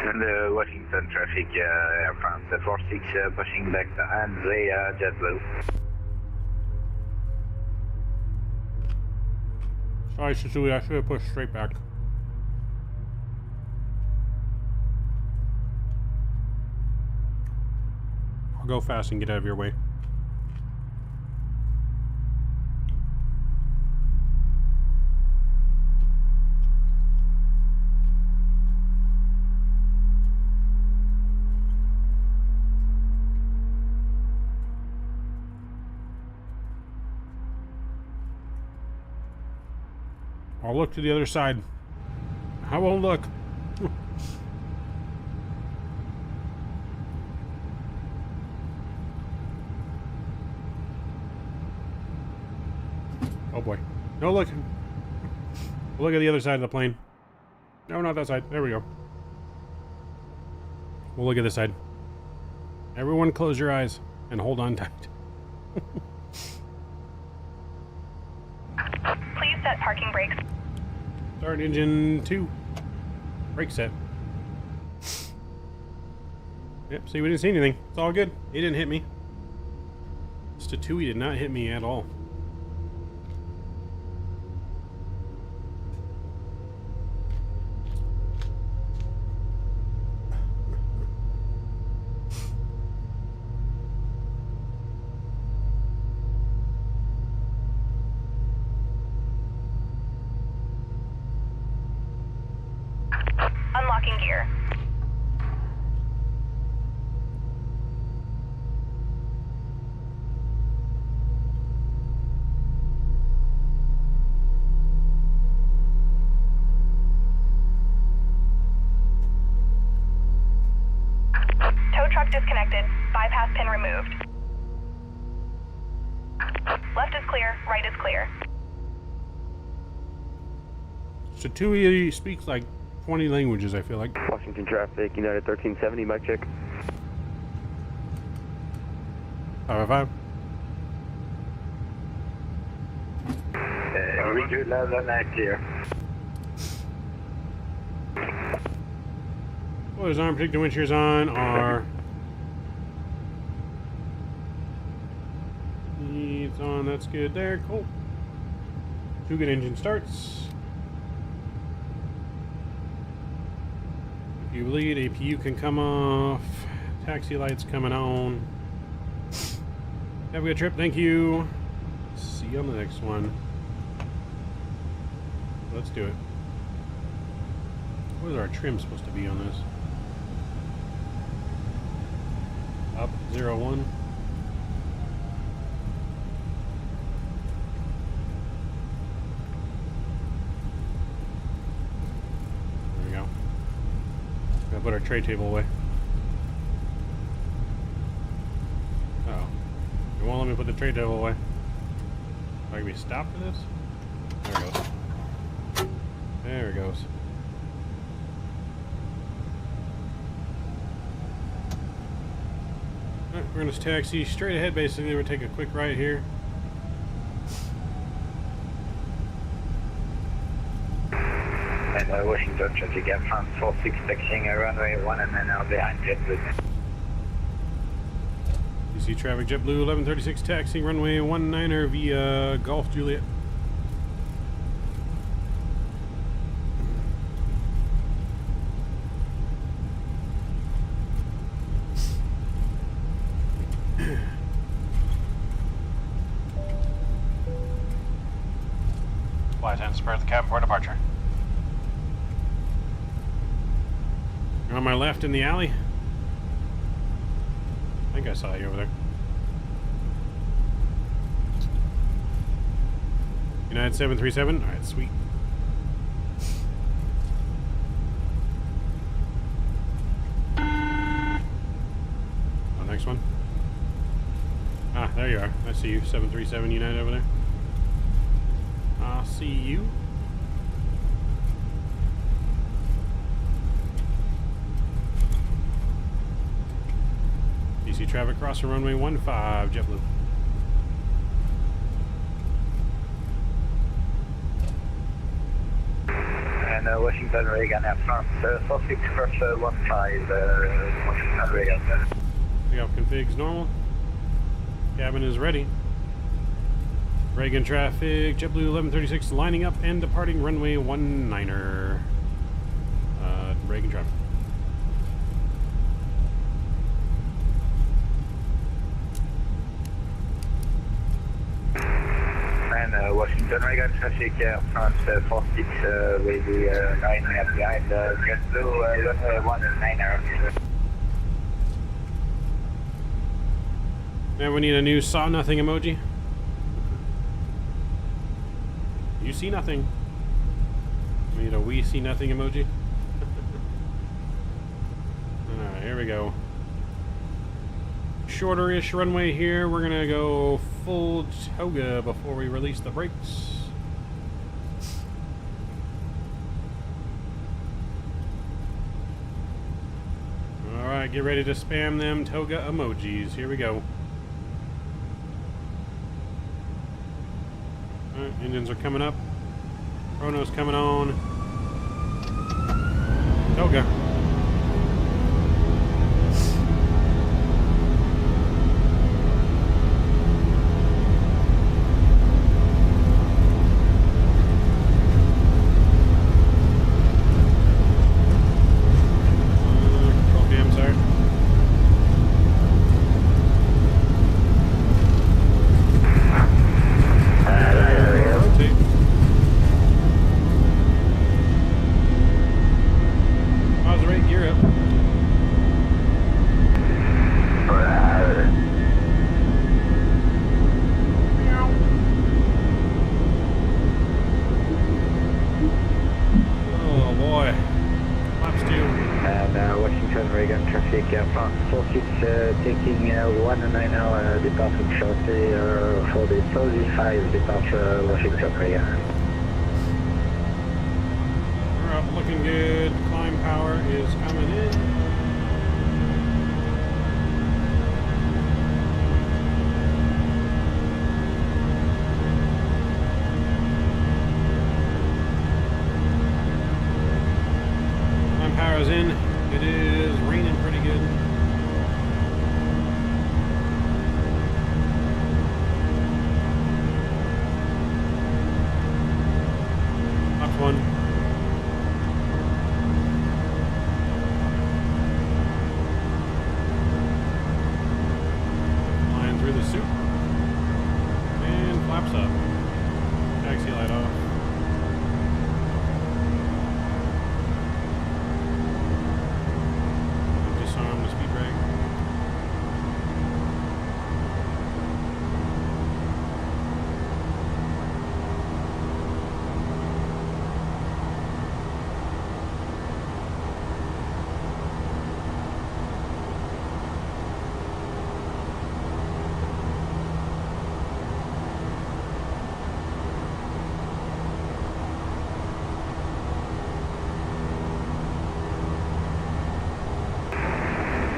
And the Washington traffic, Air France 46 pushing back to and via JetBlue. Sorry, Suzuki, I should have pushed straight back. I'll go fast and get out of your way. I'll look to the other side. I won't look. Oh boy. No looking. Look at the other side of the plane. No, not that side. There we go. We'll look at this side. Everyone close your eyes and hold on tight. Please set parking brakes. Start engine 2. Brake set. Yep, see, we didn't see anything. It's all good. He didn't hit me. Statui did not hit me at all. locking gear. Tow truck disconnected. Bypass pin removed. Left is clear, right is clear. So Tui speaks like 20 languages, I feel like. Washington traffic, United 1370, mic check. 555. We do love the night here. Boys on, predicting wind shears on are. It's on, that's good there, cool. 2 good engine starts. If you bleed, APU can come off. Taxi lights coming on. Have a good trip, thank you. See you on the next one. Let's do it. What is our trim supposed to be on this? Up 01. There we go. Gotta put our tray table away. Uh-oh. It won't let me put the tray table away. Are we stop for this? There it goes. There it goes. Alright, we're gonna taxi straight ahead basically. We'll take a quick right here. And Washington traffic at France 46 taxiing runway 1 and then out behind JetBlue. DC traffic JetBlue 1136 taxiing runway 19er via Golf Juliet. Flight attendants prepare the cabin for departure. You're on my left in the alley. I think I saw you over there. United 737. All right, sweet. Oh, next one. Ah, there you are. I see you. 737 United over there. I see you. DC traffic crossing runway 15, JetBlue. And Washington Reagan Air France 46 first 15, Washington Reagan. Pick up configs normal. Cabin is ready. Reagan traffic, JetBlue 1136 lining up and departing runway 19er. Reagan traffic. And Washington Reagan traffic Air France 46 with the 9 behind JetBlue runway 19er. Now we need a new saw nothing emoji. You see nothing. We need a we see nothing emoji. Alright, here we go. Shorter-ish runway here. We're gonna go full toga before we release the brakes. Alright, get ready to spam them toga emojis. Here we go. Alright, engines are coming up. Chrono's coming on. Toga. Control cams are. Reagan traffic, France 46 taking 190 departure shortly for the 35 departure Washington Reagan. We're up, looking good. Climb power is coming in. Power's in. It is raining pretty good. Up one. Flying through the soup. And flaps up. Taxi light off.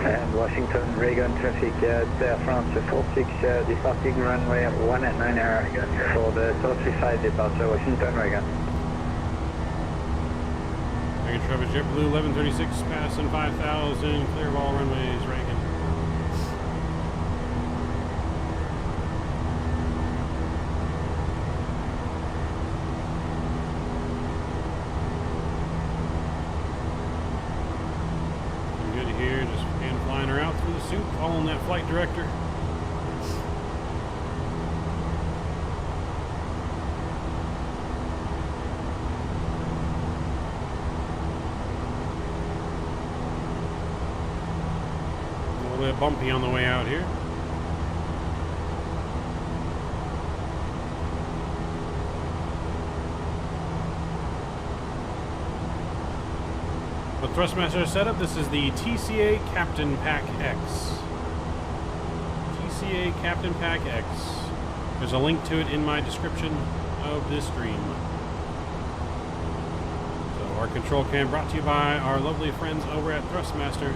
And Washington Reagan traffic, Air France 46 departing runway 190 for the 35 departure Washington Reagan. Reagan traffic, JetBlue 1136, passing 5,000, clear of all runways, Reagan. Good here, just hand flying her out through the soup, following that flight director. A little bit bumpy on the way out here. The Thrustmaster setup, this is the TCA Captain Pack X. TCA Captain Pack X. There's a link to it in my description of this stream. So our control cam brought to you by our lovely friends over at Thrustmaster.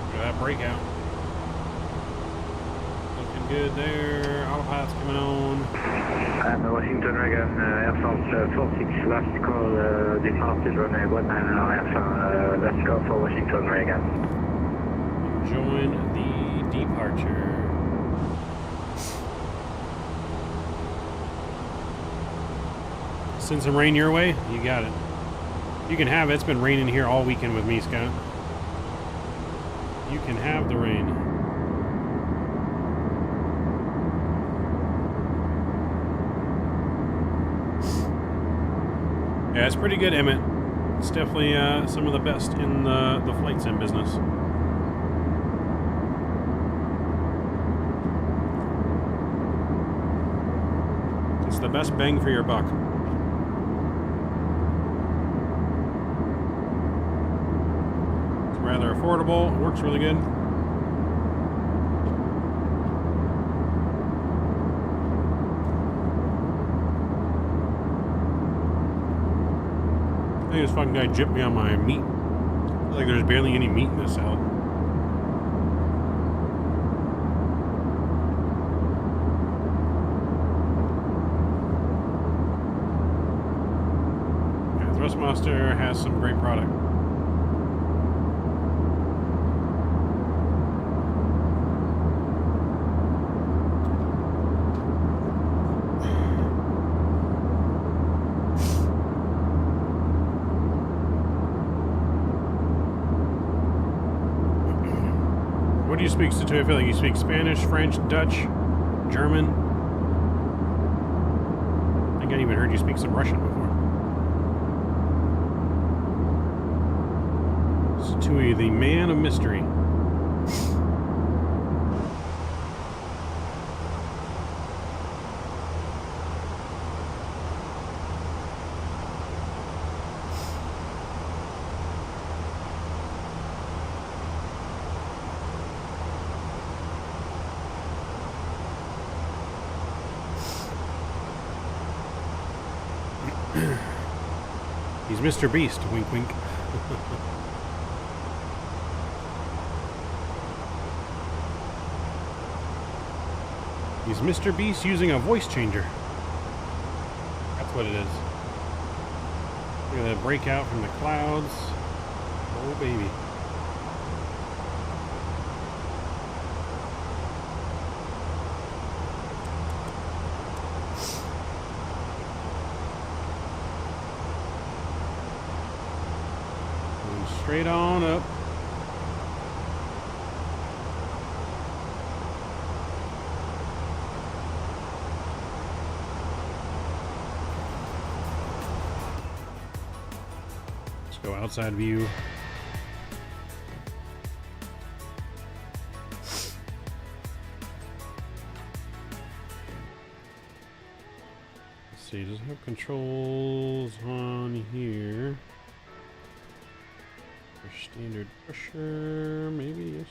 Look at that breakout. Looking good there. Autopilot's coming on. And Washington Reagan, Air France 46 last call, departed runway 19 Air France, last call for Washington Reagan. Join the departure. Send some rain your way? You got it. You can have it. It's been raining here all weekend with me, Scott. You can have the rain. Yeah, it's pretty good, Emmett. It's definitely some of the best in the flight sim business. It's the best bang for your buck. It's rather affordable. It works really good. I think this fucking guy gypped me on my meat. I feel like there's barely any meat in this salad. Yeah, Thrustmaster has some great product. What do you speak to? I feel like you speak Spanish, French, Dutch, German. I think I even heard you speak some Russian before. Tui, the man of mystery. He's Mr. Beast, wink wink. He's Mr. Beast using a voice changer. That's what it is. Look at that breakout from the clouds. Oh, baby. Going straight on up. Go outside view. Let's see, does it have controls on here? For standard pressure, maybe, yes.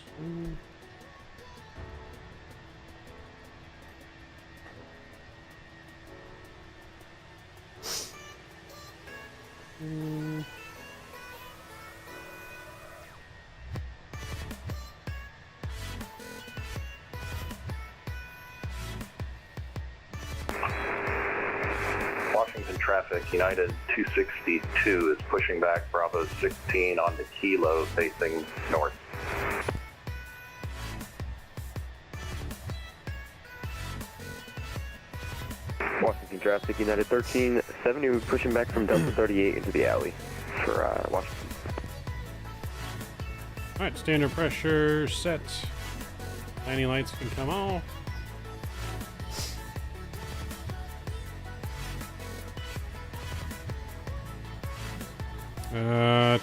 Traffic, United 262 is pushing back Bravo 16 on the Kilo facing north. Washington traffic, United 1370, pushing back from Delta 38 into the alley for Washington. Alright, standard pressure set. Landing lights can come off.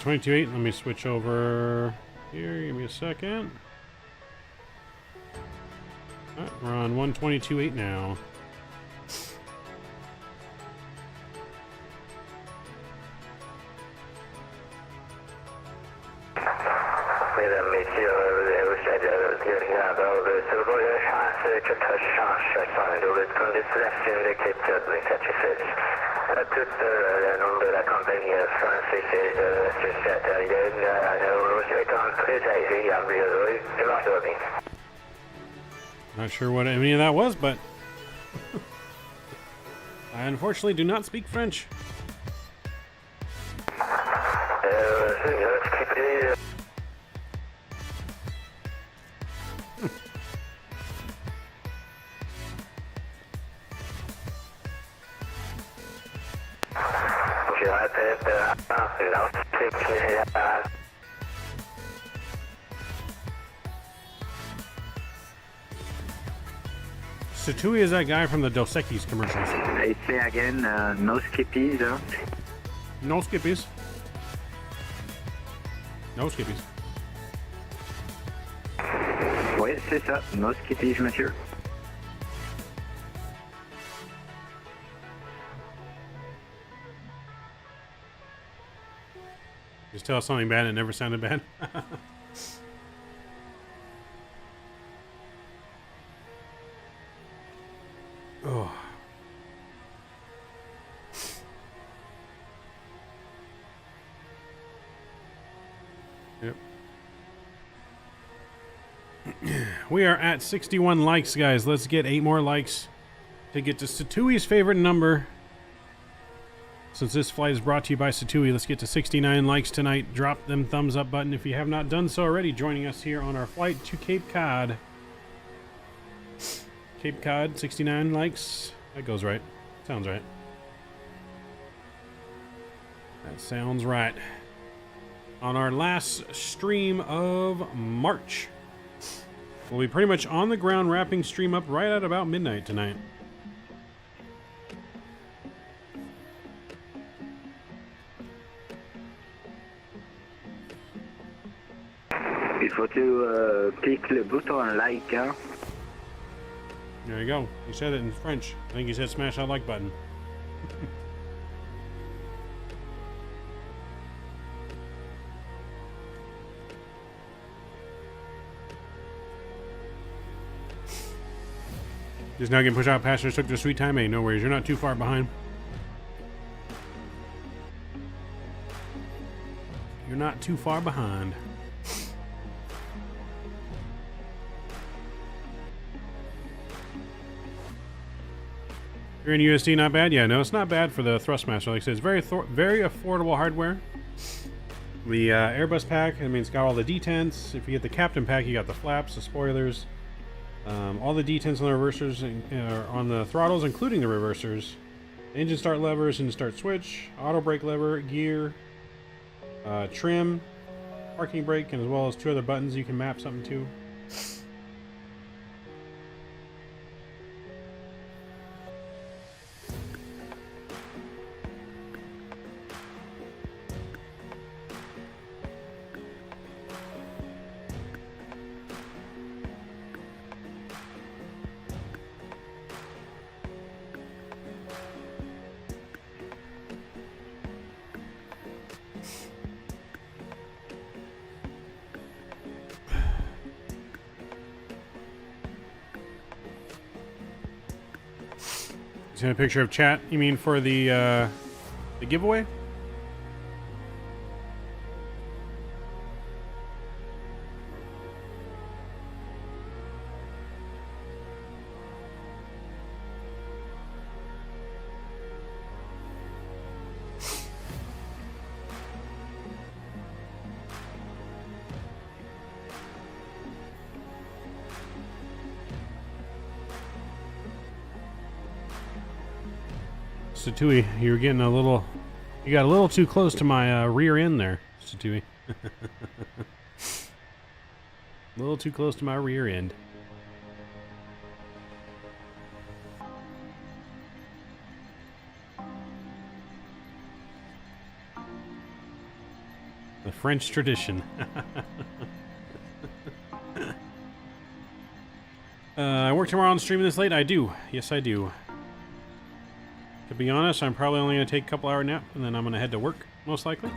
22.8, let me switch over here, give me a second. Alright, we're on 122.8 now. Mesdames, messieurs, vous savez, sur le chance que tu changes sur le condition de l'équipe de satisfaits. Tout le nom de la compagnie française de cette italienne, nous très agréable et marche. Not sure what any of that was, but I unfortunately do not speak French. Satui is that guy from the Dos Equis commercials. I say again, no skippies, huh? No skippies. No skippies. Oui, c'est ça, no skippies, monsieur. Just tell us something bad and it never sounded bad. Oh. Yep. We are at 61 likes, guys. Let's get 8 more likes to get to Satui's favorite number. Since this flight is brought to you by Satui, let's get to 69 likes tonight. Drop them thumbs up button if you have not done so already. Joining us here on our flight to Cape Cod. Cape Cod, 69 likes. That goes right. Sounds right. That sounds right. On our last stream of March. We'll be pretty much on the ground wrapping stream up right at about midnight tonight. Il faut que clique le bouton like, hein? There you go. He said it in French. I think he said smash that like button. Just now getting pushed out. Passengers took their sweet time. Hey, no worries. You're not too far behind. You're not too far behind. You're in USD, not bad. Yeah, no, it's not bad for the Thrustmaster. Like I said, it's very affordable hardware. The Airbus pack, I mean, it's got all the detents. If you get the Captain pack, you got the flaps, the spoilers, all the detents on the reversers, on the throttles, including the reversers. Engine start levers, engine start switch, auto brake lever, gear, trim, parking brake, and as well as 2 other buttons you can map something to. See a picture of chat? You mean for the giveaway? Satui, you were getting a little... You got a little too close to my rear end there, Satui. A little too close to my rear end. The French tradition. I work tomorrow on streaming this late? I do. Yes, I do. To be honest, I'm probably only going to take a couple hour nap, and then I'm going to head to work, most likely.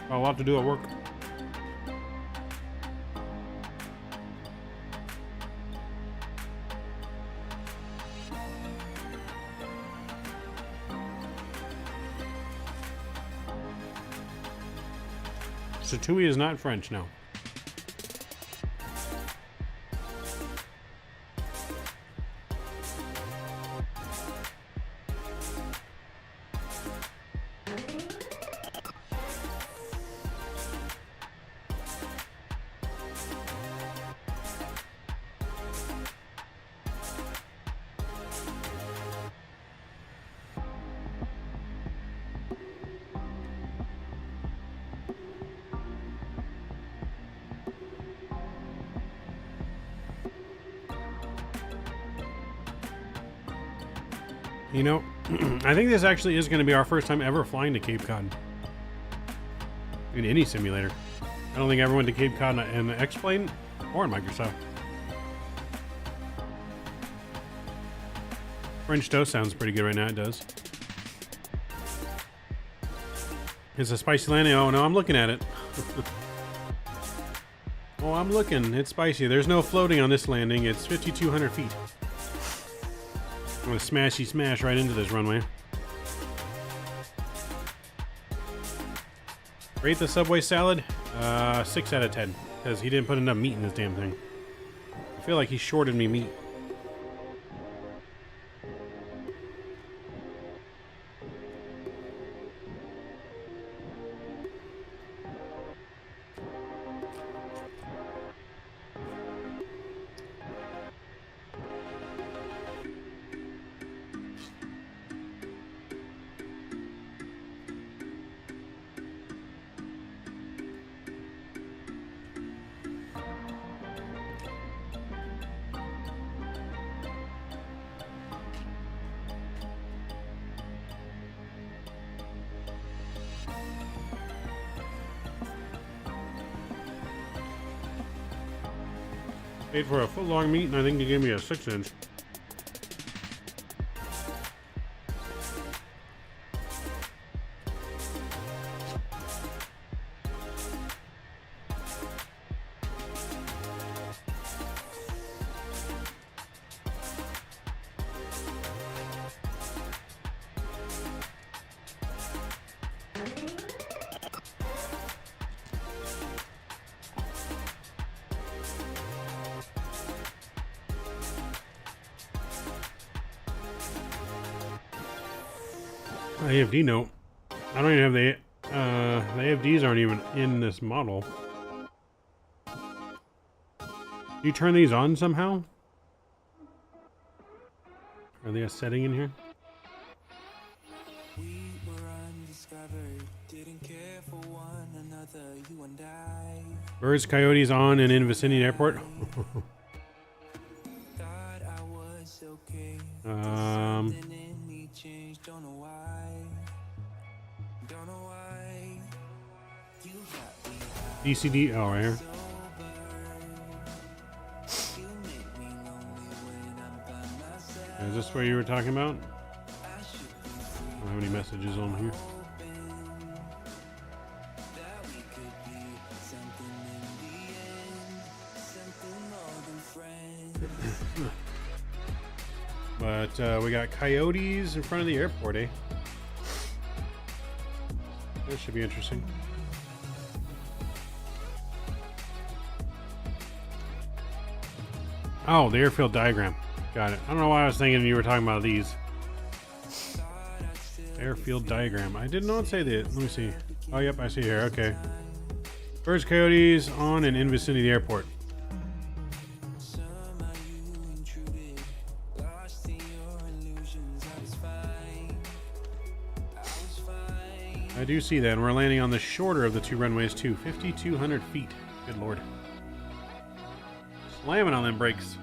Got a lot to do at work. Satui is not French, no. You know, I think this actually is going to be our first time ever flying to Cape Cod. In any simulator. I don't think I ever went to Cape Cod in the X-Plane or in Microsoft. French toast sounds pretty good right now, it does. It's a spicy landing. Oh no, I'm looking at it. Oh, I'm looking. It's spicy. There's no floating on this landing. It's 5,200 feet. I'm gonna smashy smash right into this runway. Rate the Subway salad? 6 out of 10. Because he didn't put enough meat in this damn thing. I feel like he shorted me meat. Paid for a foot-long meat, and I think they gave me a 6-inch. AFD note. I don't even have the AFDs aren't even in this model. You turn these on somehow? Are they a setting in here? Birds, coyotes on and in vicinity airport. DCD, oh, right here. Is this what you were talking about? I don't have any messages on here. But we got coyotes in front of the airport, eh? That should be interesting. Oh, the airfield diagram. Got it. I don't know why I was thinking you were talking about these. Airfield diagram. I did not say that. Let me see. Oh, yep, I see here. Okay. Birds, coyotes on and in vicinity of the airport. I do see that, and we're landing on the shorter of the two runways too. 5,200 feet. Good lord. Slamming on them brakes.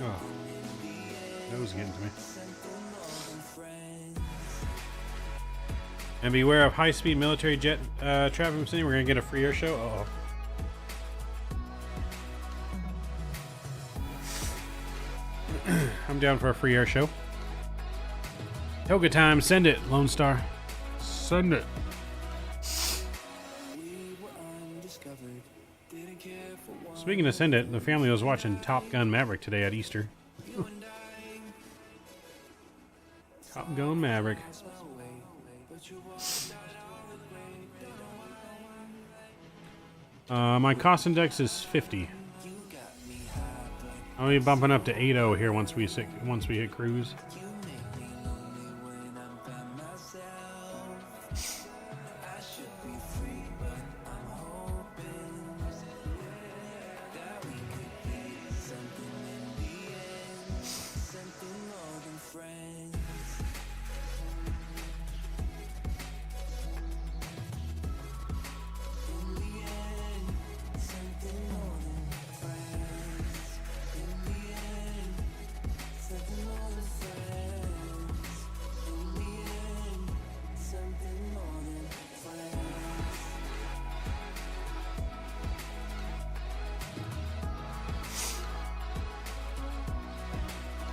Oh, that was getting to me. And beware of high-speed military jet traffic from Sydney. We're going to get a free air show. Uh-oh. I'm down for a free air show. Toga time. Send it, Lone Star. Send it. Speaking of send it, the family was watching Top Gun Maverick today at Easter. Top Gun Maverick. My cost index is 50. I'll be bumping up to 80 here once we hit cruise.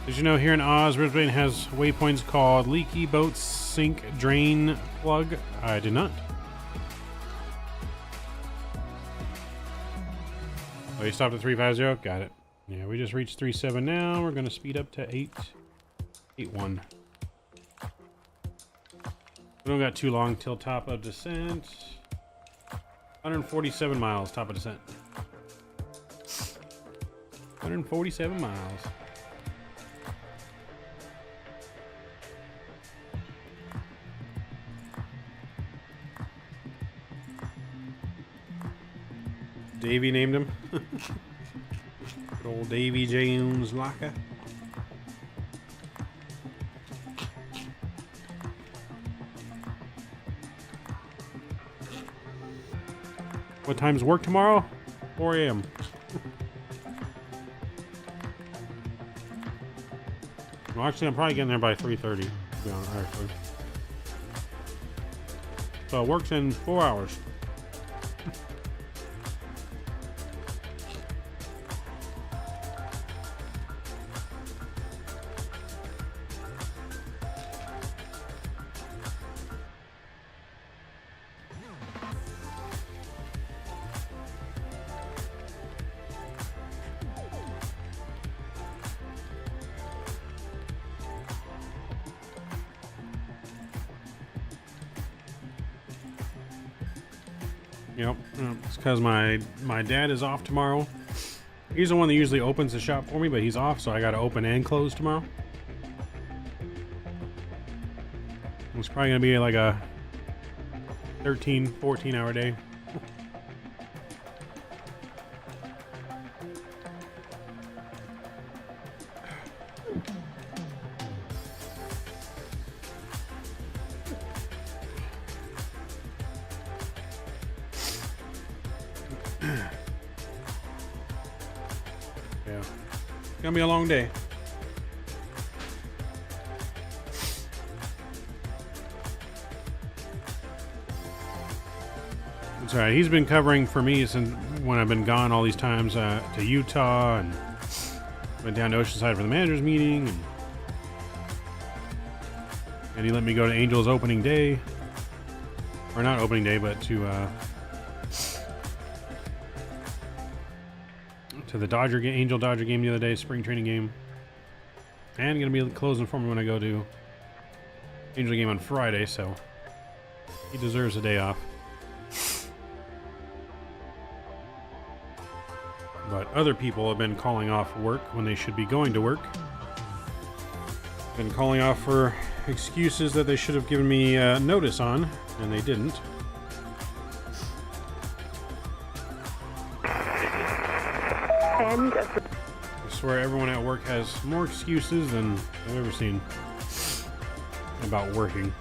Did you know here in Oz, Brisbane has waypoints called Leaky Boat Sink Drain Plug? I did not. Oh, you stopped at 350? Got it. Yeah, we just reached 37 now. We're going to speed up to 881. We don't got too long till top of descent. 147 miles, top of descent. 147 miles. Davey named him. Good old Davy Jones Locker. What time's work tomorrow? 4 a.m. Well, actually, I'm probably getting there by 3:30. To be honest, actually. So it works in 4 hours. Yep, it's because my dad is off tomorrow. He's the one that usually opens the shop for me, but he's off, so I got to open and close tomorrow. It's probably going to be like a 13, 14 hour day. Yeah, it's gonna be a long day. It's alright. He's been covering for me since when I've been gone all these times to Utah, and went down to Oceanside for the managers meeting, and he let me go to Angels opening day, or not opening day, but to the Angel Dodger game the other day, spring training game. And gonna be closing for me when I go to Angel game on Friday, so he deserves a day off. But other people have been calling off work when they should be going to work. Been calling off for excuses that they should have given me notice on, and they didn't. I swear everyone at work has more excuses than I've ever seen about working.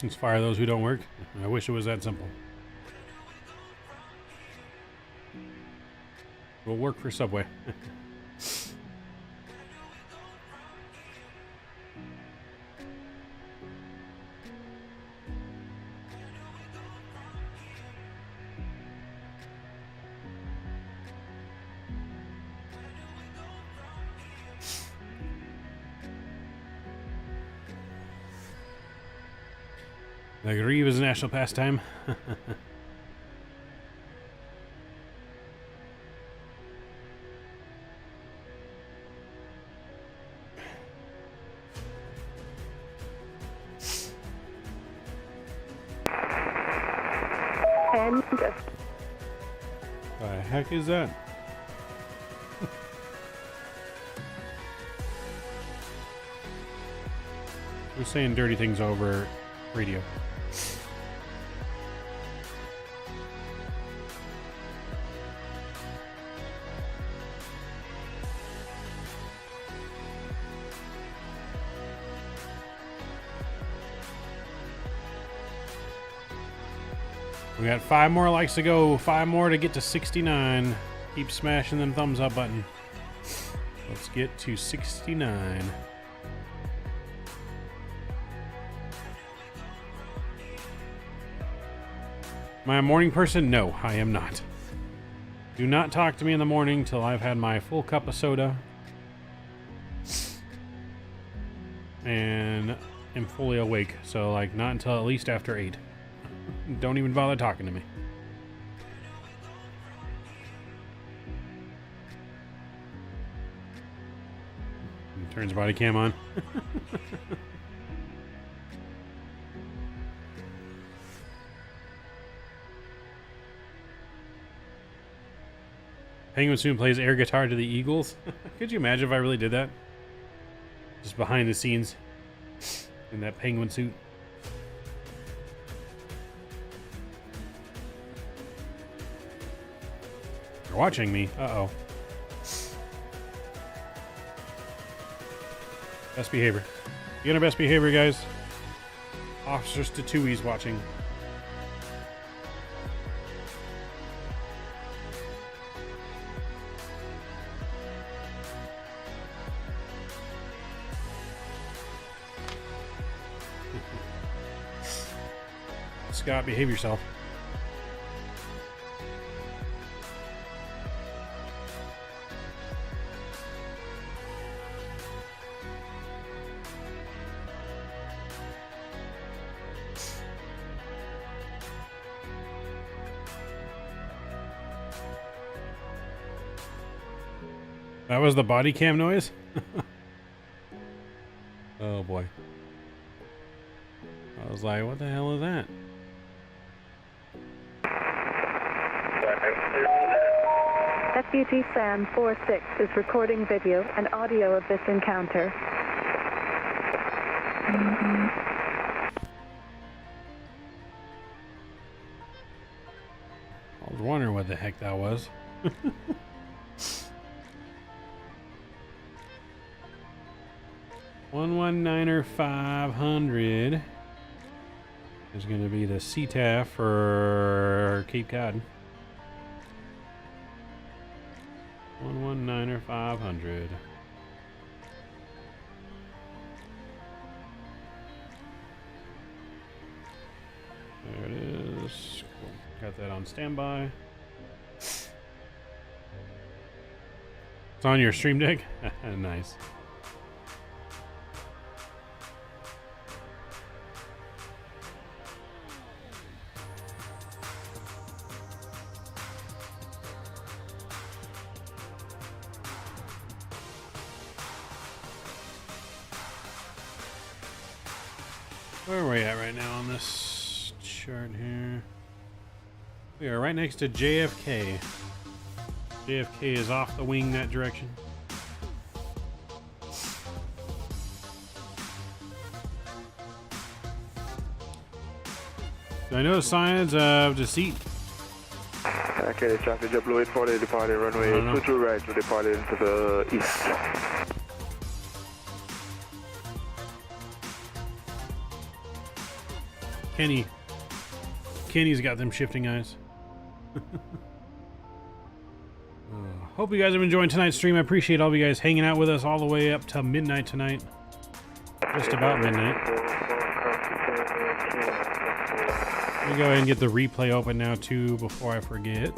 Let's fire those who don't work. I wish it was that simple. We'll work for Subway. Like Reeve is a national pastime. The heck is that? We're saying dirty things over radio. We got 5 more likes to go, 5 more to get to 69. Keep smashing them thumbs up button. Let's get to 69. Am I a morning person? No, I am not. Do not talk to me in the morning till I've had my full cup of soda and am fully awake. So like not until at least after 8. Don't even bother talking to me. Turns body cam on. Penguin soon plays air guitar to the Eagles. Could you imagine if I really did that? Just behind the scenes in that penguin suit. You're watching me. Uh-oh. Best behavior. Get our best behavior, guys. Officers to Tui's watching. Scott, behave yourself. That was the body cam noise? Oh boy. I was like, what the hell is that? FUG SAM 46 is recording video and audio of this encounter. I was wondering what the heck that was. 119er 500 is going to be the CTAF for Cape Cod. 119er 500. There it is. Cool. Got that on standby. It's on your stream deck? Nice. Where are we at right now on this chart here? We are right next to JFK. JFK is off the wing that direction. Do I know signs of deceit? Okay, traffic JetBlue 840 departing runway 22 right to depart into the east. Kenny's got them shifting eyes. Hope you guys have enjoyed tonight's stream. I appreciate all of you guys hanging out with us all the way up to midnight tonight. Just about midnight. Let me go ahead and get the replay open now too before I forget.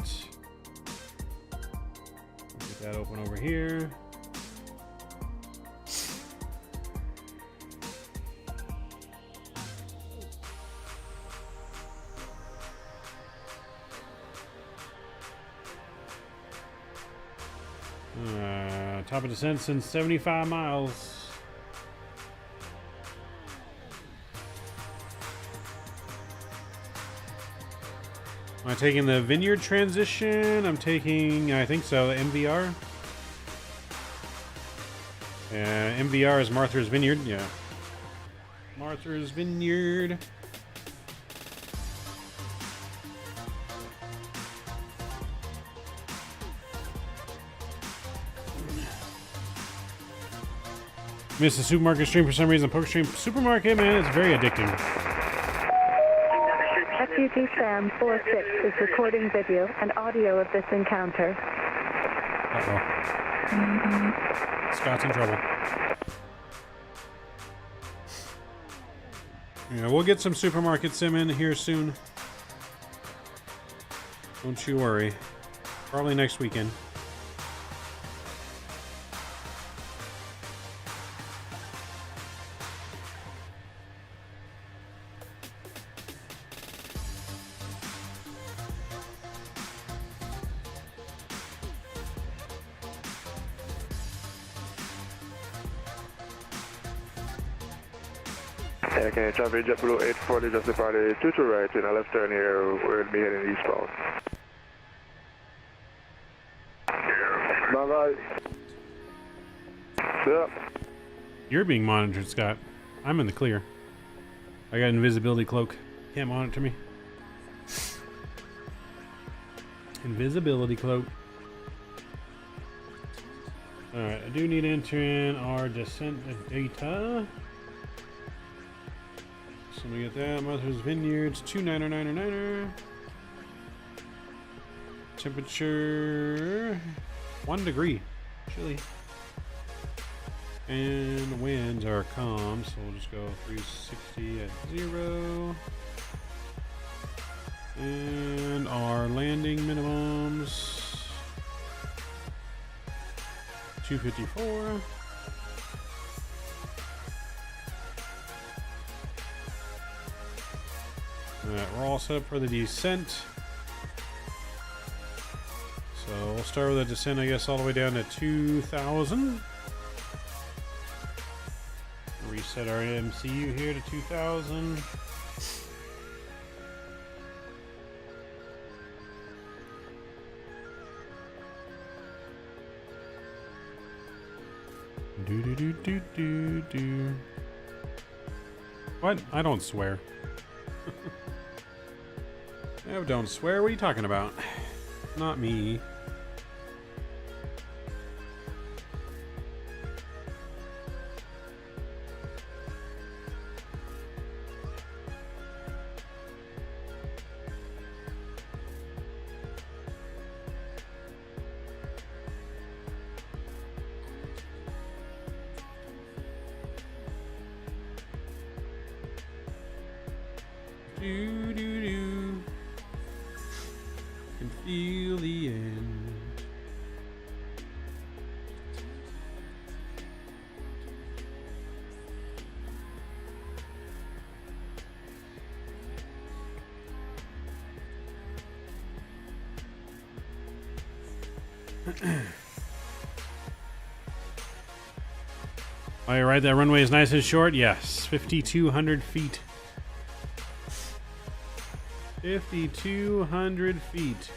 Get that open over here. Top of descent since 75 miles. Am I taking the Vineyard transition? I'm taking, I think so, the MVR. MVR is Martha's Vineyard, yeah. Martha's Vineyard. Missed the supermarket stream for some reason. Poker stream. Supermarket, man, it's very addicting. FUG SAM 46 is recording video and audio of this encounter. Uh-oh. Scott's in trouble. Yeah, we'll get some supermarket sim in here soon. Don't you worry. Probably next weekend. Okay, traffic JetBlue 840 just departed 22 right in a left turn here. We're going to be heading eastbound. Bye bye. Yep. You're being monitored, Scott. I'm in the clear. I got an invisibility cloak. Can't monitor me. Invisibility cloak. Alright, I do need to enter in our descent data. So we get that. Martha's Vineyards, 299er. Temperature 1 degree. Chilly. And the winds are calm, so we'll just go 360 at 0. And our landing minimums 254. Alright, we're all set up for the descent. So we'll we'll start with a descent, I guess, all the way down to 2,000. Reset our MCU here to 2,000. Do do do do do do. What? I don't swear. I don't swear. What are you talking about? Not me. Do do do. Can feel the end. Oh, you're right. That runway is nice and short. Yes, 5,200 feet. 5,200 feet.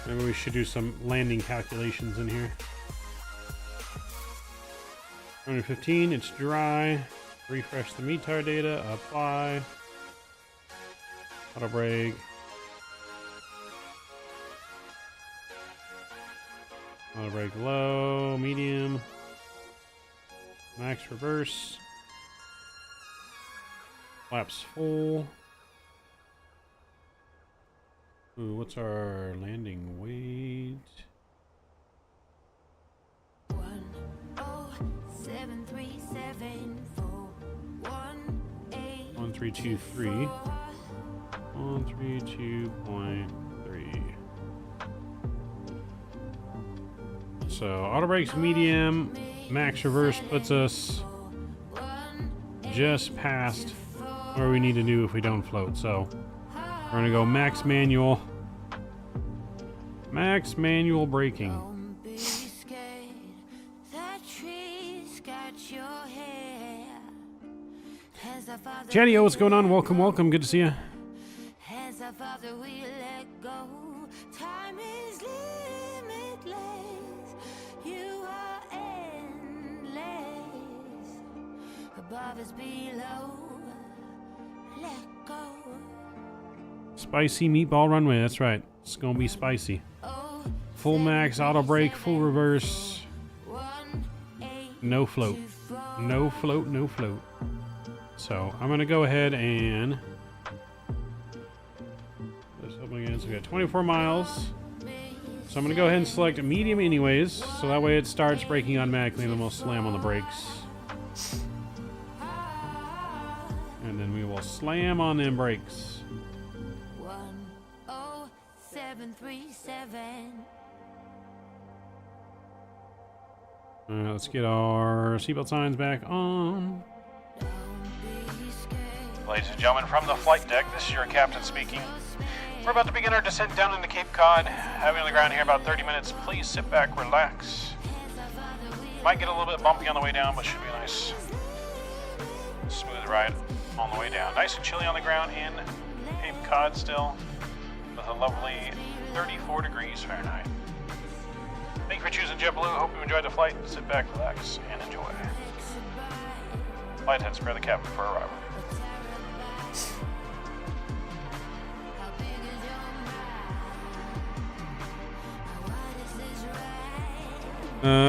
Maybe we should do some landing calculations in here. 115, it's dry. Refresh the METAR data, apply. Auto brake. Auto brake low, medium. Max reverse. Flaps full. Ooh, what's our landing weight? 1323. 132.3. So auto brakes medium, max reverse puts us just past where we need to do if we don't float. So we're gonna go max manual braking. Chatty, what's going on? Welcome, welcome. Good to see you. Time is limitless. You are endless. Above is below. Let go. Spicy meatball runway. That's right. It's gonna be spicy. Full max, auto brake, full reverse. No float. No float, no float. So I'm gonna go ahead and let's open again. So we got 24 miles. So I'm gonna go ahead and select medium anyways, so that way it starts braking automatically and then we'll slam on the brakes. And then we will slam on them brakes. 10737. Alright, let's get our seatbelt signs back on. Ladies and gentlemen, from the flight deck, this is your captain speaking. We're about to begin our descent down into Cape Cod. Having on the ground here about 30 minutes. Please sit back, relax. Might get a little bit bumpy on the way down, but should be nice. Smooth ride on the way down. Nice and chilly on the ground in Cape Cod still, with a lovely 34 degrees Fahrenheit. Thank you for choosing JetBlue. Hope you enjoyed the flight. Sit back, relax, and enjoy. Flight attendants, prepare the cabin for arrival.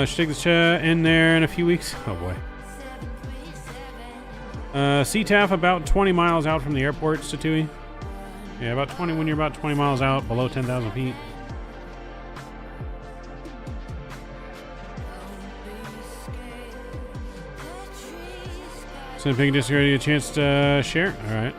Should take this in there in a few weeks. Oh boy. CTAF about 20 miles out from the airport, Statui. Yeah, about 20 when you're about 20 miles out, below 10,000 feet. So if you can just get a chance to share. All right.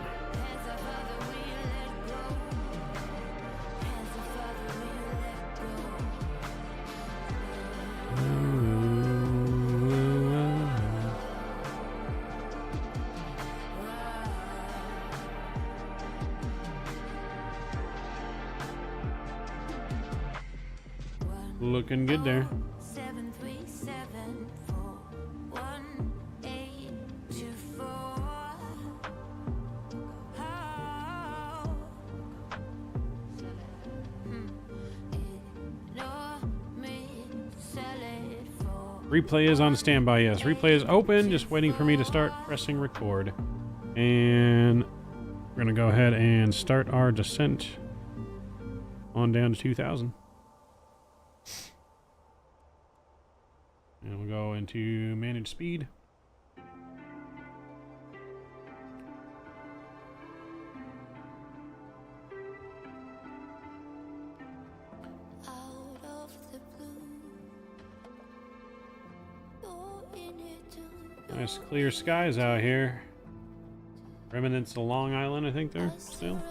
Looking good there. 737418024. Replay is on standby, yes. Replay is open, just waiting for me to start pressing record. And we're gonna go ahead and start our descent on down to 2,000. And we'll go into manage speed. Nice clear skies out here. Remnants of Long Island, I think they're still.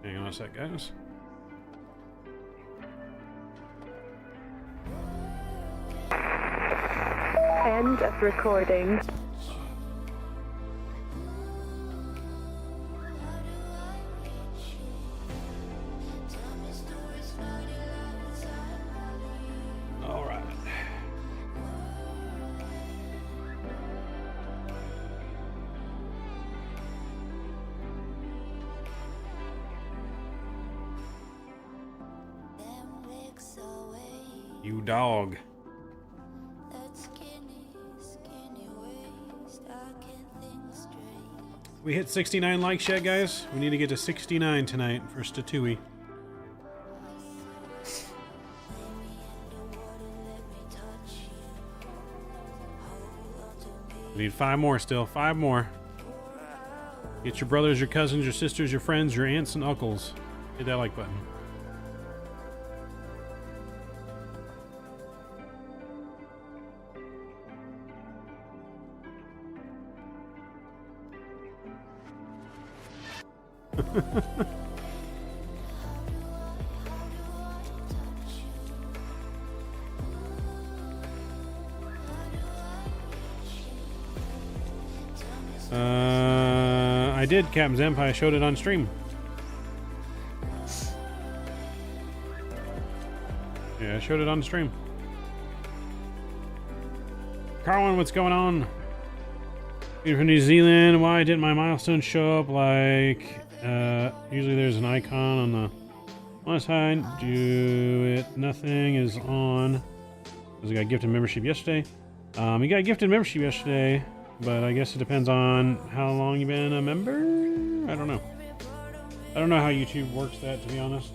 Hang on a sec, guys. End of recording. All right. You dog. We hit 69 likes yet, guys. We need to get to 69 tonight for Statui. We need 5 more still. 5 more. Get your brothers, your cousins, your sisters, your friends, your aunts and uncles. Hit that like button. I did, Captain Zemp. I showed it on stream. Yeah, I showed it on stream. Carwin, what's going on? You're from New Zealand. Why didn't my milestone show up like... usually there's an icon on the one side. Do it. Nothing is on. Because I got gifted membership yesterday. You got gifted membership yesterday, but I guess it depends on how long you've been a member. I don't know. I don't know how YouTube works that, to be honest.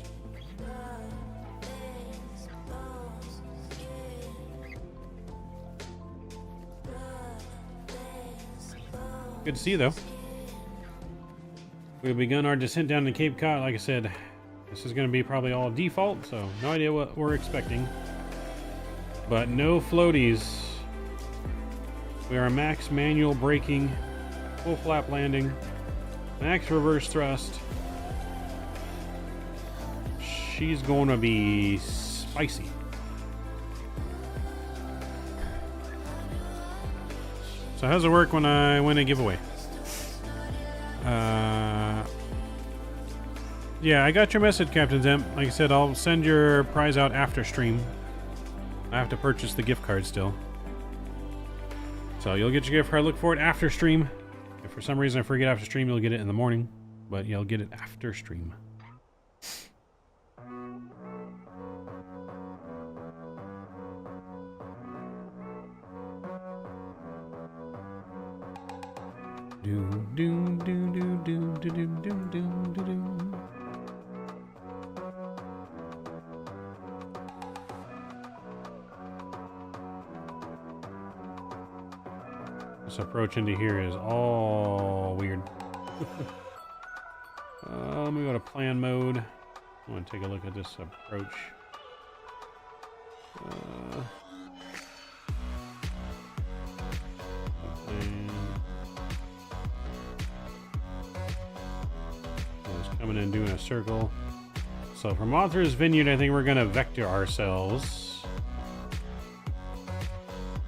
Good to see you, though. We've begun our descent down to Cape Cod. Like I said, this is going to be probably all default, so no idea what we're expecting. But no floaties. We are max manual braking, full flap landing, max reverse thrust. She's going to be spicy. So how's it work when I win a giveaway? Yeah, I got your message, Captain Zemp. Like I said, I'll send your prize out after stream. I have to purchase the gift card still. So you'll get your gift card. Look for it after stream. If for some reason I forget after stream, you'll get it in the morning. But you'll get it after stream. Do do do do do do do do do do. This approach into here is all weird. Let me go to plan mode. I want to take a look at this approach. Plan. Coming in, doing a circle. So from Author's Vineyard, I think we're gonna vector ourselves.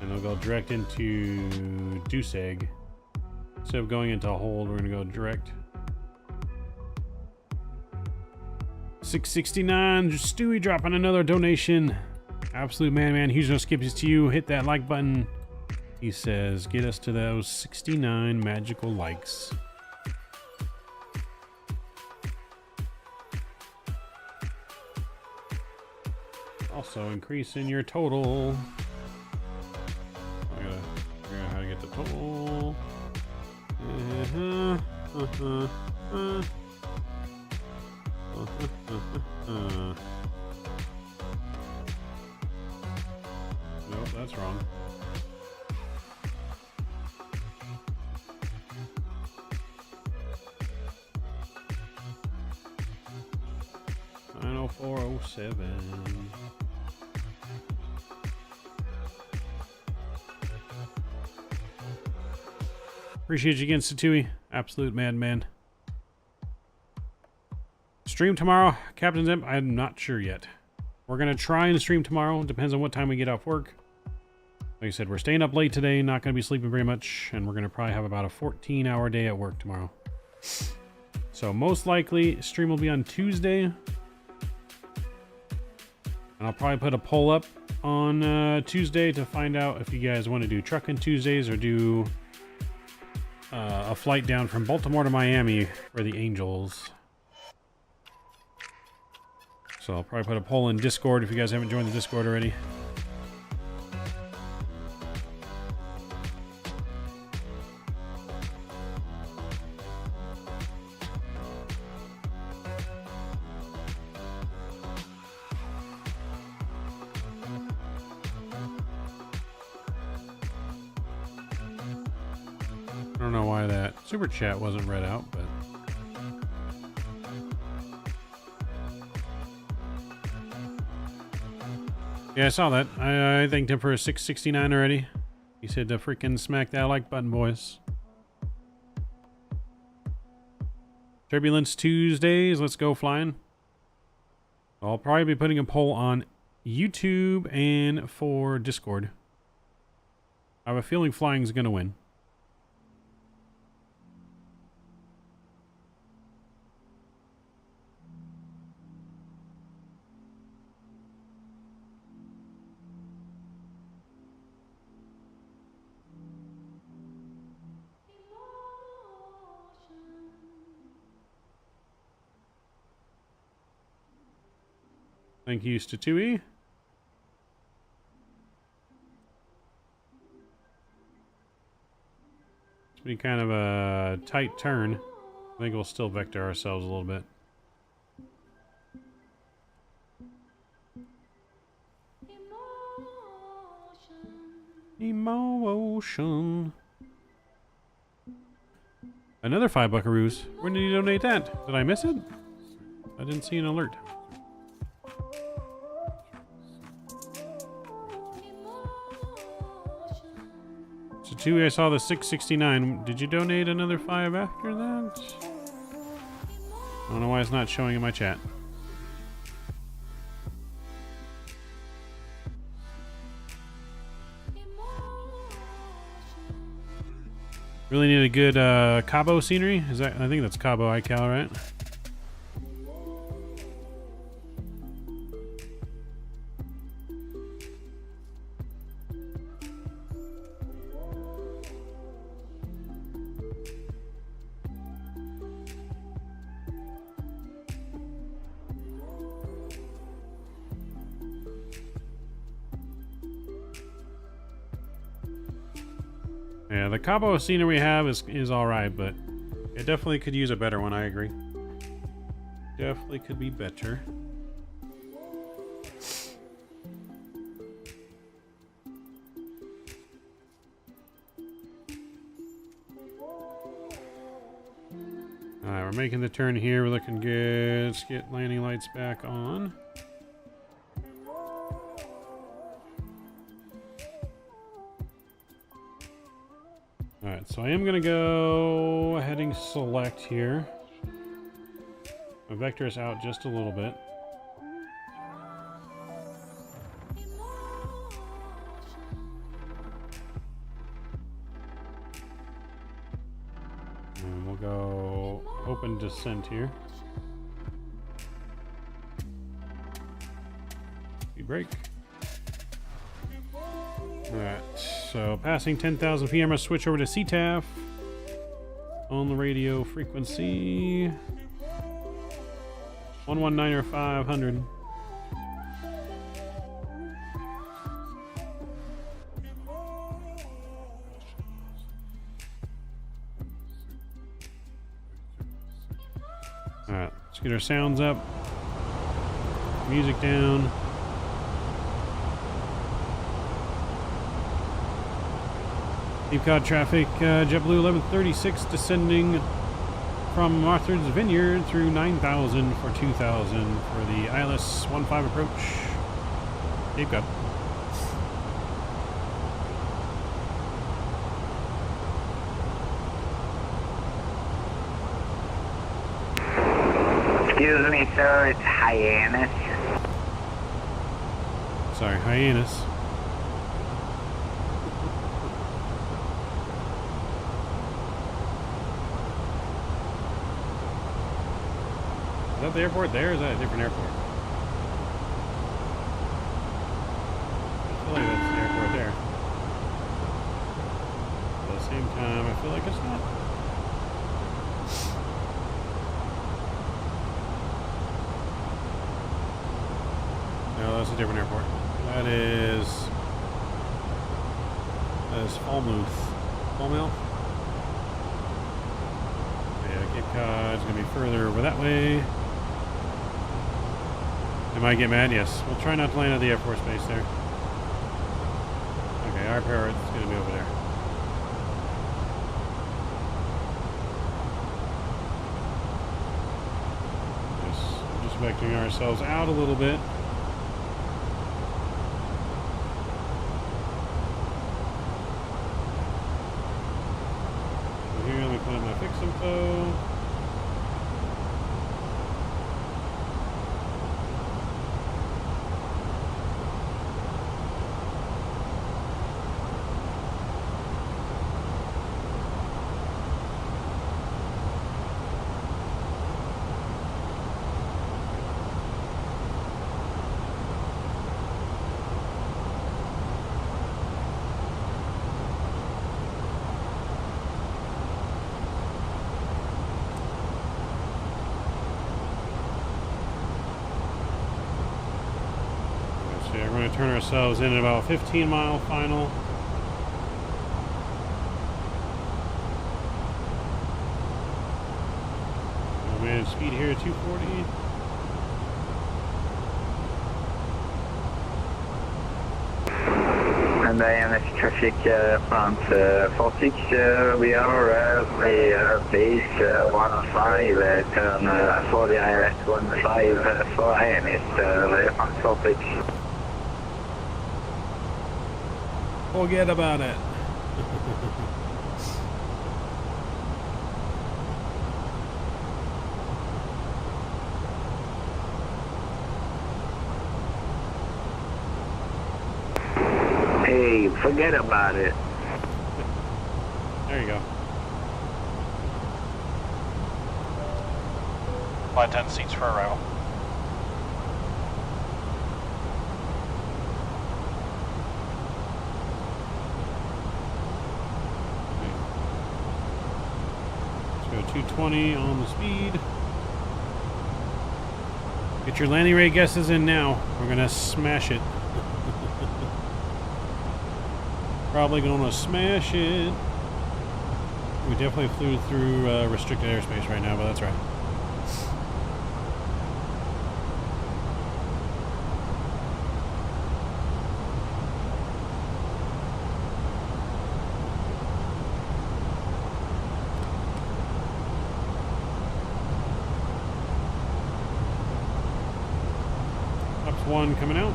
And we'll go direct into Deuce Egg. Instead of going into hold, we're gonna go direct. 669, Stewie dropping another donation. Absolute man, huge no skippies to you. Hit that like button. He says, get us to those 69 magical likes. Also increasing your total. I gotta figure out how to get the total. Nope, that's wrong. $904.07. Appreciate you again, Satui. Absolute madman. Stream tomorrow, Captain Zimp. I'm not sure yet. We're gonna try and stream tomorrow. Depends on what time we get off work. Like I said, we're staying up late today. Not gonna be sleeping very much, and we're gonna probably have about a 14-hour day at work tomorrow. So most likely, stream will be on Tuesday. And I'll probably put a poll up on Tuesday to find out if you guys want to do trucking Tuesdays or do a flight down from Baltimore to Miami for the Angels. So I'll probably put a poll in Discord if you guys haven't joined the Discord already. I don't know why that super chat wasn't read out, but yeah, I saw that. I thanked him for a 669 already. He said to freaking smack that like button, boys. Turbulence Tuesdays, let's go flying. I'll probably be putting a poll on YouTube and for Discord. I have a feeling flying's gonna win. Thank you, Statui. It's been kind of a tight turn. I think we'll still vector ourselves a little bit. Emotion. Another 5 buckaroos. When did you donate that? Did I miss it? I didn't see an alert. So two, I saw the 669. Did you donate another 5 after that? I don't know why it's not showing in my chat. Really need a good Cabo scenery. Is that? I think that's Cabo iCal, right? Yeah, the Cabo scenery we have is alright, but it definitely could use a better one, I agree. Definitely could be better. Alright, we're making the turn here. We're looking good. Let's get landing lights back on. Alright, so I am going to go heading select here. My vector is out just a little bit. And we'll go open descent here. Brake. Alright, so passing 10,000 feet, I'm going to switch over to CTAF on the radio frequency 119 or 500. Alright, let's get our sounds up, music down. Cape Cod traffic, JetBlue 1136 descending from Martha's Vineyard through 9,000 for 2,000 for the ILS 15 approach. Cape Cod. Excuse me, sir, it's Hyannis. Sorry, Hyannis. Is that the airport there, or is that a different airport? I feel like that's the airport there. At the same time, I feel like it's not. No, that's a different airport. That is Falmouth. Yeah, Cape Cod's gonna be further over that way. Am I get mad? Yes. We'll try not to land at the Air Force Base there. Okay, our power is going to be over there. Just vectoring ourselves out a little bit. So here, let me put in my fix info. We're going to turn ourselves in at about 15-mile final. We'll manage speed here at 240. And INS traffic front 46, we are base 15, turn for the ILS 15 for INS front 46. Forget about it. Hey, forget about it. There you go. Flight 10 seats for arrival. Let's go 220 on the speed. Get your landing rate guesses in now. We're gonna smash it. Probably gonna smash it. We definitely flew through restricted airspace right now, but that's right. Ups 1 coming out.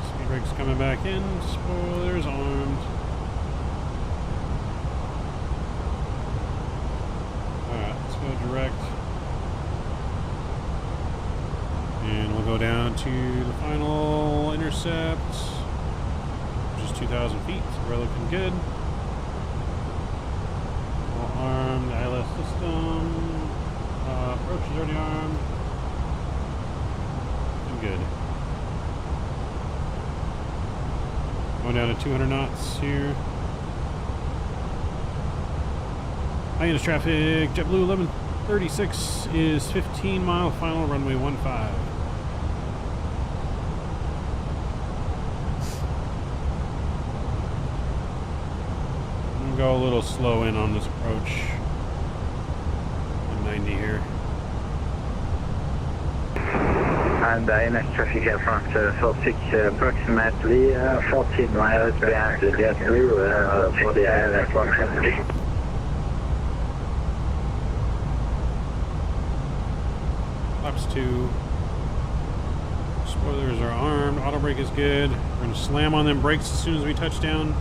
Speed brake's coming back in. Spoilers armed. Alright, let's go direct. to the final intercept, which is 2,000 feet. So we're looking good. All armed, ILS system. Approach is already armed. Looking good. Going down to 200 knots here. High-end traffic. JetBlue 1136 is 15-mile final runway 15. I'm gonna go a little slow in on this approach. 190 here. And INS traffic aircraft 46 approximately 14 miles behind the JetBlue for the ILS 170. Flaps 2. Spoilers are armed. Auto brake is good. We're going to slam on them brakes as soon as we touch down.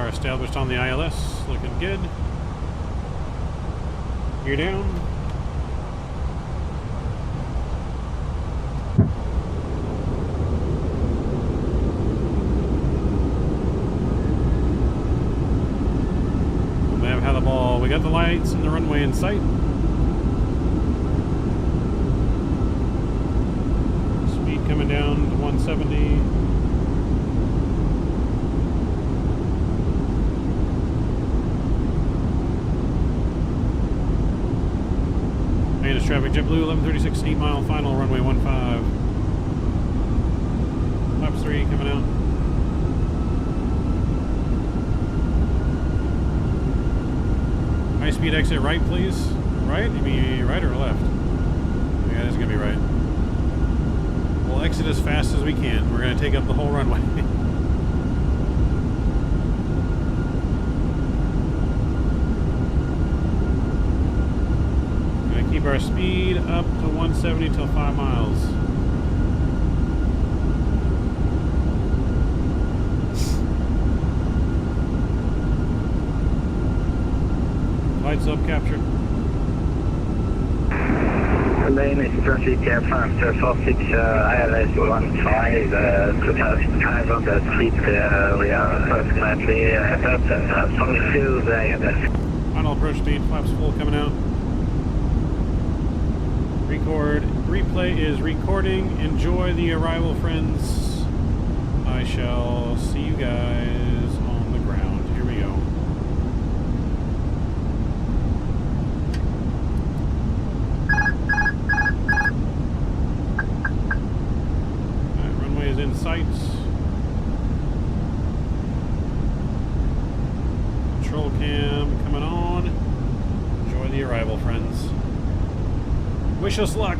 Established on the ILS, looking good. Gear down. We have had the ball. We got the lights and the runway in sight. Speed coming down to 170. Traffic JetBlue 1136 8-mile final runway 15. Flaps 3 coming out. High speed exit right, please. Right? You mean right or left? Yeah, this is gonna be right. We'll exit as fast as we can. We're gonna take up the whole runway. Keep our speed up to 170 till 5 miles. Lights up, captured. Lane is traffic aircraft 46 ILS 15, 2,500 feet. We are approximately 22 ILS. Final approach speed, flaps full coming out. Replay is recording. Enjoy the arrival, friends. I shall see you guys on the ground. Here we go. Alright, runway is in sight. Control cam coming on. Enjoy the arrival, friends. Wish us luck.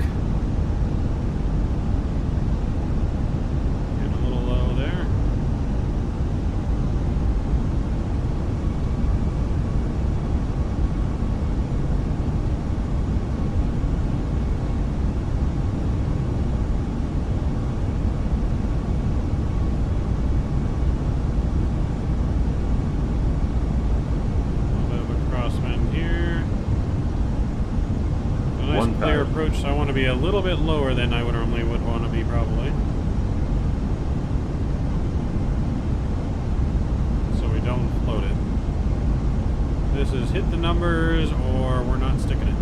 Getting a little low there. Clear approach, so I want to be a little bit lower than I normally would want to be, probably. So we don't float it. This is hit the numbers or we're not sticking it.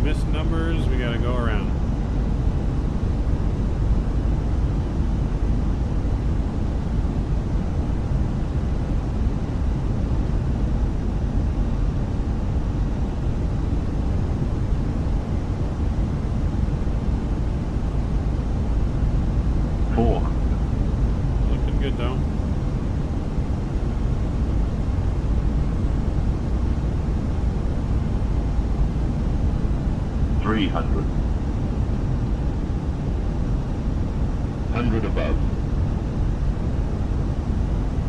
missed numbers. We gotta go around. Looking good though. $300. 100 above.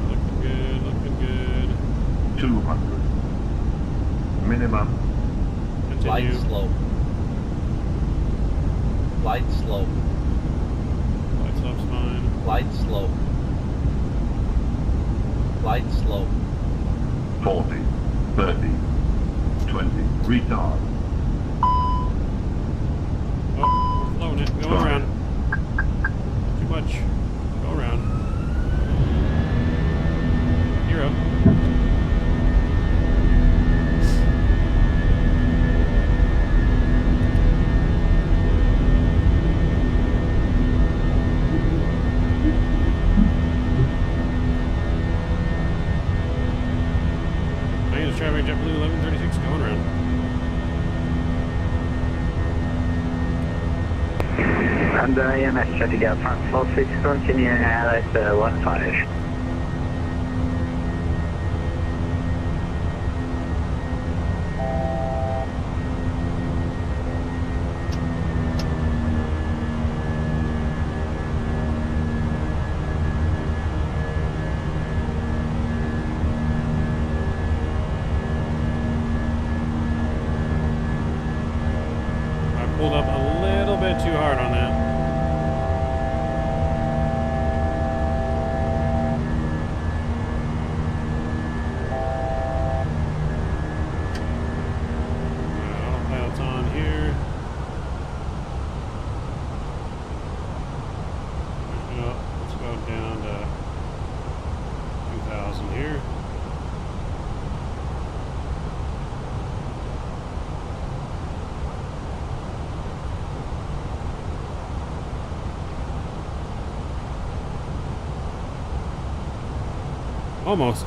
Looking good, looking good. 200. Minimum. Continue. Light slope. Light slope. Light slope's fine. Light slope. Light slope. 40. 30. 20. Retard. Oh, we're flowing it. Go around. Too much. Go around. Hero. Magnus traffic, JetBlue 1136 going around. And EMS try to get front 46, continuing LS 15. I pulled up a little bit too hard on that. Autopilot's on here. Let's go down to 2,000 here. Almost.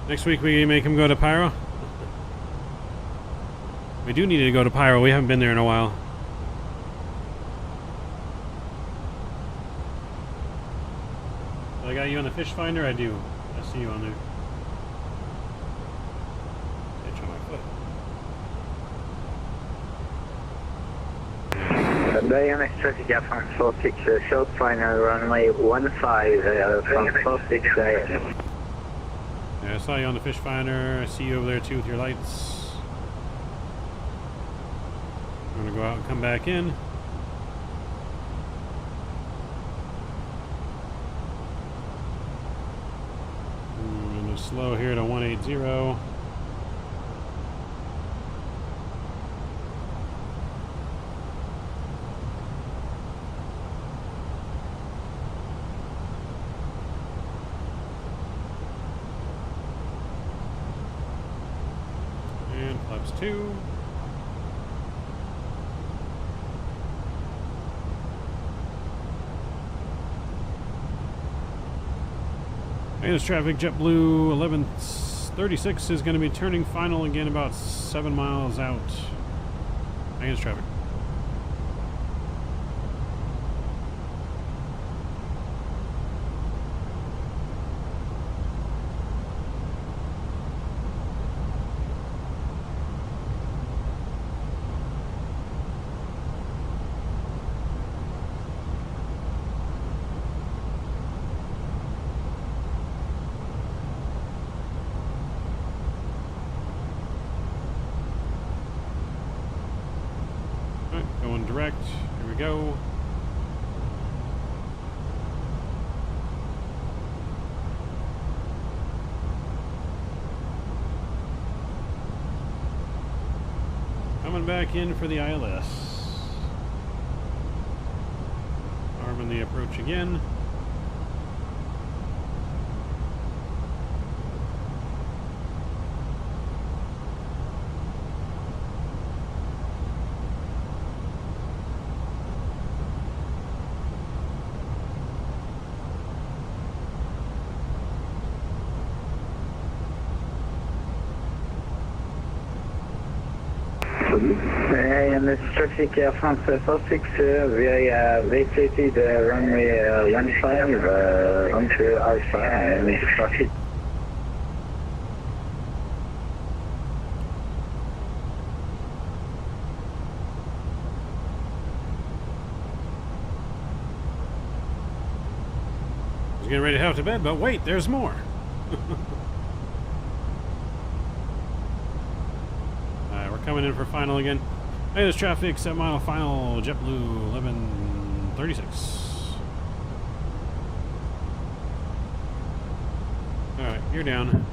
Next week we make him go to Pyro. We do need to go to Pyro. We haven't been there in a while. I got you on the fish finder? I do. I see you on there. Itch on my foot. And EMS try to get front 46, short final runway 15, front 46 AM. Yeah, I saw you on the fish finder. I see you over there too with your lights. I'm gonna go out and come back in. I'm gonna slow here to 180. And flaps 2. Magnus traffic, JetBlue 1136 is going to be turning final again about 7 miles out. Magnus traffic. direct. Here we go. Coming back in for the ILS. Arming the approach again. And this is traffic Air France 46 via VTT de runway 15 onto Alpha and traffic. I was getting ready to head to bed, but wait, there's more. Coming in for final again. Hey, there's traffic, 7 mile final, JetBlue 1136. Alright, you're down.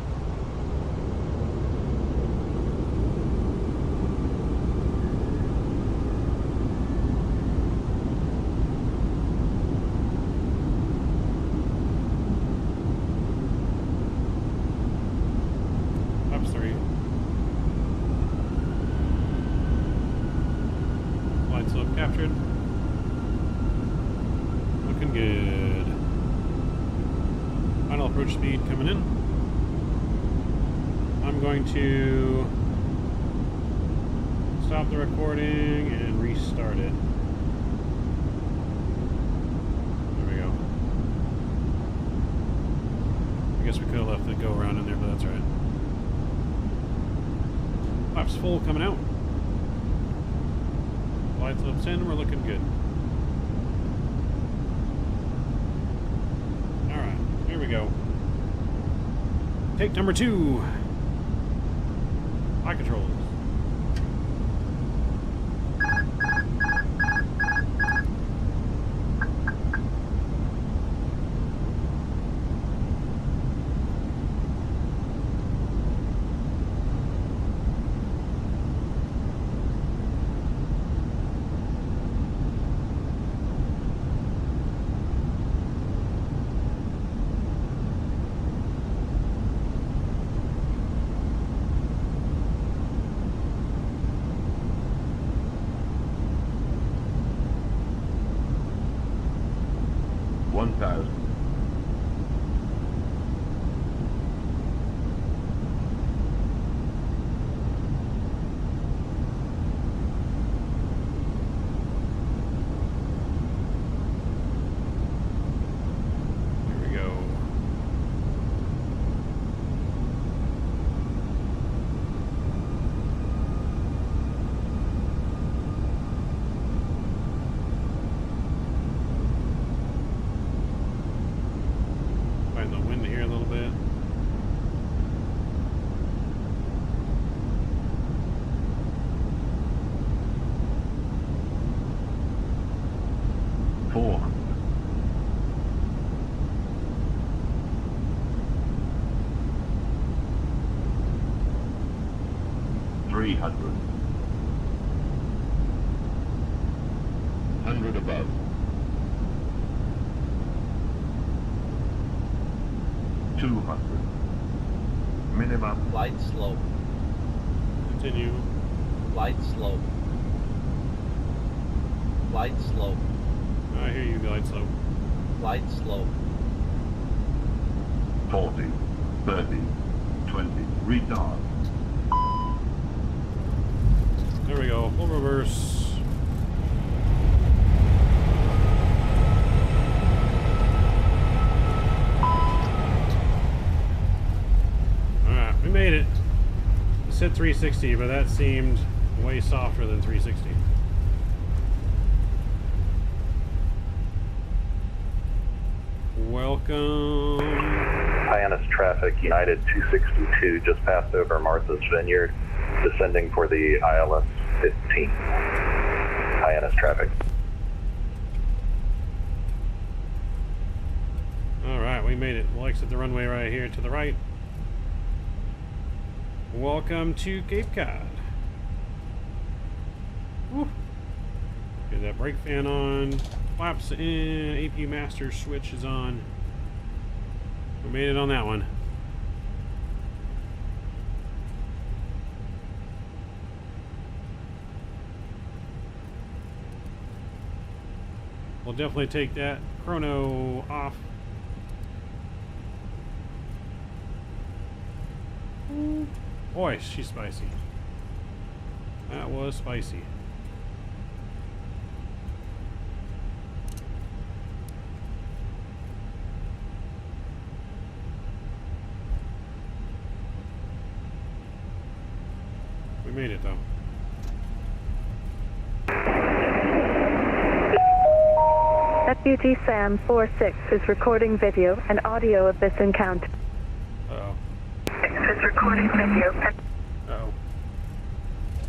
Ups 3. Slope captured. Looking good. Final approach speed coming in. I'm going to stop the recording and restart it. There we go. I guess we could have left the go around in there, but that's alright. Flaps full coming out. Light slopes in, we're looking good. Alright, here we go. Take number 2. Flight controls. above. Minimum. Light slope. Continue. Light slope. Light slope. I hear you, light slope. Light slope. 40, 30, 20. Retard. There we go. Full reverse. Alright, we made it. It said 360, but that seemed way softer than 360. Welcome. Hyannis traffic, United 262, just passed over Martha's Vineyard, descending for the ILS 15. Hyannis traffic. Alright, we made it. We'll exit the runway right here to the right. Welcome to Cape Cod. Woo. Get that brake fan on. Flaps in. AP master switch is on. We made it on that one. We'll definitely take that chrono off. Boy, she's spicy. That was spicy. We made it though. Deputy Sam 46 is recording video and audio of this encounter. Uh-oh. It's recording video. Uh-oh.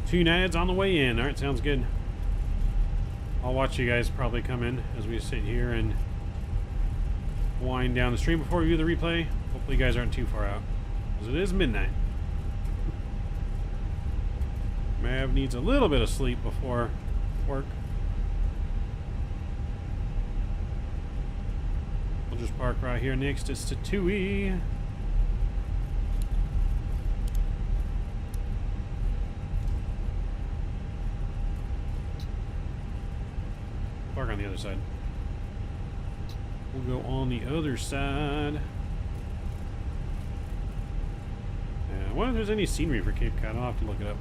2 nads on the way in. Alright, sounds good. I'll watch you guys probably come in as we sit here and wind down the stream before we view the replay. Hopefully you guys aren't too far out, because it is midnight. Mav needs a little bit of sleep before work. We'll just park right here next to Statui. Park on the other side. We'll go on the other side. I wonder if there's any scenery for Cape Cod. I'll have to look it up.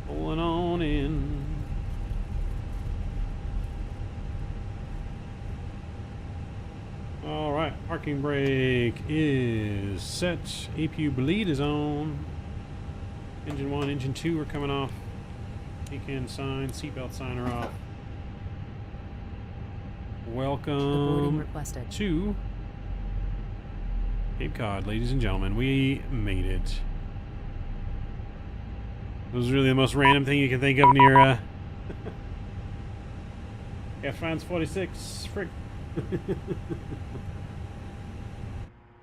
Pulling on in. All right, parking brake is set. APU bleed is on. Engine 1, engine 2 are coming off. Pecan sign, seatbelt sign are off. Welcome to Cape Cod, ladies and gentlemen. We made it. It was really the most random thing you can think of near Air France 46. Frick.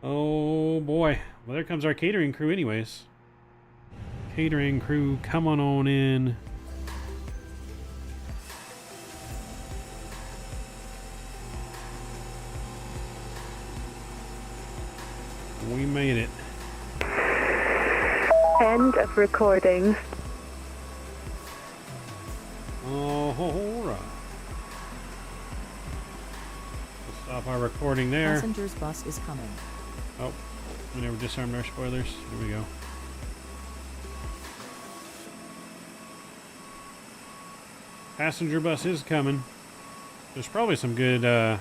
Oh boy. Well, there comes our catering crew anyways. Catering crew, come on in. We made it. End of recording. Oh, all right. We'll stop our recording there. Passenger's bus is coming. Oh, we never disarmed our spoilers. Here we go. Passenger bus is coming. There's probably some good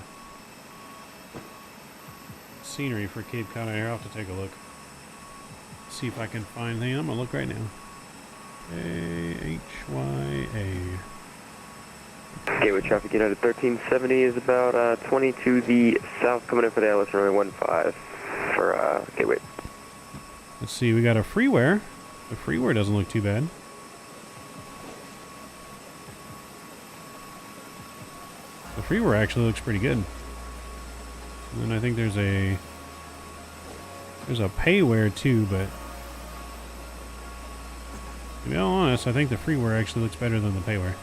scenery for Cape Cod here. I'll have to take a look. See if I can find anything. I'm gonna look right now. AHYA. Gateway traffic United 1370 is about 20 to the south, coming in for the Atlas runway 15 for Gateway. Let's see, we got a freeware. The freeware doesn't look too bad. The freeware actually looks pretty good. And then I think there's a payware too, but to be honest, I think the freeware actually looks better than the payware.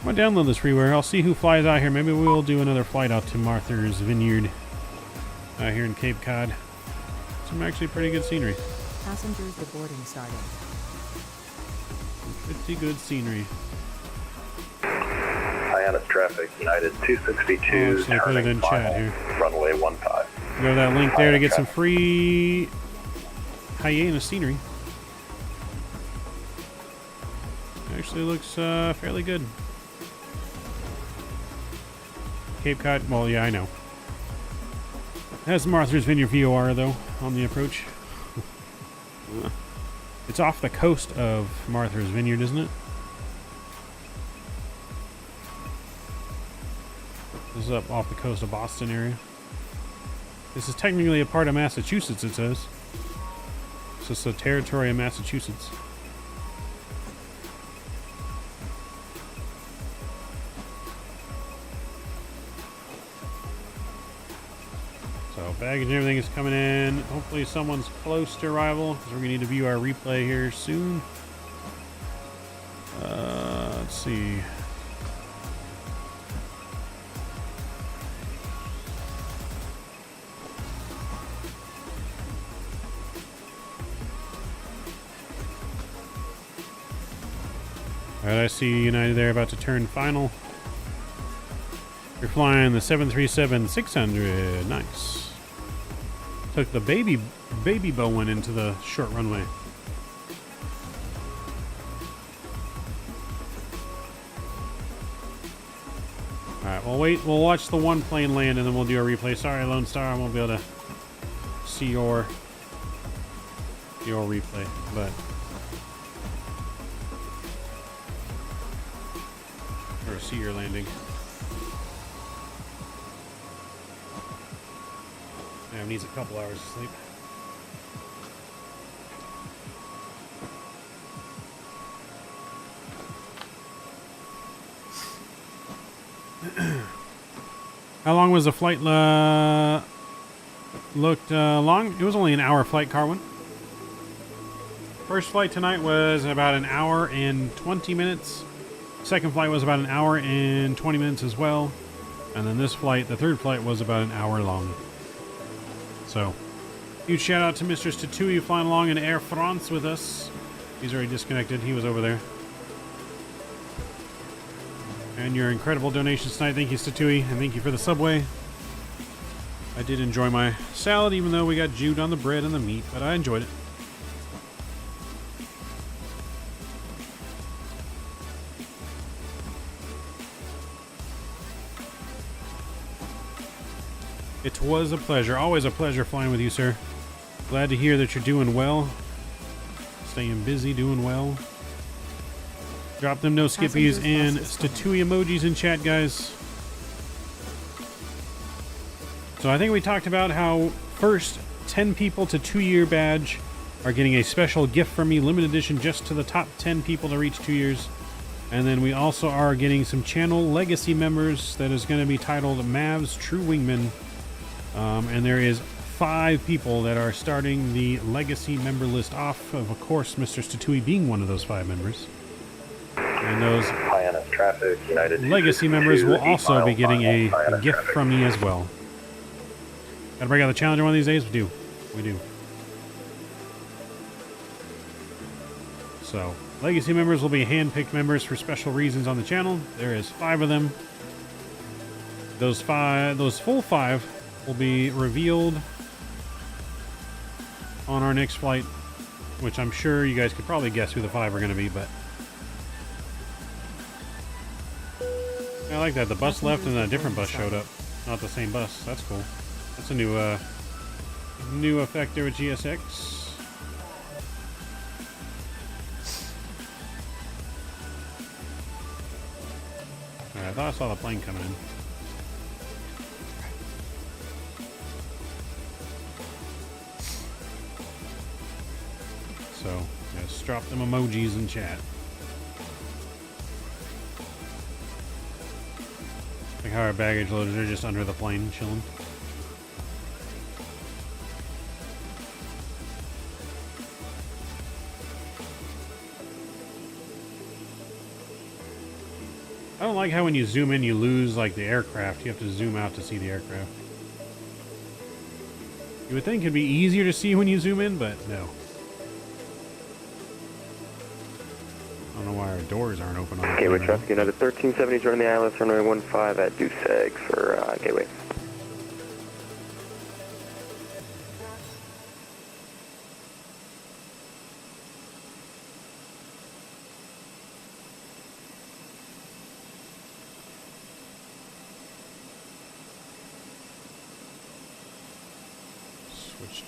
I'm gonna download this freeware. I'll see who flies out here. Maybe we'll do another flight out to Martha's Vineyard out here in Cape Cod. Some actually pretty good scenery. Passengers boarding starting. Pretty good scenery. Hyannis traffic, United 262, I'll put it in chat here. Runway 15. Go to that link there to get some free Hyannis scenery. Actually looks fairly good. Cape Cod, well, yeah, I know. Has Martha's Vineyard VOR though on the approach. It's off the coast of Martha's Vineyard, isn't it? This is up off the coast of Boston area. This is technically a part of Massachusetts, it says. So it's a territory of Massachusetts. So baggage and everything is coming in. Hopefully someone's close to arrival because we're going to need to view our replay here soon. Let's see. Alright, I see United there about to turn final. You're flying the 737-600. Nice. Took the baby Bowen into the short runway. Alright, we'll wait. We'll watch the one plane land and then we'll do a replay. Sorry, Lone Star, I won't be able to see your replay, but or see your landing. Yeah, needs a couple hours of sleep. How long was the flight? Looked long. It was only an hour flight, Carwin. First flight tonight was about an hour and 20 minutes. Second flight was about an hour and 20 minutes as well. And then this flight, the third flight, was about an hour long. So, huge shout out to Mr. Statui flying along in Air France with us. He's already disconnected. He was over there. And your incredible donations tonight. Thank you, Statui, and thank you for the Subway. I did enjoy my salad, even though we got jewed on the bread and the meat, but I enjoyed it. It was a pleasure. Always a pleasure flying with you, sir. Glad to hear that you're doing well. Staying busy, doing well. Drop them no skippies and Statui emojis in chat, guys. So I think we talked about how first 10 people to 2-year badge are getting a special gift from me, limited edition, just to the top 10 people to reach 2 years. And then we also are getting some channel legacy members that is going to be titled Mavs True Wingman. And there is 5 people that are starting the legacy member list off, of course, Mr. Statui being one of those 5 members. And those traffic, United legacy members will also be getting a gift from me as well. Gotta break out the Challenger one of these days? We do. We do. So, legacy members will be hand-picked members for special reasons on the channel. There is 5 of them. Those full 5 will be revealed on our next flight, which I'm sure you guys could probably guess who the 5 are going to be, but I like that. The bus left and a different bus showed up. Not the same bus. That's cool. That's a new effect there with GSX. Alright, I thought I saw the plane coming in. So, just drop them emojis in chat. Like how our baggage loaders are just under the plane, chilling. I don't like how when you zoom in you lose like the aircraft. You have to zoom out to see the aircraft. You would think it'd be easier to see when you zoom in, but no. I don't know why our doors aren't open on the Gateway plane. traffic, United 1370, joining the ILS runway 15 at Deuce Egg for Gateway.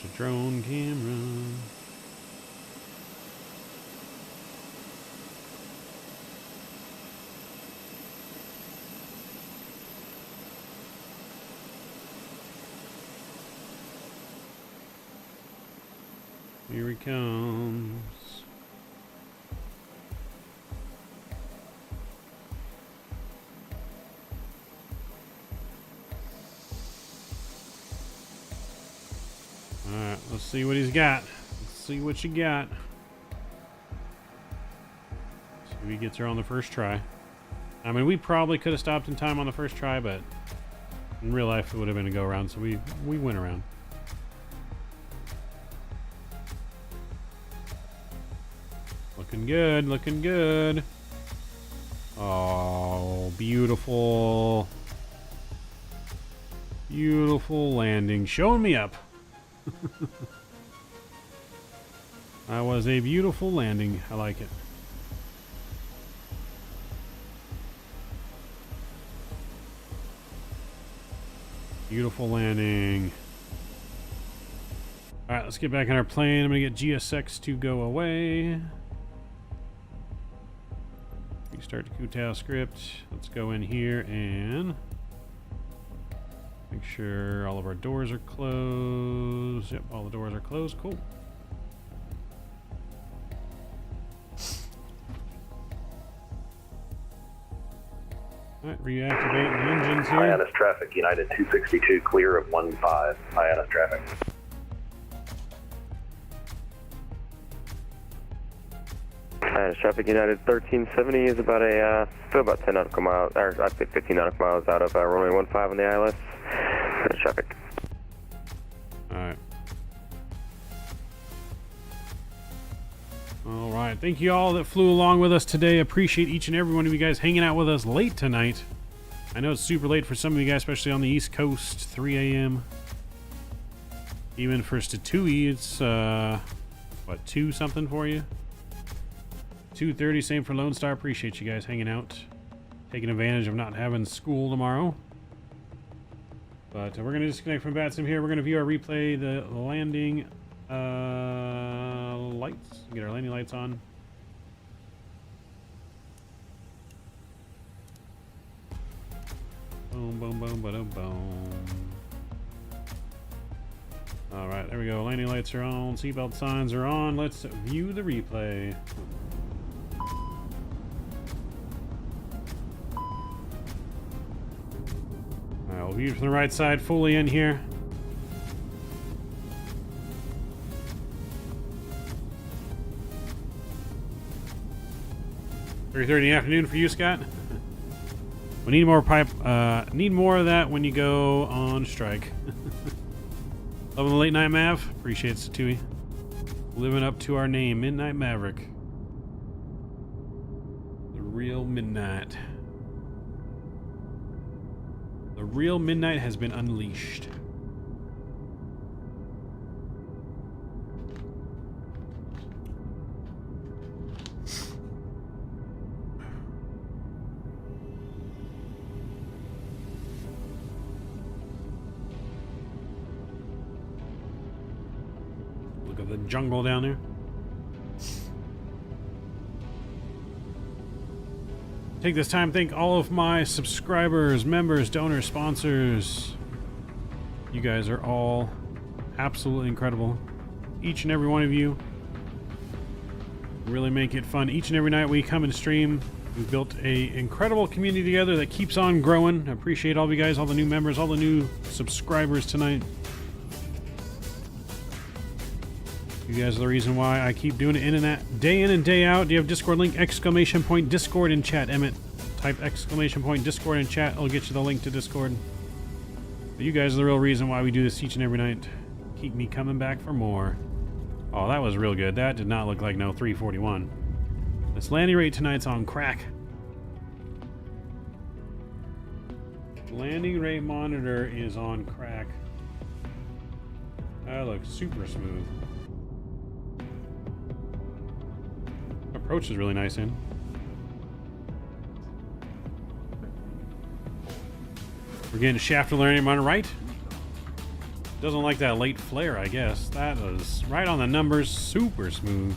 Just a drone camera. Here he comes. Alright, let's see what he's got. Let's see what you got. See if he gets her on the first try. I mean, we probably could have stopped in time on the first try, but in real life it would have been a go around, so we went around. Looking good, looking good. Oh, beautiful. Beautiful landing. Showing me up. That was a beautiful landing. I like it. Beautiful landing. Alright, let's get back in our plane. I'm going to get GSX to go away. Restart the Kutao script. Let's go in here and make sure all of our doors are closed. Yep, all the doors are closed. Cool. Alright, reactivate the engines here. IANS traffic, United 262, clear of 15. IANS traffic. Traffic United 1370 is about still about 10 nautical miles, or I'd say 15 nautical miles out of runway 15 on the ILS. Traffic. Alright. Alright, thank you all that flew along with us today. Appreciate each and every one of you guys hanging out with us late tonight. I know it's super late for some of you guys, especially on the East Coast, 3 a.m. Even for Statui, it's, what, 2 something for you? 2:30, same for Lone Star. Appreciate you guys hanging out, taking advantage of not having school tomorrow. But we're going to disconnect from Vatsim here. We're going to view our replay, the landing lights. Get our landing lights on. Boom, boom, boom, boom, boom. All right, there we go. Landing lights are on. Seatbelt signs are on. Let's view the replay. We'll view from the right side, fully in here. $3:30 in the afternoon for you, Scott. We need more need more of that when you go on strike. Loving the late night Mav. Appreciate Satui. Living up to our name, Midnight Maverick. The real midnight. The real midnight has been unleashed. Look at the jungle down there. Take this time to thank all of my subscribers, members, donors, sponsors. You guys are all absolutely incredible. Each and every one of you really make it fun. Each and every night we come and stream. We've built an incredible community together that keeps on growing. I appreciate all of you guys, all the new members, all the new subscribers tonight. You guys are the reason why I keep doing it day in and day out. Do you have Discord link? Exclamation point Discord in chat, Emmett. Type exclamation point Discord in chat. I'll get you the link to Discord. But you guys are the real reason why we do this each and every night. Keep me coming back for more. Oh, that was real good. That did not look like no 341. This landing rate tonight's on crack. Landing rate monitor is on crack. That looks super smooth. Approach is really nice in. We're getting shaft landing on the right. Doesn't like that late flare, I guess. That was right on the numbers, super smooth.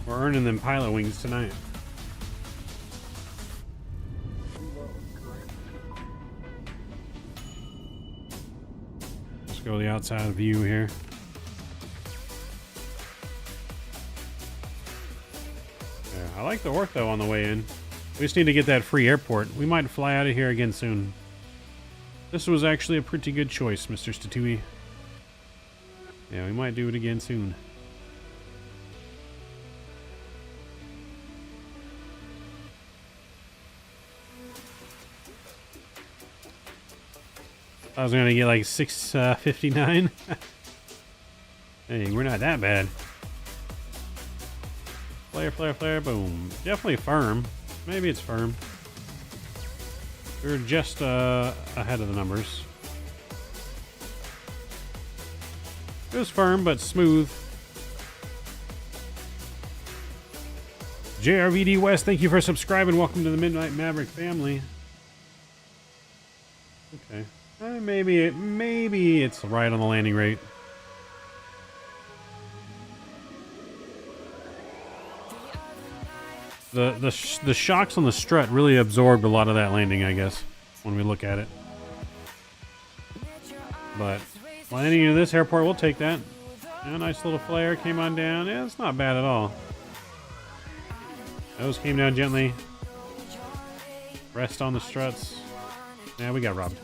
We're earning them pilot wings tonight. Let's go to the outside view here. Yeah, I like the ortho on the way in. We just need to get that free airport. We might fly out of here again soon. This was actually a pretty good choice, Mr. Statui. Yeah, we might do it again soon. I was gonna get like 659. Hey, we're not that bad. Flare, flare, flare, boom. Definitely firm. Maybe it's firm. We're just ahead of the numbers. It was firm but smooth. JRVD West, thank you for subscribing. Welcome to the Midnight Maverick family. Okay. Maybe it's right on the landing rate. The shocks on the strut really absorbed a lot of that landing, I guess, when we look at it. But landing into this airport, we'll take that. Yeah, nice little flare came on down. Yeah, it's not bad at all. Those came down gently. Rest on the struts. Yeah, we got robbed.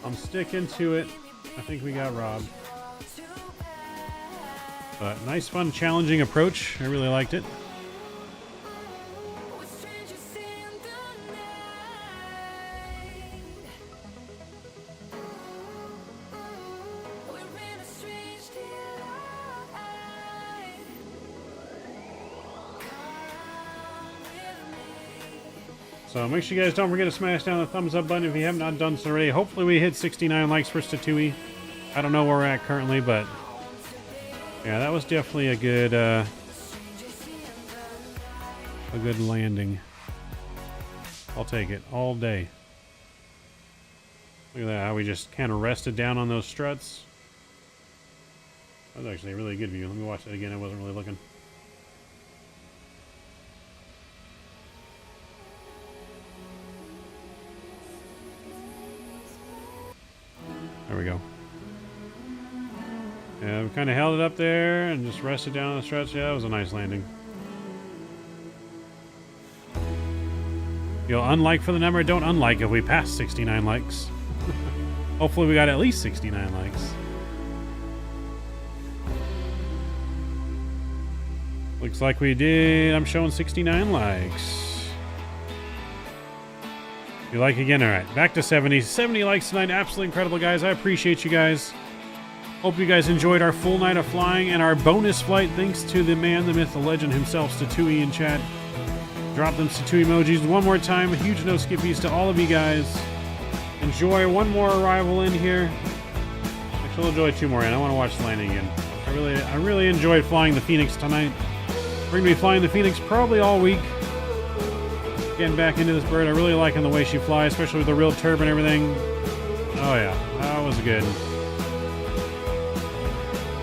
I'm sticking to it. I think we got robbed. But nice, fun, challenging approach. I really liked it. So make sure you guys don't forget to smash down the thumbs up button if you have not done so already. Hopefully we hit 69 likes for Statui. I don't know where we're at currently, but yeah, that was definitely a good landing. I'll take it all day. Look at that, how we just kind of rested down on those struts. That was actually a really good view. Let me watch that again. I wasn't really looking. There we go. Yeah, we kind of held it up there and just rested down on the struts. Yeah, that was a nice landing. You'll unlike for the number. Don't unlike if we pass 69 likes. Hopefully we got at least 69 likes. Looks like we did. I'm showing 69 likes. You like again? All right, back to 70. 70 likes tonight. Absolutely incredible, guys. I appreciate you guys. Hope you guys enjoyed our full night of flying and our bonus flight. Thanks to the man, the myth, the legend himself, Statui, in chat. Drop them Statui emojis one more time. A huge no skippies to all of you guys. Enjoy one more arrival in here. Actually, I'll enjoy two more in. I want to watch the landing again. I really enjoyed flying the Fenix tonight. We're going to be flying the Fenix probably all week. Getting back into this bird. I really liking the way she flies, especially with the real turbo and everything. Oh yeah, that was good.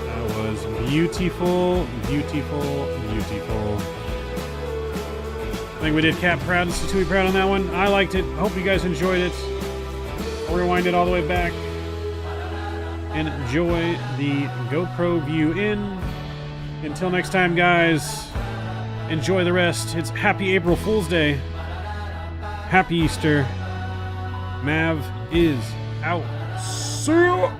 That was beautiful, beautiful, beautiful. I think we did Cap proud and Statui proud on that one. I liked it. Hope you guys enjoyed it. I'll rewind it all the way back. Enjoy the GoPro view in. Until next time, guys, enjoy the rest. It's happy April Fool's Day. Happy Easter. Mav is out. See ya!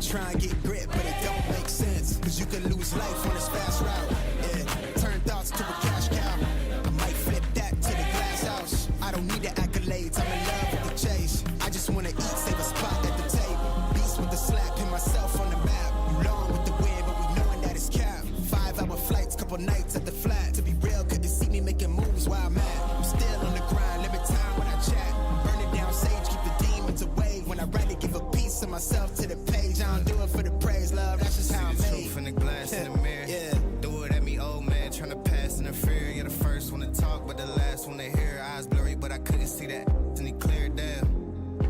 try and get grit, but it don't make sense. Cause you can lose life on this fast route. Yeah, turn thoughts to a cash cow. I might flip that to the glass house. I don't need the accolades, I'm in love with the chase. I just wanna eat, save a spot at the table. Beast with the slack, pin myself on the map. You long with the wind, but we knowing that it's cap. 5-hour flights, couple nights at the flat. To be real, couldn't see me making moves while I'm at. I'm still on the grind, limit time when I chat. Burn it down sage, keep the demons away. When I write it, give a piece of myself to the page. I don't do it for the praise, love, that's just how I'm made. Truth in the glass in the mirror. Yeah. Do it at me, old man, tryna pass in the fear. You're the first one to talk, but the last one to hear. Eyes blurry, but I couldn't see that. Then he cleared down.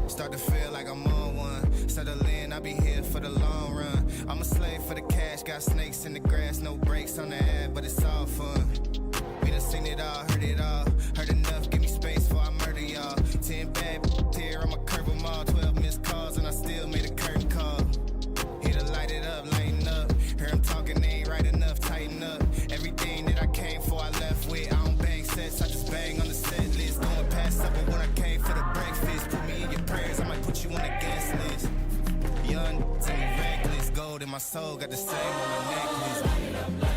Start to feel like I'm on one. Settle in, I'll be here for the long run. I'm a slave for the cash, got snakes in the grass, no brakes on the ad, but it's all fun. We done seen it all, heard it all. Heard enough, give me space before I murder y'all. 10 bad here, I'ma curve them all. 12 missed calls, and I still made a curtain call. Here to light it up, lighten up. Hear him talking, they ain't right enough, tighten up. Everything that I came for, I left with. I don't bang sets, I just bang on the set list. Going past supper when I came for the breakfast. Put me in your prayers, I might put you on the guest list. Young, to me reckless, gold in my soul, got the same on my necklace.